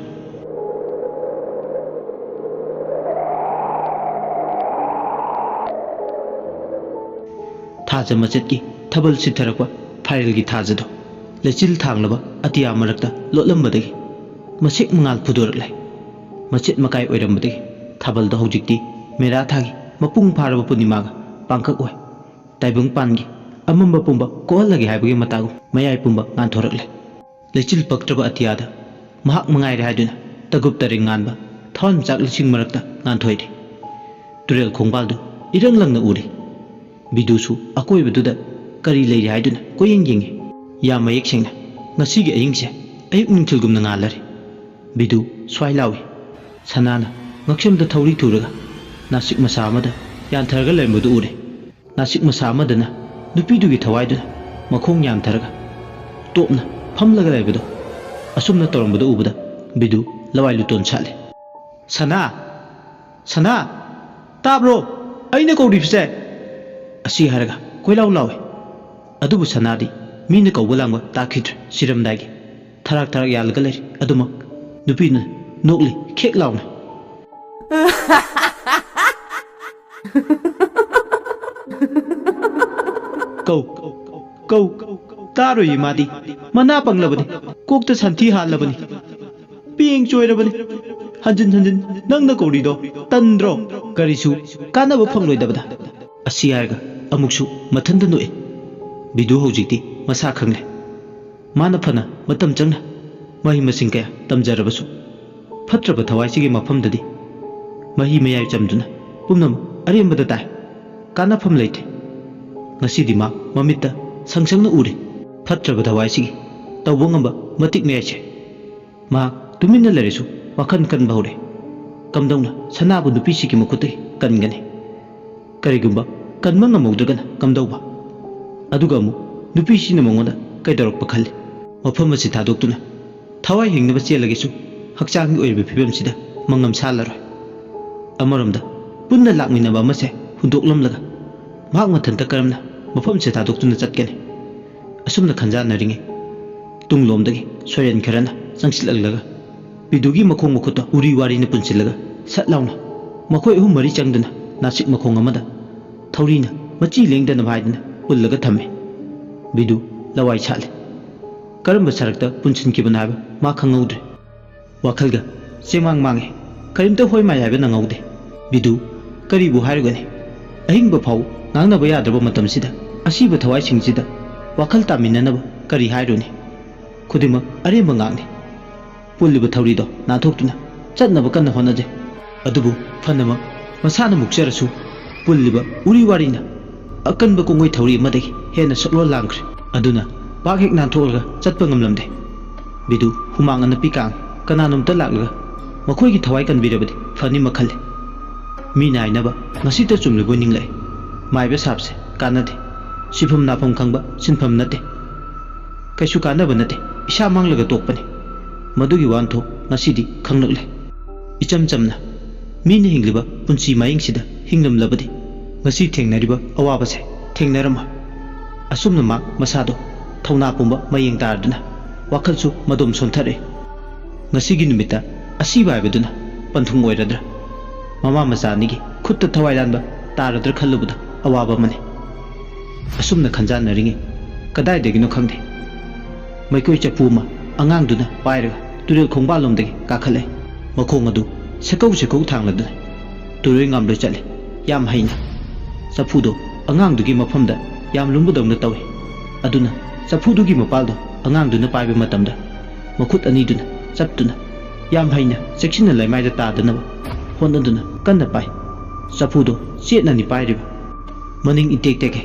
ꯊꯥꯖ ꯃꯆꯦꯠꯀꯤ ꯊꯥꯕꯜ ꯁꯤꯊꯔꯛꯄ ꯐꯥꯏꯔꯦꯜꯒꯤ ꯊꯥꯖꯗꯣ ꯂꯩꯆꯤꯜ ꯊꯥꯡꯂꯕ ꯑꯇꯤꯌꯥ ꯃꯔꯛꯇ ꯂꯣꯠꯂꯝꯕꯗꯒꯤ ꯃꯁꯦꯛ ꯃꯉꯥꯜ ꯐꯨꯗꯣꯔꯛꯂꯦ ꯃꯆꯦꯠ ꯃꯀꯥꯏ ꯑꯣꯏꯔꯝꯕꯗꯒꯤ ꯊꯥꯕꯜꯗꯣ ꯍꯧꯖꯤꯛꯇꯤ ꯃꯦꯔꯥ ꯊꯥꯒꯤ ꯃꯄꯨꯡ ꯐꯥꯔꯕ ꯄꯨꯔꯅꯤꯃꯥꯒ ꯄꯥꯡꯈꯛ ꯑꯣꯏ ꯇꯥꯏꯕꯪ ꯄꯥꯟꯒꯤ ꯑꯃꯝꯕ ꯄꯨꯝꯕ ꯀꯣꯛꯍꯜꯂꯒꯦ ꯍꯥꯏꯕꯒꯤ ꯃꯇꯥꯒꯨꯝ ꯃꯌꯥꯏ ꯄꯨꯝꯕ ꯉꯥꯟꯊꯣꯔꯛꯂꯦ ꯂꯩꯆꯤꯜ ꯄꯛꯇ꯭ꯔꯕ ꯑꯇꯤꯌꯥꯗ ꯃꯍꯥꯛ ꯃꯉꯥꯏꯔꯦ ꯍꯥꯏꯗꯨꯅ ꯇꯒꯨꯞ ꯇꯔꯦꯡ ꯉꯥꯟꯕ ꯊꯋꯥꯟꯃꯤꯆꯥꯛ ꯂꯤꯁꯤꯡ ꯃꯔꯛꯇ ꯉꯥꯟꯊꯣꯏꯔꯤ ꯇꯨꯔꯦꯜ ꯈꯣꯡꯕꯥꯜꯗꯨ ꯏꯔꯪ ꯂꯪꯅ ꯎꯔꯤ Bidusu akoibaduna kari leiri haiduna koyeng yengi ya mayek sengna ngasigi ayingse ayuk ningthilgumna ngalari Bidu swai lawi sanana ngaksamda thawri thuraga nasik masa amada yantharga lerimadu ure nasik masa amadana nupidugi thawaiduna makhong yantharga topna phamlaga leibadu asumna torambadu ubada Bidu lawai luton chale Sana tabro aina kauribse asi haraga koilaw lawe adubu sanadi mina kawba langba takhidre siramdagi tharak yalga leri aduma nupina nokli khek lawna kau taro yimadi mana panglabani kokta santhi halabani ping choirabani hanjin nangna kaurido tandro karisu kanaba phangloidabada asi harga amuksu mathanda noe Bidu hojikti masa khangle mana phana matam changna mahi masing kaya tamjarabasu phatraba thawai sigi mafamdadi mahi mayai chamduna pumnam arembada tai kana pham leite ngasidi ma mamitta sangsangna ure phatraba thawai sigi tawbo ngamba matik meche ma tuminna leresu wakhan kan bahore kamdongna sanabu nupi sigi makutai kangane karigumba kanma ngamawdragana kamdawba aduga mu nupi sina mangoda kaidarakpa khalli mafam asi thadoktuna thawai hingnaba chelagesu hakchangni oibe phibam sida mangam salaroi amaramda punna lakminaba amase hundoklamlaga mahak mathanta karamna mafam se thadoktuna chatkene asumna khanjanaringe tunglomdagi soyen kharana changsilallaga Bidugi makhong makhota uri wari na punsilaga satlauna makhoi ahum mari changdana nasik makhong amada thawrina machi lengdana bhaidana ullaga thamme Bidu lawai chale karamba sarakta punsin kibana haiba ma khangaude wakhalga semang mange karimta hoi mai haiba nangaude Bidu karibu hairugani ahingba phau ngangnaba yadraba matamsida asiba thawai singsida wakhal taminanaba kari hairuni khudima aremba ngangne pulliba thawrido nathokutuna chatnaba kanna honaje adubu phanama masana mukjarasu pulliba uri warina akanba kongoi thawri amadagi hena saklo langkhre aduna baghek nantholaga chatpa ngamlamde Bidu humang ana pikang kananomta laklaga makhoigi thawai kanbirabadi fani makhalle mi nainaba ngasita chumlibo ninglai maiba sapse kanade sifam nafam khangba sinfam nate kaisu kanaba nate isa manglaga tokpani madugi wanthok ngasidi khanglakle icham chamna mina hingliba punsi mayingsida hinglamlabadi ngasi thengnariba awabase thengnarama asumna ma masado thawna pumba mayeng tarduna wakhalsu madom sonthare ngasigi numita asiba haibaduna panthung oiradra mama masanigi khutta thawai lanba taradra khallubuda awaba mane asumna khanjanaringe kadai degino khangde maikoi chapuma angang duna pairaga turel khongba lomdagi kakhale makhong adu sekau thangladuna turoi ngamle chale yam haina safudo angang dugi mafamda yam lumbudongna tawe aduna safudugi mapaldo angang duna paiba matamda makhut ani duna chaptuna yam haina seksina laimaida tadanaba hondaduna kanna pai safudo chetna ni pairiba maning itek teke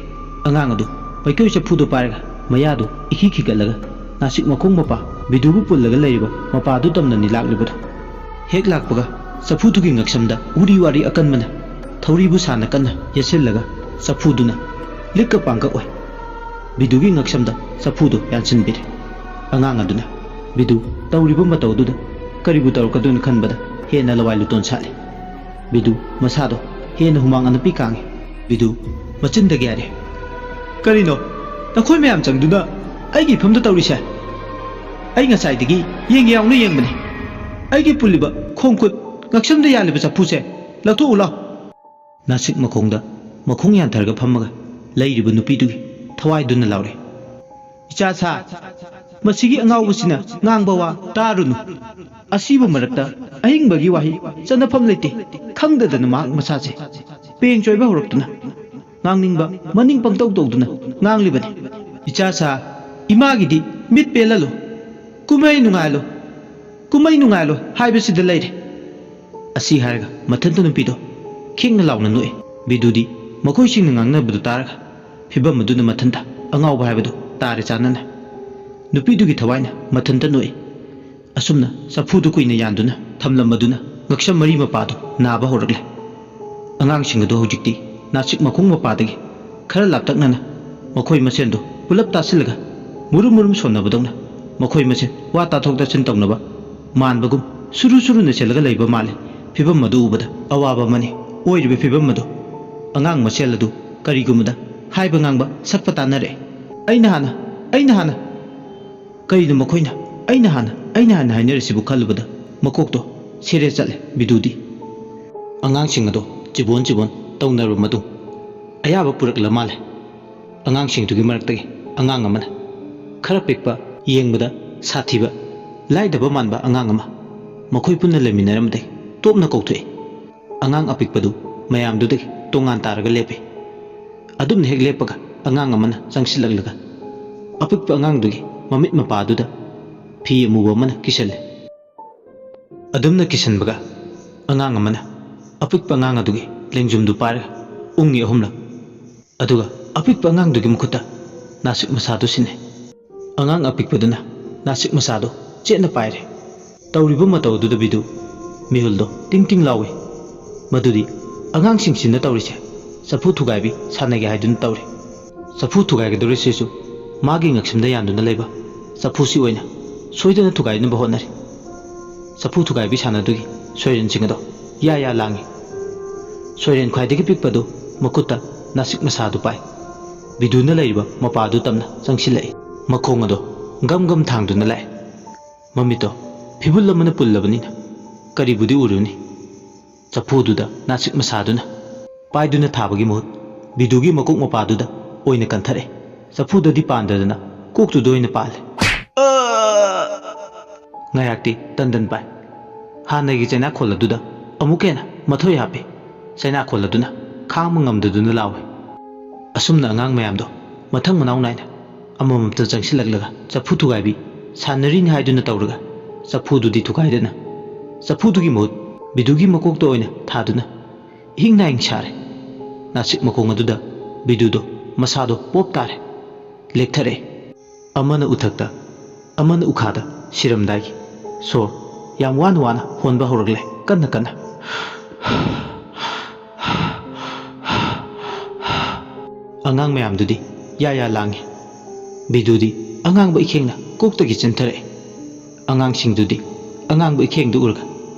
angang adu maikoi safudo pairaga mayado ikhi galaga nasik makhong mapa Bidubu pullaga leiriba mapadu tamna ni laklibada hek lakpaga safudugi ngaksamda uri wari akanmana thawribu sana kanna yasillaga safuduna likka pangka oi Bidugi ngaksamda safudu yansinbire angang aduna Bidu tawribu matawduda karibu tawrkaduna khanbada hena lawai luton sale Bidu masado hena humang ana pikange Bidu machinda gyare karino nakhoi mayam changduna aigi famda tawrisa ai ngasai yeng yaungna yengbani aigi puliba khongkut ngaksamda yaliba chapuse lakto ula nasik makhongda makhong yantharga phammaga leiriba nupidugi thawai duna laure icha sa masigi angawbusina ngangbawa tarunu asibu marakta ahingbagi wahi chana pham leite khangdadana mak masase peng choiba horaktuna ngangningba maning pangtau tawduna nganglibani icha sa imagidi mit pelalo kumai nungailo haibasida leire asi harga mathanta nupido khingna launa noe Bidudi ꯃꯈꯣꯏꯁꯤꯡꯅ ꯉꯥꯡꯅꯕꯗꯨ ꯇꯥꯔꯒ ꯐꯤꯕꯝ ꯑꯗꯨꯅ ꯃꯊꯟꯇ ꯑꯉꯥꯎꯕ ꯍꯥꯏꯕꯗꯨ ꯇꯥꯔꯦ ꯆꯥꯟꯅꯅ ꯅꯨꯄꯤꯗꯨꯒꯤ ꯊꯋꯥꯏꯅ ꯃꯊꯟꯇ ꯅꯣꯛꯏ ꯑꯁꯨꯝꯅ ꯆꯐꯨꯗꯨ ꯀꯨꯏꯅ ꯌꯥꯟꯗꯨꯅ ꯊꯝꯂꯝꯕꯗꯨꯅ ꯉꯛꯁꯝ ꯃꯔꯤ ꯃꯄꯥꯗꯨ ꯅꯥꯕ ꯍꯧꯔꯛꯂꯦ ꯑꯉꯥꯡꯁꯤꯡ ꯑꯗꯨ ꯍꯧꯖꯤꯛꯇꯤ ꯅꯥꯁꯤꯛ ꯃꯈꯣꯡ ꯃꯄꯥꯗꯒꯤ ꯈꯔ ꯂꯥꯞꯇꯛꯅꯅ ꯃꯈꯣꯏ ꯃꯁꯦꯟꯗꯨ ꯄꯨꯂꯞ ꯇꯥꯁꯤꯜꯂꯒ ꯃꯨꯔꯨꯝ ꯃꯨꯔꯨꯝ ꯁꯣꯟꯅꯕꯗꯧꯅ ꯃꯈꯣꯏ ꯃꯁꯦꯟ ꯋꯥ ꯇꯥꯊꯣꯛ ꯇꯥꯁꯤꯟ ꯇꯧꯅꯕ ꯃꯥꯟꯕꯒꯨꯝ ꯁꯨꯔꯨ ꯁꯨꯔꯨꯅ ꯆꯦꯜꯂꯒ ꯂꯩꯕ ꯃꯥꯜꯂꯤ ꯐꯤꯕꯝ ꯑꯗꯨ ꯎꯕꯗ ꯑꯋꯥꯕ ꯑꯃꯅꯤ ꯑꯣꯏꯔꯤꯕ ꯐꯤꯕꯝ ꯑꯗꯨ ꯑꯉꯥꯡ ꯃꯁꯦꯜ ꯑꯗꯨ ꯀꯔꯤꯒꯨꯝꯕꯗ ꯍꯥꯏꯕ ꯉꯥꯡꯕ ꯁꯛꯄ ꯇꯥꯟꯅꯔꯛꯑꯦ ꯑꯩꯅ ꯍꯥꯟꯅ ꯀꯔꯤꯅꯣ ꯃꯈꯣꯏꯅ ꯑꯩꯅ ꯍꯥꯟꯅ ꯍꯥꯏꯅꯔꯤꯁꯤꯕꯨ ꯈꯜꯂꯨꯕꯗ ꯃꯀꯣꯛꯇꯣ ꯁꯦꯔꯦ ꯆꯠꯂꯦ ꯕꯤꯗꯨꯗꯤ ꯑꯉꯥꯡꯁꯤꯡ ꯑꯗꯣ ꯆꯤꯕꯣꯟ ꯇꯧꯅꯔꯕ ꯃꯇꯨꯡ ꯑꯌꯥꯕ ꯄꯨꯔꯛꯂ ꯃꯥꯜꯂꯦ ꯑꯉꯥꯡꯁꯤꯡꯗꯨꯒꯤ ꯃꯔꯛꯇꯒꯤ ꯑꯉꯥꯡ ꯑꯃꯅ ꯈꯔ ꯄꯤꯛꯄ ꯌꯦꯡꯕꯗ ꯁꯥꯊꯤꯕ ꯂꯥꯏꯗꯕ ꯃꯥꯟꯕ ꯑꯉꯥꯡ ꯑꯃ ꯃꯈꯣꯏ ꯄꯨꯟꯅ ꯂꯩꯃꯤꯟꯅꯔꯝꯕꯗꯒꯤ ꯇꯣꯞꯅ ꯀꯧꯊꯣꯛꯏ ꯑꯉꯥꯡ ꯑꯄꯤꯛꯄꯗꯨ ꯃꯌꯥꯝꯗꯨꯗꯒꯤ ꯇꯣꯉꯥꯟ ꯇꯥꯔꯒ ꯂꯦꯞꯄꯤ ꯑꯗꯨꯝꯅ ꯍꯦꯛ ꯂꯦꯞꯄꯒ ꯑꯉꯥꯡ ꯑꯃꯅ ꯆꯪꯁꯤꯜꯂꯛꯂꯒ ꯑꯄꯤꯛꯄ ꯑꯉꯥꯡꯗꯨꯒꯤ ꯃꯃꯤꯠ ꯃꯄꯥꯗꯨꯗ ꯐꯤ ꯑꯃꯨꯕ ꯑꯃꯅ ꯀꯤꯁꯜꯂꯤ ꯑꯗꯨꯝꯅ ꯀꯤꯁꯟꯕꯒ ꯑꯉꯥꯡ ꯑꯃꯅ ꯑꯄꯤꯛꯄ ꯑꯉꯥꯡ ꯑꯗꯨꯒꯤ ꯂꯦꯡꯖꯨꯝꯗꯨ ꯄꯥꯏꯔꯒ ꯎꯪꯉꯤ 3ꯂꯛ ꯑꯗꯨꯒ ꯑꯄꯤꯛꯄ ꯑꯉꯥꯡꯗꯨꯒꯤ ꯃꯈꯨꯠꯇ ꯅꯥꯁꯤꯛ ꯃꯁꯥꯗꯨ ꯁꯤꯟꯅꯩ ꯑꯉꯥꯡ ꯑꯄꯤꯛꯄꯗꯨꯅ ꯅꯥꯁꯤꯛ ꯃꯁꯥꯗꯨ ꯆꯦꯠꯅ ꯄꯥꯏꯔꯦ ꯇꯧꯔꯤꯕ ꯃꯇꯧ ꯑꯗꯨꯗ ꯕꯤꯗꯨ ꯃꯤꯍꯨꯜꯗꯣ ꯇꯤꯡ ꯇꯤꯡ ꯂꯥꯎꯏ ꯃꯗꯨꯗꯤ ꯑꯉꯥꯡꯁꯤꯡꯁꯤꯅ ꯇꯧꯔꯤꯁꯦ ꯆꯐꯨ ꯊꯨꯒꯥꯏꯕꯤ ꯁꯥꯟꯅꯒꯦ ꯍꯥꯏꯗꯨꯅ ꯇꯧꯔꯤ ꯆꯐꯨ ꯊꯨꯒꯥꯏꯒꯗꯧꯔꯤꯁꯤꯁꯨ ꯃꯥꯒꯤ ꯉꯛꯁꯝꯗ ꯌꯥꯟꯗꯨꯅ ꯂꯩꯕ ꯆꯐꯨꯁꯤ ꯑꯣꯏꯅ ꯁꯣꯏꯗꯅ ꯊꯨꯒꯥꯏꯅꯕ ꯍꯣꯠꯅꯔꯤ ꯆꯐꯨ ꯊꯨꯒꯥꯏꯕꯤ ꯁꯥꯟꯅꯗꯨꯒꯤ ꯁꯣꯏꯔꯦꯟꯁꯤꯡ ꯑꯗꯣ ꯌꯥ ꯂꯥꯡꯉꯤ ꯁꯣꯏꯔꯦꯟ ꯈ꯭ꯋꯥꯏꯗꯒꯤ ꯄꯤꯛꯄꯗꯨ ꯃꯈꯨꯠꯇ ꯅꯥꯁꯤꯛ ꯃꯁꯥꯗꯨ ꯄꯥꯏ ꯕꯤꯗꯨꯅ ꯂꯩꯔꯤꯕ ꯃꯄꯥꯗꯨ ꯇꯝꯅ ꯆꯪꯁꯤꯜꯂꯛꯏ ꯃꯈꯣꯡ ꯑꯗꯣ ꯒꯝ ꯊꯥꯡꯗꯨꯅ ꯂꯥꯛꯑꯦ ꯃꯃꯤꯠꯇꯣ ꯐꯤꯕꯨꯜ ꯑꯃꯅ ꯄꯨꯜꯂꯕꯅꯤꯅ ꯀꯔꯤꯕꯨꯗꯤ ꯎꯔꯨꯅꯤ ꯆꯐꯨꯗꯨꯗ ꯅꯥꯁꯤꯛ ꯃꯁꯥꯗꯨꯅ ꯄꯥꯏꯗꯨꯅ ꯊꯥꯕꯒꯤ ꯃꯍꯨꯠ ꯕꯤꯗꯨꯒꯤ ꯃꯀꯣꯛ ꯃꯄꯥꯗꯨꯗ ꯑꯣꯏꯅ ꯀꯟꯊꯔꯛꯑꯦ ꯆꯐꯨꯗꯗꯤ ꯄꯥꯟꯗꯗꯅ ꯀꯣꯛꯇꯨꯗ ꯑꯣꯏꯅ ꯄꯥꯜꯂꯦ ꯉꯥꯏꯍꯥꯛꯇꯤ ꯇꯟꯗꯟ ꯄꯥꯏ ꯍꯥꯟꯅꯒꯤ ꯆꯩꯅꯥꯈꯣꯜ ꯑꯗꯨꯗ ꯑꯃꯨꯛ ꯍꯦꯟꯅ ꯃꯊꯣꯏ ꯍꯥꯞꯄꯤ ꯆꯩꯅꯥꯈꯣꯜ ꯑꯗꯨꯅ ꯈꯥꯡꯕ ꯉꯝꯗꯗꯨꯅ ꯂꯥꯎꯏ ꯑꯁꯨꯝꯅ ꯑꯉꯥꯡ ꯃꯌꯥꯝꯗꯣ ꯃꯊꯪ ꯃꯅꯥꯎ ナꯏꯅ ꯑꯃꯃꯝꯇ ꯆꯪꯁꯤꯜꯂꯛꯂꯒ ꯆꯐꯨ ꯊꯨꯒꯥꯏꯕꯤ ꯁꯥꯟꯅꯔꯤꯅꯤ ꯍꯥꯏꯗꯨꯅ ꯇꯧꯔꯒ ꯆꯐꯨꯗꯨꯗꯤ ꯊꯨꯒꯥꯏꯗꯅ ꯆꯐꯨꯗꯨꯒꯤ ꯃꯍꯨꯠ ꯕꯤꯗꯨꯒꯤ ꯃꯀꯣꯛꯇ ꯑꯣꯏꯅ ꯊꯥꯗꯨꯅ ꯏꯍꯤꯡ ꯅꯥꯏꯡ ꯁꯥꯔꯦ ꯅꯥꯁꯤꯛ ꯃꯈꯣꯡ ꯑꯗꯨꯗ ꯕꯤꯗꯨꯗꯣ ꯃꯁꯥꯗꯣ ꯄꯣꯞ ꯇꯥꯔꯦ ꯂꯦꯛꯊꯔꯛꯑꯦ ꯑꯃꯅ ꯎꯊꯛꯇ ꯑꯃꯅ ꯎꯈꯥꯗ ꯁꯤꯔꯝꯗꯥꯏꯒꯤ ꯁꯣꯔ ꯌꯥꯝ ꯋꯥꯅ ꯍꯣꯟꯕ ꯍꯧꯔꯛꯂꯦ ꯀꯟꯅ ꯑꯉꯥꯡ ꯃꯌꯥꯝꯗꯨꯗꯤ ꯌꯥ ꯂꯥꯡꯉꯤ ꯕꯤꯗꯨꯗꯤ ꯑꯉꯥꯡꯕ ꯏꯈꯦꯡꯅ ꯀꯣꯛꯇꯒꯤ ꯆꯦꯟꯊꯔꯛꯑꯦ ꯑꯉꯥꯡꯁꯤꯡꯗꯨꯗꯤ ꯑꯉꯥꯡꯕ ꯏꯈꯦꯡꯗꯨ ꯎꯔꯒ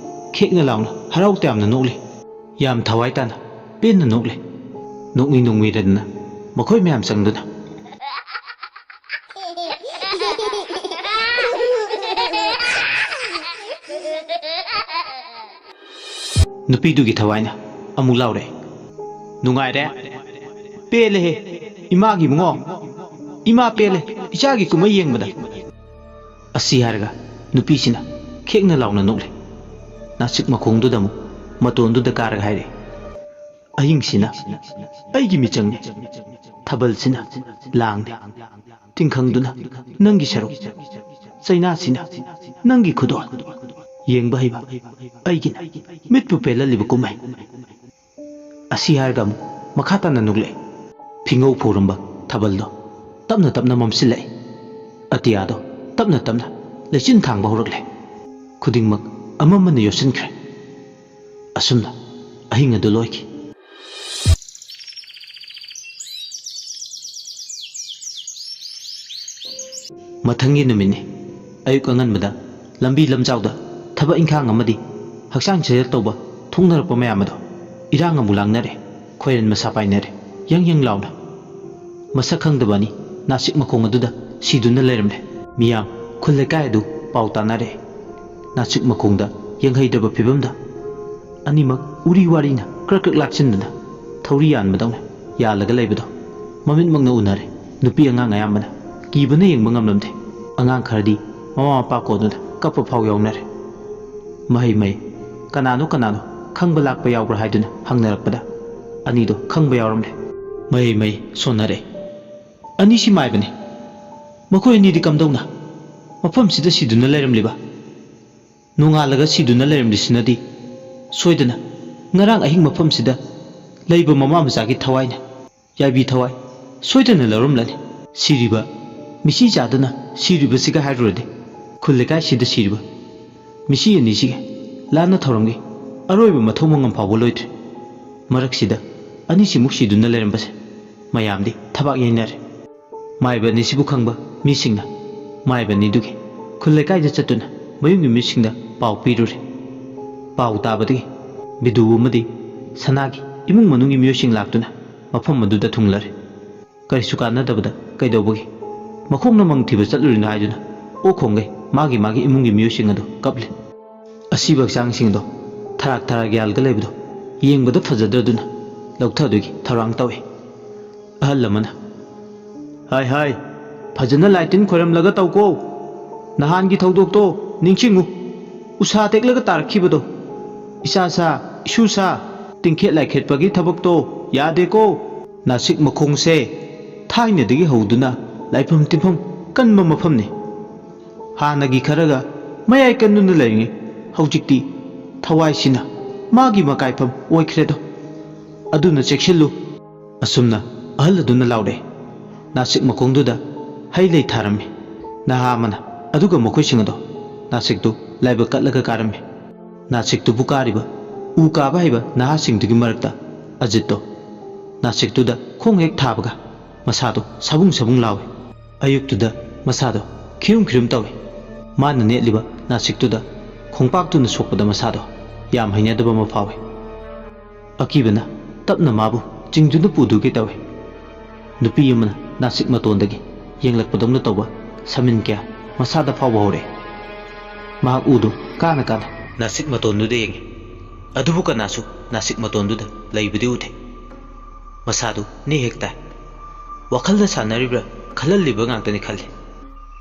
ꯈꯦꯛꯅ ꯂꯥꯎꯅ ꯍꯔꯥꯎ ꯇꯌꯥꯝꯅ ꯅꯣꯛꯂꯤ ꯌꯥꯝ ꯊꯋꯥꯏ ꯇꯥꯅ ꯄꯦꯟꯅ ꯅꯣꯛꯂꯤ ꯅꯣꯛꯃꯤꯔꯗꯅ ꯃꯈꯣꯏ ꯃꯌꯥꯝ ꯆꯪꯗꯨꯅ ꯅꯨꯄꯤꯗꯨꯒꯤ ꯊꯋꯥꯏꯅ ꯑꯃꯨꯛ ꯂꯥꯎꯔꯛꯑꯦ ꯅꯨꯡꯉꯥꯏꯔꯦ ꯄꯦꯜꯂꯦꯍꯦ ꯏꯃꯥꯒꯤ ꯃꯉꯣ ꯏꯃꯥ ꯄꯦꯜꯂꯦ ꯏꯆꯥꯒꯤ ꯀꯨꯝꯍꯩ ꯌꯦꯡꯕꯗ ꯑꯁꯤ ꯍꯥꯏꯔꯒ ꯅꯨꯄꯤꯁꯤꯅ ꯈꯦꯛꯅ ꯂꯥꯎꯅ ꯅꯣꯛꯂꯦ ꯅꯥꯁꯤꯛ ꯃꯈꯣꯡꯗꯨꯗ ꯑꯃꯨꯛ ꯃꯇꯣꯟꯗꯨꯗ ꯀꯥꯔꯒ ꯍꯥꯏꯔꯛꯑꯦ ꯑꯍꯤꯡꯁꯤꯅ ꯑꯩꯒꯤ ꯃꯤꯆꯪꯅꯤ ꯊꯥꯕꯜꯁꯤꯅ ꯂꯥꯡꯅꯤ ꯇꯤꯡꯈꯪꯗꯨꯅ ꯅꯪꯒꯤ ꯁꯔꯨꯛ ꯆꯩꯅꯥꯁꯤꯅ ꯅꯪꯒꯤ ꯈꯨꯗꯣꯜ ꯌꯦꯡꯕ ꯍꯩꯕ ꯑꯩꯒꯤꯅ ꯃꯤꯠꯄꯨ ꯄꯦꯜꯍꯜꯂꯤꯕ ꯀꯨꯝꯍꯩ ꯑꯁꯤ ꯍꯥꯏꯔꯒ ꯑꯃꯨꯛ ꯃꯈꯥ ꯇꯥꯅ ꯅꯣꯛꯂꯛꯑꯦ ꯐꯤꯉꯧ ꯐꯧꯔꯝꯕ ꯊꯥꯕꯜꯗꯣ ꯇꯞꯅ ꯃꯝꯁꯤꯜꯂꯛꯑꯦ ꯑꯇꯤꯌꯥꯗꯣ ꯇꯞꯅ ꯂꯩꯆꯤꯟ ꯊꯥꯡꯕ ꯍꯧꯔꯛꯂꯦ ꯈꯨꯗꯤꯡꯃꯛ ꯑꯃꯃꯝꯅ ꯌꯣꯠꯁꯤꯟꯈ꯭ꯔꯦ ꯑꯁꯨꯝꯅ ꯑꯍꯤꯡ ꯑꯗꯨ ꯂꯣꯏꯈꯤ ꯃꯊꯪꯒꯤ ꯅꯨꯃꯤꯠꯅꯤ ꯑꯌꯨꯛ ꯑꯉꯟꯕꯗ ꯂꯝꯕꯤ ꯂꯝꯖꯥꯎꯗ ꯊꯕꯛ ꯏꯪꯈꯥꯡ ꯑꯃꯗꯤ ꯍꯛꯆꯥꯡ ꯁꯥꯖꯦꯜ ꯇꯧꯕ ꯊꯣꯡꯅꯔꯛꯄ ꯃꯌꯥꯝ ꯑꯗꯣ ꯏꯔꯥꯡ ꯑꯃꯨꯛ ꯂꯥꯡꯅꯔꯦ ꯈꯣꯏꯔꯟ ꯃꯁꯥ ꯄꯥꯏꯅꯔꯦ ꯌꯪ ꯂꯥꯎꯅ ꯃꯁꯛ ꯈꯪꯗꯕ ꯑꯅꯤ ꯅꯥꯁꯤꯛ ꯃꯈꯣꯡ ꯑꯗꯨꯗ ꯁꯤꯗꯨꯅ ꯂꯩꯔꯝꯂꯦ ꯃꯤꯌꯥꯝ ꯈꯨꯜ ꯂꯩꯀꯥꯏ ꯑꯗꯨ ꯄꯥꯎ ꯇꯥꯟꯅꯔꯦ ꯅꯥꯁꯤꯛ ꯃꯈꯣꯡꯗ ꯌꯦꯡꯍꯩꯗ꯭ꯔꯕ ꯐꯤꯕꯝꯗ ꯑꯅꯤꯃꯛ ꯎꯔꯤ ꯋꯥꯔꯤꯅ ꯀ꯭ꯔꯛ ꯂꯥꯛꯁꯤꯟꯗꯨꯅ ꯊꯧꯔꯤ ꯌꯥꯟꯕꯗꯧꯅ ꯌꯥꯜꯂꯒ ꯂꯩꯕꯗꯣ ꯃꯃꯤꯠꯃꯛꯅ ꯎꯅꯔꯦ ꯅꯨꯄꯤ ꯑꯉꯥꯡ ꯑꯌꯥꯝꯕꯅ ꯀꯤꯕꯅ ꯌꯦꯡꯕ ꯉꯝꯂꯝꯗꯦ ꯑꯉꯥꯡ ꯈꯔꯗꯤ ꯃꯃꯥ ꯃꯄꯥ ꯀꯣꯟꯗꯨꯅ ꯀꯞꯄ ꯐꯥꯎ ꯌꯥꯎꯅꯔꯦ ꯃꯍꯩ ꯀꯅꯥꯅꯣ ꯈꯪꯕ ꯂꯥꯛꯄ ꯌꯥꯎꯕ꯭ꯔꯥ ꯍꯥꯏꯗꯨꯅ ꯍꯪꯅꯔꯛꯄꯗ ꯑꯅꯤꯗꯣ ꯈꯪꯕ ꯌꯥꯎꯔꯝꯂꯦ ꯃꯍꯩ ꯁꯣꯟꯅꯔꯦ ꯑꯅꯤꯁꯤ ꯃꯥꯏꯕꯅꯤ ꯃꯈꯣꯏ ꯑꯅꯤꯗꯤ ꯀꯝꯗꯧꯅ ꯃꯐꯝꯁꯤꯗ ꯁꯤꯗꯨꯅ ꯂꯩꯔꯝꯂꯤꯕ ꯅꯣꯡꯉꯥꯜꯂꯒ ꯁꯤꯗꯨꯅ ꯂꯩꯔꯝꯂꯤꯁꯤꯅꯗꯤ ꯁꯣꯏꯗꯅ ꯉꯔꯥꯡ ꯑꯍꯤꯡ ꯃꯐꯝꯁꯤꯗ ꯂꯩꯕ ꯃꯃꯥ ꯃꯆꯥꯒꯤ ꯊꯋꯥꯏꯅ ꯌꯥꯏꯕꯤ ꯊꯋꯥꯏ ꯁꯣꯏꯗꯅ ꯂꯧꯔꯝꯂꯅꯤ ꯁꯤꯔꯤꯕ ꯃꯤꯁꯤ ꯆꯥꯗꯨꯅ ꯁꯤꯔꯤꯕꯁꯤꯒ ꯍꯥꯏꯔꯨꯔꯗꯤ ꯈꯨꯜ ꯂꯩꯀꯥꯏꯁꯤꯗ ꯁꯤꯔꯤꯕ ꯃꯤꯁꯤ ꯑꯅꯤꯁꯤꯒꯤ ꯂꯥꯟꯅ ꯊꯧꯔꯝꯒꯤ ꯑꯔꯣꯏꯕ ꯃꯊꯧ ꯃꯉꯝ ꯐꯥꯎꯕ ꯂꯣꯏꯗ꯭ꯔꯤ ꯃꯔꯛꯁꯤꯗ ꯑꯅꯤꯁꯤꯃꯨꯛ ꯁꯤꯗꯨꯅ ꯂꯩꯔꯝꯕꯁꯦ ꯃꯌꯥꯝꯗꯤ ꯊꯕꯥꯛ ꯌꯩꯅꯔꯦ ꯃꯥꯏꯕ ꯑꯅꯤꯁꯤꯕꯨ ꯈꯪꯕ ꯃꯤꯁꯤꯡꯅ ꯃꯥꯏꯕ ꯑꯅꯤꯗꯨꯒꯤ ꯈꯨꯜ ꯂꯩꯀꯥꯏꯗ ꯆꯠꯇꯨꯅ ꯃꯌꯨꯝꯒꯤ ꯃꯤꯁꯤꯡꯗ ꯄꯥꯎ ꯄꯤꯔꯨꯔꯦ ꯄꯥꯎ ꯇꯥꯕꯗꯒꯤ ꯕꯤꯗꯨ ꯑꯃꯗꯤ ꯁꯅꯥꯒꯤ ꯏꯃꯨꯡ ꯃꯅꯨꯡꯒꯤ ꯃꯤꯑꯣꯏꯁꯤꯡ ꯂꯥꯛꯇꯨꯅ ꯃꯐꯝ ꯑꯗꯨꯗ ꯊꯨꯡꯂꯔꯦ ꯀꯔꯤꯁꯨ ꯀꯥꯟꯅꯗꯕꯗ ꯀꯩꯗꯧꯕꯒꯤ ꯃꯈꯣꯡꯅ ꯃꯪ ꯊꯤꯕ ꯆꯠꯂꯨꯔꯤꯅꯣ ꯍꯥꯏꯗꯨꯅ ꯑꯣꯈꯣꯡꯒꯩ ꯃꯥꯒꯤ ꯏꯃꯨꯡꯒꯤ ꯃꯤꯑꯣꯏꯁꯤꯡ ꯑꯗꯨ ꯀꯞꯂꯤ ꯑꯁꯤꯕ ꯍꯛꯆꯥꯡꯁꯤꯡꯗꯣ ꯊꯔꯥꯛ ꯌꯥꯜꯒ ꯂꯩꯕꯗꯣ ꯌꯦꯡꯕꯗ ꯐꯖꯗ꯭ꯔꯗꯨꯅ ꯂꯧꯊꯗꯨꯒꯤ ꯊꯧꯔꯥꯡ ꯇꯧꯏ ꯑꯍꯜ ꯑꯃꯅ ꯍꯥꯏ ꯐꯖꯅ ꯂꯥꯏ ꯇꯤꯟ ꯈꯣꯏꯔꯝꯂꯒ ꯇꯧꯀꯣ ꯅꯍꯥꯟꯒꯤ ꯊꯧꯗꯣꯛꯇꯣ ꯅꯤꯡꯁꯤꯡꯉꯨ ꯎꯁꯥ ꯇꯦꯛꯂꯒ ꯇꯥꯔꯛꯈꯤꯕꯗꯣ ꯏꯆꯥ ꯁꯥ ꯏꯁꯨ ꯁꯥ ꯇꯤꯡꯈꯦꯠ ꯂꯥꯏꯈꯦꯠꯄꯒꯤ ꯊꯕꯛꯇꯣ ꯌꯥꯗꯦꯀꯣ ꯅꯥꯁꯤꯛ ꯃꯈꯣꯡꯁꯦ ꯊꯥꯏꯅꯗꯒꯤ ꯍꯧꯗꯨꯅ ꯂꯥꯏꯐꯝ ꯇꯤꯟꯐꯝ ꯀꯟꯕ ꯃꯐꯝꯅꯤ ꯍꯥꯟꯅꯒꯤ ꯈꯔꯒ ꯃꯌꯥꯏ ꯀꯟꯗꯨꯅ ꯂꯩꯔꯤꯉꯩ ꯍꯧꯖꯤꯛꯇꯤ ꯊꯋꯥꯏꯁꯤꯅ ꯃꯥꯒꯤ ꯃꯀꯥꯏꯐꯝ ꯑꯣꯏꯈ꯭ꯔꯦꯗꯣ ꯑꯗꯨꯅ ꯆꯦꯛꯁꯤꯜꯂꯨ ꯑꯁꯨꯝꯅ ꯑꯍꯜ ꯑꯗꯨꯅ ꯂꯥꯎꯔꯛꯏ ꯅꯥꯁꯤꯛ ꯃꯈꯣꯡꯗꯨꯗ ꯍꯩ ꯂꯩ ꯊꯥꯔꯝꯃꯤ ꯅꯍꯥ ꯑꯃꯅ ꯑꯗꯨꯒ ꯃꯈꯣꯏꯁꯤꯡ ꯑꯗꯣ ꯅꯥꯁꯤꯛꯇꯨ ꯂꯥꯏꯕꯛ ꯀꯠꯂꯒ ꯀꯥꯔꯝꯃꯤ ꯅꯥꯁꯤꯛꯇꯨꯕꯨ ꯀꯥꯔꯤꯕ ꯎ ꯀꯥꯕ ꯍꯩꯕ ꯅꯍꯥꯁꯤꯡꯗꯨꯒꯤ ꯃꯔꯛꯇ ꯑꯖꯤꯠꯇꯣ ꯅꯥꯁꯤꯛꯇꯨꯗ ꯈꯣꯡ ꯍꯦꯛ ꯊꯥꯕꯒ ꯃꯁꯥꯗꯣ ꯁꯥꯕꯨꯡ ꯂꯥꯎꯏ ꯑꯌꯨꯛꯇꯨꯗ ꯃꯁꯥꯗꯣ ꯈꯤꯔꯨꯝ ꯇꯧꯏ ꯃꯥꯅ ꯅꯦꯠꯂꯤꯕ ꯅꯥꯁꯤꯛꯇꯨꯗ ꯈꯣꯡꯄꯥꯛꯇꯨꯅ ꯁꯣꯛꯄꯗ ꯃꯁꯥꯗꯣ ꯌꯥꯝ ꯍꯩꯅꯗꯕ ꯑꯃ ꯐꯥꯎꯏ ꯑꯀꯤꯕꯅ ꯇꯞꯅ ꯃꯥꯕꯨ ꯆꯤꯡꯗꯨꯅ ꯄꯨꯗꯨꯒꯦ ꯇꯧꯏ ꯅꯨꯄꯤ ꯑꯃꯅ ꯅꯥꯁꯤꯛ ꯃꯇꯣꯟꯗꯒꯤ ꯌꯦꯡꯂꯛꯄꯗꯧꯅ ꯇꯧꯕ ꯁꯃꯤꯟ ꯀꯌꯥ ꯃꯁꯥꯗ ꯐꯥꯎꯕ ꯍꯧꯔꯛꯏ ꯃꯍꯥꯛ ꯎꯗꯨ ꯀꯥꯅ ꯅꯥꯁꯤꯛ ꯃꯇꯣꯟꯗꯨꯗ ꯌꯦꯡꯉꯤ ꯑꯗꯨꯕꯨ ꯀꯅꯥꯁꯨ ꯅꯥꯁꯤꯛ ꯃꯇꯣꯟꯗꯨꯗ ꯂꯩꯕꯗꯤ ꯎꯗꯦ ꯃꯁꯥꯗꯨ ꯅꯦ ꯍꯦꯛ ꯇꯥꯏ ꯋꯥꯈꯜꯗ ꯁꯥꯟꯅꯔꯤꯕ꯭ꯔꯥ ꯈꯜꯍꯜꯂꯤꯕ ꯉꯥꯛꯇꯅꯤ ꯈꯜꯂꯤ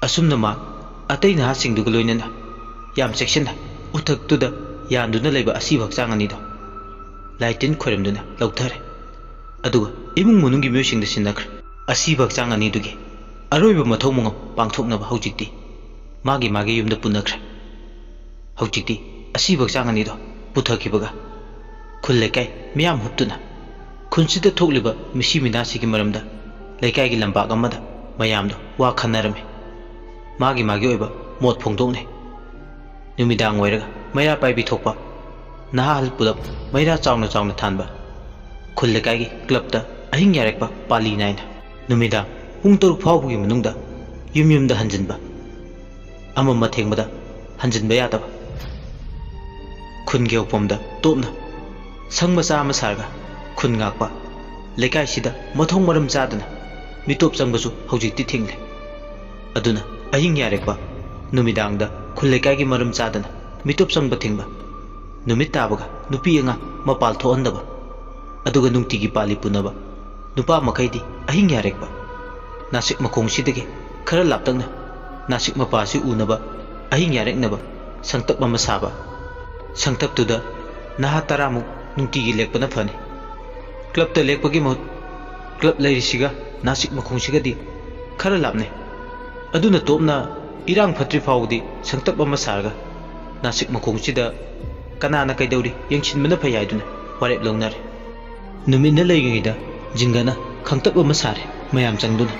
ꯑꯁꯨꯝꯅ ꯃꯥ ꯑꯇꯩ ꯅꯍꯥꯁꯤꯡꯗꯨꯒ ꯂꯣꯏꯅꯅ ꯌꯥꯝ ꯆꯦꯛꯁꯤꯟꯅ ꯎꯊꯛꯇꯨꯗ ꯌꯥꯟꯗꯨꯅ ꯂꯩꯕ ꯑꯁꯤꯕ ꯍꯛꯆꯥꯡ ꯑꯅꯤꯗꯣ ꯂꯥꯏ ꯇꯤꯟ ꯈꯣꯏꯔꯝꯗꯨꯅ ꯂꯧꯊꯔꯦ ꯑꯗꯨꯒ ꯏꯃꯨꯡ ꯃꯅꯨꯡꯒꯤ ꯃꯤꯑꯣꯏꯁꯤꯡꯗ ꯁꯤꯟꯅꯈ꯭ꯔꯦ ꯑꯁꯤꯕ ꯍꯛꯆꯥꯡ ꯑꯅꯤꯗꯨꯒꯤ ꯑꯔꯣꯏꯕ ꯃꯊꯧ ꯃꯉꯝ ꯄꯥꯡꯊꯣꯛꯅꯕ ꯍꯧꯖꯤꯛꯇꯤ ꯃꯥꯒꯤ ꯌꯨꯝꯗ ꯄꯨꯅꯈ꯭ꯔꯦ ꯍꯧꯖꯤꯛꯇꯤ ꯑꯁꯤꯕ ꯍꯛꯆꯥꯡ ꯑꯅꯤꯗꯣ ꯄꯨꯊꯈꯤꯕꯒ ꯈꯨꯜ ꯂꯩꯀꯥꯏ ꯃꯤꯌꯥꯝ ꯍꯨꯞꯇꯨꯅ ꯈꯨꯟꯁꯤꯗ ꯊꯣꯛꯂꯤꯕ ꯃꯤꯁꯤ ꯃꯤꯅꯥꯁꯤꯒꯤ ꯃꯔꯝꯗ ꯂꯩꯀꯥꯏꯒꯤ ꯂꯝꯄꯥꯛ ꯑꯃꯗ ꯃꯌꯥꯝꯗꯣ ꯋꯥ ꯈꯟꯅꯔꯝꯃꯤ ꯃꯥꯒꯤ ꯑꯣꯏꯕ ꯃꯣꯠ ꯐꯣꯡꯗꯣꯛꯅꯩ ꯅꯨꯃꯤꯗꯥꯡ ꯑꯣꯏꯔꯒ ꯃꯩꯔꯥ ꯄꯥꯏꯕꯤ ꯊꯣꯛꯄ ꯅꯍꯥꯍꯜ ꯄꯨꯂꯞ ꯃꯩꯔꯥ ꯆꯥꯎꯅ ꯊꯥꯟꯕ ꯈꯨꯜ ꯂꯩꯀꯥꯏꯒꯤ ꯀ꯭ꯂꯕꯇ ꯑꯍꯤꯡ ꯌꯥꯔꯛꯄ ꯄꯥꯂꯤ ꯅꯥꯏꯅ ꯅꯨꯃꯤꯗꯥꯡ ꯄꯨꯡ 6 ꯐꯥꯎꯕꯒꯤ ꯃꯅꯨꯡꯗ ꯌꯨꯝꯗ ꯍꯟꯖꯤꯟꯕ ꯑꯃꯝꯕ ꯊꯦꯡꯕꯗ ꯍꯟꯖꯤꯟꯕ ꯌꯥꯗꯕ ꯈꯨꯟꯒꯤ ꯍꯧꯐꯝꯗ ꯇꯣꯞꯅ ꯁꯪ ꯃꯆꯥ ꯑꯃ ꯁꯥꯔꯒ ꯈꯨꯟ ꯉꯥꯛꯄ ꯂꯩꯀꯥꯏꯁꯤꯗ ꯃꯊꯣꯡ ꯃꯔꯝ ꯆꯥꯗꯅ ꯃꯤꯇꯣꯞ ꯆꯪꯕꯁꯨ ꯍꯧꯖꯤꯛꯇꯤ ꯊꯤꯡꯂꯦ ꯑꯗꯨꯅ ꯑꯍꯤꯡ ꯌꯥꯔꯛꯄ ꯅꯨꯃꯤꯗꯥꯡꯗ ꯈꯨꯜ ꯂꯩꯀꯥꯏꯒꯤ ꯃꯔꯝ ꯆꯥꯗꯅ ꯃꯤꯇꯣꯞ ꯆꯪꯕ ꯊꯤꯡꯕ ꯅꯨꯃꯤꯠ ꯇꯥꯕꯒ ꯅꯨꯄꯤ ꯑꯉꯥꯡ ꯃꯄꯥꯜ ꯊꯣꯛꯍꯟꯗꯕ ꯑꯗꯨꯒ ꯅꯨꯡꯇꯤꯒꯤ ꯄꯥꯂꯤ ꯄꯨꯅꯕ ꯅꯨꯄꯥ ꯃꯈꯩꯗꯤ ꯑꯍꯤꯡ ꯌꯥꯔꯛꯄ ꯅꯥꯁꯤꯛ ꯃꯈꯣꯡꯁꯤꯗꯒꯤ ꯈꯔ ꯂꯥꯞꯇꯛꯅ ꯅꯥꯁꯤꯛ ꯃꯄꯥꯁꯤ ꯎꯅꯕ ꯑꯍꯤꯡ ꯌꯥꯔꯛꯅꯕ ꯁꯪꯇꯞ ꯑꯃ ꯁꯥꯕ ꯁꯪꯇꯞꯇꯨꯗ ꯅꯍꯥ 10 ꯅꯨꯡꯇꯤꯒꯤ ꯂꯦꯛꯄꯅ ꯐꯅꯤ ꯀ꯭ꯂꯕꯇ ꯂꯦꯛꯄꯒꯤ ꯃꯍꯨꯠ ꯀ꯭ꯂꯕ ꯂꯩꯔꯤꯁꯤꯒ ꯅꯥꯁꯤꯛ ꯃꯈꯣꯡꯁꯤꯒꯗꯤ खरा लापने अदुना तोपना इरांग फट्री फाउदी संगतप अमा सारगा नासिक मखोंगसिदा कनाना कैदौरी यंगसिनबना फै हाइदुना वारेप लौनारे नुमिना लैगिदा जिंगाना खंगतप अमा सारे मयाम चंगदुना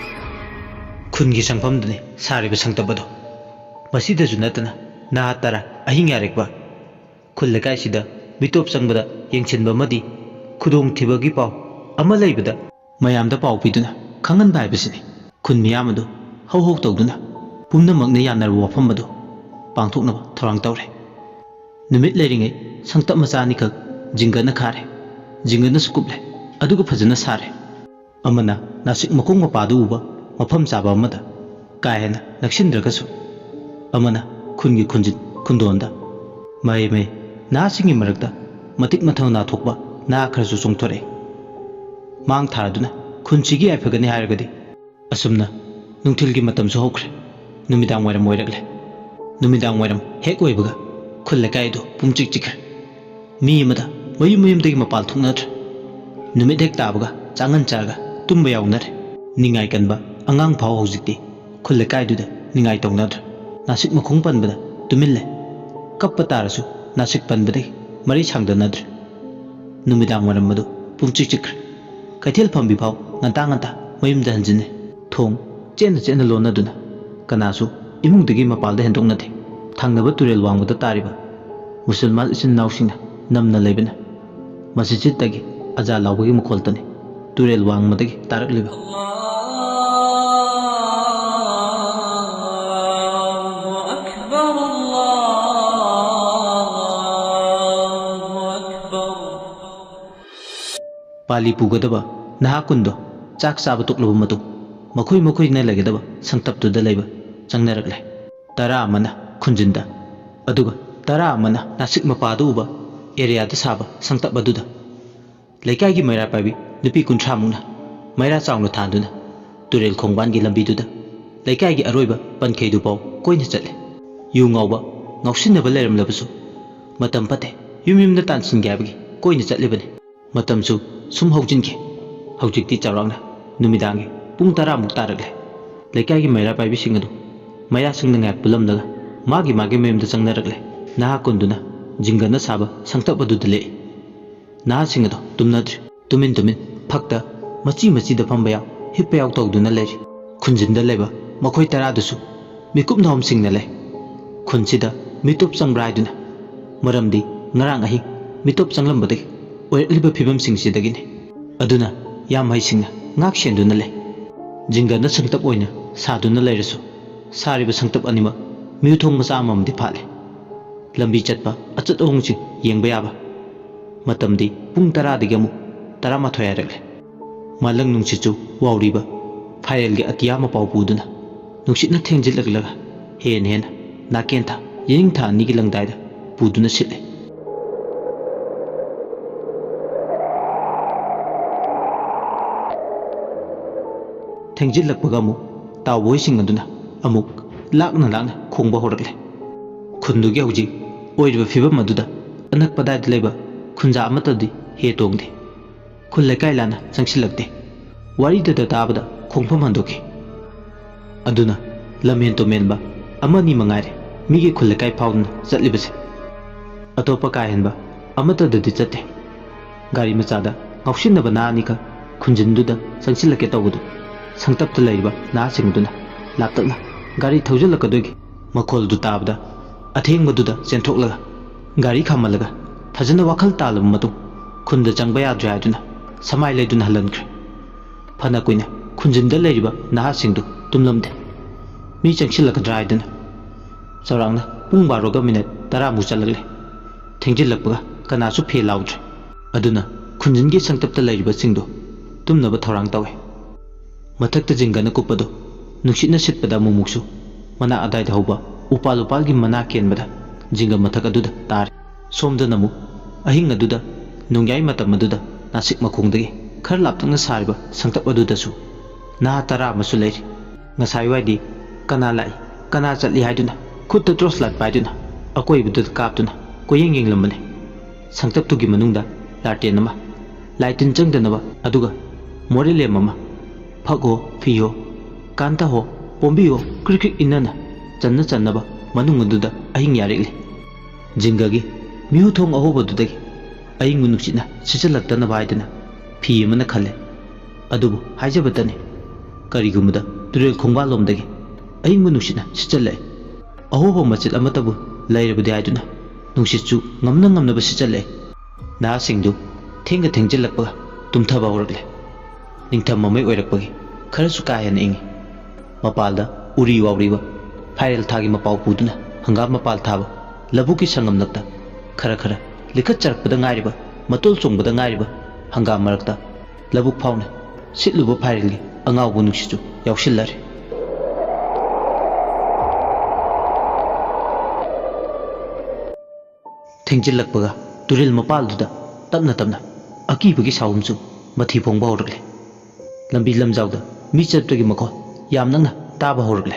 खुनगी संगफमदने सारिबा संगतपदो मसिदजु नतना ना तरा अहिंग यारेकबा खुल लेकाइसिदा मिटोप चंगबदा यंगसिनबा मदि खुदोंग थिबगी पाव अमा लैबदा मयामदा पाव पिदुना खंगन बाइबसिनी खुन मियामदो हौ हौ तौदुना पुमनमकने यानरबा वफमदो पांथोकनबा थौरांग तौरे नुमित लेरिङै संगतप मचानी खक जिंगना खारे जिंगना सुकुपले अदुगा फजना सारे अमना नासिक मकोंग मपादु उबा मफम चाबा अमदा काहेना नक्सिनद्रगसु अमना खुनगी खुनजिन खुंदोंदा मै नासिंगी मरकता मतिक मथौ ना थोकबा ना खरसु चोंथोरे मांग थारदुना खुनसिगी आइफगने हारगदि असुमना नुंथिलगी मतमसु होख्रे नुमिदांग वैरम ओइरगले नुमिदांग वैरम हेक ओइबगा खुल लेकाइदो पुमचिक चिखरे मी अमदा मयुम मयुमदगी मपाल थोंगनद्रे नुमित हेक ताबगा चांगन चारगा तुम्बा याउनरे निंगाइ कनबा अंगांग फाव हौजिकति खुल लेकाइदुदा निंगाइ तौनद्रे नासिक मखोंग पनबदा तुमिल्ले कप्पा तारसु नासिक पनबदे मरि सांगदनद्रे नुमिदांग वैरम मदु ꯄꯨꯡꯆꯤꯛ ꯆꯤꯛꯈ꯭ꯔꯦ ꯀꯩꯊꯦꯜ ꯐꯝꯕꯤ ꯐꯥꯎ ꯉꯟꯇꯥ ꯉꯟꯇꯥ ꯃꯌꯨꯝꯗ ꯍꯟꯖꯤꯟꯅꯩ ꯊꯣꯡ ꯆꯦꯠꯅ ꯆꯦꯠꯅ ꯂꯣꯟꯅꯗꯨꯅ ꯀꯅꯥꯁꯨ ꯏꯃꯨꯡꯗꯒꯤ ꯃꯄꯥꯜꯗ ꯍꯦꯟꯗꯣꯛꯅꯗꯦ ꯊꯪꯅꯕ ꯇꯨꯔꯦꯜ ꯋꯥꯡꯃꯗ ꯇꯥꯔꯤꯕ ꯃꯨꯁꯜꯃꯥꯟ ꯏꯆꯤꯟ ꯏꯅꯥꯎꯁꯤꯡꯅ ꯅꯝꯅ ꯂꯩꯕꯅ ꯃꯁꯖꯤꯗꯇꯒꯤ ꯑꯖꯥ ꯂꯥꯎꯕꯒꯤ ꯃꯈꯣꯜꯇꯅꯤ ꯇꯨꯔꯦꯜ ꯋꯥꯡꯃꯗꯒꯤ ꯇꯥꯔꯛꯂꯤꯕ ꯄꯥꯂꯤ ꯄꯨꯒꯗꯕ ꯅꯍꯥ ꯀꯨꯟꯗꯣ ꯆꯥꯛ ꯆꯥꯕ ꯇꯣꯛꯂꯕ ꯃꯇꯨꯡ ꯃꯈꯣꯏꯅ ꯂꯩꯒꯗꯕ ꯁꯪꯇꯞꯇꯨꯗ ꯂꯩꯕ ꯆꯪꯅꯔꯛꯂꯦ 10 ꯑꯃꯅ ꯈꯨꯟꯖꯤꯟꯗ ꯑꯗꯨꯒ 10 ꯑꯃꯅ ꯅꯥꯁꯤꯛ ꯃꯄꯥꯗ ꯎꯕ ꯑꯦꯔꯤꯌꯥꯗ ꯁꯥꯕ ꯁꯪꯇꯞ ꯑꯗꯨꯗ ꯂꯩꯀꯥꯏꯒꯤ ꯃꯩꯔꯥ ꯄꯥꯏꯕꯤ ꯅꯨꯄꯤ 30ꯃꯨꯛꯅ ꯃꯩꯔꯥ ꯆꯥꯎꯅ ꯊꯥꯟꯗꯨꯅ ꯇꯨꯔꯦꯜ ꯈꯣꯡꯕꯥꯟꯒꯤ ꯂꯝꯕꯤꯗꯨꯗ ꯂꯩꯀꯥꯏꯒꯤ ꯑꯔꯣꯏꯕ ꯄꯟꯈꯩꯗꯨꯐꯥꯎ ꯀꯣꯏꯅ ꯆꯠꯂꯦ ꯌꯨ ꯉꯥꯎꯕ ꯉꯥꯎꯁꯤꯟꯅꯕ ꯂꯩꯔꯝꯂꯕꯁꯨ ꯃꯇꯝ ꯐꯠꯇꯦ ꯌꯨꯝꯗ ꯇꯥꯟꯁꯤꯟꯒꯦ ꯍꯥꯏꯕꯒꯤ ꯀꯣꯏꯅ ꯆꯠꯂꯤꯕꯅꯤ ꯃꯇꯝꯁꯨ ꯁꯨꯝ ꯍꯧꯖꯤꯟꯈꯤ ꯍꯧꯖꯤꯛꯇꯤ ꯆꯥꯎꯔꯥꯛꯅ ꯅꯨꯃꯤꯗꯥꯡꯒꯤ ꯄꯨꯡ 10ꯃꯨꯛ ꯇꯥꯔꯛꯂꯦ ꯂꯩꯀꯥꯏꯒꯤ ꯃꯩꯔꯥ ꯄꯥꯏꯕꯤꯁꯤꯡ ꯑꯗꯨ ꯃꯌꯥꯁꯤꯡꯅ ꯉꯥꯏꯍꯥꯛ ꯄꯨꯜꯂꯝꯂꯒ ꯃꯥꯒꯤ ꯃꯌꯨꯝꯗ ꯆꯪꯅꯔꯛꯂꯦ ꯅꯍꯥ ꯀꯨꯟꯗꯨꯅ ꯖꯤꯡꯒꯅ ꯁꯥꯕ ꯁꯪꯇꯞ ꯑꯗꯨꯗ ꯂꯦꯛꯏ ꯅꯍꯥꯁꯤꯡ ꯑꯗꯨ ꯇꯨꯝꯅꯗ꯭ꯔꯤ ꯇꯨꯃꯤꯟ ꯐꯛꯇ ꯃꯆꯤꯗ ꯐꯝꯕ ꯌꯥꯎ ꯍꯤꯞꯄ ꯌꯥꯎ ꯇꯧꯗꯨꯅ ꯂꯩꯔꯤ ꯈꯨꯟꯖꯤꯟꯗ ꯂꯩꯕ ꯃꯈꯣꯏ 10ꯗꯨꯁꯨ ꯃꯤꯀꯨꯞ ꯅꯥꯍꯨꯝꯁꯤꯡꯅ ꯂꯩ ꯈꯨꯟꯁꯤꯗ ꯃꯤꯇꯣꯞ ꯆꯪꯕ꯭ꯔꯥ ꯍꯥꯏꯗꯨꯅ ꯃꯔꯝꯗꯤ ꯉꯔꯥꯡ ꯑꯍꯤꯡ ꯃꯤꯇꯣꯞ ꯆꯪꯂꯝꯕꯗꯒꯤ ꯑꯣꯏꯔꯛꯂꯤꯕ ꯐꯤꯕꯝꯁꯤꯡꯁꯤꯗꯒꯤꯅꯤ ꯑꯗꯨꯅ ꯌꯥꯝ ꯍꯩꯁꯤꯡꯅ ꯉꯥꯛ ꯁꯦꯟꯗꯨꯅ ꯂꯩ ꯖꯤꯡꯒꯅ ꯁꯪꯇꯞ ꯑꯣꯏꯅ ꯁꯥꯗꯨꯅ ꯂꯩꯔꯁꯨ ꯁꯥꯔꯤꯕ ꯁꯪꯇꯞ ꯑꯅꯤꯃꯛ ꯃꯤꯎꯊꯣꯡ ꯃꯆꯥ ꯑꯃꯃꯝꯗꯤ ꯐꯥꯠꯂꯦ ꯂꯝꯕꯤ ꯆꯠꯄ ꯑꯆꯠ ꯑꯍꯣꯡꯁꯤꯡ ꯌꯦꯡꯕ ꯌꯥꯕ ꯃꯇꯝꯗꯤ ꯄꯨꯡ 10ꯗꯒꯤ ꯑꯃꯨꯛ 11 ꯍꯥꯏꯔꯛꯂꯦ ꯃꯥꯂꯪ ꯅꯨꯡꯁꯤꯠꯁꯨ ꯋꯥꯎꯔꯤꯕ ꯐꯥꯏꯔꯦꯜꯒꯤ ꯑꯇꯤꯌꯥ ꯃꯄꯥꯎ ꯄꯨꯗꯨꯅ ꯅꯨꯡꯁꯤꯠꯅ ꯊꯦꯡꯖꯤꯜꯂꯛꯂꯒ ꯍꯦꯟꯅ ꯅꯥꯀꯦꯟꯊꯥ ꯌꯦꯅꯤꯡꯊꯥ ꯑꯅꯤꯒꯤ ꯂꯪꯗꯥꯏꯗ ꯄꯨꯗꯨꯅ ꯁꯤꯠꯂꯦ ꯊꯦꯡꯖꯤꯜꯂꯛꯄꯒ ꯑꯃꯨꯛ ꯇꯥꯎꯕꯣꯏꯁꯤꯡ ꯑꯗꯨꯅ ꯑꯃꯨꯛ ꯂꯥꯛꯅ ꯈꯣꯡꯕ ꯍꯧꯔꯛꯂꯦ ꯈꯨꯟꯗꯨꯒꯤ ꯍꯧꯖꯤꯛ ꯑꯣꯏꯔꯤꯕ ꯐꯤꯕꯝ ꯑꯗꯨꯗ ꯑꯅꯛꯄꯗꯥꯏꯗ ꯂꯩꯕ ꯈꯨꯟꯖꯥ ꯑꯃꯠꯇꯗꯤ ꯍꯦ ꯇꯣꯡꯗꯦ ꯈꯨꯟ ꯂꯩꯀꯥꯏ ꯂꯥꯟꯅ ꯆꯪꯁꯤꯜꯂꯛꯇꯦ ꯋꯥꯔꯤꯗꯨꯗ ꯇꯥꯕꯗ ꯈꯣꯡꯐꯝ ꯍꯟꯗꯣꯛꯈꯤ ꯑꯗꯨꯅ ꯂꯝꯍꯦꯟ ꯇꯨꯃꯦꯟꯕ ꯑꯃꯅꯤ ꯃꯉꯥꯏꯔꯦ ꯃꯤꯒꯤ ꯈꯨꯟ ꯂꯩꯀꯥꯏ ꯐꯥꯎꯗꯨꯅ ꯆꯠꯂꯤꯕꯁꯦ ꯑꯇꯣꯞꯄ ꯀꯥꯍꯦꯟꯕ ꯑꯃꯠꯇꯗꯗꯤ ꯆꯠꯇꯦ ꯒꯥꯔꯤ ꯃꯆꯥꯗ ꯉꯥꯎꯁꯤꯟꯅꯕ ꯅꯍꯥꯅꯤꯈꯛ ꯈꯨꯟꯖꯤꯟꯗꯨꯗ ꯆꯪꯁꯤꯜꯂꯛꯀꯦ ꯇꯧꯕꯗꯨ ꯁꯪꯇꯞꯇ ꯂꯩꯔꯤꯕ ꯅꯍꯥꯁꯤꯡꯗꯨꯅ ꯂꯥꯞꯇꯛꯅ ꯒꯥꯔꯤ ꯊꯧꯖꯤꯜꯂꯛꯀꯗꯣꯏꯒꯤ ꯃꯈꯣꯜꯗꯨ ꯇꯥꯕꯗ ꯑꯊꯦꯡꯕꯗꯨꯗ ꯆꯦꯟꯊꯣꯛꯂꯒ ꯒꯥꯔꯤ ꯈꯥꯝꯃꯜꯂꯒ ꯐꯖꯅ ꯋꯥꯈꯜ ꯇꯥꯜꯂꯕ ꯃꯇꯨꯡ ꯈꯨꯟꯗ ꯆꯪꯕ ꯌꯥꯗ꯭ꯔꯦ ꯍꯥꯏꯗꯨꯅ ꯁꯃꯥꯏ ꯂꯩꯗꯨꯅ ꯍꯜꯂꯟꯈ꯭ꯔꯦ ꯐꯅ ꯀꯨꯏꯅ ꯈꯨꯟꯖꯤꯟꯗ ꯂꯩꯔꯤꯕ ꯅꯍꯥꯁꯤꯡꯗꯨ ꯇꯨꯝꯂꯝꯗꯦ ꯃꯤ ꯆꯪꯁꯤꯜꯂꯛꯀꯗ꯭ꯔꯥ ꯍꯥꯏꯗꯨꯅ ꯆꯥꯎꯔꯥꯛꯅ ꯄꯨꯡ 12:10ꯃꯨꯛ ꯆꯠꯂꯛꯂꯦ ꯊꯦꯡꯖꯤꯜꯂꯛꯄꯒ ꯀꯅꯥꯁꯨ ꯐꯦ ꯂꯥꯎꯗ꯭ꯔꯦ ꯑꯗꯨꯅ ꯈꯨꯟꯖꯤꯟꯒꯤ ꯁꯪꯇꯞꯇ ꯂꯩꯔꯤꯕꯁꯤꯡꯗꯨ ꯇꯨꯝꯅꯕ ꯊꯧꯔꯥꯡ ꯇꯧꯋꯦ ꯃꯊꯛꯇ ꯖꯤꯡꯒꯅ ꯀꯨꯞꯄꯗꯨ ꯅꯨꯡꯁꯤꯠꯅ ꯁꯤꯠꯄꯗ ꯑꯃꯨꯛꯃꯨꯛꯁꯨ ꯃꯅꯥꯛ ꯑꯗꯥꯏꯗ ꯍꯧꯕ ꯎꯄꯥꯜꯒꯤ ꯃꯅꯥ ꯀꯦꯟꯕꯗ ꯖꯤꯡꯒ ꯃꯊꯛ ꯑꯗꯨꯗ ꯇꯥꯔꯦ ꯁꯣꯝꯗꯅ ꯑꯃꯨꯛ ꯑꯍꯤꯡ ꯑꯗꯨꯗ ꯅꯣꯡꯌꯥꯏ ꯃꯇꯝ ꯑꯗꯨꯗ ꯅꯥꯁꯤꯛ ꯃꯈꯣꯡꯗꯒꯤ ꯈꯔ ꯂꯥꯞꯇꯛꯅ ꯁꯥꯔꯤꯕ ꯁꯪꯇꯞ ꯑꯗꯨꯗꯁꯨ ꯅꯍꯥ 10 ꯑꯃꯁꯨ ꯂꯩꯔꯤ ꯉꯁꯥꯏꯋꯥꯏꯗꯤ ꯀꯅꯥ ꯂꯥꯛꯏ ꯀꯅꯥ ꯆꯠꯂꯤ ꯍꯥꯏꯗꯨꯅ ꯈꯨꯠꯇ ꯇꯣꯔꯆ ꯂꯥꯏꯠ ꯄꯥꯏꯗꯨꯅ ꯑꯀꯣꯏꯕꯗꯨꯗ ꯀꯥꯞꯇꯨꯅ ꯀꯣꯏꯌꯦꯡ ꯌꯦꯡꯂꯝꯕꯅꯤ ꯁꯪꯇꯞꯇꯨꯒꯤ ꯃꯅꯨꯡꯗ ꯂꯥꯇꯦꯟ ꯑꯃ ꯂꯥꯏꯇꯤꯟ ꯆꯪꯗꯅꯕ ꯑꯗꯨꯒ ꯃꯣꯔꯦꯂꯦꯝ ꯑꯃ ꯐꯛꯍꯣ ꯐꯤꯍꯣ ꯀꯥꯟꯇꯍꯣ ꯄꯣꯝꯕꯤꯍꯣ ꯀ꯭ꯔꯤꯛ ꯏꯟꯅꯅ ꯆꯟꯅꯕ ꯃꯅꯨꯡ ꯑꯗꯨꯗ ꯑꯍꯤꯡ ꯌꯥꯔꯛꯂꯤ ꯖꯤꯡꯒꯒꯤ ꯃꯤꯍꯨꯊꯣꯡ ꯑꯍꯣꯕꯗꯨꯗꯒꯤ ꯑꯏꯪꯕ ꯅꯨꯡꯁꯤꯠꯅ ꯁꯤꯠꯆꯜꯂꯛꯇꯅꯕ ꯍꯥꯏꯗꯨꯅ ꯐꯤ ꯑꯃꯅ ꯈꯜꯂꯦ ꯑꯗꯨꯕꯨ ꯍꯥꯏꯖꯕꯇꯅꯤ ꯀꯔꯤꯒꯨꯝꯕꯗ ꯇꯨꯔꯦꯜ ꯈꯣꯡꯕꯥꯜꯂꯣꯝꯗꯒꯤ ꯑꯏꯪꯕ ꯅꯨꯡꯁꯤꯠꯅ ꯁꯤꯠꯆꯜꯂꯛꯑꯦ ꯑꯍꯣꯕ ꯃꯆꯤꯠ ꯑꯃꯠꯇꯕꯨ ꯂꯩꯔꯕꯗꯤ ꯍꯥꯏꯗꯨꯅ ꯅꯨꯡꯁꯤꯠꯁꯨ ꯉꯝꯅꯕ ꯁꯤꯠꯆꯜꯂꯛꯑꯦ ꯅꯍꯥꯁꯤꯡꯗꯨ ꯊꯦꯡꯖꯤꯜꯂꯛꯄꯒ ꯇꯨꯝꯊꯕ ꯍꯧꯔꯛꯂꯦ ꯅꯤꯡꯊꯝ ꯃꯃꯩ ꯑꯣꯏꯔꯛꯄꯒꯤ ꯈꯔꯁꯨ ꯀꯥ ꯍꯦꯟꯅ ꯏꯪꯉꯤ ꯃꯄꯥꯜꯗ ꯎꯔꯤ ꯋꯥꯎꯔꯤꯕ ꯐꯥꯏꯔꯦꯜ ꯊꯥꯒꯤ ꯃꯄꯥꯎ ꯄꯨꯗꯨꯅ ꯍꯪꯒꯥꯝ ꯃꯄꯥꯜ ꯊꯥꯕ ꯂꯧꯕꯨꯛꯀꯤ ꯁꯪꯒꯝꯂꯛꯇ ꯈꯔ ꯂꯤꯈꯠꯆꯔꯛꯄꯗ ꯉꯥꯏꯔꯤꯕ ꯃꯇꯣꯜ ꯆꯣꯡꯕꯗ ꯉꯥꯏꯔꯤꯕ ꯍꯪꯒꯥꯝ ꯃꯔꯛꯇ ꯂꯧꯕꯨꯛ ꯐꯥꯎꯅ ꯁꯤꯠꯂꯨꯕ ꯐꯥꯏꯔꯦꯜꯒꯤ ꯑꯉꯥꯎꯕ ꯅꯨꯡꯁꯤꯠꯁꯨ ꯌꯥꯎꯁꯤꯜꯂꯔꯦ ꯊꯦꯡꯖꯤꯜꯂꯛꯄꯒ ꯇꯨꯔꯦꯜ ꯃꯄꯥꯜꯗꯨꯗ ꯇꯞꯅ ꯑꯀꯤꯕꯒꯤ ꯁꯥꯎꯝꯁꯨ ꯃꯊꯤ ꯐꯣꯡꯕ ꯍꯧꯔꯛꯂꯦ ꯂꯝꯕꯤ ꯂꯝꯖꯥꯎꯗ ꯃꯤ ꯆꯠꯄꯒꯤ ꯃꯈꯣꯜ ꯌꯥꯝ ꯅꯛꯅ ꯇꯥꯕ ꯍꯧꯔꯛꯂꯦ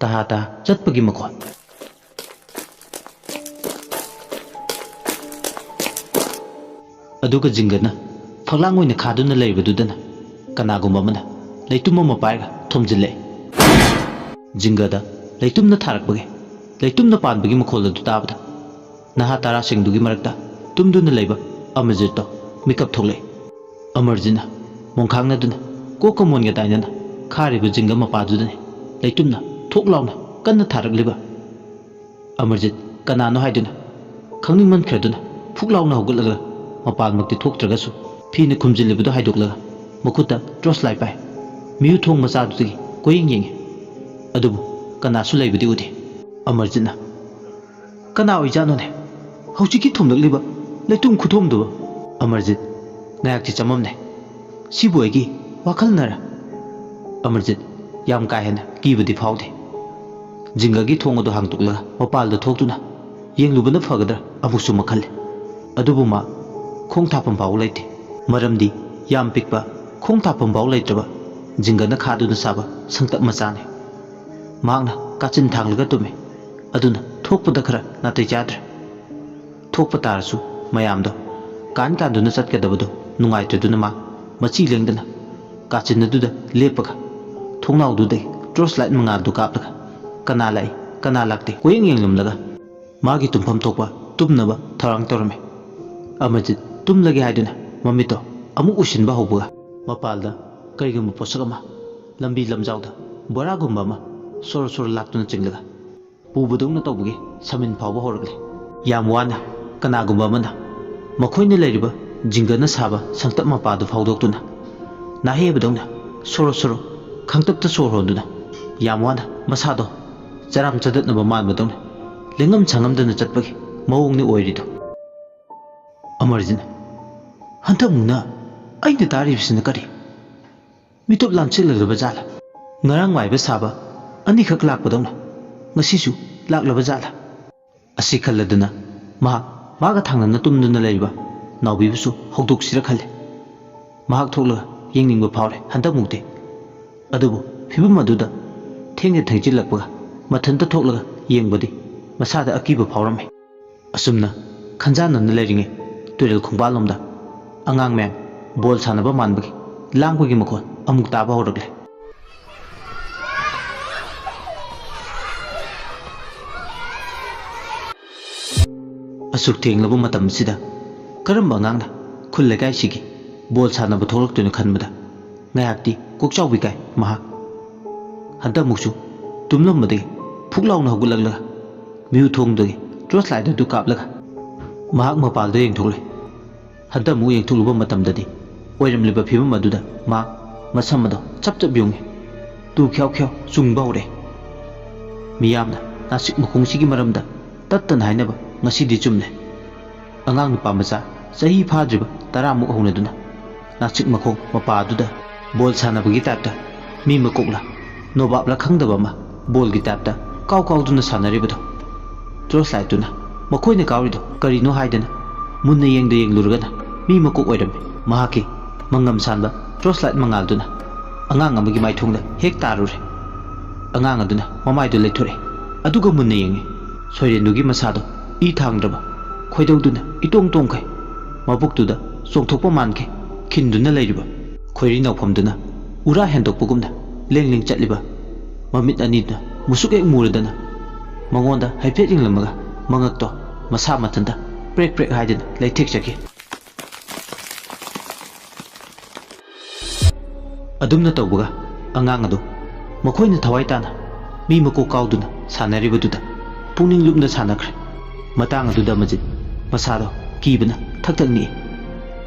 ꯇꯍꯥ ꯆꯠꯄꯒꯤ ꯃꯈꯣꯜ ꯑꯗꯨꯒ ꯖꯤꯡꯒꯅ ꯐꯛꯂꯥꯡ ꯑꯣꯏꯅ ꯈꯥꯗꯨꯅ ꯂꯩꯔꯤꯕꯗꯨꯗꯅ ꯀꯅꯥꯒꯨꯝꯕ ꯑꯃꯅ ꯂꯩꯇꯨꯝ ꯑꯃ ꯄꯥꯏꯔꯒ ꯊꯣꯝꯖꯤꯜꯂꯛꯑꯦ ꯖꯤꯡꯒꯗ ꯂꯩꯇꯨꯝꯅ ꯊꯥꯔꯛꯄꯒꯤ ꯂꯩꯇꯨꯝꯅ ꯄꯥꯟꯕꯒꯤ ꯃꯈꯣꯜ ꯑꯗꯨ ꯇꯥꯕꯗ ꯅꯍꯥ 10ꯁꯤꯡꯗꯨꯒꯤ ꯃꯔꯛꯇ ꯇꯨꯝꯗꯨꯅ ꯂꯩꯕ ꯑꯃꯖꯤꯠꯇꯣ ꯃꯤꯀꯞ ꯊꯣꯛꯂꯛꯑꯦ Amarjina mongkhangna duna kokka monga tainana khariba jinga mapadudani leitumna thoklauna kanna tharagliba Amarjit kanano haiduna khangning man khreduna phuklauna hogulaga mapal makti thoktragasu phina khumjilibudo haidoklaga makuta trust lai pai miu thong macha dudagi koying yeng adubu kanasu leibudi udi Amarjitna kana oijanone hauchiki thomlagliba leitum khuthomduba Amarjit ngayakchi chamamne sibuegi wakhalnara Amarjit yam ka hena kibudi phaude jingagi thongodo hangtukla mapalda thoktuna yenglubana fagadra amusu makhal adubu ma khong thapam baw leite maramdi yam pikpa khong thapam baw leitraba jingana khaduna saba sangtap machane magna kachin thanglaga tume aduna thokpada khara natai jadra thokpa tarasu mayamdo kan duna chatkadabado nungaitraduna ma machi lengdana kachin aduda lepaga thongnawdudai trust light mangal du kaplaga kana lai kana lakte koyeng yenglumlaga magi tumpham thokpa tumnaba tharang torme Amarjit tumlage haiduna mamito amu usinba hobuga mapalda kaigum posagama lambi lamjawda boragumba ma sor laktuna chinglaga pubudungna tawbuge samin phawba horgle yam wana kanagumba mana makhoina leiriba jingana saba sangtap mapadu phawdoktuna nahebudungna sor khangtapta sor honduna yam wana masado charam chadatnaba manbadungna lengam changamdana chatpagi mawongni oirido Amarjit hantamuna aina taribsina kari mitop lamchilagaba jala ngarang waiba saba ani khak lakpadongna ngasisu laklaba jala asi khalladuna maga thangnamna tumduna leiba nawbibusu hogdoksira khalle mahak thokla yengningba phawre hantamukte adubu phibum aduda thengge thaijilakpaga mathanta thoklaga yengbadi masada akiba phawrame asumna khanjanana leiringe turel khungbalomda angang mem bol sanaba manbagi langbagi makhon amuk taba horagle asuk thenglaba matam sida karamba angangna khulle kai sigi bol sanaba tholaktuna khanbada ngayakti kokchawbi kai maha hanta muksu tumlambade phuklauna hogulagla miu thongdagi trust light du kaplaga mahak mapalda yengthogle hanta mu yengthuluba matamdadi oiramliba phibam aduda ma masamado chapchap yonge tu khyau chungba ore miyamna nasik mukhungsigi maramda tattan hainaba ngasidi chumle angang nupa macha sahi phadriba taramu honaduna nasik makhong mapa aduda bol sanabagi tapta mi makokla nobabla khangdaba ma bol gi tapta kaw sanaribado trust light tuna makhoina kawrido karino haidana munna yenglurugana mi makok oiram mahaki mangam sanba trust light mangalduna angang amagi maithongda hek tarure angang aduna mamaido leithore aduga munna yengi soirendugi masado I thangdraba khoidawduna itong tongkai mabuktuda songthokpa manke khinduna leiriba khoiri nawphamduna ura hendokpugumna lengling chatliba mamit anidna musuk ek muradana mangonda haifet inglamaga mangakto masa matanda prek haidana leithek chaki adumna tawbuga angang adu makhoina thawai tana mi mako kawduna sanaribaduda pungning lupna sanakre matang aduda Amarjit masado kibana thakthakni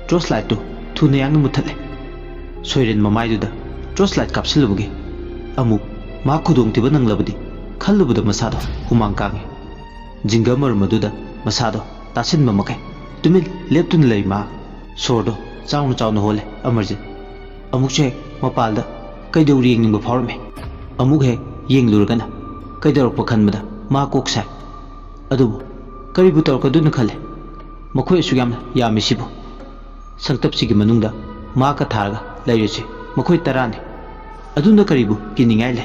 trust light to thuna yang muthatle soiren mamaiduda trust light kapsilubuge amu ma khudong tiba nanglabadi khallubuda masado humang kange jinga marumaduda masado tasin mamakai tumil leptun lei ma sordo chawna hole Amarjit amuk che mapalda kaidawri yengning ba phawrme amuk he yenglurgana kaidawrpa khanbada ma koksai adubu karibu tawkaduna khale makhoi asu yami sibu sangtap sigi manungda ma ka tharga lairese makhoi tarani aduna karibu kiningai le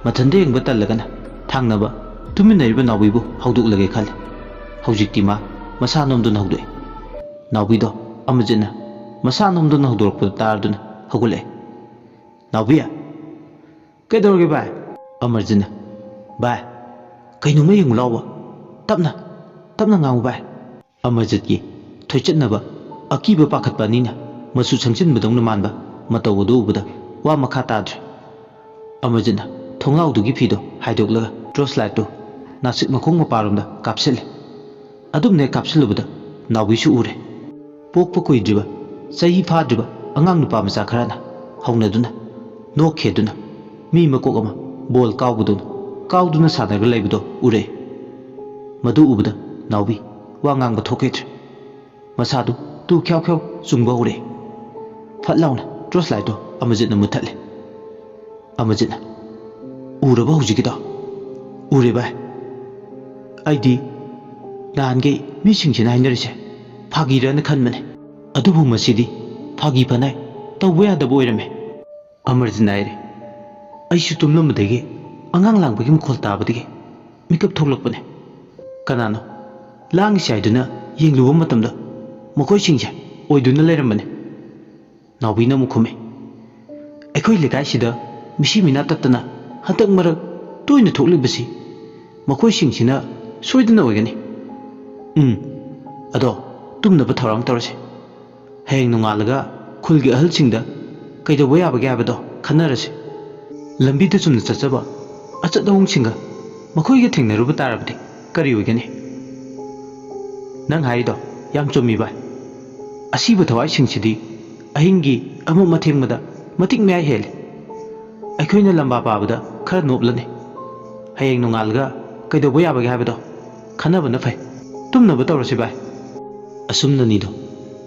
mathande yengba tallagana thangnaba tuminaiba nawbibu hawduklage khale hawjikti ma masa nomduna hawdue nawbido Amarjitna masa nomduna hawdorpa tarduna hawgule nawbiya kaidawrge bai Amarjitna bai kainoma yenglawa tapna ngangu bai Amarjit ki thoichatnaba akiba pakhatpa nina ꯃꯆꯨ ꯁꯪꯖꯤꯟꯕꯗꯧꯅ ꯃꯥꯟꯕ ꯃꯇꯧ ꯑꯗꯨ ꯎꯕꯗ ꯋꯥ ꯃꯈꯥ ꯇꯥꯗ꯭ꯔꯦ꯫ ꯑꯃꯔꯖꯤꯠꯅ ꯊꯣꯡꯅꯥꯎꯗꯨꯒꯤ ꯐꯤꯗꯣ ꯍꯥꯏꯗꯣꯛꯂꯒ ꯇꯣꯔꯆ ꯂꯥꯏꯠꯇꯨ ꯅꯥꯁꯤꯛ ꯃꯈꯣꯡ ꯃꯄꯥꯔꯣꯝꯗ ꯀꯥꯞꯁꯤꯜꯂꯦ꯫ ꯑꯗꯨꯝꯅ ꯍꯦꯛ ꯀꯥꯞꯁꯤꯜꯂꯨꯕꯗ ꯅꯥꯎꯕꯤꯁꯨ ꯎꯔꯦ꯫ ꯄꯣꯛꯄ ꯀꯨꯏꯗ꯭ꯔꯤꯕ ꯆꯍꯤ ꯐꯥꯗ꯭ꯔꯤꯕ ꯑꯉꯥꯡ ꯅꯨꯄꯥ ꯃꯆꯥ ꯈꯔꯅ ꯍꯧꯅꯗꯨꯅ ꯅꯣꯛꯈꯦꯗꯨꯅ ꯃꯤ ꯃꯀꯣꯛ ꯑꯃ ꯕꯣꯜ ꯀꯥꯎꯗꯨꯅ ꯁꯥꯟꯅꯔꯒ ꯂꯩꯕꯗꯣ ꯎꯔꯛꯑꯦ꯫ ꯃꯗꯨ ꯎꯕꯗ ꯅꯥꯎꯕꯤ ꯋꯥ ꯉꯥꯡꯕ ꯊꯣꯛꯈꯤꯗ꯭ꯔꯦ꯫ ꯃꯁꯥꯗꯨ ꯇꯨ ꯈ꯭ꯌꯥꯎ ꯈ꯭ꯌꯥꯎ ꯆꯨꯡꯕ ꯍꯧꯔꯛꯑꯦ꯫ ꯐꯠ ꯂꯥꯎꯅ ꯇꯣꯔꯆ ꯂꯥꯏꯠꯇꯣ ꯑꯃꯔꯖꯤꯠꯅ ꯃꯨꯠꯊꯠꯂꯦ꯫ ꯑꯃꯔꯖꯤꯠꯅ ꯎꯔꯕ ꯍꯧꯖꯤꯛꯀꯤꯗꯣ? ꯎꯔꯦ ꯚꯥꯏ꯫ ꯑꯩꯗꯤ ꯅꯍꯥꯟꯒꯩ ꯃꯤꯁꯤꯡꯁꯤꯅ ꯍꯥꯏꯅꯔꯤꯁꯦ ꯐꯥꯒꯤꯔꯅ ꯈꯟꯕꯅꯦ, ꯑꯗꯨꯕꯨ ꯃꯁꯤꯗꯤ ꯐꯥꯒꯤ ꯐꯅꯥꯏ ꯇꯧꯕ ꯌꯥꯗꯕ ꯑꯣꯏꯔꯝꯃꯦ꯫ ꯑꯃꯔꯖꯤꯠꯅ ꯍꯥꯏꯔꯦ꯫ ꯑꯩꯁꯨ ꯇꯨꯝꯂꯝꯕꯗꯒꯤ ꯑꯉꯥꯡ ꯂꯥꯡꯕꯒꯤ ꯃꯈꯣꯜ ꯇꯥꯕꯗꯒꯤ ꯃꯤꯀꯞ ꯊꯣꯛꯂꯛꯄꯅꯦ꯫ ꯀꯅꯥꯅꯣ ꯂꯥꯡꯉꯤꯁꯦ ꯍꯥꯏꯗꯨꯅ ꯌꯦꯡꯂꯨꯕ ꯃꯇꯝꯗ ꯃꯈꯣꯏꯁꯤꯡꯁꯦ ꯑꯣꯏꯗꯨꯅ ꯂꯩꯔꯝꯕꯅꯦ꯫ ꯅꯥꯎꯕꯤꯅ ꯑꯃꯨꯛ ꯈꯨꯝꯃꯦ꯫ ꯑꯩꯈꯣꯏ ꯂꯩꯀꯥꯏꯁꯤꯗ ꯃꯤꯁꯤ ꯃꯤꯅꯥ ꯇꯠꯇꯅ ꯍꯟꯗꯛ ꯃꯔꯛ ꯇꯣꯏꯅ ꯊꯣꯛꯂꯤꯕꯁꯤ ꯃꯈꯣꯏꯁꯤꯡꯁꯤꯅ ꯁꯣꯏꯗꯅ ꯑꯣꯏꯒꯅꯤ꯫ ꯑꯗꯣ ꯇꯨꯝꯅꯕ ꯊꯧꯔꯥꯡ ꯇꯧꯔꯁꯦ꯫ ꯍꯌꯦꯡ ꯅꯣꯡꯉꯥꯜꯂꯒ ꯈꯨꯜꯒꯤ ꯑꯍꯜꯁꯤꯡꯗ ꯀꯩꯗꯧꯕ ꯌꯥꯕꯒꯦ ꯍꯥꯏꯕꯗꯣ ꯈꯟꯅꯔꯁꯦ꯫ ꯂꯝꯕꯤꯗ ꯆꯨꯝꯅ ꯆꯠꯆꯕ ꯑꯆꯠ ꯑꯋꯣꯡꯁꯤꯡꯒ ꯃꯈꯣꯏꯒ ꯊꯦꯡꯅꯔꯨꯕ ꯇꯥꯔꯕꯗꯤ ꯀꯔꯤ ꯑꯣꯏꯒꯅꯤ? ꯅꯪ ꯍꯥꯏꯔꯤꯗꯣ ꯌꯥꯝ ꯆꯨꯝꯃꯤ ꯚꯥꯏ꯫ ꯑꯁꯤꯕ ꯊꯋꯥꯏꯁꯤꯡꯁꯤꯗꯤ ꯑꯍꯤꯡꯒꯤ ꯑꯃꯝ ꯑꯊꯦꯡꯕꯗ ꯃꯇꯤꯛ ꯃꯌꯥꯏ ꯍꯦꯜꯂꯤ꯫ ꯑꯩꯈꯣꯏꯅ ꯂꯝꯕꯥ ꯄꯥꯕꯗ ꯈꯔ ꯅꯣꯞꯂꯅꯤ꯫ ꯍꯌꯦꯡ ꯅꯣꯡꯉꯥꯜꯂꯒ ꯀꯩꯗꯧꯕ ꯌꯥꯕꯒꯦ ꯍꯥꯏꯕꯗꯣ ꯈꯟꯅꯕꯅ ꯐꯩ꯫ ꯇꯨꯝꯅꯕ ꯇꯧꯔꯁꯤ ꯚꯥꯏ꯫ ꯑꯁꯨꯝꯅꯅꯤꯗꯣ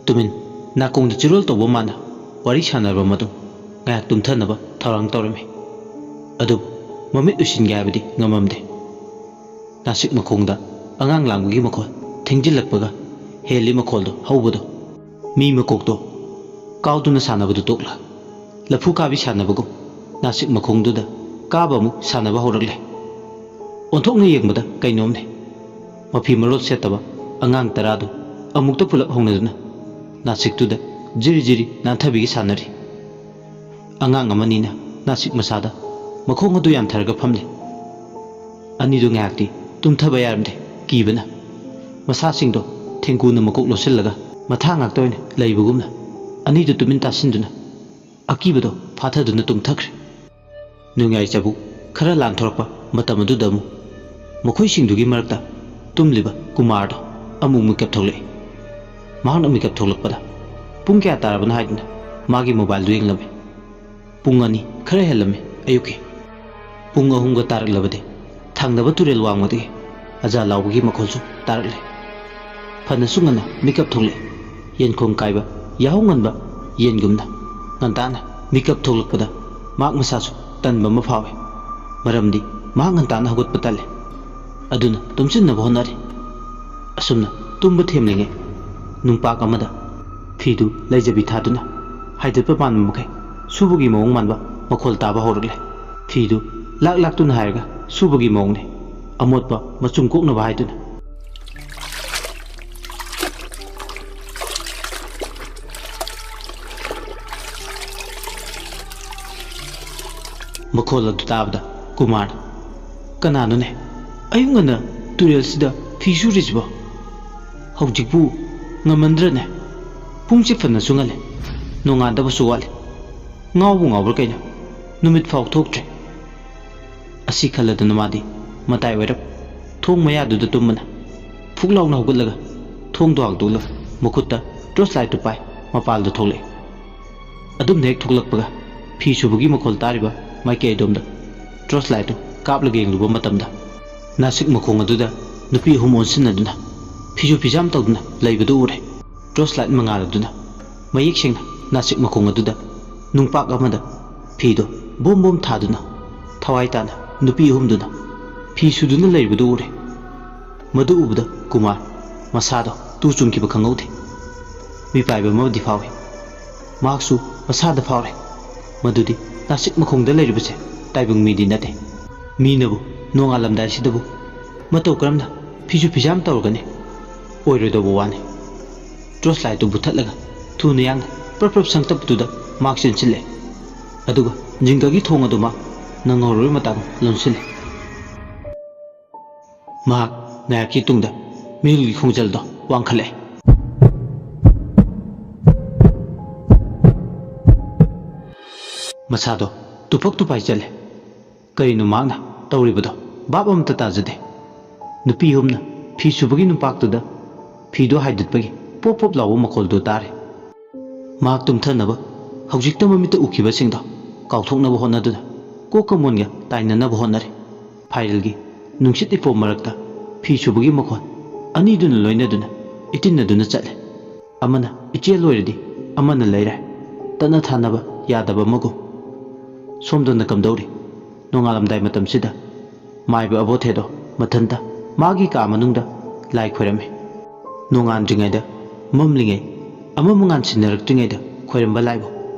ꯇꯨꯃꯤꯟ ꯅꯥꯀꯣꯡꯗ ꯆꯤꯔꯣꯜ ꯇꯧꯕ ꯃꯥꯅ ꯋꯥꯔꯤ ꯁꯥꯟꯅꯔꯕ ꯃꯇꯨꯡ ꯉꯥꯏꯍꯥꯛ ꯇꯨꯝꯊꯅꯕ ꯊꯧꯔꯥꯡ ꯇꯧꯔꯝꯃꯤ꯫ ꯑꯗꯨꯕꯨ ꯃꯃꯤꯠ ꯎꯏꯁꯤꯟꯒꯦ ꯍꯥꯏꯕꯗꯤ ꯉꯝꯃꯝꯗꯦ꯫ ꯅꯥꯁꯤꯛ ꯃꯈꯣꯡꯗ ꯑꯉꯥꯡ ꯂꯥꯡꯕꯒꯤ ꯃꯈꯣꯜ ꯊꯦꯡꯖꯤꯜꯂꯛꯄꯒ ꯍꯦꯜꯂꯤ ꯃꯈꯣꯜꯗꯣ ꯍꯧꯕꯗꯣ ꯃꯤ ꯃꯀꯣꯛꯇꯣ ꯀꯥꯎꯗꯨꯅ ꯁꯥꯟꯅꯕꯗꯨ ꯇꯣꯛꯂ ꯂꯐꯨ ꯀꯥꯕꯤ ꯁꯥꯟꯅꯕꯒꯨꯝ ꯅꯥꯁꯤꯛ ꯃꯈꯣꯡꯗꯨꯗ ꯀꯥꯕ ꯑꯃꯨꯛ ꯁꯥꯟꯅꯕ ꯍꯧꯔꯛꯂꯦ꯫ ꯑꯣꯟꯊꯣꯛꯅ ꯌꯦꯡꯕꯗ ꯀꯩꯅꯣꯝꯅꯤ꯫ ꯃꯐꯤ ꯃꯔꯣꯜ ꯁꯦꯠꯇꯕ ꯑꯉꯥꯡ ꯇꯔꯥꯗꯨ ꯑꯃꯨꯛꯇ ꯄꯨꯂꯞ ꯍꯧꯅꯗꯨꯅ ꯅꯥꯁꯤꯛꯇꯨꯗ ꯖꯤꯔꯤ ꯖꯤꯔꯤ ꯅꯥꯟꯊꯕꯤꯒ ꯁꯥꯟꯅꯔꯤ꯫ ꯑꯉꯥꯡ ꯑꯃꯅꯤꯅ ꯅꯥꯁꯤꯛ ꯃꯁꯥꯗ ꯃꯈꯣꯡ ꯑꯗꯨ ꯌꯥꯟꯊꯔꯒ ꯐꯝꯂꯤ꯫ ꯑꯅꯤꯗꯨ ꯉꯥꯏꯍꯥꯛꯇꯤ ꯇꯨꯝꯊꯕ ꯌꯥꯔꯝꯗꯦ ꯀꯤꯕꯅ꯫ ꯃꯁꯥꯁꯤꯡꯗꯣ ꯊꯦꯡꯒꯨꯅ ꯃꯀꯣꯛ ꯂꯣꯠꯁꯤꯜꯂꯒ ꯃꯊꯥ ꯉꯥꯛꯇ ꯑꯣꯏꯅ ꯂꯩꯕꯒꯨꯝꯅ ꯑꯅꯤꯗꯨ ꯇꯨꯃꯤꯟ ꯇꯥꯁꯤꯟꯗꯨꯅ ꯑꯀꯤꯕꯗꯣ ꯐꯥꯊꯗꯨꯅ ꯇꯨꯝꯊꯈ꯭ꯔꯦ꯫ ꯅꯨꯡꯌꯥꯏ ꯆꯕꯨꯛ ꯈꯔ ꯂꯥꯟꯊꯣꯔꯛꯄ ꯃꯇꯝ ꯑꯗꯨꯗ ꯑꯃꯨꯛ ꯃꯈꯣꯏꯁꯤꯡꯗꯨꯒꯤ ꯃꯔꯛꯇ ꯇꯨꯝꯂꯤꯕ ꯀꯨꯃꯥꯔꯗꯣ ꯑꯃꯨꯛ ꯃꯤꯀꯞ ꯊꯣꯛꯂꯛꯏ꯫ ꯃꯍꯥꯛꯅ ꯃꯤꯀꯞ ꯊꯣꯛꯂꯛꯄꯗ ꯄꯨꯡ ꯀꯌꯥ ꯇꯥꯔꯕꯅꯣ ꯍꯥꯏꯗꯨꯅ ꯃꯥꯒꯤ ꯃꯣꯕꯥꯏꯜꯗꯨ ꯌꯦꯡꯂꯝꯃꯤ꯫ ꯄꯨꯡ 2 ꯈꯔ ꯍꯦꯜꯂꯝꯃꯤ ꯑꯌꯨꯛꯀꯤ꯫ ꯄꯨꯡ 3ꯒ ꯇꯥꯔꯛꯂꯕꯗꯤ ꯊꯪꯅꯕ ꯇꯨꯔꯦꯜ ꯋꯥꯡꯃꯗꯒꯤ ꯑꯖꯥ ꯂꯥꯎꯕꯒꯤ ꯃꯈꯣꯜꯁꯨ ꯇꯥꯔꯛꯂꯦ꯫ ꯐꯅꯁꯨ ꯉꯟꯅ ꯃꯤꯀꯞ ꯊꯣꯛꯂꯛꯏ꯫ ꯌꯦꯟꯈꯣꯡ ꯀꯥꯏꯕ ꯌꯥꯍꯧ ꯉꯟꯕ ꯌꯦꯟꯒꯨꯝꯅ ꯉꯟꯇꯥꯅ ꯃꯤꯀꯞ ꯊꯣꯛꯂꯛꯄꯗ ꯃꯍꯥꯛ ꯃꯁꯥꯁꯨ ꯇꯟꯕ ꯑꯃ ꯐꯥꯎꯏ꯫ ꯃꯔꯝꯗꯤ ꯃꯍꯥꯛ ꯉꯟꯇꯥꯅ ꯍꯧꯒꯠꯄ ꯇꯜꯂꯤ꯫ ꯑꯗꯨꯅ ꯇꯨꯝꯁꯤꯟꯅꯕ ꯍꯣꯠꯅꯔꯤ꯫ ꯑꯁꯨꯝꯅ ꯇꯨꯝꯕ ꯊꯦꯝꯂꯤꯉꯩ ꯅꯨꯡꯄꯥꯛ ꯑꯃꯗ ꯐꯤꯗꯨ ꯂꯩꯖꯕꯤ ꯊꯥꯗꯨꯅ ꯍꯥꯏꯗꯠꯄ ꯄꯥꯟꯕ ꯃꯈꯩ ꯁꯨꯕꯒꯤ ꯃꯑꯣꯡ ꯃꯥꯟꯕ ꯃꯈꯣꯜ ꯇꯥꯕ ꯍꯧꯔꯛꯂꯦ꯫ ꯐꯤꯗꯨ ꯂꯥꯛꯇꯨꯅ ꯍꯥꯏꯔꯒ ꯁꯨꯕꯒꯤ ꯃꯑꯣꯡꯅꯤ, ꯑꯃꯣꯠꯄ ꯃꯆꯨꯝ ꯀꯣꯛꯅꯕ ꯍꯥꯏꯗꯨꯅ꯫ ꯃꯈꯣꯜ ꯑꯗꯨ ꯇꯥꯕꯗ ꯀꯨꯃꯥꯔꯅ ꯀꯅꯥꯅꯣꯅꯦ ꯑꯌꯨꯛ ꯉꯟꯅ ꯇꯨꯔꯦꯜꯁꯤꯗ ꯐꯤ ꯁꯨꯔꯤꯁꯤꯕꯣ? ꯍꯧꯖꯤꯛꯄꯨ ꯉꯝꯃꯟꯗ꯭ꯔꯅꯦ? ꯄꯨꯡꯁꯦ ꯐꯅꯁꯨ ꯉꯜꯂꯦ, ꯅꯣꯡꯉꯥꯟꯗꯕꯁꯨ ꯋꯥꯠꯂꯦ꯫ ꯉꯥꯎꯕꯨ ꯉꯥꯎꯕ꯭ꯔꯥ ꯀꯩꯅꯣ? ꯅꯨꯃꯤꯠ ꯐꯥꯎ ꯊꯣꯛꯇ꯭ꯔꯦ꯫ ꯑꯁꯤ ꯈꯜꯂꯗꯨꯅ ꯃꯥꯗꯤ ꯃꯇꯥꯏ ꯑꯣꯏꯔꯞ ꯊꯣꯡ ꯃꯌꯥꯗꯨꯗ ꯇꯨꯝꯕꯅ ꯐꯨꯛ ꯂꯥꯎꯅ ꯍꯧꯒꯠꯂꯒ ꯊꯣꯡꯗꯣ ꯍꯥꯡꯗꯣꯛꯂꯒ ꯃꯈꯨꯠꯇ ꯇꯣꯔꯆ ꯂꯥꯏꯠꯇꯨ ꯄꯥꯏ ꯃꯄꯥꯜꯗ ꯊꯣꯛꯂꯛꯏ꯫ ꯑꯗꯨꯝꯅ ꯍꯦꯛ ꯊꯣꯛꯂꯛꯄꯒ ꯐꯤ ꯁꯨꯕꯒꯤ ꯃꯈꯣꯜ ꯇꯥꯔꯤꯕ ꯃꯥꯏꯀꯩ ꯑꯗꯣꯝꯗ ꯇꯣꯔꯆ ꯂꯥꯏꯠꯇꯨ ꯀꯥꯞꯂꯒ ꯌꯦꯡꯂꯨꯕ ꯃꯇꯝꯗ ꯅꯥꯁꯤꯛ ꯃꯈꯣꯡ ꯑꯗꯨꯗ ꯅꯨꯄꯤ 3 ꯑꯣꯟꯁꯤꯟꯅꯗꯨꯅ ꯐꯤꯁꯨ ꯐꯤꯖꯥꯝ ꯇꯧꯗꯨꯅ ꯂꯩꯕꯗꯨ ꯎꯔꯦ꯫ ꯇꯣꯔꯆ ꯂꯥꯏꯠ ꯃꯉꯥꯜ ꯑꯗꯨꯅ ꯃꯌꯦꯛ ꯁꯦꯡꯅ ꯅꯥꯁꯤꯛ ꯃꯈꯣꯡ ꯑꯗꯨꯗ ꯅꯨꯡꯄꯥꯛ ꯑꯃꯗ ꯐꯤꯗꯣ ꯕꯣꯝ ꯕꯣꯝ ꯊꯥꯗꯨꯅ ꯊꯋꯥꯏ ꯇꯥꯅ ꯅꯨꯄꯤ 3ꯗꯨꯅ ꯐꯤ ꯁꯨꯗꯨꯅ ꯂꯩꯕꯗꯨ ꯎꯔꯦ꯫ ꯃꯗꯨ ꯎꯕꯗ ꯀꯨꯃꯥꯔ ꯃꯁꯥꯗꯣ ꯇꯨ ꯆꯨꯡꯈꯤꯕ ꯈꯪꯍꯧꯗꯦ꯫ ꯃꯤꯄꯥꯏꯕ ꯑꯃꯗꯤ ꯐꯥꯎꯏ꯫ ꯃꯍꯥꯛꯁꯨ ꯃꯁꯥꯗ ꯐꯥꯎꯔꯦ ꯃꯗꯨꯗꯤ ꯅꯥꯁꯤꯛ ꯃꯈꯣꯡꯗ ꯂꯩꯔꯤꯕꯁꯦ ꯇꯥꯏꯕꯪ ꯃꯤꯗꯤ ꯅꯠꯇꯦ꯫ ꯃꯤꯅꯕꯨ ꯅꯣꯡꯉꯥꯜꯂꯝꯗꯥꯏꯁꯤꯗꯕꯨ ꯃꯇꯧ ꯀꯔꯝꯅ ꯐꯤꯁꯨ ꯐꯤꯖꯥꯝ ꯇꯧꯔꯒꯅꯤ? ꯑꯣꯏꯔꯣꯏꯗꯧꯕ ꯋꯥꯅꯤ꯫ ꯇꯣꯔꯆ ꯂꯥꯏꯠꯇꯨ ꯕꯨꯊꯠꯂꯒ ꯊꯨꯅ ꯌꯥꯡꯅ ꯄ꯭ꯔꯞ ꯄ꯭ꯔꯞ ꯁꯪꯇꯞꯇꯨꯗ ꯃꯍꯥꯛ ꯆꯦꯟꯁꯤꯜꯂꯦ꯫ ꯑꯗꯨꯒ ꯖꯤꯡꯒꯒꯤ ꯊꯣꯡ ꯑꯗꯨ ꯃꯍꯥꯛ ꯅꯪꯍꯧꯔꯣꯏ ꯃꯇꯥꯡ ꯂꯣꯟꯁꯤꯜꯂꯦ꯫ ꯃꯍꯥꯛ ꯉꯥꯏꯍꯥꯛꯀꯤ ꯇꯨꯡꯗ ꯃꯤꯍꯨꯜꯒꯤ ꯈꯣꯡꯖꯦꯜꯗꯣ ꯋꯥꯡꯈꯠꯂꯛꯑꯦ꯫ ꯃꯁꯥꯗꯣ ꯇꯨꯐꯛ ꯇꯨꯐꯥꯏ ꯆꯠꯂꯦ ꯀꯔꯤꯅꯣ ꯃꯍꯥꯛꯅ ꯇꯧꯔꯤꯕꯗꯣ ꯚꯥꯞ ꯑꯃꯇ ꯇꯥꯖꯗꯦ ꯅꯨꯄꯤ ꯑꯍꯨꯝꯅ ꯐꯤ ꯁꯨꯕꯒꯤ ꯅꯨꯄꯥꯛꯇꯨꯗ ꯐꯤꯗꯣ ꯍꯥꯏꯗꯠꯄꯒꯤ ꯄꯣꯞ ꯄꯣꯞ ꯂꯥꯎꯕ ꯃꯈꯣꯜꯗꯨ ꯇꯥꯔꯦ ꯃꯍꯥꯛ ꯇꯨꯝꯊꯅꯕ ꯍꯧꯖꯤꯛꯇ ꯃꯃꯤꯠꯇ ꯎꯈꯤꯕꯁꯤꯡꯗꯣ ꯀꯥꯎꯊꯣꯛꯅꯕ ꯍꯣꯠꯅꯗꯨꯅ ꯀꯣꯛꯀ ꯃꯣꯟꯒ ꯇꯥꯏꯅꯅꯕ ꯍꯣꯠꯅꯔꯦ ꯐꯥꯏꯔꯦꯜꯒꯤ ꯅꯨꯡꯁꯤꯠ ꯏꯄꯣꯝ ꯃꯔꯛꯇ ꯐꯤ ꯁꯨꯕꯒꯤ ꯃꯈꯣꯜ ꯑꯅꯤꯗꯨꯅ ꯂꯣꯏꯅꯗꯨꯅ ꯏꯇꯤꯟꯅꯗꯨꯅ ꯆꯠꯂꯦ ꯑꯃꯅ ꯏꯆꯦꯜ ꯑꯣꯏꯔꯗꯤ ꯑꯃꯅ ꯂꯩꯔꯦ ꯇꯠꯅ ꯊꯥꯅꯕ ꯌꯥꯗꯕ ꯑꯃꯒꯨꯝ ꯁꯣꯝꯗꯅ ꯀꯝꯗꯧꯔꯤ ꯅꯣꯡꯉꯥꯜꯂꯝꯗꯥꯏ ꯃꯇꯝꯁꯤꯗ ꯃꯥꯏꯕ ꯑꯕꯣꯊꯦꯗꯣ ꯃꯊꯟꯇ ꯃꯥꯒꯤ ꯀꯥ ꯃꯅꯨꯡꯗ ꯂꯥꯏ ꯈꯣꯏꯔꯝꯃꯤ ꯅꯣꯡꯉꯥꯟꯗ꯭ꯔꯤꯉꯩꯗ ꯃꯝꯂꯤꯉꯩ ꯑꯃ ꯉꯥꯟꯁꯤꯟꯅꯔꯛꯇ꯭ꯔꯤꯉꯩꯗ ꯈꯣꯏꯔꯝꯕ ꯂꯥꯏꯕꯨ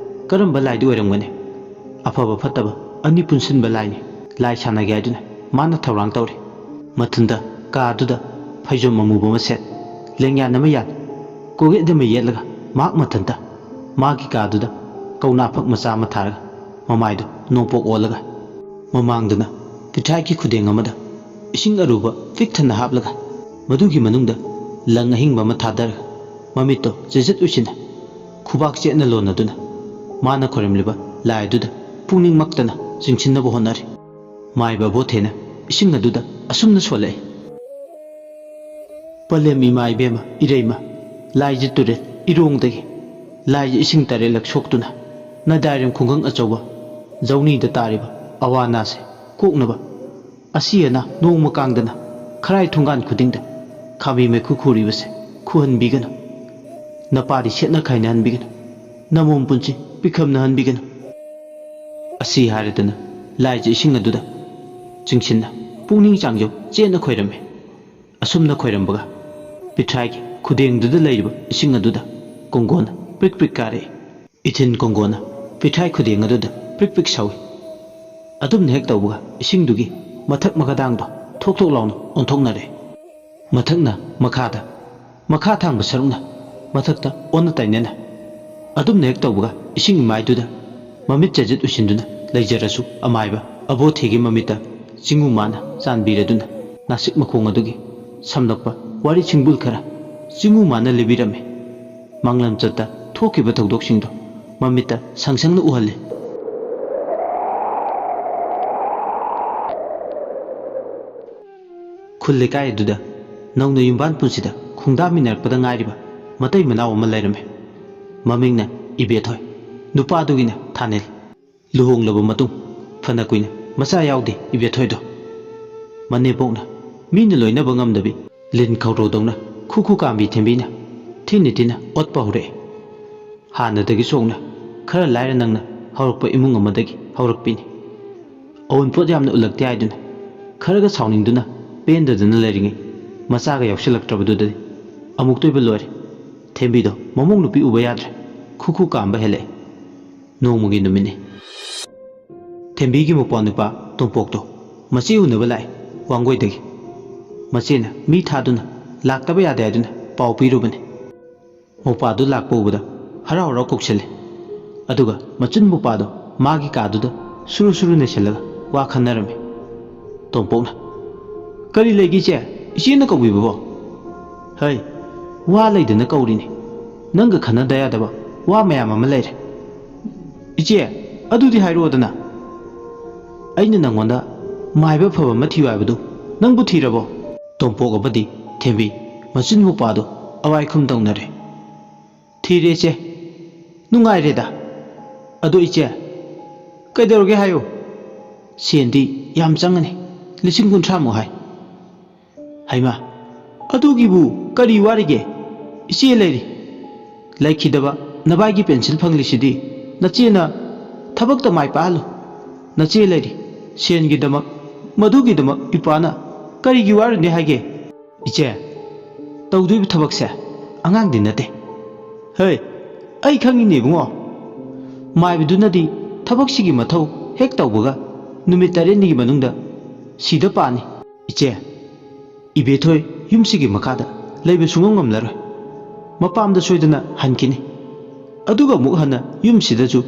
ꯀꯔꯝꯕ ꯂꯥꯏꯗꯤ ꯑꯣꯏꯔꯝꯒꯅꯤ ꯑꯐꯕ ꯐꯠꯇꯕ ꯑꯅꯤ ꯄꯨꯟꯁꯤꯟꯕ ꯂꯥꯏꯅꯤ ꯂꯥꯏ ꯁꯥꯟꯅꯒꯦ ꯍꯥꯏꯗꯨꯅ ꯃꯥꯅ ꯊꯧꯔꯥꯡ ꯇꯧꯔꯤ ꯃꯊꯟꯇ ꯀꯥꯗꯨꯗ ꯐꯩꯖꯣꯝ ꯑꯃꯨꯕ ꯑꯃ ꯁꯦꯠ ꯂꯦꯡꯌꯥꯟ ꯑꯃ ꯌꯥꯟ ꯀꯣꯛꯌꯦꯠ ꯑꯃ ꯌꯦꯠꯂꯒ ꯃꯍꯥꯛ ꯃꯊꯟꯇ ꯃꯥꯒꯤ ꯀꯥꯗꯨꯗ ꯀꯧꯅꯥ ꯐꯛ ꯃꯆꯥ ꯑꯃ ꯊꯥꯔꯒ ꯃꯃꯥꯏꯗꯨ ꯅꯣꯡꯄꯣꯛ ꯑꯣꯜꯂꯒ ꯃꯃꯥꯡꯗꯅ ꯄꯤꯊ꯭ꯔꯥꯏꯒꯤ ꯈꯨꯗꯦꯡ ꯑꯃꯗ ꯏꯁꯤꯡ ꯑꯔꯨꯕ ꯄꯤꯛ ꯊꯟꯅ ꯍꯥꯞꯂꯒ ꯃꯗꯨꯒꯤ ꯃꯅꯨꯡꯗ ꯂꯪ ꯑꯍꯤꯡꯕ ꯑꯃ ꯊꯥꯗꯔꯒ ꯃꯃꯤꯠꯇꯣ ꯆꯦꯖꯠ ꯎꯏꯁꯤꯟꯅ ꯈꯨꯕꯥꯛ ꯆꯦꯠꯅ ꯂꯣꯟꯅꯗꯨꯅ ꯃꯥꯅ ꯈꯣꯏꯔꯝꯂꯤꯕ ꯂꯥꯏ ꯑꯗꯨꯗ ꯄꯨꯛꯅꯤꯡꯃꯛꯇꯅ ꯆꯤꯡꯁꯤꯟꯅꯕ ꯍꯣꯠꯅꯔꯤ ꯃꯥꯏꯕ ꯑꯕꯣꯊꯦꯅ ꯏꯁꯤꯡ ꯑꯗꯨꯗ ꯑꯁꯨꯝꯅ ꯁꯣꯜꯂꯛꯏ ꯄꯂꯦꯝ ꯏꯃꯥ ꯏꯕꯦꯝꯃ ꯏꯔꯩꯃ ꯂꯥꯏꯖ ꯇꯨꯔꯦꯜ ꯏꯔꯣꯡꯗꯒꯤ ꯂꯥꯏꯖ ꯏꯁꯤꯡ ꯇꯔꯦꯠꯂꯛ ꯁꯣꯛꯇꯨꯅ ꯅꯗꯥꯏꯔꯝ ꯈꯨꯡꯒꯪ ꯑꯆꯧꯕ ꯖꯧꯅꯤꯗ ꯇꯥꯔꯤꯕ ꯑꯋꯥ ꯑꯅꯥꯁꯦ ꯀꯣꯛꯅꯕ ꯑꯁꯤ ꯑꯅꯥ ꯅꯣꯡꯃ ꯀꯥꯡꯗꯅ ꯈꯔꯥꯏ ꯊꯣꯡꯒꯥꯟ ꯈꯨꯗꯤꯡꯗ ꯈꯥꯃꯤ ꯃꯩꯈꯨ ꯈꯨꯔꯤꯕꯁꯦ ꯈꯨꯍꯟꯕꯤꯒꯅꯨ ꯅꯄꯥꯗꯤ ꯁꯦꯠꯅ ꯈꯥꯏꯅꯍꯟꯕꯤꯒꯅꯨ ꯅꯃꯣꯝ ꯄꯨꯟꯁꯤ ꯄꯤꯈꯝꯅꯍꯟꯕꯤꯒꯅꯨ ꯑꯁꯤ ꯍꯥꯏꯔꯗꯅ ꯂꯥꯏꯖ ꯏꯁꯤꯡ ꯑꯗꯨꯗ ꯆꯤꯡꯁꯤꯟꯅ ꯄꯨꯛꯅꯤꯡ ꯆꯥꯡꯖꯧ ꯆꯦꯠꯅ ꯈꯣꯏꯔꯝꯃꯤ ꯑꯁꯨꯝꯅ ꯈꯣꯏꯔꯝꯕꯒ ꯄꯤꯊ꯭ꯔꯥꯏꯒꯤ ꯈꯨꯗꯦꯡꯗꯨꯗ ꯂꯩꯔꯤꯕ ꯏꯁꯤꯡ ꯑꯗꯨꯗ ꯀꯣꯡꯒꯣꯟꯅ ꯄ꯭ꯔꯤꯛ ꯄ꯭ꯔꯤꯛ ꯀꯥꯔꯛꯏ ꯏꯊꯤꯟ ꯀꯣꯡꯒꯣꯟꯅ ꯄꯤꯊ꯭ꯔꯥꯏ ꯈꯨꯗꯦꯡ ꯑꯗꯨꯗ ꯄ꯭ꯔꯤꯛ ꯄ꯭ꯔꯤꯛ ꯁꯧꯏ ꯑꯗꯨꯝꯅ ꯍꯦꯛ ꯇꯧꯕꯒ ꯏꯁꯤꯡꯗꯨꯒꯤ ꯃꯊꯛ ꯃꯈꯥꯗꯥꯡꯗꯣ ꯊꯣꯛ ꯊꯣꯛ ꯂꯥꯎꯅ ꯑꯣꯟꯊꯣꯛꯅꯔꯦ ꯃꯊꯛꯅ ꯃꯈꯥꯗ ꯃꯈꯥ ꯊꯥꯡꯕ ꯁꯔꯨꯛꯅ ꯃꯊꯛꯇ ꯑꯣꯟꯅ ꯇꯩꯅꯅ ꯑꯗꯨꯝꯅ ꯍꯦꯛ ꯇꯧꯕꯒ ꯏꯁꯤꯡ ꯏꯃꯥꯏꯗꯨꯗ ꯃꯃꯤꯠ ꯆꯦꯖꯠ ꯎꯏꯁꯤꯟꯗꯨꯅ ꯂꯩꯖꯔꯁꯨ ꯑꯃꯥꯏꯕ ꯑꯕꯣꯊꯦꯒꯤ ꯃꯃꯤꯠꯇ ꯆꯤꯡꯉꯨ ꯃꯥꯅ ꯆꯥꯟꯕꯤꯔꯗꯨꯅ ꯅꯥꯁꯤꯛ ꯃꯈꯣꯡ ꯑꯗꯨꯒꯤ ꯁꯝꯂꯛꯄ ꯋꯥꯔꯤ ꯆꯤꯡꯕꯨꯜ ꯈꯔ ꯆꯤꯡꯉꯨ ꯃꯥꯅ ꯂꯤꯕꯤꯔꯝꯃꯤ ꯃꯪꯂꯝꯆꯠꯇ ꯊꯣꯛꯈꯤꯕ ꯊꯧꯗꯣꯛꯁꯤꯡꯗꯣ ꯃꯃꯤꯠꯇ ꯁꯪꯁꯪꯅ ꯎꯍꯜꯂꯤ ꯈꯨꯜ ꯂꯩꯀꯥꯏ ꯑꯗꯨꯗ ꯅꯧꯅ ꯌꯨꯝꯕꯥꯟ ꯄꯨꯟꯁꯤꯗ ꯈꯣꯡꯗꯥꯃꯤꯟꯅꯔꯛꯄꯗ ꯉꯥꯏꯔꯤꯕ ꯃꯇꯩ ꯃꯅꯥꯎ ꯑꯃ ꯂꯩꯔꯝꯃꯤ ꯃꯃꯤꯡꯅ ꯏꯕꯦꯊꯣꯏ ꯅꯨꯄꯥꯗꯨꯒꯤꯅ ꯊꯥꯅꯦꯜ ꯂꯨꯍꯣꯡꯂꯕ ꯃꯇꯨꯡ ꯐꯅ ꯀꯨꯏꯅ ꯃꯆꯥ ꯌꯥꯎꯗꯦ ꯏꯕꯦꯊꯣꯏꯗꯣ ꯃꯅꯦꯝꯄꯣꯛꯅ ꯃꯤꯅ ꯂꯣꯏꯅꯕ ꯉꯝꯗꯕꯤ ꯂꯤꯟ ꯈꯧꯔꯧꯗꯧꯅ ꯈꯨ ꯀꯥꯝꯕꯤ ꯊꯦꯝꯕꯤꯅ ꯊꯤꯅ ꯊꯤꯅ ꯑꯣꯠꯄ ꯍꯧꯔꯛꯑꯦ ꯍꯥꯟꯅꯗꯒꯤ ꯁꯣꯛꯅ ꯈꯔ ꯂꯥꯏꯔ ꯅꯪꯅ ꯍꯧꯔꯛꯄ ꯏꯃꯨꯡ ꯑꯃꯗꯒꯤ ꯍꯧꯔꯛꯄꯤꯅꯤ ꯑꯋꯨꯟꯄꯣꯠ ꯌꯥꯝꯅ ꯎꯠꯂꯛꯇꯦ ꯍꯥꯏꯗꯨꯅ ꯈꯔꯒ ꯁꯥꯎꯅꯤꯡꯗꯨꯅ ꯄꯦꯟꯗꯗꯅ ꯂꯩꯔꯤꯉꯩ ꯃꯆꯥꯒ ꯌꯥꯎꯁꯤꯜꯂꯛꯇ꯭ꯔꯕꯗꯨꯗꯗꯤ ꯑꯃꯨꯛ ꯇꯣꯏꯕ ꯂꯣꯏꯔꯦ ꯊꯦꯝꯕꯤꯗꯣ ꯃꯃꯧ ꯅꯨꯄꯤ ꯎꯕ ꯌꯥꯗ꯭ꯔꯦ ꯈꯨ ꯀꯥꯝꯕ ꯍꯦꯜꯂꯛꯑꯦ ꯅꯣꯡꯃꯒꯤ ꯅꯨꯃꯤꯠꯅꯤ ꯊꯦꯝꯕꯤꯒꯤ ꯃꯧꯄ꯭ꯋꯥ ꯅꯨꯄꯥ ꯇꯣꯝꯄꯣꯛꯇꯣ ꯃꯆꯦ ꯎꯅꯕ ꯂꯥꯛꯑꯦ ꯋꯥꯡꯒꯣꯏꯗꯒꯤ ꯃꯆꯦꯅ ꯃꯤ ꯊꯥꯗꯨꯅ ꯂꯥꯛꯇꯕ ꯌꯥꯗꯦ ꯍꯥꯏꯗꯨꯅ ꯄꯥꯎ ꯄꯤꯔꯨꯕꯅꯤ ꯃꯧꯄꯥꯗꯨ ꯂꯥꯛꯄ ꯎꯕꯗ ꯍꯔꯥꯎ ꯍꯔꯥꯎ ꯀꯧꯁꯤꯜꯂꯤ ꯑꯗꯨꯒ ꯃꯆꯨꯟ ꯃꯧꯄꯥꯗꯣ ꯃꯥꯒꯤ ꯀꯥꯗꯨꯗ ꯁꯨꯔꯨ ꯁꯨꯔꯨ ꯅꯩꯁꯜꯂꯒ ꯋꯥ ꯈꯟꯅꯔꯝꯃꯤ ꯇꯣꯝꯄꯣꯛꯅ ꯀꯔꯤ ꯂꯩꯒꯦ ꯏꯆꯦ ꯏꯆꯦꯅ ꯀꯧꯕꯤꯕꯕꯣ ꯍꯩ ꯋꯥ ꯂꯩꯗꯅ ꯀꯧꯔꯤꯅꯤ ꯅꯪꯒ ꯈꯟꯅꯗ ꯌꯥꯗꯕ ꯋꯥ ꯃꯌꯥꯝ ꯑꯃ ꯂꯩꯔꯦ ꯏꯆꯦ ꯑꯗꯨꯗꯤ ꯍꯥꯏꯔꯛꯑꯣꯗꯅ ꯑꯩꯅ ꯅꯪꯉꯣꯟꯗ ꯃꯥꯏꯕ ꯐꯕ ꯑꯃ ꯊꯤꯌꯨ ꯍꯥꯏꯕꯗꯨ ꯅꯪꯕꯨ ꯊꯤꯔꯕꯣ ꯇꯣꯝꯄꯣꯛ ꯑꯃꯗꯤ ꯊꯦꯝꯕꯤ ꯃꯆꯤꯟ ꯃꯧꯄꯥꯗꯣ ꯑꯋꯥꯏꯈꯨꯝ ꯇꯧꯅꯔꯦ ꯊꯤꯔꯦ ꯏꯆꯦ ꯅꯨꯡꯉꯥꯏꯔꯦꯗ ꯑꯗꯣ ꯏꯆꯦ ꯀꯩꯗꯧꯔꯒꯦ ꯍꯥꯏꯌꯨ ꯁꯦꯟꯗꯤ ꯌꯥꯝ ꯆꯪꯉꯅꯤ 50,000 ꯍꯥꯏ ꯍꯩꯃꯥ ꯑꯗꯨꯒꯤꯕꯨ ꯀꯔꯤ ꯋꯥꯔꯤꯒꯦ ꯏꯆꯦ ꯂꯩꯔꯤ ꯂꯩꯈꯤꯗꯕ ꯅꯕꯥꯏꯒꯤ ꯄꯦꯟꯁꯤꯜ ꯐꯪꯂꯤꯁꯤꯗꯤ ꯅꯆꯦꯅ ꯊꯕꯛꯇ ꯃꯥꯏ ꯄꯥꯛꯍꯜꯂꯨ ꯅꯆꯦ ꯂꯩꯔꯤ ꯁꯦꯟꯒꯤꯗꯃꯛ ꯃꯗꯨꯒꯤꯗꯃꯛ ꯏꯄꯥꯅ ꯀꯔꯤꯒꯤ ꯋꯥꯔꯨꯅꯤ ꯍꯥꯏꯒꯦ ꯏꯆꯦ ꯇꯧꯗꯣꯏꯕ ꯊꯕꯛꯁꯦ ꯑꯉꯥꯡꯗꯤ ꯅꯠꯇꯦ ꯍꯩ ꯑꯩ ꯈꯪꯉꯤꯅꯦ ꯏꯕꯨꯡꯉꯣ ꯃꯥꯏꯕꯗꯨꯅꯗꯤ ꯊꯕꯛꯁꯤꯒꯤ ꯃꯊꯧ ꯍꯦꯛ ꯇꯧꯕꯒ ꯅꯨꯃꯤꯠ 9ꯅꯤꯒꯤ ꯃꯅꯨꯡꯗ ꯁꯤꯗ ꯄꯥꯅꯤ ꯏꯆꯦ ꯏꯕꯦꯊꯣꯏ ꯌꯨꯝꯁꯤꯒꯤ ꯃꯈꯥꯗ ꯂꯩꯕ ꯁꯨꯡꯉꯝ ꯉꯝꯂꯔꯣꯏ ꯃꯄꯥꯝꯗ ꯁꯣꯏꯗꯅ ꯍꯟꯈꯤꯅꯤ ꯑꯗꯨꯒ ꯑꯃꯨꯛ ꯍꯟꯅ ꯌꯨꯝꯁꯤꯗꯁꯨ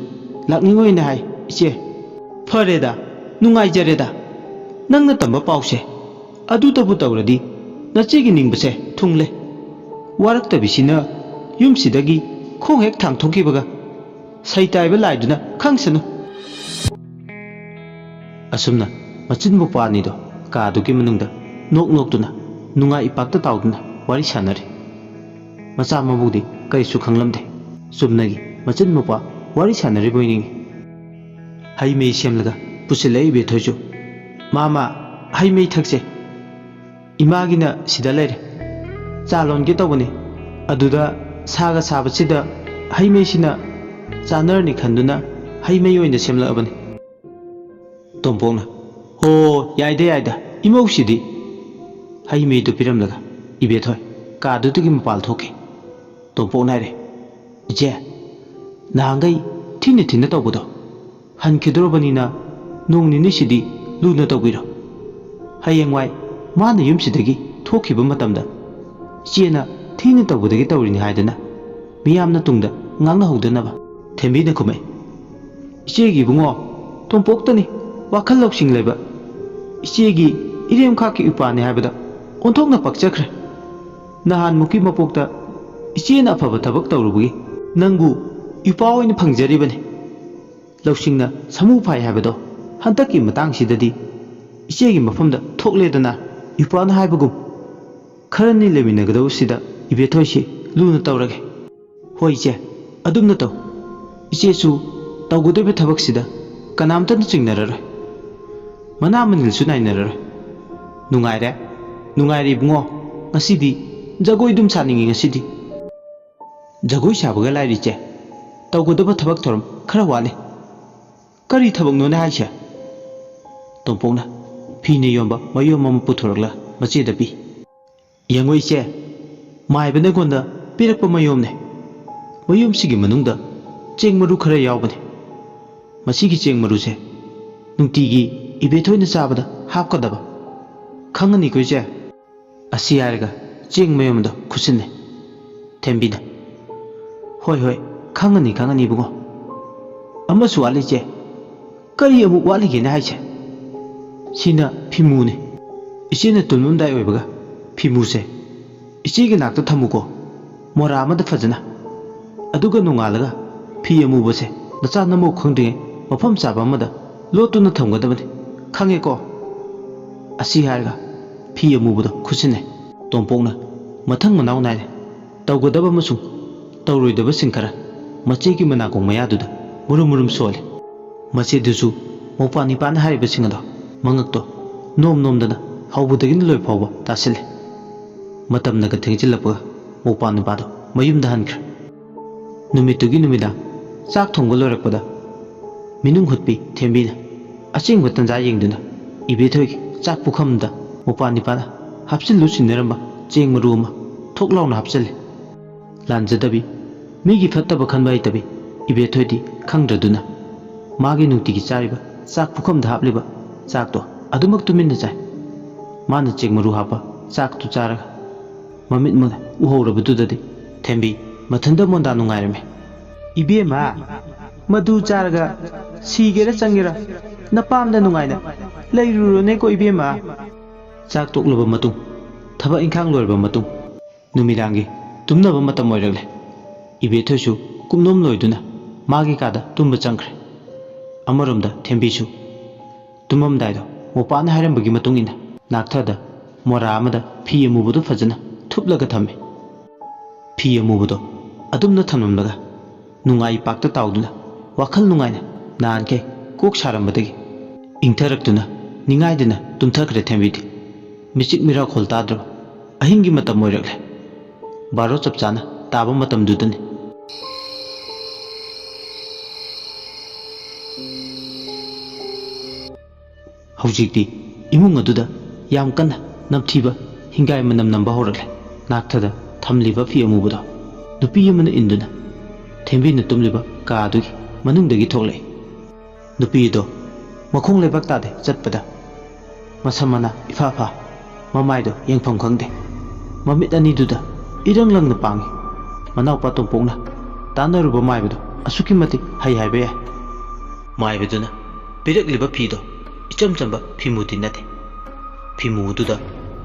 ꯂꯥꯛꯅꯤꯡꯉꯣꯏꯅ ꯍꯥꯏ ꯏꯆꯦ ꯐꯔꯦꯗ ꯅꯨꯡꯉꯥꯏꯖꯔꯦꯗ ꯅꯪꯅ ꯇꯝꯕ ꯄꯥꯎꯁꯦ ꯑꯗꯨꯇꯕꯨ ꯇꯧꯔꯗꯤ ꯅꯆꯦꯒꯤ ꯅꯤꯡꯕꯁꯦ ꯊꯨꯡꯂꯦ ꯋꯥꯔꯛꯇꯕꯤꯁꯤꯅ ꯌꯨꯝꯁꯤꯗꯒꯤ ꯈꯣꯡ ꯍꯦꯛ ꯊꯥꯡꯊꯣꯛꯈꯤꯕꯒ ꯁꯩꯇꯥꯏꯕ ꯂꯥꯏꯗꯨꯅ ꯈꯪꯁꯅꯨ asumna machin bu pa ni do ka du ki manungda nok nok tuna nunga ipak ta tawduna wari sanari macha mabudi kai su khanglamde sumnagi machin mu pa wari sanari boining hai mei semlaga pusilai be thoju mama hai mei thakse imagina sida lere chalon ge tawbani aduda saga sabachida hai mei sina chanar ni khanduna hai mei oina semla abani tompongna ho yaida imau sidi hai mei do piram laga ibe thoi ka du tu gi mapal thoke tompongna re je nangai thina tawbudo han khidrobani na nong ni sidi luna tawbiro hayengwai mana yum sidagi thokiba matamda chena thina tawbudagi tawrini haidana miyamna tungda ngangna hogdanaba thembi na kumai ichegi bungo tompoktani wakhal loksing leba ichegi irem khaki upane haibada onthokna pakchakre nahan muki mapokta ichena afaba thabak tawrubugi nangbu ipa oina phangjaribani lawsingna samu phai haibado hantaki matang sidadi ichegi mafamda thokledana ipana haibagum kharani leminagadaw sida ibethoisi luna tawrage hoi che adumna taw ichesu tawgudobe thabak sida kanamta na chingnarare mana manil su nainarare nungaire bungo ngasidi jagoi dum saningi ngasidi jagoi sabaga lairi che tawgudobe thabak thoram khara wale kari thabak no na haisha tompongna phine yomba mayom mama puthorla machi da pi yangoi che mai bene gonda pirakpa mayomne mayom sigi manungda cheng maru khara yawbane machi gi cheng maru se nungti gi ibe thoina chabada hapkadaba khangani ko che asi yarga cheng mayomda khusinne thembina hoi khangani bungo amasu wali che kari amu wali ge na haiche sina phimune ichena tulmundai oibaga phimuse ichege nakta thamuko mora amada fajana aduga nungalaga phi amubase nacha namo khangdinge mafam chaba amada lotuna thamgadabani khange ko asi harga phi amubudo khusine tompongna mathang manaw naine tawgadaba masung tawroidaba singkara machegi manakong mayaduda murum sole mache dusu mopani pan hariba singado mangakto nomdana haubudagin loi phawba tasile matamnaga thengchilapga mopanu bado mayumda hankra numitugi numida chak thongba lorakpada minung hutpi thembina achingba tanja yengduna ibethoi chak pukhamda mopani pana hapsilu sinneramba cheng maruma thoklauna hapsile lanjadabi migi phattaba khanbai tabi ibethoi khangdraduna magi nungtigi chariba chak pukhamda hapliba chakto adumak tuminna chai mana chek maru hapa chak tu charaga mamit muna uhorabududadi thembi mathanda monda nungairame ibema madu charaga sigera changera napamda nungaina leirurone ko ibema chak toklaba matung thaba inkhang loirba matung numirangi tumnaba matam oiragle ibe thosu kumnom loiduna magi kada tumba changkre amaromda thembisu tumamdaido mopana harambagi matungina nakthada mora amada phi amubudu fajana thuplaga thame phi amubudu adumna thamamlaga nungai pakta tawduna wakhal nungaina nanke kok sarambadagi ingtharaktuna ningaidina tumthakre thembidi michik mira kholtadra ahingi matam moiragle baro chapchana taba matam dudani hujikti imung aduda yam kana namthiba hingai manam namba horagle nakthada thamliba phi amubuda nupi yamana induna thembi na tumliba ka adugi manungdagi thoklei nupi do makhong lebak tade chatpada masamana ifafa mamaido yengpham khangde mamit ani duda irang langna pangi manau pa tompongna tanaruba maibudo asuki mati hai haibe maibuduna pirakliba phi do icham chamba phimuti nate phimududa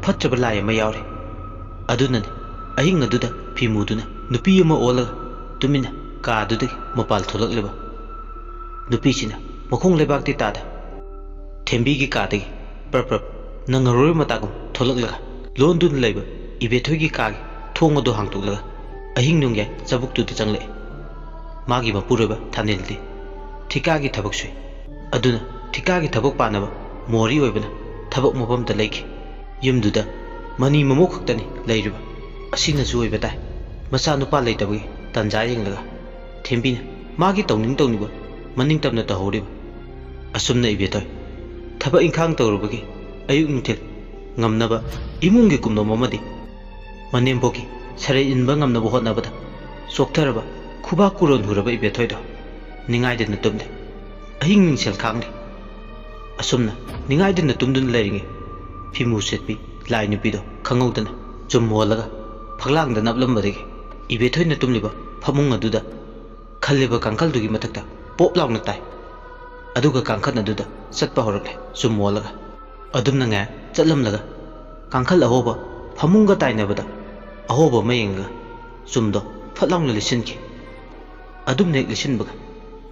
phatraba lai ama yaure adunani ahing aduda phimuduna nupi ama olaga tumina ka adudagi mapal tholakleba nupi sina makhong lebak ti tada ꯊꯦꯝꯕꯤꯒꯤ ꯀꯥꯗꯒꯤ ꯄ꯭ꯔꯞ ꯅꯪꯉꯔꯣꯏ ꯃꯇꯥꯒꯨꯝ ꯊꯣꯛꯂꯛꯂꯒ ꯂꯣꯟꯗꯨꯅ ꯂꯩꯕ ꯏꯕꯦꯊꯣꯏꯒꯤ ꯀꯥꯒꯤ ꯊꯣꯡ ꯑꯗꯨ ꯍꯥꯡꯇꯣꯛꯂꯒ ꯑꯍꯤꯡ ꯅꯣꯡꯌꯥꯏ ꯆꯕꯨꯛꯇꯨꯗ ꯆꯪꯂꯛꯏ꯫ ꯃꯥꯒꯤ ꯃꯄꯨꯔꯣꯏꯕ ꯊꯥꯅꯤꯜꯗꯤ ꯊꯤꯀꯥꯒꯤ ꯊꯕꯛ ꯁꯨꯏ꯫ ꯑꯗꯨꯅ ꯊꯤꯀꯥꯒꯤ ꯊꯕꯛ ꯄꯥꯅꯕ ꯃꯣꯔꯤ ꯑꯣꯏꯕꯅ ꯊꯕꯛ ꯃꯐꯝꯗ ꯂꯩꯈꯤ꯫ ꯌꯨꯝꯗꯨꯗ ꯃꯅꯤ ꯃꯃꯧ ꯈꯛꯇꯅꯤ ꯂꯩꯔꯤꯕ꯫ ꯑꯁꯤꯅꯁꯨ ꯑꯣꯏꯕ ꯇꯥꯏ ꯃꯆꯥꯅꯨꯄꯥ ꯂꯩꯇꯕꯒꯤ ꯇꯟꯖꯥ ꯌꯦꯡꯂꯒ ꯊꯦꯝꯕꯤꯅ ꯃꯥꯒꯤ ꯇꯧꯅꯤꯡꯕ ꯃꯅꯤꯡ ꯇꯝꯅ ꯇꯧꯍꯧꯔꯤꯕ꯫ ꯑꯁꯨꯝꯅ ꯏꯕꯦꯊꯣꯏ ꯊꯕꯛ ꯏꯪꯈꯥꯡ ꯇꯧꯔꯨꯕꯒꯤ ꯑꯌꯨꯛ ꯅꯨꯡꯊꯤꯜ ꯉꯝꯅꯕ ꯏꯃꯨꯡꯒꯤ ꯀꯨꯝꯗꯣꯝ ꯑꯃꯗꯤ ꯃꯅꯦꯝꯕꯣꯛꯀꯤ ꯁꯔꯩ ꯏꯟꯕ ꯉꯝꯅꯕ ꯍꯣꯠꯅꯕꯗ ꯆꯣꯛꯊꯔꯕ ꯈꯨꯕꯥꯛ ꯀꯨꯔꯣꯟ ꯍꯨꯔꯕ ꯏꯕꯦꯊꯣꯏꯗꯣ ꯅꯤꯡꯉꯥꯏꯗꯅ ꯇꯨꯝꯗꯦ꯫ ꯑꯍꯤꯡ ꯅꯤꯡꯁꯦꯜ ꯈꯥꯡꯂꯤ꯫ ꯑꯁꯨꯝꯅ ꯅꯤꯡꯉꯥꯏꯗꯅ ꯇꯨꯝꯗꯨꯅ ꯂꯩꯔꯤꯉꯩ ꯐꯤꯃꯨ ꯁꯦꯠꯄꯤ ꯂꯥꯏ ꯅꯨꯄꯤꯗꯣ ꯈꯪꯍꯧꯗꯅ ꯆꯨꯝ ꯍꯣꯜꯂꯒ ꯐꯛꯂꯥꯡꯗ ꯅꯞꯂꯝꯕꯗꯒꯤ ꯏꯕꯦꯊꯣꯏꯅ ꯇꯨꯝꯂꯤꯕ ꯐꯃꯨꯡ ꯑꯗꯨꯗ ꯈꯜꯂꯤꯕ ꯀꯥꯡꯈꯜꯗꯨꯒꯤ ꯃꯊꯛꯇ ꯄꯣꯞ ꯂꯥꯎꯅ ꯇꯥꯏ꯫ ꯑꯗꯨꯒ ꯀꯥꯡꯈꯜ ꯑꯗꯨꯗ ꯆꯠꯄ ꯍꯧꯔꯛꯂꯦ ꯆꯨꯝ ꯍꯣꯜꯂꯒ꯫ ꯑꯗꯨꯝꯅ ꯉꯥꯏꯍꯥꯛ ꯆꯠꯂꯝꯂꯒ ꯀꯥꯡꯈꯜ ꯑꯍꯣꯕ ꯐꯃꯨꯡꯒ ꯇꯥꯏꯅꯕꯗ ꯑꯍꯣꯕ ꯑꯃ ꯌꯦꯡꯂꯒ ꯆꯨꯝꯗꯣ ꯐꯠ ꯂꯥꯎꯅ ꯂꯤꯠꯁꯤꯟꯈꯤ꯫ ꯑꯗꯨꯝꯅ ꯍꯦꯛ ꯂꯤꯠꯁꯤꯟꯕꯒ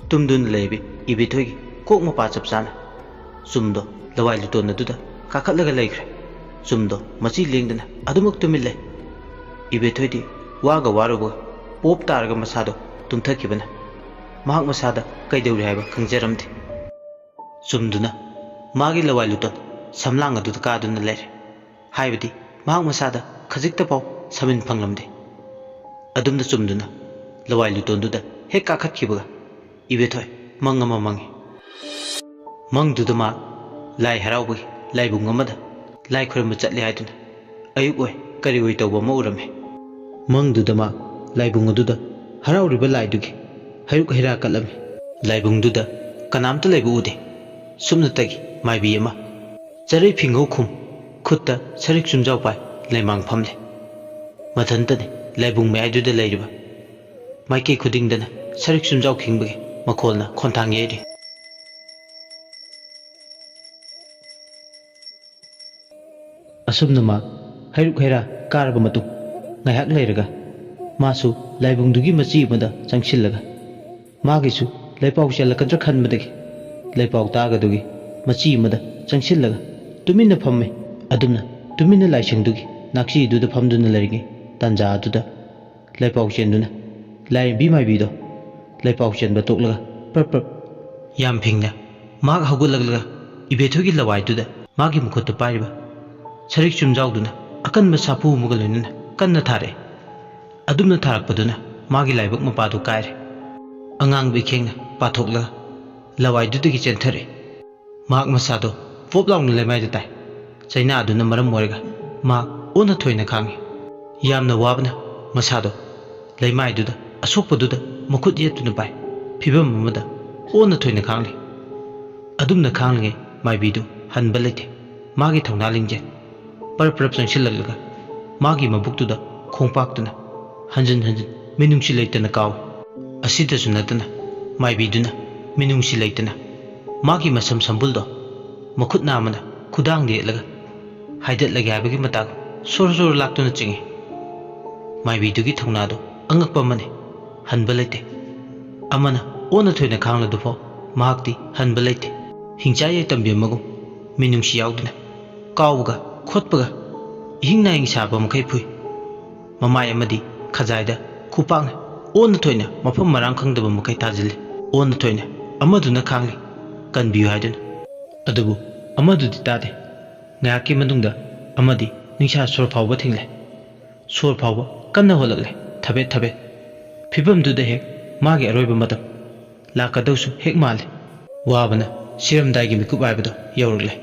ꯇꯨꯝꯗꯨꯅ ꯂꯩꯔꯤꯕꯤ ꯏꯕꯦꯊꯣꯏꯒꯤ ꯀꯣꯛ ꯃꯄꯥ ꯆꯞ ꯆꯥꯅ ꯆꯨꯝꯗꯣ ꯂꯋꯥꯏ ꯂꯨꯇꯣꯟ ꯑꯗꯨꯗ ꯀꯥꯈꯠꯂꯒ ꯂꯩꯈ꯭ꯔꯦ꯫ ꯆꯨꯝꯗꯣ ꯃꯆꯤ ꯂꯦꯡꯗꯅ ꯑꯗꯨꯃꯛ ꯇꯨꯃꯤꯟ ꯂꯩ꯫ ꯏꯕꯦꯊꯣꯏꯗꯤ ꯋꯥꯒ ꯋꯥꯔꯨꯕꯒ ꯄꯣꯞ ꯇꯥꯔꯒ ꯃꯁꯥꯗꯣ ꯇꯨꯝꯊꯈꯤꯕꯅ ꯃꯍꯥꯛ ꯃꯁꯥꯗ ꯀꯩꯗꯧꯔꯤ ꯍꯥꯏꯕ ꯈꯪꯖꯔꯝꯗꯦ꯫ ꯆꯨꯝꯗꯨꯅ ꯃꯥꯒꯤ ꯂꯋꯥꯏ ꯂꯨꯇꯣꯟ ꯁꯝꯂꯥꯡ ꯑꯗꯨꯗ ꯀꯥꯗꯨꯅ ꯂꯩꯔꯦ꯫ ꯍꯥꯏꯕꯗꯤ ꯃꯍꯥꯛ ꯃꯁꯥꯗ ꯈꯖꯤꯛꯇꯐꯥꯎ ꯁꯃꯤꯟ ꯐꯪꯂꯝꯗꯦ꯫ ꯑꯗꯨꯝꯅ ꯆꯨꯝꯗꯨꯅ ꯂꯋꯥꯏ ꯂꯨꯇꯣꯟꯗꯨꯗ ꯍꯦꯛ ꯀꯥꯈꯠꯈꯤꯕꯒ ꯏꯕꯦꯊꯣꯏ ꯃꯪ ꯑꯃ ꯃꯪꯉꯤ꯫ ꯃꯪꯗꯨꯗ ꯃꯥ ꯂꯥꯏ ꯍꯔꯥꯎꯕꯒꯤ ꯂꯥꯏꯕꯨꯡ ꯑꯃꯗ ꯂꯥꯏ ꯈꯨꯔꯨꯝꯕ ꯆꯠꯂꯤ ꯍꯥꯏꯗꯨꯅ ꯑꯌꯨꯛ ꯑꯣꯏ ꯀꯔꯤ ꯑꯣꯏ ꯇꯧꯕ ꯑꯃ ꯎꯔꯝꯃꯤ꯫ ꯃꯪꯗꯨꯗ ꯃꯥ ꯂꯥꯏꯕꯨꯡ ꯑꯗꯨꯗ ꯍꯔꯥꯎꯔꯤꯕ ꯂꯥꯏꯗꯨꯒꯤ ꯍꯩꯔꯨꯛ ꯍꯩꯔꯥ ꯀꯠꯂꯝꯃꯤ꯫ ꯂꯥꯏꯕꯨꯡꯗꯨꯗ ꯀꯅꯥꯝꯇ ꯂꯩꯕ ꯎꯗꯦ꯫ ꯁꯨꯞꯅꯇꯒꯤ ꯃꯥꯏꯕꯤ ꯑꯃ ꯆꯔꯩ ꯐꯤꯡꯒꯧ ꯈꯨꯝ ꯈꯨꯠꯇ ꯁꯔꯤꯛ ꯆꯨꯝꯖꯥꯎ ꯄꯥꯏ ꯂꯩꯃꯥꯡ ꯐꯝꯂꯤ꯫ ꯃꯊꯟꯇꯅꯤ ꯂꯥꯏꯕꯨꯡ ꯃꯌꯥꯏꯗꯨꯗ ꯂꯩꯔꯤꯕ꯫ ꯃꯥꯏꯀꯩ ꯈꯨꯗꯤꯡꯗꯅ ꯁꯔꯤꯛ ꯆꯨꯝꯖꯥꯎ ꯈꯤꯡꯕꯒꯤ ꯃꯈꯣꯜꯅ ꯈꯣꯟꯊꯥꯡ ꯌꯩꯔꯤ꯫ ꯑꯁꯨꯝꯅ ꯃꯥ ꯍꯩꯔꯨꯛ ꯍꯩꯔꯥ ꯀꯥꯔꯕ ꯃꯇꯨꯡ ꯉꯥꯏꯍꯥꯛ ꯂꯩꯔꯒ ꯃꯥꯁꯨ ꯂꯥꯏꯕꯨꯡꯗꯨꯒꯤ ꯃꯆꯤ ꯑꯃꯗ ꯆꯪꯁꯤꯜꯂꯒ ꯃꯥꯒꯤꯁꯨ ꯂꯩꯄꯥꯎ ꯆꯦꯜꯂꯛꯀꯗ꯭ꯔꯥ ꯈꯟꯕꯗꯒꯤ ꯂꯩꯄꯥꯎ ꯇꯥꯒꯗꯨꯒꯤ ꯃꯆꯤ ꯑꯃꯗ ꯆꯪꯁꯤꯜꯂꯒ ꯇꯨꯃꯤꯟꯅ ꯐꯝꯃꯤ꯫ ꯑꯗꯨꯝꯅ ꯇꯨꯃꯤꯟꯅ ꯂꯥꯏꯁꯪꯗꯨꯒꯤ ꯅꯥꯛꯆꯤꯗꯨꯗ ꯐꯝꯗꯨꯅ ꯂꯩꯔꯤꯉꯩ ꯇꯥꯟꯖꯥ ꯑꯗꯨꯗ ꯂꯩꯄꯥꯎ ꯆꯦꯟꯗꯨꯅ ꯂꯥꯏꯔꯦꯝꯕꯤ ꯃꯥꯏꯕꯤꯗꯣ ꯂꯩꯄꯥꯎ ꯆꯦꯟꯕ ꯇꯣꯛꯂꯒ ꯄ꯭ꯔꯞ ꯌꯥꯝ ꯐꯤꯡꯅ ꯃꯍꯥꯛ ꯍꯧꯒꯠꯂꯛꯂꯒ ꯏꯕꯦꯊꯣꯏꯒꯤ ꯂꯋꯥꯏꯗꯨꯗ ꯃꯥꯒꯤ ꯃꯈꯨꯠꯇ ꯄꯥꯏꯔꯤꯕ ꯁꯔꯤꯛ ꯆꯨꯝꯖꯥꯎꯗꯨꯅ ꯑꯀꯟꯕ ꯁꯥꯐꯨ ꯑꯃꯒ ꯂꯣꯏꯅꯅ ꯀꯟꯅ ꯊꯥꯔꯛꯏ꯫ ꯑꯗꯨꯝꯅ ꯊꯥꯔꯛꯄꯗꯨꯅ ꯃꯥꯒꯤ ꯂꯥꯏꯕꯛ ꯃꯄꯥꯗꯨ ꯀꯥꯏꯔꯦ꯫ ꯑꯉꯥꯡꯕ ꯏꯈꯦꯡꯅ ꯄꯥꯊꯣꯛꯂꯒ ꯂꯋꯥꯏꯗꯨꯗꯒꯤ ꯆꯦꯟꯊꯔꯛꯏ꯫ ꯃꯍꯥꯛ ꯃꯁꯥꯗꯣ ꯄꯣꯞ ꯂꯥꯎꯅ ꯂꯩꯃꯥꯏꯗ ꯇꯥꯏ꯫ ꯆꯩꯅꯥ ꯑꯗꯨꯅ ꯃꯔꯝ ꯑꯣꯏꯔꯒ ꯃꯍꯥꯛ ꯑꯣꯟꯅ ꯊꯣꯏꯅ ꯈꯥꯡꯉꯤ꯫ ꯌꯥꯝꯅ ꯋꯥꯕꯅ ꯃꯁꯥꯗꯣ ꯂꯩꯃꯥꯏꯗꯨꯗ ꯑꯁꯣꯛꯄꯗꯨꯗ ꯃꯈꯨꯠ ꯌꯦꯠꯇꯨꯅ ꯄꯥꯏ ꯐꯤꯕꯝ ꯑꯃꯗ ꯑꯣꯟꯅ ꯊꯣꯏꯅ ꯈꯥꯡꯂꯤ꯫ ꯑꯗꯨꯝꯅ ꯈꯥꯡꯂꯤꯉꯩ ꯃꯥꯏꯕꯤꯗꯨ ꯍꯟꯕ ꯂꯩꯇꯦ꯫ ꯃꯥꯒꯤ ꯊꯧꯅꯥ ꯂꯤꯡꯖꯦꯜ ꯄꯔꯞ ꯆꯪꯁꯤꯜꯂꯛꯂꯒ ꯃꯥꯒꯤ ꯃꯕꯨꯛꯇꯨꯗ ꯈꯣꯡꯄꯥꯛꯇꯨꯅ ꯍꯟꯖꯤꯟ ꯍꯟꯖꯤꯟ ꯃꯤꯅꯨꯡꯁꯤ ꯂꯩꯇꯅ ꯀꯥꯎꯏ꯫ ꯑꯁꯤꯗꯁꯨ ꯅꯠꯇꯅ ꯃꯥꯏꯕꯤꯗꯨꯅ ꯃꯤꯅꯨꯡꯁꯤ ꯂꯩꯇꯅ ꯃꯥꯒꯤ ꯃꯁꯝ ꯁꯝꯕꯨꯜꯗꯣ ꯃꯈꯨꯠ ꯅꯥꯝꯃꯅ ꯈꯨꯗꯥꯡꯗ ꯌꯦꯠꯂꯒ ꯍꯥꯏꯗꯠꯂꯒꯦ ꯍꯥꯏꯕꯒꯤ ꯃꯇꯥꯒꯨꯝ ꯁꯣꯔ ꯁꯣꯔ ꯂꯥꯛꯇꯨꯅ ꯆꯤꯡꯏ꯫ ꯃꯥꯏꯕꯤꯗꯨꯒꯤ ꯊꯧꯅꯥꯗꯣ ꯑꯉꯛꯄ ꯑꯃꯅꯤ꯫ ꯍꯟꯕ ꯂꯩꯇꯦ꯫ ꯑꯃꯅ ꯑꯣꯟꯅ ꯊꯣꯏꯅ ꯈꯥꯡꯂꯗꯨꯐꯥꯎ ꯃꯍꯥꯛꯇꯤ ꯍꯟꯕ ꯂꯩꯇꯦ꯫ ꯍꯤꯡꯆꯥ ꯌꯥꯏꯇꯝꯕꯤ ꯑꯃꯒꯨꯝ ꯃꯤꯅꯨꯡꯁꯤ ꯌꯥꯎꯗꯅ ꯀꯥꯎꯕꯒ ꯈꯣꯠꯄꯒ ꯏꯍꯤꯡ ꯅꯥꯍꯤꯡ ꯁꯥꯕ ꯃꯈꯩ ꯐꯨꯏ꯫ ꯃꯃꯥꯏ ꯑꯃꯗꯤ ꯈꯖꯥꯏꯗ ꯈꯨꯄꯥꯛꯅ ꯑꯣꯟꯅ ꯊꯣꯏꯅ ꯃꯐꯝ ꯃꯔꯥꯡ ꯈꯪꯗꯕ ꯃꯈꯩ ꯊꯥꯖꯤꯜꯂꯤ꯫ ꯑꯣꯟꯅ ꯊꯣꯏꯅ ꯑꯃꯗꯨꯅ ꯈꯥꯡꯂꯤ ꯀꯟꯕꯤꯌꯨ ꯍꯥꯏꯗꯨꯅ꯫ ꯑꯗꯨꯕꯨ ꯑꯃꯗꯨꯗꯤ ꯇꯥꯗꯦ꯫ ꯉꯥꯏꯍꯥꯛꯀꯤ ꯃꯇꯨꯡꯗ ꯑꯃꯗꯤ ꯅꯤꯡꯁꯥ ꯁꯣꯔ ꯐꯥꯎꯕ ꯊꯤꯡꯂꯦ꯫ ꯁꯣꯔ ꯐꯥꯎꯕ ꯀꯟꯅ ꯍꯣꯜꯂꯛꯂꯦ ꯊꯕꯦꯠ ꯊꯕꯦꯠ꯫ ꯐꯤꯕꯝꯗꯨꯗ ꯍꯦꯛ ꯃꯥꯒꯤ ꯑꯔꯣꯏꯕ ꯃꯇꯝ ꯂꯥꯛꯀꯗꯧꯁꯨ ꯍꯦꯛ ꯃꯥꯜꯂꯤ꯫ ꯋꯥꯕꯅ ꯁꯤꯔꯝꯗꯥꯏꯒꯤ ꯃꯤꯀꯨꯞ ꯍꯥꯏꯕꯗꯣ ꯌꯧꯔꯛꯂꯦ꯫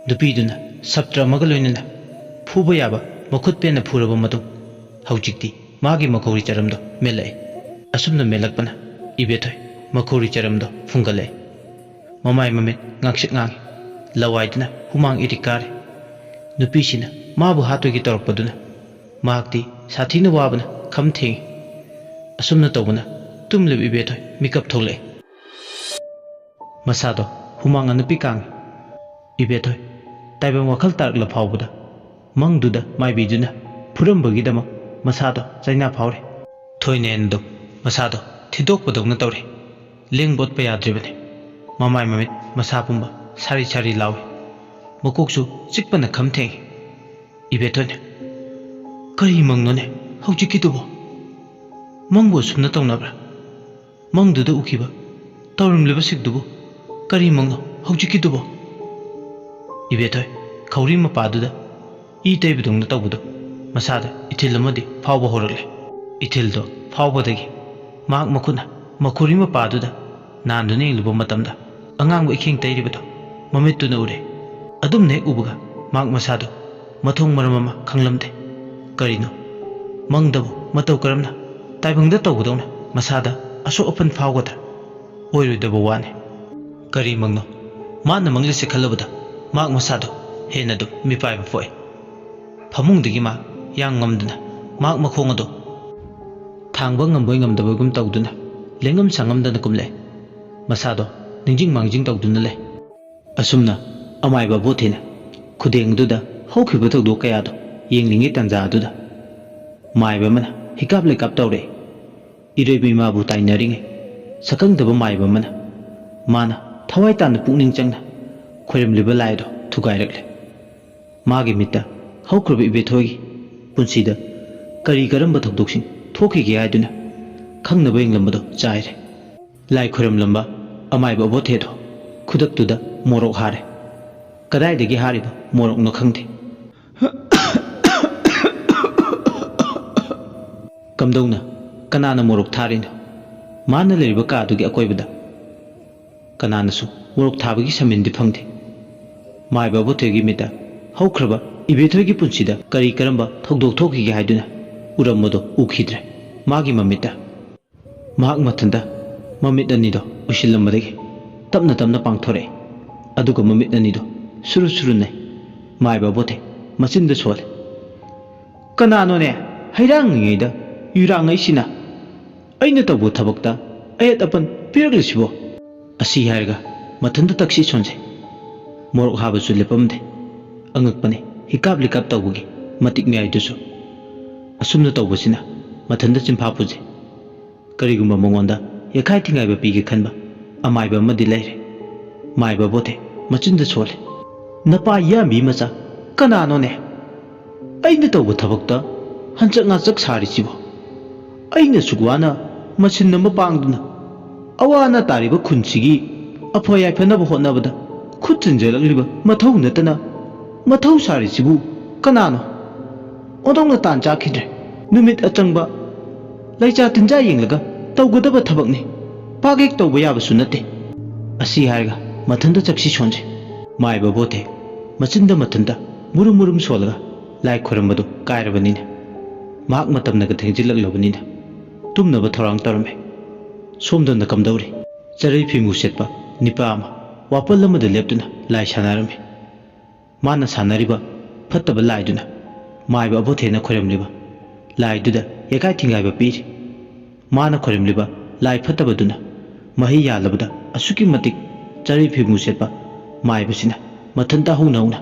ꯅꯨꯄꯤꯗꯨꯅ ꯁꯞꯇ꯭ꯔ ꯑꯃꯒ ꯂꯣꯏꯅꯅ ꯐꯨꯕ ꯌꯥꯕ ꯃꯈꯨꯠ ꯄꯦꯟꯅ ꯐꯨꯔꯕ ꯃꯇꯨꯡ ꯍꯧꯖꯤꯛꯇꯤ ꯃꯥꯒꯤ ꯃꯈꯧꯔꯤ ꯆꯔꯝꯗꯣ ꯃꯦꯜꯂꯛꯏ꯫ ꯑꯁꯨꯝꯅ ꯃꯦꯜꯂꯛꯄꯅ ꯏꯕꯦꯊꯣꯏ ꯃꯈꯧꯔꯤ ꯆꯔꯝꯗꯣ ꯐꯨꯡꯒꯠꯂꯛꯏ꯫ ꯃꯃꯥꯏ ꯃꯃꯤꯠ ꯉꯥꯡꯁꯛ ꯉꯥꯡꯏ꯫ ꯂꯋꯥꯏꯗꯨꯅ ꯍꯨꯃꯥꯡ ꯏꯔꯤꯛ ꯀꯥꯔꯤ꯫ ꯅꯨꯄꯤꯁꯤꯅ ꯃꯥꯕꯨ ꯍꯥꯠꯇꯣꯏꯒꯤ ꯇꯧꯔꯛꯄꯗꯨꯅ ꯃꯍꯥꯛꯇꯤ ꯁꯥꯊꯤꯅ ꯋꯥꯕꯅ ꯈꯝ ꯊꯦꯡꯏ꯫ ꯑꯁꯨꯝꯅ ꯇꯧꯕꯅ ꯇꯨꯝꯂꯤꯕ ꯏꯕꯦꯊꯣꯏ ꯃꯤꯀꯞ ꯊꯣꯛꯂꯛꯏ꯫ ꯃꯁꯥꯗꯣ ꯍꯨꯃꯥꯡ ꯑꯅꯞꯄꯤ ꯀꯥꯡꯏ꯫ ꯏꯕꯦꯊꯣꯏ ꯇꯥꯏꯕꯪ ꯋꯥꯈꯜ ꯇꯥꯔꯛꯂ ꯐꯥꯎꯕꯗ ꯃꯪꯗꯨꯗ ꯃꯥꯏꯕꯤꯗꯨꯅ ꯐꯨꯔꯝꯕꯒꯤꯗꯃꯛ ꯃꯁꯥꯗꯣ ꯆꯩꯅꯥ ꯐꯥꯎꯔꯤ꯫ ꯊꯣꯏꯅ ꯍꯦꯟꯅ ꯃꯁꯥꯗꯣ ꯊꯤꯗꯣꯛꯄꯗꯧꯅ ꯇꯧꯔꯤ꯫ ꯂꯦꯡꯕ ꯑꯣꯠꯄ ꯌꯥꯗ꯭ꯔꯤꯕꯅꯤ꯫ ꯃꯃꯥꯏ ꯃꯃꯤꯠ ꯃꯁꯥ ꯄꯨꯝꯕ सारी सारी लावे मकोकसु चिकपना खम थेंगी इबेथोने करी मंगनोने हौजिकिदुबो मंगबो सुमना तौनाब्रा मंगदुदा उखिबा तौरमलिबा सिकदुबो करी मंगनो हौजिकिदुबो इबेथोय खौरी मपादुदा इ तैबदुंगना तौबदो मसादा इथिल अमदि फावबा होरले इथिलदो फावबदगी माक मखुना मखुरी मपादुदा नांदुने इंगलुबो मतमदा अंगांगबो इखिंग तैरिबदो ममित्तुना उरे अदुमने उबगा माक मसादो मथोंग मरममा खंगलमदे करिनो मंगदबो मतौ करमना ताइबंगदा तौबदौना मसादा असो अपन फावगदर ओइरुदबो वाने करी मंगनो माना मंगलेसे खलबदा माक मसादो हेना दु मिपाइबा फोय फमुंगदगी मा yang ngamduna mak makhong ado thangba ngamboi ngamdabagum tawduna lengam sangamdana kumle masado ningjing mangjing tawduna le asumna amai ba bothina khudeng duda hokhiba tawdo kaya do yenglingi tanja duda mai ba mana hikap le kap tawre irebi ma bu tainaringe sakang daba mai ba mana thawai tan pukning changna khoiram liba lai do thugai rakle magi mitta hokrubi ibethogi पुंसीदा करी करम थौदोक्सिंग थोखिगे हाइदुना खंगनबा इंगलंबदो चाइरे लाई खुरम लंबा अमाइबा बोथेदो खुदक्तुदा मोरोक हारे कदाइदगी हारिबा मोरोक न खंगदे कमदौना कनाना मोरोक थारिनो माना लेरिबा कादुगी अकोइबदा कनानासु मोरोक थाबगी समिंदि फंगदे माइबा बोथेगी मिता हौख्रबा इबेथोगी पुंसीदा करी करंबा थौदोक थोखिगे हाइदुना उरमदो उखिद्रे मागी ममिता माग मथंदा ममित अनिदो उशिलमदगी तपना तपना पांगथोरे अदुगा ममित अनिदो सुरु सुरु नै माइबा बोथे मचिंदा सोले कनानोने हैरांगैदा युरांगैसिना अइना तबो थबकता अयत अपन पिरगलिसिबो असि हारगा मथंदा तक्सी सोनसे मोरक हाबसु लेपमदे अंगकपने हिकाब लिकाब तौबगी मतिक म्याइदुसु असुमना तौबसिना मथंदा चिंफा पुजे करिगुम्बा मंगोंदा यखाइ थिंगाइबा पीगे खनबा अमाइबा मदि लैरे माइबा बोथे मचिंदा सोले नपा यामी मचा कनानोने अइना तौबा थबकता हंचक नाचक सारिसिबो अइना सुगवाना मचिन नम पांगदुना अवाना तारिबा खुनसिगी अफोयाइ फनबा होतनबदा खुद चिंजलगलिबा मथौ नतना मथौ सारिसिबु कनानो ओदोंना तान चाखिद्रे नुमित अचंगबा लैचा तिनजा येंगलगा तौगदबा थबकने पागेक तौबा याबसु नते असि हारगा मथंदा चक्सी सोनजे माइबा बोथे मचिंदा मथंदा मुरुम मुरुम सोलगा लाई खुरमबदो कायरबनिने माक मतमनगा थेंजिलगलबनिने तुमनबा थौरांग तरमे सोमदना कमदौरे चरई फिमु सेटपा निपा अमा वापल अमदा लेपतुना लाई सानारमे माना सानरिबा फत्तबा लाइदुना माइबा अबोथेना खोरमलिबा लाइदुदा यकाइ थिंगाइबा पीरि माना खोरमलिबा लाई फत्तबदुना मही यालबदा असुकी मतिक चरी फिमु सेटपा माइबसिना मथंता हौनौना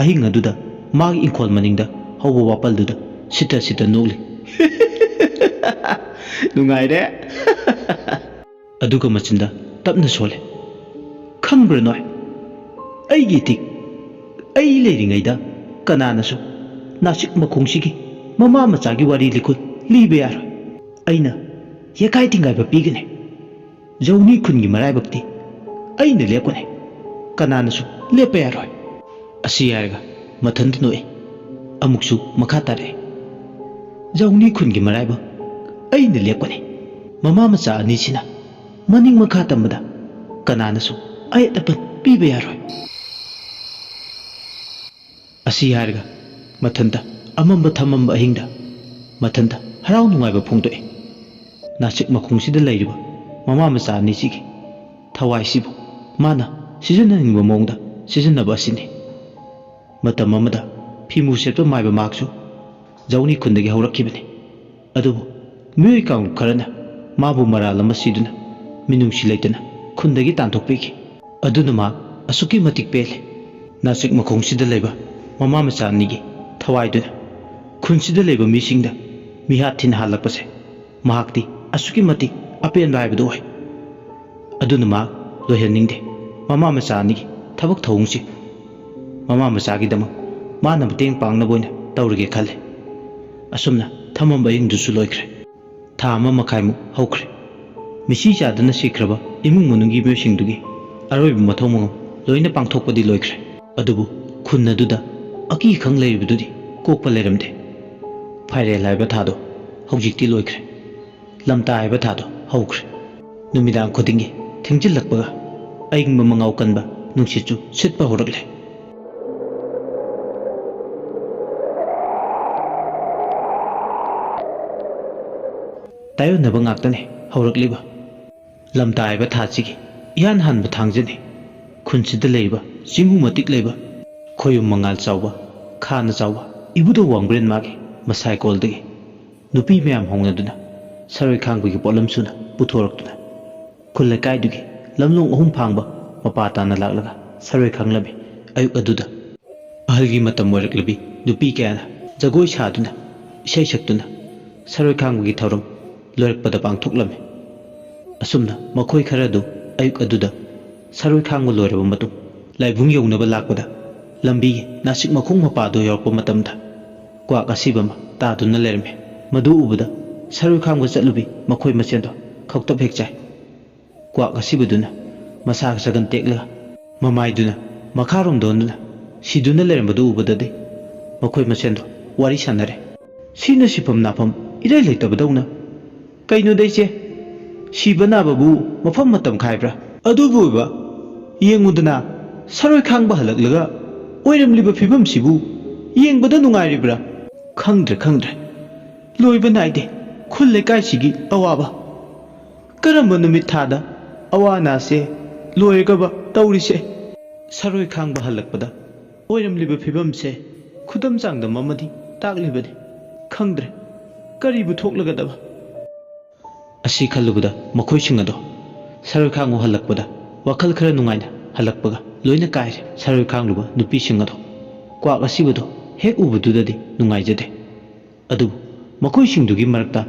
अहिंग अदुदा मागी इंखोल मनिंगदा हौबा वापलदुदा सिता सिता नोगली नुंगाइरे अदुगा मचिंदा तपना सोले खंब्र नोय अइगी तिक अई लेरिंगैदा कनानासु नासिक मखोंसिगी ममा मचागी वारी लिखुत लीबे यारो अइना यकाइ थिंगाइबा पीगने जौनी खुनगी मराइबक्ति अइना लेपने कनानासु लेपे यारोय असि यारगा मथंद नोय अमुकसु मखा तारे जौनी खुनगी मराइबा अइना लेपने ममा मचा अनिसिना मनिंग मखा तमदा कनानासु अयतपन पीबे यारोय असि हारगा मथंदा अमंबा थमंबा अहिंगदा मथंदा हराव नुंगाइबा फोंदोए नासिक मखोंसिदा लैरिबा ममा मचा अनिसिगी थवाइसिबु माना सिजननिंगबा मोंगदा सिजनबा असिने मतम अमदा फिमु सेटपा माइबा माकसु जौनी खुंदगी हौरक्खिबने अदुबु मियोइ कांगु खरना माबु मराल अमा सिदुना मिनुंगसि लैतना खुंदगी तांथोकपिगी अदुना मा असुकी मतिक पेले नासिक मखोंसिदा लैबा ममा मचा अनिगी थवाइदुना खुनसिदा लैबा मिसिंगदा मिहा थिन हालकपसे महाक्ति असुकी मतिक अपेन राइबदो होय अदुना मा लोहनिंगदे ममा मचा अनिगी ꯊꯕꯛ ꯊꯧꯑꯣꯡꯁꯤ ꯃꯃꯥ ꯃꯆꯥꯒꯤꯗꯃꯛ ꯃꯥꯅ ꯃꯇꯦꯡ ꯄꯥꯡꯅꯕ ꯑꯣꯏꯅ ꯇꯧꯔꯒꯦ ꯈꯜꯂꯦ ꯑꯁꯨꯝꯅ ꯊꯝꯃꯝꯕ ꯑꯌꯤꯡꯗꯨꯁꯨ ꯂꯣꯏꯈ꯭ꯔꯦ ꯊꯥ 1.5 ꯍꯧꯈ꯭ꯔꯦ ꯃꯤꯁꯤ ꯆꯥꯗꯨꯅ ꯁꯤꯈ꯭ꯔꯕ ꯏꯃꯨꯡ ꯃꯅꯨꯡꯒꯤ ꯃꯤꯑꯣꯏꯁꯤꯡꯗꯨꯒꯤ ꯑꯔꯣꯏꯕ ꯃꯊꯧ ꯃꯉꯝ ꯂꯣꯏꯅ ꯄꯥꯡꯊꯣꯛꯄꯗꯤ ꯂꯣꯏꯈ꯭ꯔꯦ ꯑꯗꯨꯕꯨ ꯈꯨꯟ ꯑꯗꯨꯗ ꯑꯀꯤ ꯈꯪ ꯂꯩꯔꯤꯕꯗꯨꯗꯤ ꯀꯣꯛꯄ ꯂꯩꯔꯝꯗꯦ ꯐꯥꯏꯔꯦꯜ ꯍꯥꯏꯕ ꯊꯥꯗꯣ ꯍꯧꯖꯤꯛꯇꯤ ꯂꯣꯏꯈ꯭ꯔꯦ ꯂꯝꯇꯥ ꯍꯥꯏꯕ ꯊꯥꯗꯣ ꯍꯧꯈ꯭ꯔꯦ ꯅꯨꯃꯤꯗꯥꯡ ꯈꯨꯗꯤꯡꯒꯤ ꯊꯦꯡꯖꯤꯜꯂꯛꯄꯒ ꯑꯏꯪꯕ ꯃꯉꯥꯎ ꯀꯟꯕ ꯅꯨꯡꯁꯤꯠꯁꯨ ꯁꯤꯠꯄ ꯍꯧꯔꯛꯂꯦ ꯇꯥꯌꯣꯟꯅꯕ ꯉꯥꯛꯇꯅꯦ ꯍꯧꯔꯛꯂꯤꯕ ꯂꯝꯇꯥ ꯍꯥꯏꯕ ꯊꯥꯁꯤꯒꯤ ꯏꯍꯥꯟ ꯍꯥꯟꯕ ꯊꯥꯡꯖꯅꯤ ꯈꯨꯟꯁꯤꯗ ꯂꯩꯔꯤꯕ ꯆꯤꯡꯃꯨ ꯃꯇꯤꯛ ꯂꯩꯕ ꯈꯣꯌꯨꯝ ꯃꯉꯥꯜ ꯆꯥꯎꯕ ꯈꯥꯅ ꯆꯥꯎꯕ ꯏꯕꯨꯙꯧ ꯋꯥꯡꯕ꯭ꯔꯦꯟ ꯃꯥꯒꯤ ꯃꯁꯥꯏꯀꯣꯜꯗꯒꯤ ꯅꯨꯄꯤ ꯃꯌꯥꯝ ꯍꯧꯅꯗꯨꯅ ꯁꯔꯣꯏ ꯈꯥꯡꯕꯒꯤ ꯄꯣꯠꯂꯝ ꯁꯨꯅ ꯄꯨꯊꯣꯔꯛꯇꯨꯅ ꯈꯨꯜ ꯂꯩꯀꯥꯏꯗꯨꯒꯤ ꯂꯝꯂꯣꯡ 3 ꯐꯥꯡꯕ ꯃꯄꯥ ꯇꯥꯅ ꯂꯥꯛꯂꯒ ꯁꯔꯣꯏ ꯈꯥꯡꯂꯝꯃꯤ ꯑꯌꯨꯛ ꯑꯗꯨꯗ ꯑꯍꯜꯒꯤ ꯃꯇꯝ ꯑꯣꯏꯔꯛꯂꯕꯤ ꯅꯨꯄꯤ ꯀꯌꯥꯅ ꯖꯒꯣꯏ ꯁꯥꯗꯨꯅ ꯏꯁꯩ ꯁꯛꯇꯨꯅ ꯁꯔꯣꯏ ꯈꯥꯡꯕꯒꯤ ꯊꯧꯔꯝ ꯂꯣꯏꯔꯛꯄꯗ ꯄꯥꯡꯊꯣꯛꯂꯝꯃꯤ ꯑꯁꯨꯝꯅ ꯃꯈꯣꯏ ꯈꯔꯗꯨ ꯑꯌꯨꯛ ꯑꯗꯨꯗ ꯁꯔꯣꯏ ꯈꯥꯡꯕ ꯂꯣꯏꯔꯕ ꯃꯇꯨꯡ ꯂꯥꯏꯕꯨꯡ ꯌꯧꯅꯕ ꯂꯥꯛꯄꯗ ꯂꯝꯕꯤꯒꯤ ꯅꯥꯁꯤꯛ ꯃꯈꯣꯡ ꯃꯄꯥꯗꯨ ꯌꯧꯔꯛꯄ ꯃꯇꯝꯗ ꯀ꯭ꯋꯥꯛ ꯑꯁꯤꯕ ꯑꯃ ꯇꯥꯗꯨꯅ ꯂꯩꯔꯝꯃꯤ ꯃꯗꯨ ꯎꯕꯗ ꯁꯔꯣꯏ ꯈꯥꯡꯕ ꯆꯠꯂꯨꯕꯤ ꯃꯈꯣꯏ ꯃꯁꯦꯟꯗꯣ ꯈꯧꯇꯛ ꯍꯦꯛ ꯆꯥꯏ ꯀ꯭ꯋꯥꯛ ꯑꯁꯤꯕꯗꯨꯅ ꯃꯁꯥꯒ ꯁꯒꯟ ꯇꯦꯛꯂꯒ ꯃꯃꯥꯏꯗꯨꯅ ꯃꯈꯥꯔꯣꯝ ꯗꯣꯟꯗꯨꯅ ꯁꯤꯗꯨꯅ ꯂꯩꯔꯝꯕꯗꯨ ꯎꯕꯗꯗꯤ ꯃꯈꯣꯏ ꯃꯁꯦꯟꯗꯣ ꯋꯥꯔꯤ ꯁꯥꯟꯅꯔꯦ ꯁꯤꯅ ꯁꯤꯐꯝ ꯅꯥꯐꯝ ꯏꯔꯩ ꯂꯩꯇꯕꯗꯧꯅ ꯀꯩꯅꯣꯗ ꯏꯆꯦ ꯁꯤꯕ ꯅꯥꯕꯕꯨ ꯃꯐꯝ ꯃꯇꯝ ꯈꯥꯏꯕ꯭ꯔꯥ ꯑꯗꯨꯕꯨ ꯑꯣꯏꯕ ꯌꯦꯡꯉꯨꯗꯅ ꯁꯔꯣꯏ ꯈꯥꯡꯕ ꯍꯜꯂꯛꯂꯒ ꯑꯣꯏꯔꯝꯂꯤꯕ ꯐꯤꯕꯝꯁꯤꯕꯨ ꯌꯦꯡꯕꯗ ꯅꯨꯡꯉꯥꯏꯔꯤꯕ꯭ꯔꯥ ꯈꯪꯗ꯭ꯔꯦ ꯂꯣꯏꯕ ꯅꯥꯏꯗꯦ ꯈꯨꯜ ꯂꯩꯀꯥꯏꯁꯤꯒꯤ ꯑꯋꯥꯕ ꯀꯔꯝꯕ ꯅꯨꯃꯤꯠ ꯊꯥꯗ ꯑꯋꯥ ꯑꯅꯥꯁꯦ ꯂꯣꯏꯔꯒꯕ ꯇꯧꯔꯤꯁꯦ ꯁꯔꯣꯏ ꯈꯥꯡꯕ ꯍꯜꯂꯛꯄꯗ ꯑꯣꯏꯔꯝꯂꯤꯕ ꯐꯤꯕꯝꯁꯦ ꯈꯨꯗꯝ ꯆꯥꯡꯗꯝ ꯑꯃꯗꯤ ꯇꯥꯛꯂꯤꯕꯅꯤ ꯈꯪꯗ꯭ꯔꯦ ꯀꯔꯤꯕꯨ ꯊꯣꯛꯂꯒꯗꯕ ꯑꯁꯤ ꯈꯜꯂꯨꯕꯗ ꯃꯈꯣꯏꯁꯤꯡ ꯑꯗꯣ ꯁꯔꯣꯏ ꯈꯥꯡꯕ ꯍꯜꯂꯛꯄꯗ ꯋꯥꯈꯜ ꯈꯔ ꯅꯨꯡꯉꯥꯏꯅ ꯍꯜꯂꯛꯄꯒ ꯂꯣꯏꯅ ꯀꯥꯏꯔꯦ ꯁꯔꯣꯏ ꯈꯥꯡꯂꯨꯕ ꯅꯨꯄꯤꯁꯤꯡ ꯑꯗꯣ ꯀ꯭ꯋꯥꯛ ꯑꯁꯤꯕꯗꯣ ꯍꯦꯛ ꯎꯕꯗꯨꯗꯗꯤ ꯅꯨꯡꯉꯥꯏꯖꯗꯦ ꯑꯗꯨꯕꯨ ꯃꯈꯣꯏꯁꯤꯡꯗꯨꯒꯤ ꯃꯔꯛꯇ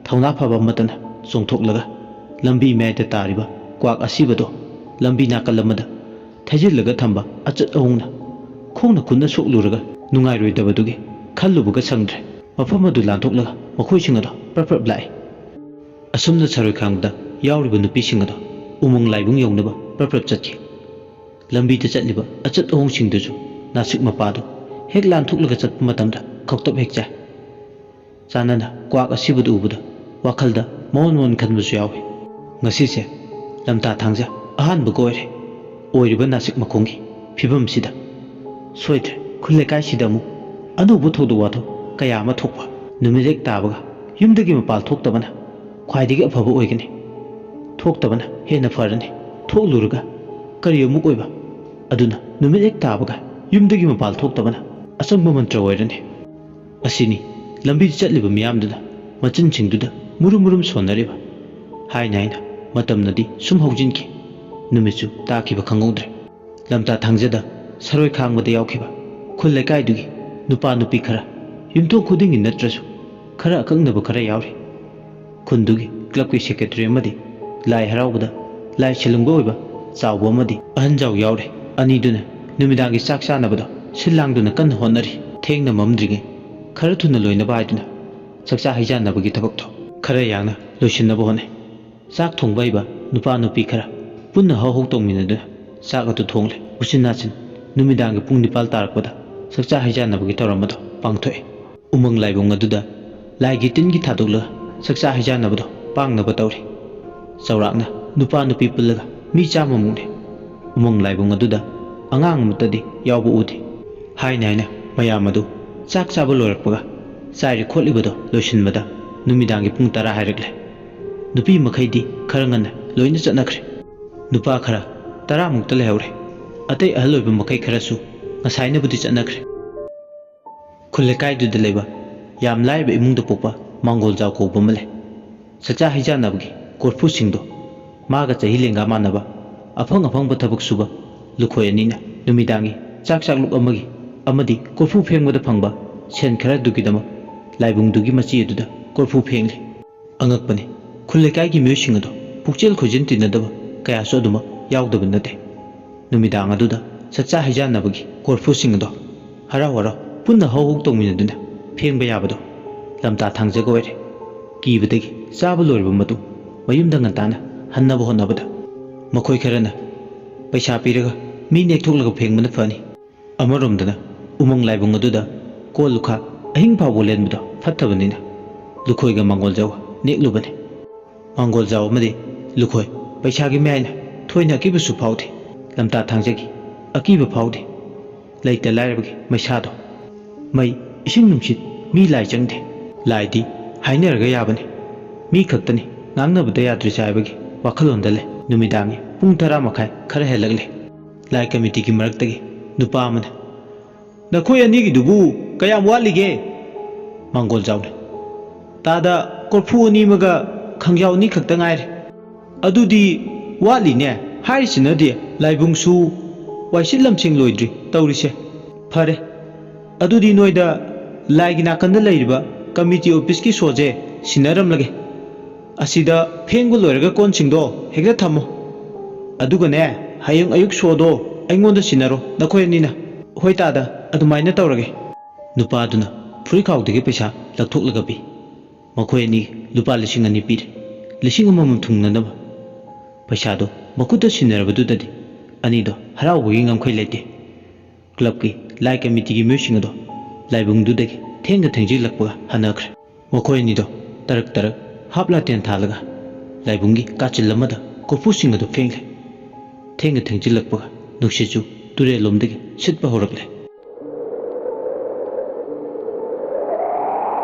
ꯊꯧꯅꯥ ꯐꯕ ꯑꯃꯠꯇꯅ ꯆꯣꯡꯊꯣꯛꯂꯒ ꯂꯝꯕꯤ ꯃꯌꯥꯏꯗ ꯇꯥꯔꯤꯕ ꯀ꯭ꯋꯥꯛ ꯑꯁꯤꯕꯗꯣ ꯂꯝꯕꯤ ꯅꯥꯀꯜ ꯑꯃꯗ ꯊꯩꯖꯤꯜꯂꯒ ꯊꯝꯕ ꯑꯆꯠ ꯑꯍꯣꯡꯅ ꯈꯣꯡꯅ ꯈꯨꯠꯅ ꯁꯣꯛꯂꯨꯔꯒ ꯅꯨꯡꯉꯥꯏꯔꯣꯏꯗꯕꯗꯨꯒꯤ ꯈꯜꯂꯨꯕꯒ ꯁꯪꯗ꯭ꯔꯦ ꯃꯐꯝ ꯑꯗꯨ ꯂꯥꯟꯊꯣꯛꯂꯒ ꯃꯈꯣꯏꯁꯤꯡ ꯑꯗꯣ ꯄ꯭ꯔꯞ ꯂꯥꯛꯏ ꯑꯁꯨꯝꯅ ꯁꯔꯣꯏ ꯈꯥꯡꯕꯗ ꯌꯥꯎꯔꯤꯕ ꯅꯨꯄꯤꯁꯤꯡ ꯑꯗꯣ ꯎꯃꯪ ꯂꯥꯏꯕꯨꯡ ꯌꯧꯅꯕ ꯄ꯭ꯔꯞ ꯆꯠꯈꯤ ꯂꯝꯕꯤꯗ ꯆꯠꯂꯤꯕ ꯑꯆꯠ ꯑꯍꯣꯡꯁꯤꯡꯗꯨꯁꯨ ꯅꯥꯁꯤꯛ ꯃꯄꯥꯗꯨ ꯍꯦꯛ ꯂꯥꯟꯊꯣꯛꯂꯒ ꯆꯠꯄ ꯃꯇꯝꯗ ꯈꯧꯇꯛ ꯍꯦꯛ ꯆꯥꯏ ꯆꯥꯅꯅ ꯀ꯭ꯋꯥꯛ ꯑꯁꯤꯕꯗꯨ ꯎꯕꯗ ꯋꯥꯈꯜꯗ ꯃꯑꯣꯟ ꯈꯟꯕꯁꯨ ꯌꯥꯎꯏ ꯉꯁꯤꯁꯦ ꯂꯝꯇꯥ ꯊꯥꯡꯖ ꯑꯍꯥꯟꯕꯒ ꯑꯣꯏꯔꯤꯕ ꯅꯥꯁꯤꯛ ꯃꯈꯣꯡꯒꯤ ꯐꯤꯕꯝꯁꯤꯗ ꯁꯣꯏꯗ꯭ꯔꯦ ꯈꯨꯜ ꯂꯩꯀꯥꯏꯁꯤꯗ ꯑꯃꯨꯛ ꯑꯅꯧꯕ ꯊꯧꯗꯣꯛ ꯋꯥꯊꯣꯛ ꯀꯌꯥ ꯑꯃ ꯊꯣꯛꯄ ꯅꯨꯃꯤꯠ ꯍꯦꯛ ꯇꯥꯕꯒ ꯌꯨꯝꯗꯒꯤ ꯃꯄꯥꯜ ꯊꯣꯛꯇꯕꯅ ꯈ꯭ꯋꯥꯏꯗꯒꯤ ꯑꯐꯕ ꯑꯣꯏꯒꯅꯤ ꯊꯣꯛꯇꯕꯅ ꯍꯦꯟꯅ ꯐꯔꯅꯤ ꯊꯣꯛꯂꯨꯔꯒ ꯀꯔꯤ ꯑꯃꯨꯛ ꯑꯣꯏꯕ ꯑꯗꯨꯅ ꯅꯨꯃꯤꯠ ꯍꯦꯛ ꯇꯥꯕꯒ ꯌꯨꯝꯗꯒꯤ ꯃꯄꯥꯜ ꯊꯣꯛꯇꯕꯅ ꯑꯆꯪꯕ ꯃꯟꯇ꯭ꯔ ꯑꯣꯏꯔꯅꯤ ꯑꯁꯤꯅꯤ ꯂꯝꯕꯤꯗ ꯆꯠꯂꯤꯕ ꯃꯤꯌꯥꯝꯗꯨꯅ ꯃꯆꯤꯟꯁꯤꯡꯗꯨꯗ ꯃꯨꯔꯨꯝ ꯁꯣꯟꯅꯔꯤꯕ ꯍꯥꯏꯅ ꯃꯇꯝꯅꯗꯤ ꯁꯨꯝ ꯍꯧꯖꯤꯟꯈꯤ ꯅꯨꯃꯤꯠꯁꯨ ꯇꯥꯈꯤꯕ ꯈꯪꯍꯧꯗ꯭ꯔꯦ ꯂꯝꯇꯥ ꯊꯥꯡꯖꯗ ꯁꯔꯣꯏ ꯈꯥꯡꯕꯗ ꯌꯥꯎꯈꯤꯕ ꯈꯨꯜ ꯂꯩꯀꯥꯏꯗꯨꯒꯤ ꯅꯨꯄꯥ ꯅꯨꯄꯤ ꯈꯔ ꯌꯨꯝꯊꯣꯡ ꯈꯨꯗꯤꯡꯒꯤ ꯅꯠꯇ꯭ꯔꯁꯨ ꯈꯔ ꯑꯀꯛꯅꯕ ꯈꯔ ꯌꯥꯎꯔꯤ ꯈꯨꯟꯗꯨꯒꯤ ꯀ꯭ꯂꯕꯀꯤ ꯁꯦꯀ꯭ꯔꯦꯇꯔꯤ ꯑꯃꯗꯤ ꯂꯥꯏ ꯍꯔꯥꯎꯕꯗ ꯂꯥꯏ ꯁꯤꯜꯂꯝꯕ ꯑꯣꯏꯕ ꯆꯥꯎꯕ ꯑꯃꯗꯤ ꯑꯍꯟꯖꯥꯎ ꯌꯥꯎꯔꯦ ꯑꯅꯤꯗꯨꯅ ꯅꯨꯃꯤꯗꯥꯡꯒꯤ ꯆꯥꯛ ꯆꯥꯅꯕꯗꯣ ꯁꯤꯜꯂꯥꯡꯗꯨꯅ ꯀꯟꯅ ꯍꯣꯠꯅꯔꯤ ꯊꯦꯡꯅ ꯃꯝꯗ꯭ꯔꯤꯉꯩ ꯈꯔ ꯊꯨꯅ ꯂꯣꯏꯅꯕ ꯍꯥꯏꯗꯨꯅ ꯆꯥꯛꯆꯥ ꯍꯩꯖꯥꯟꯅꯕꯒꯤ ꯊꯕꯛꯇꯣ ꯈꯔ ꯌꯥꯡꯅ ꯂꯣꯏꯁꯤꯟꯅꯕ ꯍꯣꯠꯅꯩ ꯆꯥꯛ ꯊꯣꯡꯕ ꯍꯩꯕ ꯅꯨꯄꯥ ꯅꯨꯄꯤ ꯈꯔ ꯄꯨꯟꯅ ꯍꯧ ꯇꯧꯃꯤꯟꯅꯗꯨꯅ ꯆꯥꯛ ꯑꯗꯨ ꯊꯣꯡꯂꯦ ꯎꯆꯤꯟ ꯅꯥꯆꯤꯟ ꯅꯨꯃꯤꯗꯥꯡꯒꯤ ꯄꯨꯡ 9 ꯇꯥꯔꯛꯄꯗ ꯆꯥꯛꯆꯥ ꯍꯩꯖꯥꯟꯅꯕꯒꯤ ꯊꯧꯔꯝ ꯑꯗꯨ ꯄꯥꯡꯊꯣꯛꯏ ꯎꯃꯪ ꯂꯥꯏꯕꯨꯡ ꯑꯗꯨꯗ ꯂꯥꯏꯒꯤ ꯇꯤꯟꯒꯤ ꯊꯥꯗꯣꯛꯂꯒ ꯆꯥꯛꯆꯥ ꯍꯩꯖꯥꯟꯅꯕꯗꯣ ꯄꯥꯡꯅꯕ ꯇꯧꯔꯤ ꯆꯥꯎꯔꯥꯛꯅ ꯅꯨꯄꯥ ꯅꯨꯄꯤ ꯄꯨꯜꯂꯒ ꯃꯤ 100ꯃꯨꯛꯅꯤ ꯎꯃꯪ ꯂꯥꯏꯕꯨꯡ ꯑꯗꯨꯗ ꯑꯉꯥꯡ ꯑꯃꯠꯇꯗꯤ ꯌꯥꯎꯕ ꯎꯗꯦ ꯍꯥꯏꯅ ꯃꯌꯥꯝ ꯑꯗꯨ ꯆꯥꯛ ꯆꯥꯕ ꯂꯣꯏꯔꯛꯄꯒ ꯆꯥꯏꯔꯤ ꯈꯣꯠꯂꯤꯕꯗꯣ ꯂꯣꯏꯁꯤꯟꯕꯗ ꯅꯨꯃꯤꯗꯥꯡꯒꯤ ꯄꯨꯡ 10 ꯍꯥꯏꯔꯛꯂꯦ ꯅꯨꯄꯤ ꯃꯈꯩꯗꯤ ꯈꯔ ꯉꯟꯅ ꯂꯣꯏꯅ ꯆꯠꯅꯈ꯭ꯔꯦ नुपा खरा 10 मुक्त लेहौरे अतै अहल ओइब मखै खरसु ngसाइनबुदि चनखरे खुलेकाय दुद लेबा याम लाइब इमुंग पोपा मंगोल जाव को बमले सचा हिजानबगी कोरफु सिंगदो मागा चही लेंगा मानबा अफंग अफंग थबक सुबा लुखोय अनिना नुमिदांगी चाक चाक लुक अमगी अमदी कोरफु फेंगबदा फंगबा सेन खरा दुगिदमा लाइबुंग दुगी मची दुदा कोरफु फेंगले अंगकपने खुलेकाय की म्यूसिंग दो पुक्चेल खोजिन तिनदबा कया सोदुमा यावदब नते नुमिदांग अदुदा ꯆꯥꯛꯆꯥ ꯍꯩꯖꯥꯟꯅꯕꯒꯤ ꯀꯣꯔꯐꯨꯁꯤꯡ ꯑꯗꯣ ꯍꯔꯥꯎ ꯍꯔꯥꯎ ꯄꯨꯟꯅ ꯍꯧ ꯍꯧ ꯇꯧꯃꯤꯟꯅꯗꯨꯅ ꯐꯦꯡꯕ ꯌꯥꯕꯗꯣ ꯂꯝꯇꯥ ꯊꯥꯡꯖꯒ ꯑꯣꯏꯔꯦ ꯀꯤꯕꯗꯒꯤ ꯆꯥꯕ ꯂꯣꯏꯔꯕ ꯃꯇꯨꯡ ꯃꯌꯨꯝꯗ ꯉꯟꯇꯥꯅ ꯍꯟꯅꯕ ꯍꯣꯠꯅꯕꯗ ꯃꯈꯣꯏ ꯈꯔꯅ ꯄꯩꯁꯥ ꯄꯤꯔꯒ ꯃꯤ ꯅꯦꯛꯊꯣꯛꯂꯒ ꯐꯦꯡꯕꯅ ꯐꯅꯤ, ꯑꯃꯔꯣꯝꯗꯅ ꯎꯃꯪ ꯂꯥꯏꯕꯨꯡ ꯑꯗꯨꯗ ꯀꯣꯜ ꯂꯨꯈꯥꯛ ꯑꯍꯤꯡ ꯐꯥꯎꯕ ꯂꯦꯟꯕꯗꯣ ꯐꯠꯇꯕꯅꯤꯅ ꯂꯨꯈꯣꯏꯒ ꯃꯥꯡꯒꯣꯜꯖꯥꯎ ꯅꯦꯛꯂꯨꯕꯅꯤ꯫ ꯃꯥꯡꯒꯣꯜꯖꯥꯎ ꯑꯃꯗꯤ ꯂꯨꯈꯣꯏ ꯄꯩꯁꯥꯒꯤ ꯃꯌꯥꯏꯅ ꯊꯣꯏꯅ ꯑꯀꯤꯕꯁꯨ ꯐꯥꯎꯗꯦ, ꯂꯝꯇꯥ ꯊꯥꯡꯖꯒꯤ ꯑꯀꯤꯕ ꯐꯥꯎꯗꯦ꯫ ꯂꯩꯇ ꯂꯥꯏꯔꯕꯒꯤ ꯃꯩꯁꯥꯗꯣ ꯃꯩ ꯏꯁꯤꯡ ꯅꯨꯡꯁꯤꯠ ꯃꯤ ꯂꯥꯏ ꯆꯪꯗꯦ, ꯂꯥꯏꯗꯤ ꯍꯥꯏꯅꯔꯒ ꯌꯥꯕꯅꯤ, ꯃꯤ ꯈꯛꯇꯅꯤ ꯉꯥꯡꯅꯕꯗ ꯌꯥꯗ꯭ꯔꯤꯁꯦ ꯍꯥꯏꯕꯒꯤ ꯋꯥꯈꯜꯂꯣꯟꯗ ꯂꯩ꯫ ꯅꯨꯃꯤꯗꯥꯡꯒꯤ ꯄꯨꯡ 10:30 ꯈꯔ ꯍꯦꯜꯂꯛꯂꯦ꯫ ꯂꯥꯏ ꯀꯃꯤꯇꯤꯒꯤ ꯃꯔꯛꯇꯒꯤ ꯅꯨꯄꯥ ꯑꯃꯅ "ꯅꯈꯣꯏ ꯑꯅꯤꯒꯤꯗꯨꯕꯨ ꯀꯌꯥꯝ ꯋꯥꯠꯂꯤꯒꯦ?" ꯃꯥꯡꯒꯣꯜꯖꯥꯎꯅ "ꯇꯥꯗ ꯀꯣꯔꯐꯨ 2 ꯑꯃꯒ ꯈꯥꯡꯖꯥꯎ 2 ꯈꯛꯇ ꯉꯥꯏꯔꯦ." "ꯑꯗꯨꯗꯤ ꯋꯥꯠꯂꯤꯅꯦ ꯍꯥꯏꯔꯤꯁꯤꯅꯗꯤ ꯂꯥꯏꯕꯨꯡꯁꯨ ꯋꯥꯏꯁꯤꯠ ꯂꯝꯁꯦꯡ ꯂꯣꯏꯗ꯭ꯔꯤ ꯇꯧꯔꯤꯁꯦ꯫ ꯐꯔꯦ, ꯑꯗꯨꯗꯤ ꯅꯣꯏꯗ ꯂꯥꯏꯒꯤ ꯅꯥꯀꯟꯗ ꯂꯩꯔꯤꯕ ꯀꯃꯤꯇꯤ ꯑꯣꯐꯤꯁꯀꯤ ꯁꯣꯁꯦ ꯁꯤꯟꯅꯔꯝꯂꯒꯦ꯫ ꯑꯁꯤꯗ ꯐꯦꯡꯕ ꯂꯣꯏꯔꯒ ꯀꯣꯟꯁꯤꯡꯗꯣ ꯍꯦꯛꯇ ꯊꯝꯃꯣ, ꯑꯗꯨꯒꯅꯦ ꯍꯌꯦꯡ ꯑꯌꯨꯛ ꯁꯣꯗꯣ ꯑꯩꯉꯣꯟꯗ ꯁꯤꯟꯅꯔꯣ ꯅꯈꯣꯏ ꯑꯅꯤꯅ." "ꯍꯣꯏ ꯇꯥꯗ, ꯑꯗꯨꯃꯥꯏꯅ ꯇꯧꯔꯒꯦ." ꯅꯨꯄꯥꯗꯨꯅ ꯐꯨꯔꯤꯈꯥꯎꯗꯒꯤ ꯄꯩꯁꯥ ꯂꯧꯊꯣꯛꯂꯒ ꯄꯤ꯫ ꯃꯈꯣꯏ ꯑꯅꯤ ꯂꯨꯄꯥ 2,000 ꯄꯤꯔꯦ, 1,000 ꯊꯨꯡꯅꯅꯕ꯫ ꯄꯩꯁꯥꯗꯣ ꯃꯈꯨꯠꯇ ꯁꯤꯟꯅꯔꯕꯗꯨꯗꯗꯤ ꯑꯅꯤꯗꯣ ꯍꯔꯥꯎꯕꯒꯤ ꯉꯝꯈꯩ ꯂꯩꯇꯦ꯫ ꯀ꯭ꯂꯕꯀꯤ ꯂꯥꯏ ꯀꯃꯤꯇꯤꯒꯤ ꯃꯤꯑꯣꯏꯁꯤꯡ ꯑꯗꯣ ꯂꯥꯏꯕꯨꯡꯗꯨꯗꯒꯤ ꯊꯦꯡꯖꯤꯜꯂꯛꯄꯒ ꯍꯟꯅꯈ꯭ꯔꯦ꯫ ꯃꯈꯣꯏ ꯑꯅꯤꯗꯣ ꯇꯔꯛ ꯇꯔꯛ ꯍꯥꯞ ꯂꯥꯇꯦꯟ ꯊꯥꯜꯂꯒ ꯂꯥꯏꯕꯨꯡꯒꯤ ꯀꯥꯆꯤꯜ ꯑꯃꯗ ꯀꯣꯔꯐꯨꯁꯤꯡ ꯑꯗꯨ ꯐꯦꯡꯂꯦ꯫ ꯊꯦꯡꯖꯤꯜꯂꯛꯄꯒ ꯅꯨꯡꯁꯤꯠꯁꯨ ꯇꯨꯔꯦꯜꯂꯣꯝꯗꯒꯤ ꯁꯤꯠꯄ ꯍꯧꯔꯛꯂꯦ꯫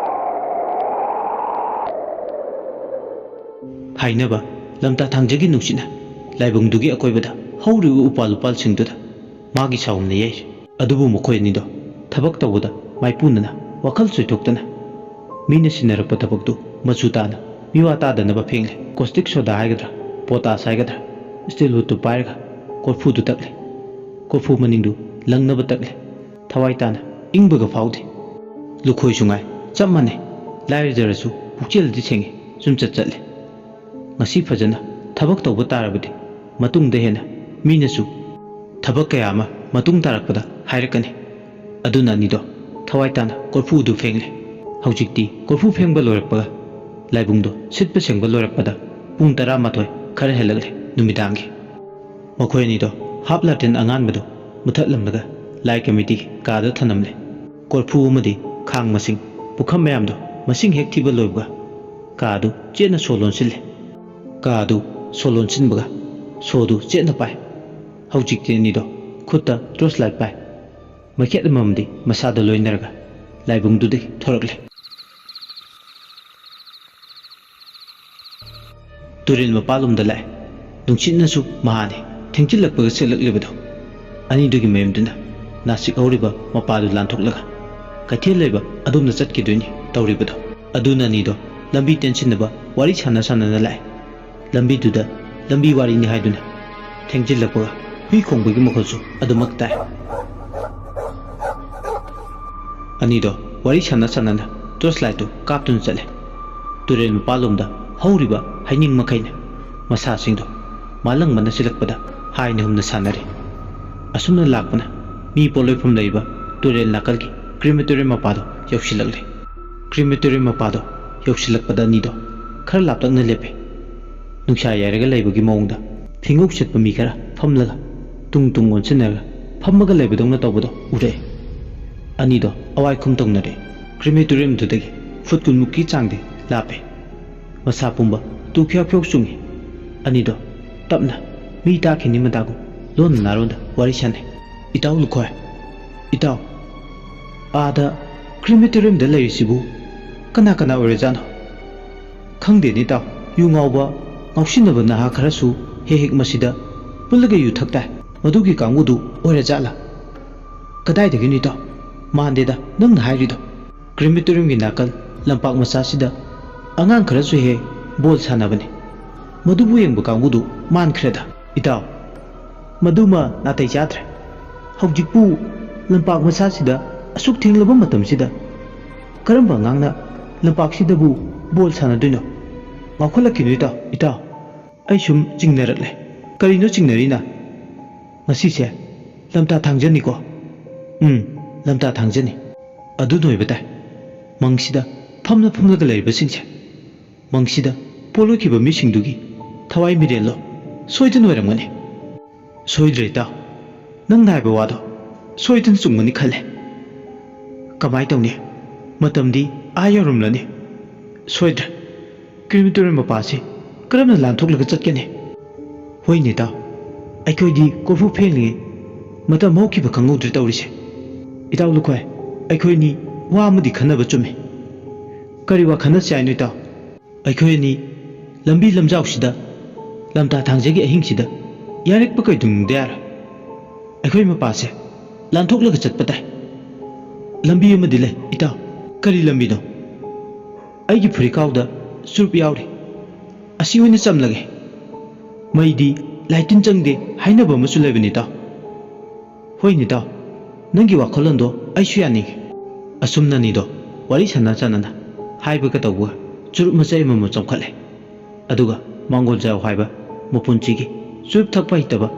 ꯍꯥꯏꯅꯕ ꯂꯝꯇꯥ ꯊꯥꯡꯖꯒꯤ ꯅꯨꯡꯁꯤꯠꯅ ꯂꯥꯏꯕꯨꯡꯗꯨꯒꯤ ꯑꯀꯣꯏꯕꯗ ꯍꯧꯔꯤꯕ ꯎꯄꯥꯜ ꯎꯄꯥꯜꯁꯤꯡꯗꯨꯗ ꯃꯥꯒꯤ ꯁꯥꯎꯝꯅ ꯌꯩꯔꯤ꯫ ꯑꯗꯨꯕꯨ ꯃꯈꯣꯏ ꯑꯅꯤꯗꯣ ꯊꯕꯛ ꯇꯧꯕꯗ ꯃꯥꯏꯄꯨꯅꯅ ꯋꯥꯈꯜ ꯆꯣꯏꯊꯣꯛꯇꯅ ꯃꯤꯅ ꯁꯤꯟꯅꯔꯛꯄ ꯊꯕꯛꯇꯨ ꯃꯆꯨ ꯇꯥꯅ ꯃꯤꯋꯥ ꯇꯥꯗꯅꯕ ꯐꯦꯡꯂꯦ꯫ ꯀꯣꯁꯇꯤꯛ ꯁꯣꯗꯥ ꯍꯥꯏꯒꯗ꯭ꯔꯥ ꯄꯣꯇꯥꯁ ꯍꯥꯏꯒꯗ꯭ꯔꯥ ꯁ꯭ꯇꯤꯜ ꯋꯨꯠꯇꯨ ꯄꯥꯏꯔꯒ ꯀꯣꯔꯐꯨꯗꯨ ꯇꯛꯂꯦ꯫ ꯀꯣꯔꯐꯨ ꯃꯅꯤꯡꯗꯨ ꯂꯪꯅꯕ ꯇꯛꯂꯦ꯫ ꯊꯋꯥꯏ ꯇꯥꯅ ꯏꯪꯕꯒ ꯐꯥꯎꯗꯦ꯫ ꯂꯨꯈꯣꯏꯁꯨ ꯉꯥꯏ ꯆꯞ ꯃꯥꯟꯅꯩ, ꯂꯥꯏꯔꯖꯔꯁꯨ ꯄꯨꯛꯆꯦꯜꯗꯤ ꯁꯦꯡꯉꯤ, ꯁꯨꯝꯆꯠ ꯆꯠꯂꯦ꯫ ꯉꯁꯤ ꯐꯖꯅ ꯊꯕꯛ ꯇꯧꯕ ꯇꯥꯔꯕꯗꯤ ꯃꯇꯨꯡꯗ ꯍꯦꯟꯅ ꯃꯤꯅꯁꯨ ꯊꯕꯛ ꯀꯌꯥ ꯑꯃ ꯃꯇꯨꯡ ꯇꯥꯔꯛꯄꯗ ꯍꯥꯏꯔꯛꯀꯅꯤ꯫ ꯑꯗꯨꯅ ꯑꯅꯤꯗꯣ ꯊꯋꯥꯏ ꯇꯥꯅ ꯀꯣꯔꯐꯨꯗꯨ ꯐꯦꯡꯂꯦ꯫ ꯍꯧꯖꯤꯛꯇꯤ ꯀꯣꯔꯐꯨ ꯐꯦꯡꯕ ꯂꯣꯏꯔꯛꯄꯒ ꯂꯥꯏꯕꯨꯡꯗꯣ ꯁꯤꯠꯄ ꯁꯦꯡꯕ ꯂꯣꯏꯔꯛꯄꯗ ꯄꯨꯡ 11 ꯈꯔ ꯍꯦꯜꯂꯛꯂꯦ ꯅꯨꯃꯤꯗꯥꯡꯒꯤ꯫ ꯃꯈꯣꯏ ꯑꯅꯤꯗꯣ ꯍꯥꯞ ꯂꯥꯇꯦꯟ ꯑꯉꯥꯟꯕꯗꯣ ꯃꯨꯊꯠꯂꯝꯂꯒ ꯂꯥꯏ ꯀꯃꯤꯇꯤꯒꯤ ꯀꯥꯗ ꯊꯅꯝꯂꯦ꯫ ꯀꯣꯔꯐꯨ ꯑꯃꯗꯤ ꯈꯥꯡ ꯃꯁꯤꯡ ꯄꯨꯈꯝ ꯃꯌꯥꯝꯗꯣ ꯃꯁꯤꯡ ꯍꯦꯛ ꯊꯤꯕ ꯂꯣꯏꯕꯒ ꯀꯥꯗꯨ ꯆꯦꯠꯅ ꯁꯣ ꯂꯣꯟꯁꯤꯜꯂꯦ꯫ ꯀꯥꯗꯨ ꯁꯣ ꯂꯣꯟꯁꯤꯟꯕꯒ ꯁꯣꯗꯨ ꯆꯦꯠꯅ ꯄꯥꯏ꯫ ꯍꯧꯖꯤꯛꯇꯤ ꯑꯅꯤꯗꯣ ꯈꯨꯠꯇ ꯇꯣꯔꯆ ꯂꯥꯏꯠ ꯄꯥꯏ꯫ ꯃꯩꯈꯦꯠ ꯑꯃꯃꯝꯗꯤ ꯃꯁꯥꯗ ꯂꯣꯏꯅꯔꯒ ꯂꯥꯏꯕꯨꯡꯗꯨꯗꯒꯤ ꯊꯣꯔꯛꯂꯦ꯫ ꯇꯨꯔꯦꯜ ꯃꯄꯥꯟꯂꯣꯝꯗ ꯂꯥꯛꯑꯦ꯫ ꯅꯨꯡꯁꯤꯠꯅꯁꯨ ꯃꯍꯥꯅꯤ ꯊꯦꯡꯖꯤꯜꯂꯛꯄꯒ ꯁꯤꯠꯂꯛꯂꯤꯕꯗꯣ꯫ ꯑꯅꯤꯗꯨꯒꯤ ꯃꯌꯨꯝꯗꯨꯅ ꯅꯥꯁꯤꯛ ꯍꯧꯔꯤꯕ ꯃꯄꯥꯗꯨ ꯂꯥꯟꯊꯣꯛꯂꯒ ꯀꯩꯊꯦꯜ ꯂꯩꯕ ꯑꯗꯣꯝꯗ ꯆꯠꯈꯤꯗꯣꯏꯅꯤ ꯇꯧꯔꯤꯕꯗꯣ꯫ ꯑꯗꯨꯅ ꯑꯅꯤꯗꯣ ꯂꯝꯕꯤ ꯇꯦꯟꯁꯤꯟꯅꯕ ꯋꯥꯔꯤ ꯁꯥꯟꯅ ꯂꯥꯛꯑꯦ꯫ ꯂꯝꯕꯤꯗꯨꯗ ꯂꯝꯕꯤ ꯋꯥꯔꯤꯅꯤ ꯍꯥꯏꯗꯨꯅ ꯊꯦꯡꯖꯤꯜꯂꯛꯄꯒ ꯍꯨꯏ ꯈꯣꯡꯕꯒꯤ ꯃꯈꯣꯜꯁꯨ ꯑꯗꯨꯃꯛ ꯇꯥꯏ꯫ ꯑꯅꯤꯗꯣ ꯋꯥꯔꯤ ꯁꯥꯟꯅ ꯇꯣꯔꯆ ꯂꯥꯏꯠꯇꯨ ꯀꯥꯞꯇꯨꯅ ꯆꯠꯂꯦ꯫ ꯇꯨꯔꯦꯜ ꯃꯄꯥꯟꯂꯣꯝꯗ ꯍꯧꯔꯤꯕ ꯍꯩꯅꯤꯡ ꯃꯈꯩꯅ ꯃꯁꯥꯁꯤꯡꯗꯣ ꯃꯥꯂꯪꯕꯅ ꯁꯤꯜꯂꯛꯄꯗ ꯍꯥꯏꯅ ꯍꯨꯝꯅ ꯁꯥꯟꯅꯔꯤ꯫ ꯑꯁꯨꯝꯅ ꯂꯥꯛꯄꯅ ꯃꯤ ꯄꯣꯠꯂꯣꯏꯐꯝ ꯂꯩꯕ ꯇꯨꯔꯦꯜ ꯅꯥꯀꯜꯒꯤ ꯀ꯭ꯔꯤꯃꯦꯇꯣꯔꯤꯌꯝ ꯃꯄꯥꯗꯣ ꯌꯧꯁꯤꯜꯂꯛꯂꯦ꯫ ꯀ꯭ꯔꯤꯃꯦꯇꯣꯔꯤꯌꯝ ꯃꯄꯥꯗꯣ ꯌꯧꯁꯤꯜꯂꯛꯄꯗ ꯑꯅꯤꯗꯣ ꯈꯔ ꯂꯥꯞꯇꯛꯅ ꯂꯦꯞꯄꯦ꯫ ꯅꯨꯡꯁꯥ ꯌꯥꯏꯔꯒ ꯂꯩꯕꯒꯤ ꯃꯑꯣꯡꯗ ꯐꯤꯡꯎꯞ ꯁꯦꯠꯄ ꯃꯤ ꯈꯔ ꯐꯝꯂꯒ ꯇꯨꯡ ꯑꯣꯟꯁꯤꯟꯅꯔꯒ ꯐꯝꯃꯒ ꯂꯩꯕꯗꯧꯅ ꯇꯧꯕꯗꯣ ꯎꯔꯛꯑꯦ꯫ ꯑꯅꯤꯗꯣ ꯑꯋꯥꯏꯈꯨꯝ ꯇꯧꯅꯔꯦ꯫ ꯀ꯭ꯔꯤꯃꯦꯇꯣꯔꯤꯌꯝꯗꯨꯗꯒꯤ ꯐꯨꯠ 20 ꯆꯥꯡꯗꯤ ꯂꯥꯞꯄꯦ꯫ ꯃꯁꯥ ꯄꯨꯝꯕ ꯇꯨ ꯈ꯭ꯌꯥꯎ ꯆꯨꯡꯉꯤ꯫ ꯑꯅꯤꯗꯣ ꯇꯞꯅ ꯃꯤ ꯇꯥꯈꯤꯅꯤ ꯃꯇꯥꯒꯨꯝ ꯂꯣꯟꯅ ꯅꯥꯔꯣꯟꯗ ꯋꯥꯔꯤ ꯁꯥꯟꯅꯩ꯫ "ꯏꯇꯥꯎ ꯂꯨꯈꯣꯏ, ꯏꯇꯥꯎ, ꯑꯥꯗ ꯀ꯭ꯔꯤꯃꯦꯇꯣꯔꯤꯌꯝꯗ ꯂꯩꯔꯤꯁꯤꯕꯨ ꯀꯅꯥ ꯑꯣꯏꯔꯖꯥꯠꯅꯣ? ꯈꯪꯗꯦꯅꯦ ꯏꯇꯥꯎ, ꯌꯨ ꯉꯥꯎꯕ ꯉꯥꯎꯁꯤꯟꯅꯕ ꯅꯍꯥ ꯈꯔꯁꯨ ꯍꯦꯛ ꯃꯁꯤꯗ ꯄꯨꯜꯂꯒ ꯌꯨ ꯊꯛ ꯇꯥꯏ꯫ ꯃꯗꯨꯒꯤ ꯀꯥꯡꯕꯨꯗꯨ ꯑꯣꯏꯔꯖꯥꯠꯂꯥ?" "ꯀꯗꯥꯏꯗꯒꯤꯅꯣ ꯏꯇꯥꯎ? ꯃꯥꯟꯗꯦꯗ ꯅꯪꯅ ꯍꯥꯏꯔꯤꯗꯣ꯫ ꯀ꯭ꯔꯤꯃꯦꯇꯣꯔꯤꯌꯝꯒꯤ ꯅꯥꯀꯜ ꯂꯝꯄꯥꯛ ꯃꯆꯥꯁꯤꯗ ꯑꯉꯥꯡ ꯈꯔꯁꯨ ꯍꯦꯛ ꯕꯣꯜ ꯁꯥꯟꯅꯕꯅꯤ꯫ ꯃꯗꯨꯕꯨ ꯌꯦꯡꯕ ꯀꯥꯡꯕꯨꯗꯨ ꯃꯥꯟꯈ꯭ꯔꯦꯗ ꯏꯇꯥꯎ꯫ ꯃꯗꯨꯃ ꯅꯥꯇꯩ ꯆꯥꯗ꯭ꯔꯦ꯫ ꯍꯧꯖꯤꯛꯄꯨ ꯂꯝꯄꯥꯛ ꯃꯆꯥꯁꯤꯗ ꯑꯁꯨꯛ ꯊꯦꯡꯂꯕ ꯃꯇꯝꯁꯤꯗ ꯀꯔꯝꯕ ꯑꯉꯥꯡꯅ ꯂꯝꯄꯥꯛꯁꯤꯗꯕꯨ ꯕꯣꯜ ꯁꯥꯟꯅꯗꯣꯏꯅꯣ? ꯉꯥꯎꯈꯠꯂꯛꯈꯤꯅꯨ ꯏꯇꯥꯎ, ꯑꯩ ꯁꯨꯝ ꯆꯤꯡꯅꯔꯛꯂꯦ." "ꯀꯔꯤꯅꯣ ꯆꯤꯡꯅꯔꯤꯅ? ꯉꯁꯤꯁꯦ lamta thangjani ko lamta thangjani adu noi batai mangsida phamna phamna ga leiba singse mangsida polo ki ba mi singdugi thawai mirelo soidin oiramgani soidre ta nang nai ba wado soidin sungmani khale kamai tawni matamdi ayarum lani soidre kilometer mapasi karamna lanthok laga chatkani hoini ta ꯑꯩꯈꯣꯏꯗꯤ ꯀꯣꯔꯐꯨ ꯐꯦꯡꯂꯤꯉꯩ ꯃꯇꯝ ꯍꯧꯈꯤꯕ ꯈꯪꯍꯧꯗ꯭ꯔꯦ ꯇꯧꯔꯤꯁꯦ ꯏꯇꯥꯎ ꯂꯨꯈꯣꯏ ꯑꯩꯈꯣꯏꯅꯤ ꯋꯥ ꯑꯃꯗꯤ ꯈꯟꯅꯕ ꯆꯨꯝꯃꯤ ꯀꯔꯤ ꯋꯥ ꯈꯟꯅꯁꯤ ꯍꯥꯏꯅꯣ ꯏꯇꯥꯎ ꯑꯩꯈꯣꯏ ꯑꯅꯤ ꯂꯝꯕꯤ ꯂꯝꯖꯥꯎꯁꯤꯗ ꯂꯝꯇꯥ ꯊꯥꯡꯖꯒꯤ ꯑꯍꯤꯡꯁꯤꯗ ꯌꯥꯔꯛꯄ ꯀꯩꯗꯧꯅꯨꯡꯗ ꯌꯥꯔꯣꯏ ꯑꯩꯈꯣꯏ ꯃꯄꯥꯁꯦ ꯂꯥꯟꯊꯣꯛꯂꯒ ꯆꯠꯄ ꯇꯥꯏ ꯂꯝꯕꯤ ꯑꯃꯗꯤ ꯂꯩ ꯏꯇꯥꯎ ꯀꯔꯤ ꯂꯝꯕꯤꯅꯣ ꯑꯩꯒꯤ ꯐꯨꯔꯤꯀꯥꯎꯗ ꯆꯨꯔꯨꯞ ꯌꯥꯎꯔꯤ ꯑꯁꯤ ꯑꯣꯏꯅ ꯆꯝꯂꯒꯦ ꯃꯩꯗꯤ ꯂꯥꯏꯇꯤꯟ ꯆꯪꯗꯦ ꯍꯥꯏꯅꯕ ꯑꯃꯁꯨ ꯂꯩꯕꯅꯤ ꯇꯥꯎ ꯍꯣꯏꯅꯤ ꯇꯥꯎ ꯅꯪꯒꯤ ꯋꯥꯈꯜꯂꯣꯟꯗꯣ ꯑꯩꯁꯨ ꯌꯥꯅꯤꯡꯉꯤ ꯑꯁꯨꯝꯅꯅꯤꯗꯣ ꯋꯥꯔꯤ ꯁꯥꯟꯅ ꯆꯥꯟꯅꯅ ꯍꯥꯏꯕꯒ ꯇꯧꯕꯒ ꯆꯨꯔꯨꯞ ꯃꯆꯩ ꯑꯃꯃꯝ ꯆꯣꯡꯈꯠꯂꯦ ꯑꯗꯨꯒ ꯃꯥꯡꯒꯣꯜꯖꯥꯎ ꯍꯥꯏꯕ ꯃꯄꯨꯟꯁꯤꯒꯤ ꯆꯨꯔꯨꯞ ꯊꯛꯄ ꯍꯩꯇꯕ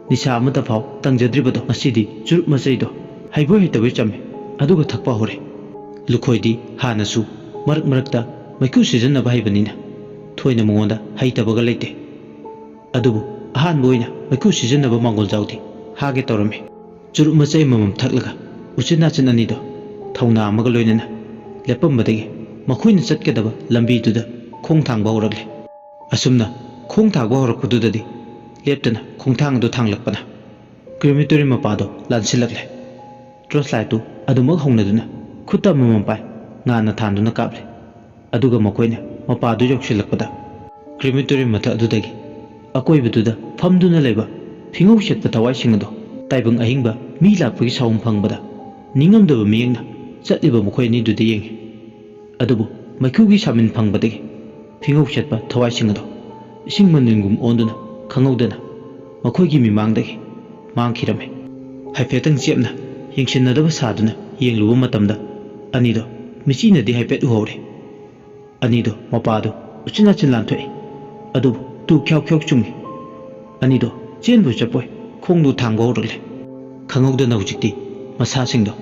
ꯅꯤꯁꯥ ꯑꯃꯇ ꯐꯥꯎ ꯇꯪꯖꯗ꯭ꯔꯤꯕꯗꯣ ꯉꯁꯤꯗꯤ ꯆꯨꯔꯨꯞ ꯃꯆꯩꯗꯣ ꯍꯩꯕꯣꯏ ꯍꯩꯇꯕꯣꯏ ꯆꯝꯃꯦ ꯑꯗꯨꯒ ꯊꯛꯄ ꯍꯧꯔꯦ ꯂꯨꯈꯣꯏꯗꯤ ꯍꯥꯟꯅꯁꯨ ꯃꯔꯛ ꯃꯔꯛꯇ ꯃꯩꯈꯨ ꯁꯤꯖꯤꯟꯅꯕ ꯍꯩꯕꯅꯤꯅ ꯊꯣꯏꯅ ꯃꯉꯣꯟꯗ ꯍꯩꯇꯕꯒ ꯂꯩꯇꯦ ꯑꯗꯨꯕꯨ ꯑꯍꯥꯟꯕ ꯑꯣꯏꯅ ꯃꯩꯈꯨ ꯁꯤꯖꯤꯟꯅꯕ ꯃꯥꯡꯒꯣꯜꯖꯥꯎꯗꯤ ꯍꯥꯒꯦ ꯇꯧꯔꯝꯃꯤ ꯆꯨꯔꯨꯞ ꯃꯆꯩ ꯑꯃꯃꯝ ꯊꯛꯂꯒ ꯎꯆꯤꯟ ꯅꯥꯆꯤꯟ ꯑꯅꯤꯗꯣ ꯊꯧꯅꯥ ꯑꯃꯒ ꯂꯣꯏꯅꯅ ꯂꯦꯞꯄꯝꯕꯗꯒꯤ ꯃꯈꯣꯏꯅ ꯆꯠꯀꯗꯕ ꯂꯝꯕꯤꯗꯨꯗ ꯈꯣꯡ ꯊꯥꯡꯕ ꯍꯧꯔꯛꯂꯦ ꯑꯁꯨꯝꯅ ꯈꯣꯡ ꯊꯥꯡꯕ ꯍꯧꯔꯛꯄꯗꯨꯗꯗꯤ ꯂꯦꯞꯇꯅ ꯈꯣꯡꯊꯥꯡ ꯑꯗꯨ ꯊꯥꯡꯂꯛꯄꯅ ꯀꯤꯂꯣꯃꯤꯇꯔ ꯃꯄꯥꯗꯣ ꯂꯥꯟꯁꯤꯜꯂꯛꯂꯦ ꯇꯣꯔꯆ ꯂꯥꯏꯠꯇꯨ ꯑꯗꯨꯃꯛ ꯍꯧꯅꯗꯨꯅ ꯈꯨꯠꯇ ꯑꯃꯃꯝ ꯄꯥꯏ ꯉꯥꯟꯅ ꯊꯥꯟꯗꯨꯅ ꯀꯥꯞꯂꯦ ꯑꯗꯨꯒ ꯃꯈꯣꯏꯅ ꯃꯄꯥꯗꯨ ꯌꯧꯁꯤꯜꯂꯛꯄꯗ ꯀꯤꯂꯣꯃꯤꯇꯔ ꯃꯊꯛ ꯑꯗꯨꯗꯒꯤ ꯑꯀꯣꯏꯕꯗꯨꯗ ꯐꯝꯗꯨꯅ ꯂꯩꯕ ꯐꯤꯉꯧ ꯁꯦꯠꯄ ꯊꯋꯥꯏꯁꯤꯡ ꯑꯗꯣ ꯇꯥꯏꯕꯪ ꯑꯍꯤꯡꯕ ꯃꯤ ꯂꯥꯛꯄꯒꯤ ꯁꯥꯎꯝ ꯐꯪꯕꯗ ꯅꯤꯡꯉꯝꯗꯕ ꯃꯤꯠꯌꯦꯡꯅ ꯆꯠꯂꯤꯕ ꯃꯈꯣꯏ ꯑꯅꯤꯗꯨꯗ ꯌꯦꯡꯉꯤ ꯑꯗꯨꯕꯨ ꯃꯩꯈꯨꯒꯤ ꯁꯥꯃꯤꯟ ꯐꯪꯕꯗꯒꯤ ꯐꯤꯉꯧ ꯁꯦꯠꯄ ꯊꯋꯥꯏꯁꯤꯡ ꯑꯗꯣ ꯏꯁꯤꯡ ꯃꯅꯤꯜꯒꯨꯝ ꯑꯣꯟꯗꯨꯅ ꯈꯪꯍꯧꯗꯅ ꯃꯈꯣꯏꯒꯤ ꯃꯤꯃꯥꯡꯗꯒꯤ ꯃꯥꯡꯈꯤꯔꯝꯃꯤ ꯍꯥꯏꯐꯦꯠꯇꯪ ꯆꯦꯞꯅ ꯌꯦꯡꯁꯤꯟꯅꯗꯕ ꯁꯥꯗꯨꯅ ꯌꯦꯡꯂꯨꯕ ꯃꯇꯝꯗ ꯑꯅꯤꯗꯣ ꯃꯤꯆꯤꯅꯗꯤ ꯍꯥꯏꯐꯦꯠ ꯎꯍꯧꯔꯦ ꯑꯅꯤꯗꯣ ꯃꯄꯥꯗꯨ ꯎꯆꯤꯟ ꯅꯥꯆꯤꯟ ꯂꯥꯟꯊꯣꯛꯏ ꯑꯗꯨꯕꯨ ꯇꯨ ꯈ꯭ꯌꯥꯎ ꯈ꯭ꯌꯥꯎ ꯆꯨꯡꯉꯤ ꯑꯅꯤꯗꯣ ꯆꯦꯟꯕꯣꯏ ꯆꯠꯄꯣꯏ ꯈꯣꯡꯗꯨ ꯊꯥꯡꯕ ꯍꯧꯔꯛꯂꯦ ꯈꯪꯍꯧꯗꯅ ꯍꯧꯖꯤꯛꯇꯤ ꯃꯁꯥꯁꯤꯡꯗꯣ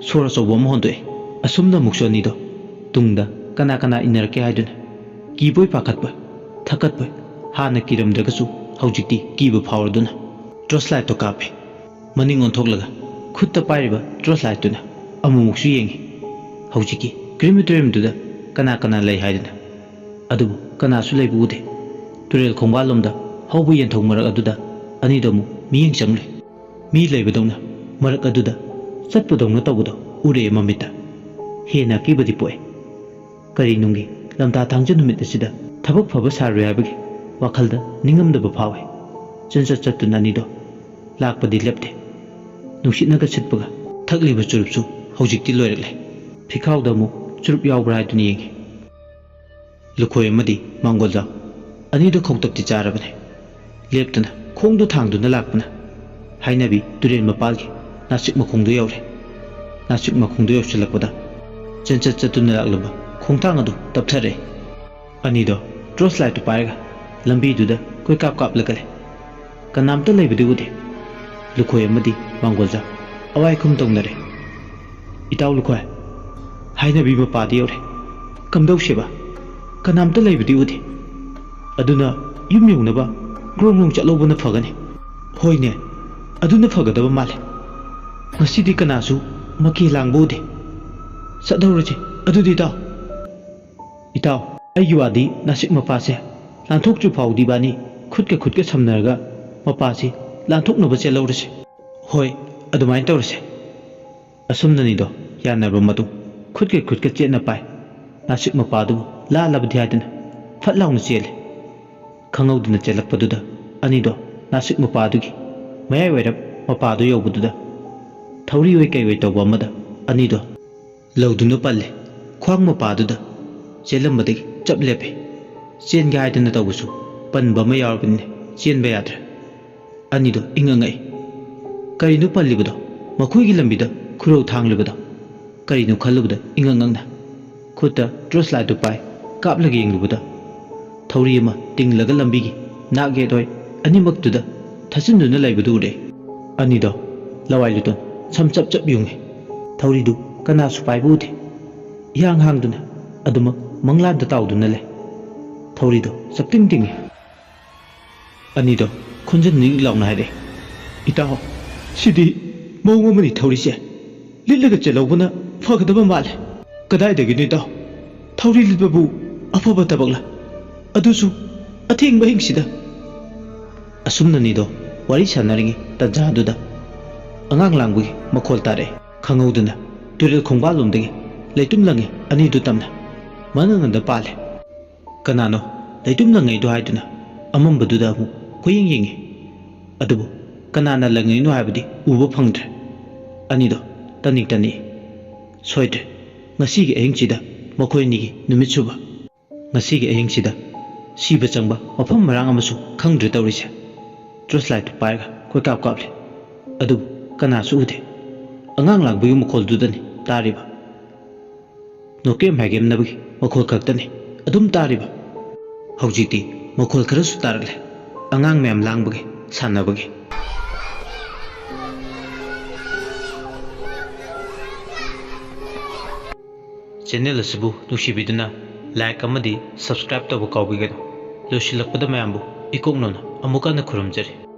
ꯁꯣꯔ ꯑꯆꯧꯕ ꯑꯃ ꯍꯣꯟꯗꯣꯛꯑꯦ ꯑꯁꯨꯝꯅ ꯑꯃꯨꯛꯁꯨ ꯑꯅꯤꯗꯣ ꯇꯨꯡꯗ ꯀꯅꯥ ꯀꯅꯥ ꯏꯟꯅꯔꯛꯀꯦ ꯍꯥꯏꯗꯨꯅ ꯀꯤꯕꯣꯏ ꯄꯥꯈꯠꯄꯣꯏ ꯊꯛꯀꯠꯄꯣꯏ ꯍꯥꯟꯅ ꯀꯤꯔꯝꯗ꯭ꯔꯒꯁꯨ ꯍꯧꯖꯤꯛꯇꯤ ꯀꯤꯕ ꯐꯥꯎꯔꯗꯨꯅ ꯇꯣꯔꯆ ꯂꯥꯏꯠꯇꯣ ꯀꯥꯞꯄꯦ ꯃꯅꯤꯡ ꯑꯣꯟꯊꯣꯛꯂꯒ ꯈꯨꯠꯇ ꯄꯥꯏꯔꯤꯕ ꯇꯣꯔꯆ ꯂꯥꯏꯠꯇꯨꯅ ꯑꯃꯨꯛꯃꯨꯛꯁꯨ ꯌꯦꯡꯉꯤ ꯍꯧꯖꯤꯛꯀꯤ ꯀꯤꯂꯣꯃꯤꯇꯔꯗꯨꯗ ꯀꯅꯥ ꯀꯅꯥ ꯂꯩ ꯍꯥꯏꯗꯨꯅ ꯑꯗꯨꯕꯨ ꯀꯅꯥꯁꯨ ꯂꯩꯕ ꯎꯗꯦ ꯇꯨꯔꯦꯜ ꯈꯣꯡꯕꯥꯜꯂꯣꯝꯗ ꯍꯧꯕ ꯌꯦꯟꯊꯧ ꯃꯔꯛ ꯑꯗꯨꯗ ꯑꯅꯤꯗꯣ ꯑꯃꯨꯛ ꯃꯤꯠꯌꯦꯡ ꯆꯪꯂꯦ ꯃꯤ ꯂꯩꯕꯗꯧꯅ ꯃꯔꯛ ꯑꯗꯨꯗ ꯆꯠꯄꯗꯧꯅ ꯇꯧꯕꯗꯣ ꯎꯔꯦ ꯃꯃꯤꯠꯇ ꯍꯦꯟꯅ ꯑꯀꯤꯕꯗꯤ ꯄꯣꯛꯑꯦ ꯀꯔꯤꯅꯨꯡꯒꯤ ꯂꯝꯇꯥ ꯊꯥꯡꯖ ꯅꯨꯃꯤꯠ ꯑꯁꯤꯗ ꯊꯕꯛ ꯐꯕ ꯁꯥꯔꯣꯏ ꯍꯥꯏꯕꯒꯤ ꯋꯥꯈꯜꯗ ꯅꯤꯡꯉꯝꯗꯕ ꯐꯥꯎꯋꯦ ꯆꯟꯆꯠ ꯆꯠꯇꯨꯅ ꯑꯅꯤꯗꯣ ꯂꯥꯛꯄꯗꯤ ꯂꯦꯞꯇꯦ ꯅꯨꯡꯁꯤꯠꯅꯒ ꯁꯤꯠꯄꯒ ꯊꯛꯂꯤꯕ ꯆꯨꯔꯨꯞꯁꯨ ꯍꯧꯖꯤꯛꯇꯤ ꯂꯣꯏꯔꯛꯂꯦ ꯐꯤꯈꯥꯎꯗ ꯑꯃꯨꯛ ꯆꯨꯔꯨꯞ ꯌꯥꯎꯕ꯭ꯔꯥ ꯍꯥꯏꯗꯨꯅ ꯌꯦꯡꯉꯤ ꯂꯨꯈꯣꯏ ꯑꯃꯗꯤ ꯃꯥꯡꯒꯣꯜꯖꯥꯎ ꯑꯅꯤꯗꯣ ꯈꯧꯇꯛꯇꯤ ꯆꯥꯔꯕꯅꯦ ꯂꯦꯞꯇꯅ ꯈꯣꯡꯗꯨ ꯊꯥꯡꯗꯨꯅ ꯂꯥꯛꯄꯅ ꯍꯥꯏꯅꯕꯤ ꯇꯨꯔꯦꯜ ꯃꯄꯥꯜꯒꯤ ꯅꯥꯆꯤꯛ ꯃꯈꯣꯡꯗꯨ ꯌꯧꯔꯦ ꯅꯥꯆꯤꯛ ꯃꯈꯣꯡꯗꯨ ꯌꯧꯁꯤꯜꯂꯛꯄꯗ ꯆꯟꯆꯠ ꯆꯠꯇꯨꯅ ꯂꯥꯛꯂꯕ ꯈꯣꯡꯊꯥꯡ ꯑꯗꯨ ꯇꯞꯊꯔꯛꯑꯦ ꯑꯅꯤꯗꯣ ꯇꯣꯔꯆ ꯂꯥꯏꯠꯇꯨ ꯄꯥꯏꯔꯒ ꯂꯝꯕꯤꯗꯨꯗ ꯀꯣꯏꯀꯥꯞ ꯀꯥꯞꯂꯒ ꯂꯩ ꯀꯅꯥꯝꯇ ꯂꯩꯕꯗꯤ ꯎꯗꯦ ꯂꯨꯈꯣꯏ ꯑꯃꯗꯤ ꯃꯥꯡꯒꯣꯜꯖꯥꯎ ꯑꯋꯥꯏꯈꯨꯝ ꯇꯧꯅꯔꯦ ꯏꯇꯥꯎ ꯂꯨꯈꯣꯏ ꯍꯥꯏꯅꯕꯤ ꯃꯄꯥꯗꯤ ꯌꯧꯔꯦ ꯀꯝꯗꯧꯁꯦꯕ ꯀꯅꯥꯝꯇ ꯂꯩꯕꯗꯤ ꯎꯗꯦ ꯑꯗꯨꯅ ꯌꯨꯝ ꯌꯧꯅꯕ ꯒ꯭ꯔꯣꯡ ꯒ꯭ꯔꯣꯡ ꯆꯠꯂꯧꯕꯅ ꯐꯒꯅꯤ ꯍꯣꯏꯅꯦ ꯑꯗꯨꯅ ꯐꯒꯗꯕ ꯃꯥꯜꯂꯦ ꯉꯁꯤꯗꯤ ꯀꯅꯥꯁꯨ ꯃꯀꯤ ꯂꯥꯡꯕ ꯎꯗꯦ ꯆꯠꯍꯧꯔꯁꯤ ꯑꯗꯨꯗꯤ ꯏꯇꯥꯎ ꯑꯩꯒꯤ ꯋꯥꯗꯤ ꯅꯥꯁꯤꯛ ꯃꯄꯥꯁꯦ ꯂꯥꯟꯊꯣꯛꯇ꯭ꯔꯤ ꯐꯥꯎꯗꯤ ꯏꯕꯥꯅꯤ ꯈꯨꯠꯀ ꯁꯝꯅꯔꯒ ꯃꯄꯥꯁꯤ ꯂꯥꯟꯊꯣꯛꯅꯕ ꯆꯦꯜꯍꯧꯔꯁꯤ ꯍꯣꯏ ꯑꯗꯨꯃꯥꯏꯅ ꯇꯧꯔꯁꯦ ꯑꯁꯨꯝꯅꯅꯤꯗꯣ ꯌꯥꯅꯔꯕ ꯃꯇꯨꯡ ꯈꯨꯠꯀ ꯆꯦꯠꯅ ꯄꯥꯏ ꯅꯥꯁꯤꯛ ꯃꯄꯥꯗꯨꯕꯨ ꯂꯥꯜꯂꯕꯗꯤ ꯍꯥꯏꯗꯅ ꯐꯠ ꯂꯥꯎꯅ ꯆꯦꯜꯂꯦ ꯈꯪꯍꯧꯗꯅ ꯆꯦꯜꯂꯛꯄꯗꯨꯗ ꯑꯅꯤꯗꯣ ꯅꯥꯁꯤꯛ ꯃꯄꯥꯗꯨꯒꯤ ꯃꯌꯥꯏ ꯋꯥꯏꯔꯞ ꯃꯄꯥꯗꯨ ꯌꯧꯕꯗꯨꯗ ꯊꯧꯔꯤ ꯑꯣꯏ ꯀꯩ ꯑꯣꯏ ꯇꯧꯕ ꯑꯃꯗ ꯑꯅꯤꯗꯣ ꯂꯧꯗꯨꯅ ꯄꯜꯂꯦ ꯈ꯭ꯋꯥꯡ ꯃꯄꯥꯗꯨꯗ ꯆꯦꯜꯂꯝꯕꯗꯒꯤ ꯆꯞ ꯂꯦꯞꯄꯦ ꯆꯦꯟꯒꯦ ꯍꯥꯏꯗꯅ ꯇꯧꯕꯁꯨ ꯄꯟꯕ ꯑꯃ ꯌꯥꯎꯔꯕꯅꯤꯅ ꯆꯦꯟꯕ ꯌꯥꯗ꯭ꯔꯦ ꯑꯅꯤꯗꯣ ꯏꯉꯛꯉꯛꯏ ꯀꯔꯤꯅꯣ ꯄꯜꯂꯤꯕꯗꯣ ꯃꯈꯣꯏꯒꯤ ꯂꯝꯕꯤꯗ ꯈꯨꯔꯧ ꯊꯥꯡꯂꯤꯕꯗꯣ ꯀꯔꯤꯅꯣ ꯈꯜꯂꯨꯕꯗ ꯏꯉꯛꯉꯛꯅ ꯈꯨꯠꯇ ꯇꯣꯔꯆ ꯂꯥꯏꯠꯇꯨ ꯄꯥꯏ ꯀꯥꯞꯂꯒ ꯌꯦꯡꯂꯨꯕꯗ ꯊꯧꯔꯤ ꯑꯃ ꯇꯤꯡꯂꯒ ꯂꯝꯕꯤꯒꯤ ꯅꯥꯛ ꯌꯦꯠ ꯑꯣꯏ ꯑꯅꯤꯃꯛꯇꯨꯗ ꯊꯠꯆꯤꯟꯗꯨꯅ ꯂꯩꯕꯗꯨ ꯎꯔꯦ ꯑꯅꯤꯗꯣ lawai luton sam chap chap yunge thori du kana su pai bu the yang hang duna aduma manglan da taw duna le thori do sapting ting ani do khonjan ni launa hai de itaw sidi mong mani thori se lillaga chelobuna fagadaba male kadai de ni taw thori libabu afaba tabakla adusu athing bahing sida asumna ni do wari sanaringi tanja duda angang langbu makhol tare khangauduna turil khongba lomdegi leitum langi ani du tamna mananga da pale kanano leitum langai do haiduna amamba duda mu koying yingi adubu kanana langai no habdi uba phangdre ani do tanik tani soide ngasi gi ehing chida makhoi ni gi numit suba ngasi gi ehing chida siba changba mafam marang amasu khangdre tawrise trust light paiga koi kap kap le adu kana su ude angang lang bu makhol du dani tariba no kem hagem na bu makhol khak tani adum tariba hawjiti makhol khara su tarle angang mem lang bu sanna bu channel asibu nushibiduna like amadi subscribe to bu kawbi gado loshilakpada mayambu ikoknona amukana khuramjari